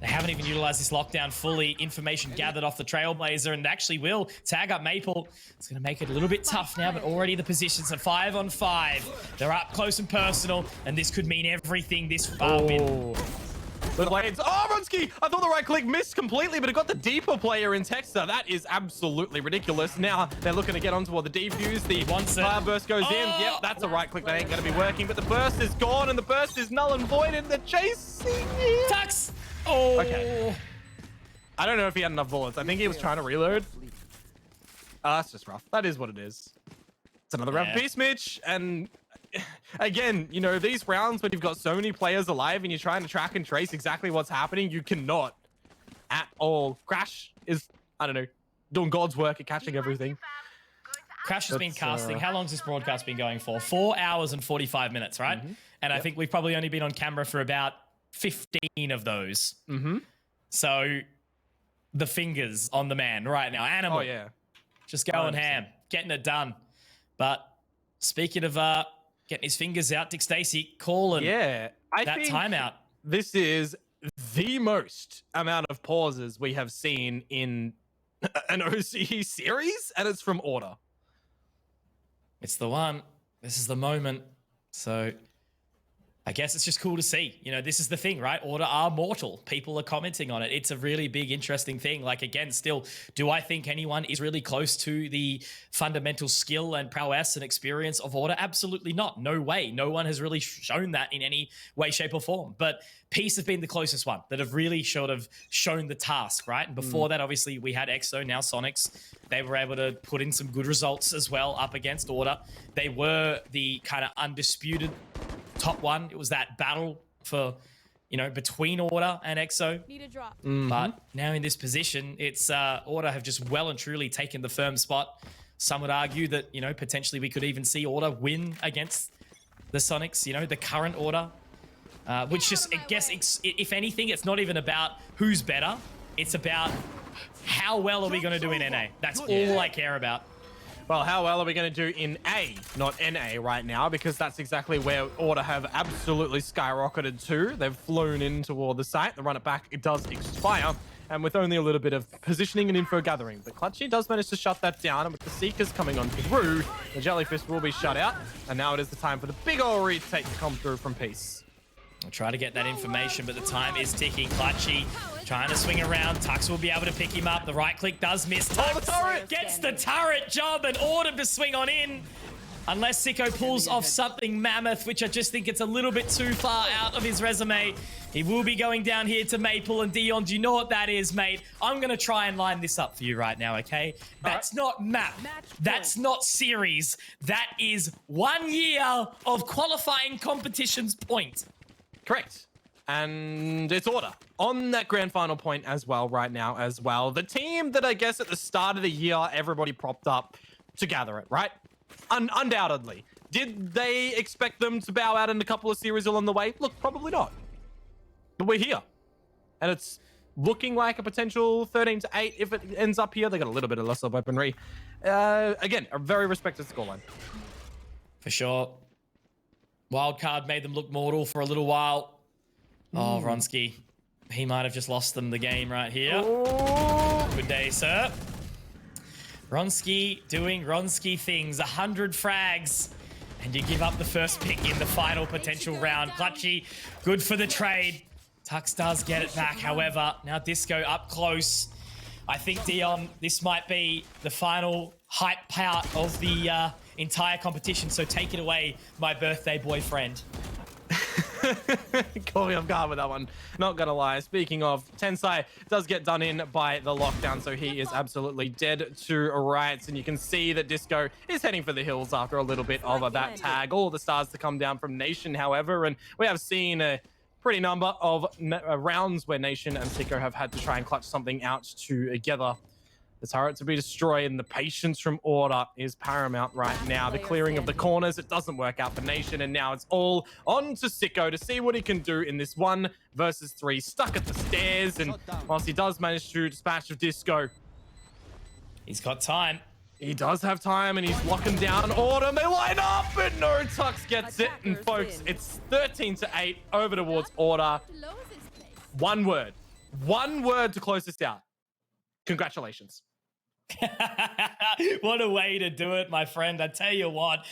They haven't even utilized this lockdown fully. Information gathered off the Trailblazer, and actually will tag up Maple. It's going to make it a little bit tough now, but already the positions are 5 on 5. They're up close and personal, and this could mean everything this far win. The blades. Oh, Runsky! I thought the right click missed completely, but it got the deeper player in Texter. That is absolutely ridiculous. Now they're looking to get on toward the defuse. The fire burst goes in. Yep, that's a right click that ain't going to be working, but the burst is gone, and the burst is null and void, and they're chasing him. Tux! Oh! Okay. I don't know if he had enough bullets. I think he was trying to reload. That's just rough. That is what it is. It's another round piece, Mitch, and... Again, you know, these rounds when you've got so many players alive and you're trying to track and trace exactly what's happening, you cannot at all. Crash is, I don't know, doing God's work at catching everything. Crash has been casting. How long's this broadcast been going for? 4 hours and 45 minutes, right? And I think we've probably only been on camera for about 15 of those. So the fingers on the man right now. Animal. Oh, yeah. Just going 100%. Ham. Getting it done. But speaking of... getting his fingers out, Dick Stacey calling that timeout. This is the most amount of pauses we have seen in an OCE series, and it's from Order. It's the one. This is the moment. So I guess it's just cool to see. You know, this is the thing, right? Order are mortal. People are commenting on it. It's a really big, interesting thing. Like, again, still, do I think anyone is really close to the fundamental skill and prowess and experience of Order? Absolutely not. No way. No one has really shown that in any way, shape, or form. But Peace has been the closest one that have really sort of shown the task, right? And before that, obviously, we had EXO, now Sonics. They were able to put in some good results as well up against Order. They were the kind of undisputed top one. It was that battle for, you know, between Order and EXO. Need a drop. But now in this position, it's Order have just well and truly taken the firm spot. Some would argue that, you know, potentially we could even see Order win against the Sonics, you know, the current Order. Which just, I guess, if anything, it's not even about who's better. It's about how well are we going to do in NA. That's all I care about. Well, how well are we going to do in A, not NA right now? Because that's exactly where Order have absolutely skyrocketed to. They've flown in toward the site. The run it back, it does expire. And with only a little bit of positioning and info gathering. But Clutchy does manage to shut that down. And with the Seekers coming on through, the Jellyfish will be shut out. And now it is the time for the big old retake to come through from Peace. I'll try to get that information, but the time is ticking. Clutchy trying to swing around. Tux will be able to pick him up. The right click does miss. Tux gets the turret job and ordered to swing on in. Unless Sicko pulls off something mammoth, which I just think it's a little bit too far out of his resume. He will be going down here to Maple and Dion. Do you know what that is, mate? I'm going to try and line this up for you right now, okay? That's not map. That's not series. That is 1 year of qualifying competitions point. Correct. And it's Order on that grand final point as well right now as well. The team that I guess at the start of the year, everybody propped up to gather it, right? Undoubtedly. Did they expect them to bow out in a couple of series along the way? Look, probably not. But we're here. And it's looking like a potential 13-8 if it ends up here. They got a little bit of lesser weaponry. Again, a very respected scoreline. For sure. Wildcard made them look mortal for a little while. Oh, Vronsky. He might have just lost them the game right here. Good day, sir. Vronsky doing Vronsky things. 100 frags. And you give up the first pick in the final potential round. Clutchy, good for the trade. Tux does get it back, however. Now Disco up close. I think, Dion, this might be the final hype part of the entire competition, so take it away, my birthday boyfriend. Call me off guard with that one. Not gonna lie. Speaking of, Tensai does get done in by the lockdown, so he is absolutely dead to rights. And you can see that Disco is heading for the hills after a little bit of that tag. All the stars to come down from Nation, however, and we have seen a pretty number of rounds where Nation and Sicko have had to try and clutch something out together. The turret to be destroyed and the patience from Order is paramount right now. The clearing of the corners, it doesn't work out for Nation, and now it's all on to Sicko to see what he can do in this 1 versus 3. Stuck at the stairs, and whilst he does manage to dispatch of Disco, he's got time. He does have time, and he's locking down Order, and they line up, but no, Tux gets it. And folks, it's 13-8 over towards Order. One word to close this out. Congratulations. What a way to do it, my friend. I tell you what.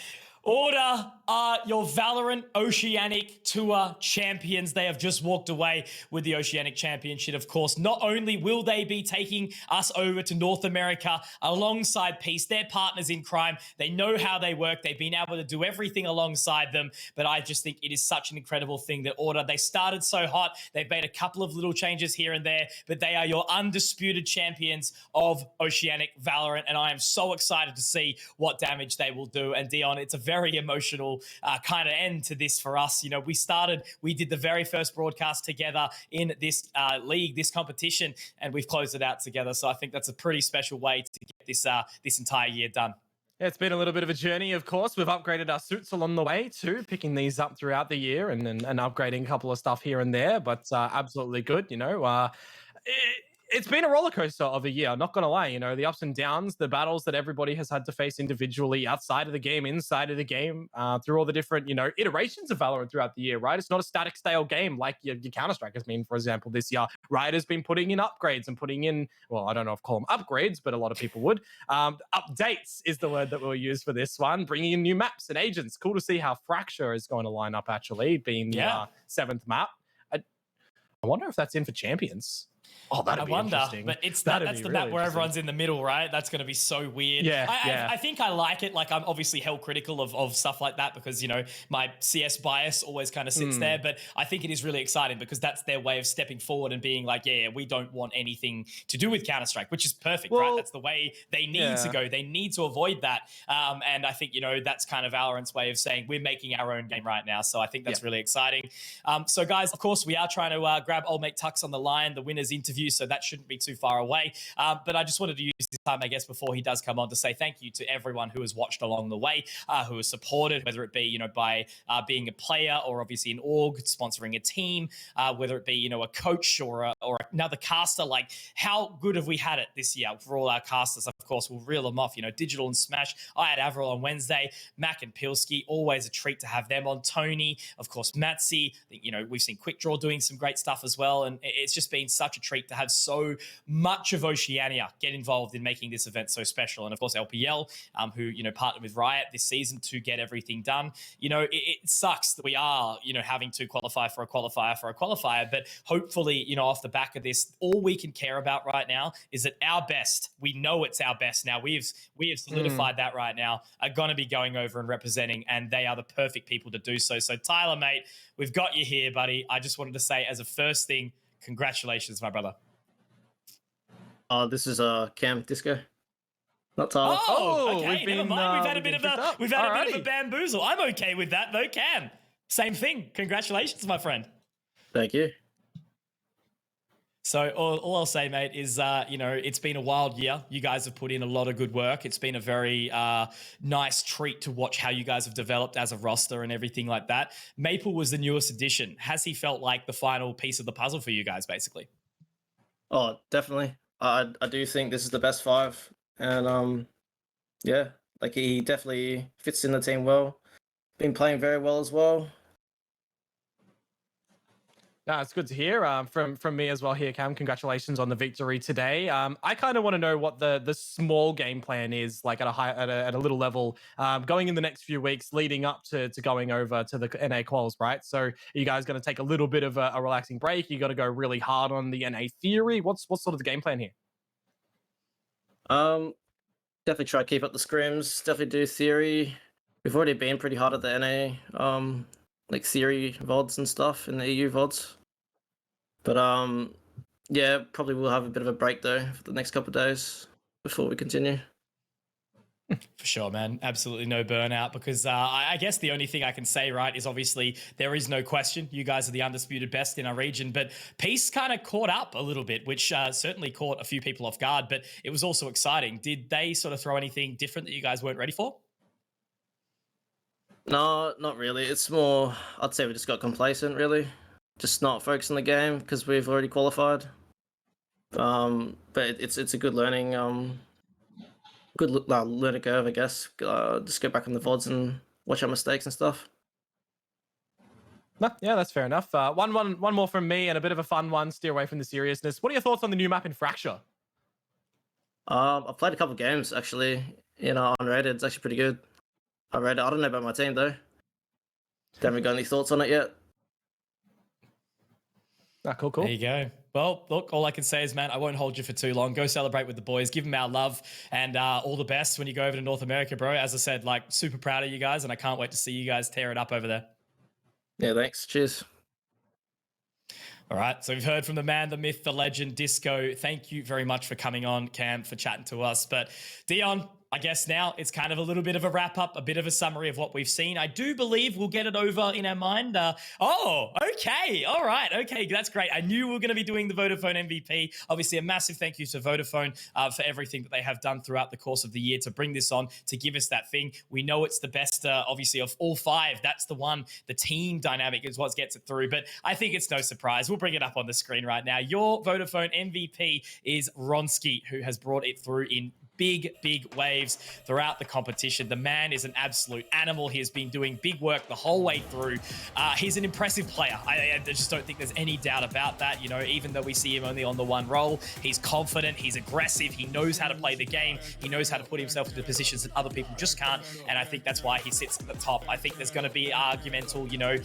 Order are your Valorant Oceanic Tour champions. They have just walked away with the Oceanic Championship, of course. Not only will they be taking us over to North America alongside Peace, they're partners in crime. They know how they work. They've been able to do everything alongside them. But I just think it is such an incredible thing that Order, they started so hot. They've made a couple of little changes here and there, but they are your undisputed champions of Oceanic Valorant. And I am so excited to see what damage they will do. And Dion, it's a very emotional kind of end to this for us. You know, we did the very first broadcast together in this league, this competition, and we've closed it out together. So I think that's a pretty special way to get this entire year done. Yeah, it's been a little bit of a journey, of course. We've upgraded our suits along the way too, picking these up throughout the year and upgrading a couple of stuff here and there, but absolutely good, you know. it's been a roller coaster of a year, not gonna lie. You know, the ups and downs, the battles that everybody has had to face individually, outside of the game, inside of the game, through all the different, you know, iterations of Valorant throughout the year, right? It's not a static, stale game like your Counter-Strike has been, for example, this year. Riot has been putting in upgrades and putting in, well, I don't know if call them upgrades, but a lot of people would. Updates is the word that we'll use for this one, bringing in new maps and agents. Cool to see how Fracture is going to line up, actually, being the 7th map. I wonder if that's in for Champions. Oh, that'd be interesting. But it's that's the map where everyone's in the middle, right? That's going to be so weird. Yeah, I think I like it. Like, I'm obviously hell critical of stuff like that because, you know, my CS bias always kind of sits there. But I think it is really exciting because that's their way of stepping forward and being like, yeah, we don't want anything to do with Counter-Strike, which is perfect, right? That's the way they need to go. They need to avoid that. And I think, you know, that's kind of Valorant's way of saying we're making our own game right now. So I think that's really exciting. So, guys, of course, we are trying to grab old mate Tux on the line, the winner's interview, so that shouldn't be too far away. But I just wanted to use this time, I guess, before he does come on to say thank you to everyone who has watched along the way, who has supported, whether it be, you know, by being a player or obviously an org, sponsoring a team, whether it be, you know, a coach or another caster. Like, how good have we had it this year for all our casters? Of course, we'll reel them off, you know, Digital and Smash. I had Avril on Wednesday, Mac and Pilski, always a treat to have them on. Tony, of course, Matsy, you know, we've seen Quick Draw doing some great stuff as well. And it's just been such a treat to have so much of Oceania get involved in making this event so special. And of course, LPL, who, you know, partnered with Riot this season to get everything done. You know, it sucks that we are, you know, having to qualify for a qualifier, but hopefully, you know, off the back of this, all we can care about right now is that our best, we know it's our best now. We have solidified that right now, are going to be going over and representing, and they are the perfect people to do so. So Tyler, mate, we've got you here, buddy. I just wanted to say as a first thing, congratulations, my brother. This is Cam Disco, not Tyler. Oh, okay. We've Never mind. We've had a bit of a bamboozle. I'm okay with that, though. Cam, same thing. Congratulations, my friend. Thank you. So all I'll say, mate, is, you know, it's been a wild year. You guys have put in a lot of good work. It's been a very nice treat to watch how you guys have developed as a roster and everything like that. Maple was the newest addition. Has he felt like the final piece of the puzzle for you guys, basically? Oh, definitely. I do think this is the best 5. And, yeah, like he definitely fits in the team well. Been playing very well as well. No, it's good to hear from me as well here, Cam. Congratulations on the victory today. I kind of want to know what the small game plan is, like at a little level, going in the next few weeks leading up to going over to the NA quals, right? So are you guys going to take a little bit of a relaxing break? You got to go really hard on the NA theory? What's sort of the game plan here? Definitely try to keep up the scrims. Definitely do theory. We've already been pretty hard at the NA, like theory VODs and stuff in the EU VODs. But yeah, probably we'll have a bit of a break though for the next couple of days before we continue. For sure, man. Absolutely no burnout, because I guess the only thing I can say, right, is obviously there is no question you guys are the undisputed best in our region, but Peace kind of caught up a little bit, which certainly caught a few people off guard, but it was also exciting. Did they sort of throw anything different that you guys weren't ready for? No, not really. It's more, I'd say we just got complacent, really. Just not focused on the game because we've already qualified. But it's a good learning, learning curve, I guess. Just go back on the VODs and watch our mistakes and stuff. No, yeah, that's fair enough. One more from me and a bit of a fun one. Steer away from the seriousness. What are your thoughts on the new map in Fracture? I've played a couple games actually. Unrated. It's actually pretty good. I don't know about my team though. Haven't got any thoughts on it yet. Cool. There you go. Well, look, all I can say is, man, I won't hold you for too long. Go celebrate with the boys. Give them our love and all the best when you go over to North America, bro. As I said, like, super proud of you guys, and I can't wait to see you guys tear it up over there. Yeah, thanks. Cheers. All right, so we've heard from the man, the myth, the legend, Disco. Thank you very much for coming on, Cam, for chatting to us. But Dion, I guess now it's kind of a little bit of a wrap up, a bit of a summary of what we've seen. I do believe we'll get it over in our mind. Oh, okay. All right. Okay. That's great. I knew we were going to be doing the Vodafone MVP. Obviously, a massive thank you to Vodafone for everything that they have done throughout the course of the year to bring this on, to give us that thing. We know it's the best, obviously, of all five. That's the one. The team dynamic is what gets it through. But I think it's no surprise. We'll bring it up on the screen right now. Your Vodafone MVP is Ronski, who has brought it through in big waves throughout the competition. The man is an absolute animal. He has been doing big work the whole way through. He's an impressive player. I just don't think there's any doubt about that. You know, even though we see him only on the one role, he's confident, he's aggressive, he knows how to play the game, he knows how to put himself into positions that other people just can't, and I think that's why he sits at the top. I think there's going to be argumental, you know,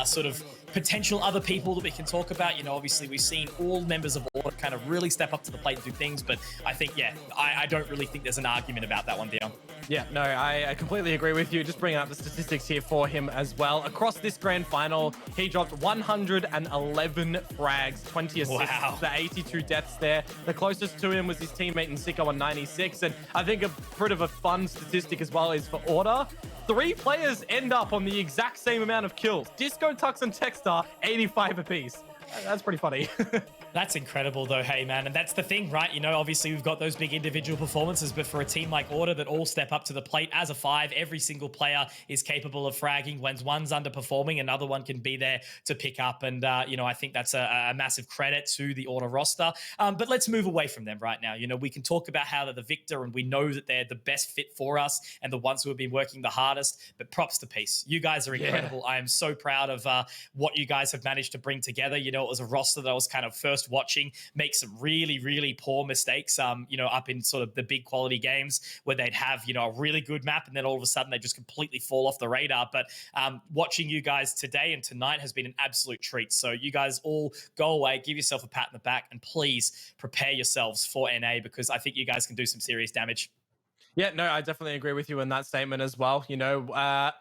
sort of potential other people that we can talk about. You know, obviously we've seen all members of Order kind of really step up to the plate and do things, but I think, yeah, I don't really think there's an argument about that one, Dion. Yeah, no, I completely agree with you. Just bringing up the statistics here for him as well. Across this grand final, he dropped 111 frags, 20 assists, the 82 deaths there. The closest to him was his teammate Nsiko on 96. And I think a bit of a fun statistic as well is for Order, 3 players end up on the exact same amount of kills. Disco, Tux, and Techstar, 85 apiece. That's pretty funny. That's incredible though, hey man, and that's the thing, right? You know, obviously we've got those big individual performances, but for a team like Order that all step up to the plate as a 5, every single player is capable of fragging. When one's underperforming, another one can be there to pick up, and you know, I think that's a massive credit to the Order roster. But let's move away from them right now. You know, we can talk about how they're the victor, and we know that they're the best fit for us and the ones who have been working the hardest, but props to Peace. You guys are incredible. I am so proud of what you guys have managed to bring together. You know, it was a roster that I was kind of first watching make some really poor mistakes, you know, up in sort of the big quality games where they'd have, you know, a really good map and then all of a sudden they just completely fall off the radar. But watching you guys today and tonight has been an absolute treat. So you guys all go away, give yourself a pat in the back, and please prepare yourselves for NA, because I think you guys can do some serious damage. Yeah, no, I definitely agree with you in that statement as well. You know,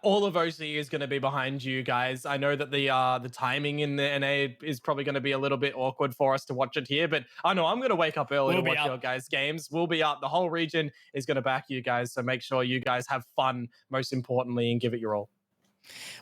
all of OC is going to be behind you guys. I know that the timing in the NA is probably going to be a little bit awkward for us to watch it here, but I know I'm going to wake up early to watch your guys' games. We'll be up. The whole region is going to back you guys, so make sure you guys have fun, most importantly, and give it your all.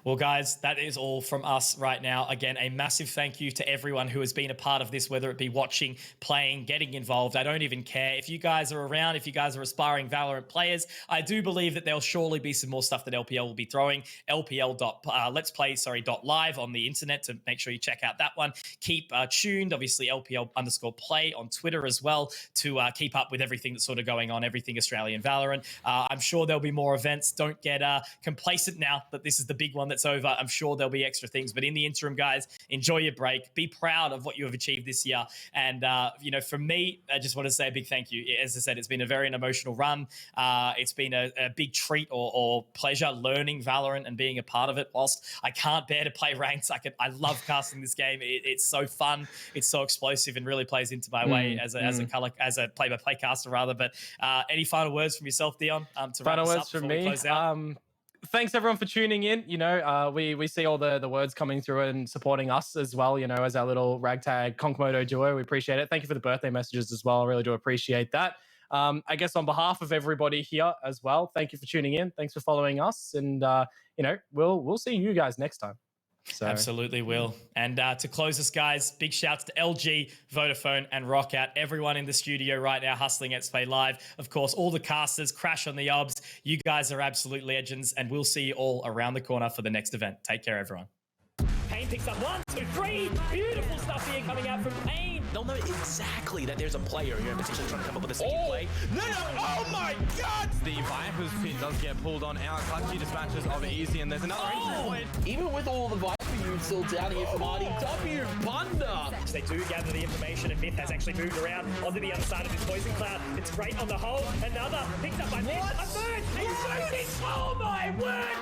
Well, guys, that is all from us right now. Again, a massive thank you to everyone who has been a part of this, whether it be watching, playing, getting involved. I don't even care. If you guys are around, if you guys are aspiring Valorant players, I do believe that there'll surely be some more stuff that LPL will be throwing. LetsPlay.Live on the internet to make sure you check out that one. Keep tuned. Obviously, LPL_play on Twitter as well to keep up with everything that's sort of going on, everything Australian Valorant. I'm sure there'll be more events. Don't get complacent now that this is the big one that's over. I'm sure there'll be extra things, but in the interim, guys, enjoy your break. Be proud of what you have achieved this year. And, you know, for me, I just want to say a big thank you. As I said, it's been a very emotional run. It's been a big treat or pleasure learning Valorant and being a part of it. Whilst I can't bear to play ranks, I love casting this game. It's so fun. It's so explosive and really plays into my way as a play-by-play caster rather. But any final words from yourself, Dion? To final wrap words us up from before we me. close out? Thanks everyone for tuning in. You know, we see all the words coming through and supporting us as well, you know, as our little ragtag Konkmodo duo. We appreciate it. Thank you for the birthday messages as well. I really do appreciate that. I guess on behalf of everybody here as well, thank you for tuning in. Thanks for following us. And, you know, we'll see you guys next time. So. Absolutely will. And to close us, guys, big shouts to LG, Vodafone, and Rockout. Everyone in the studio right now hustling LetsPlay.Live. Of course, all the casters, Crash on the obs. You guys are absolute legends, and we'll see you all around the corner for the next event. Take care, everyone. Payne picks up 1, 2, 3. Beautiful stuff here coming out from Payne. They'll know exactly that there's a player here potentially trying to come up with a second play. No! Oh my God! The Vipers pit does get pulled on out. Clutchy dispatches of Easy, and there's another injury point. Even with all the Viper units still down here from RDW, Punda. They do gather the information, and Myth has actually moved around onto the other side of his poison cloud. It's great on the hole. Another picked up by Myth. A third. A third. Oh my word!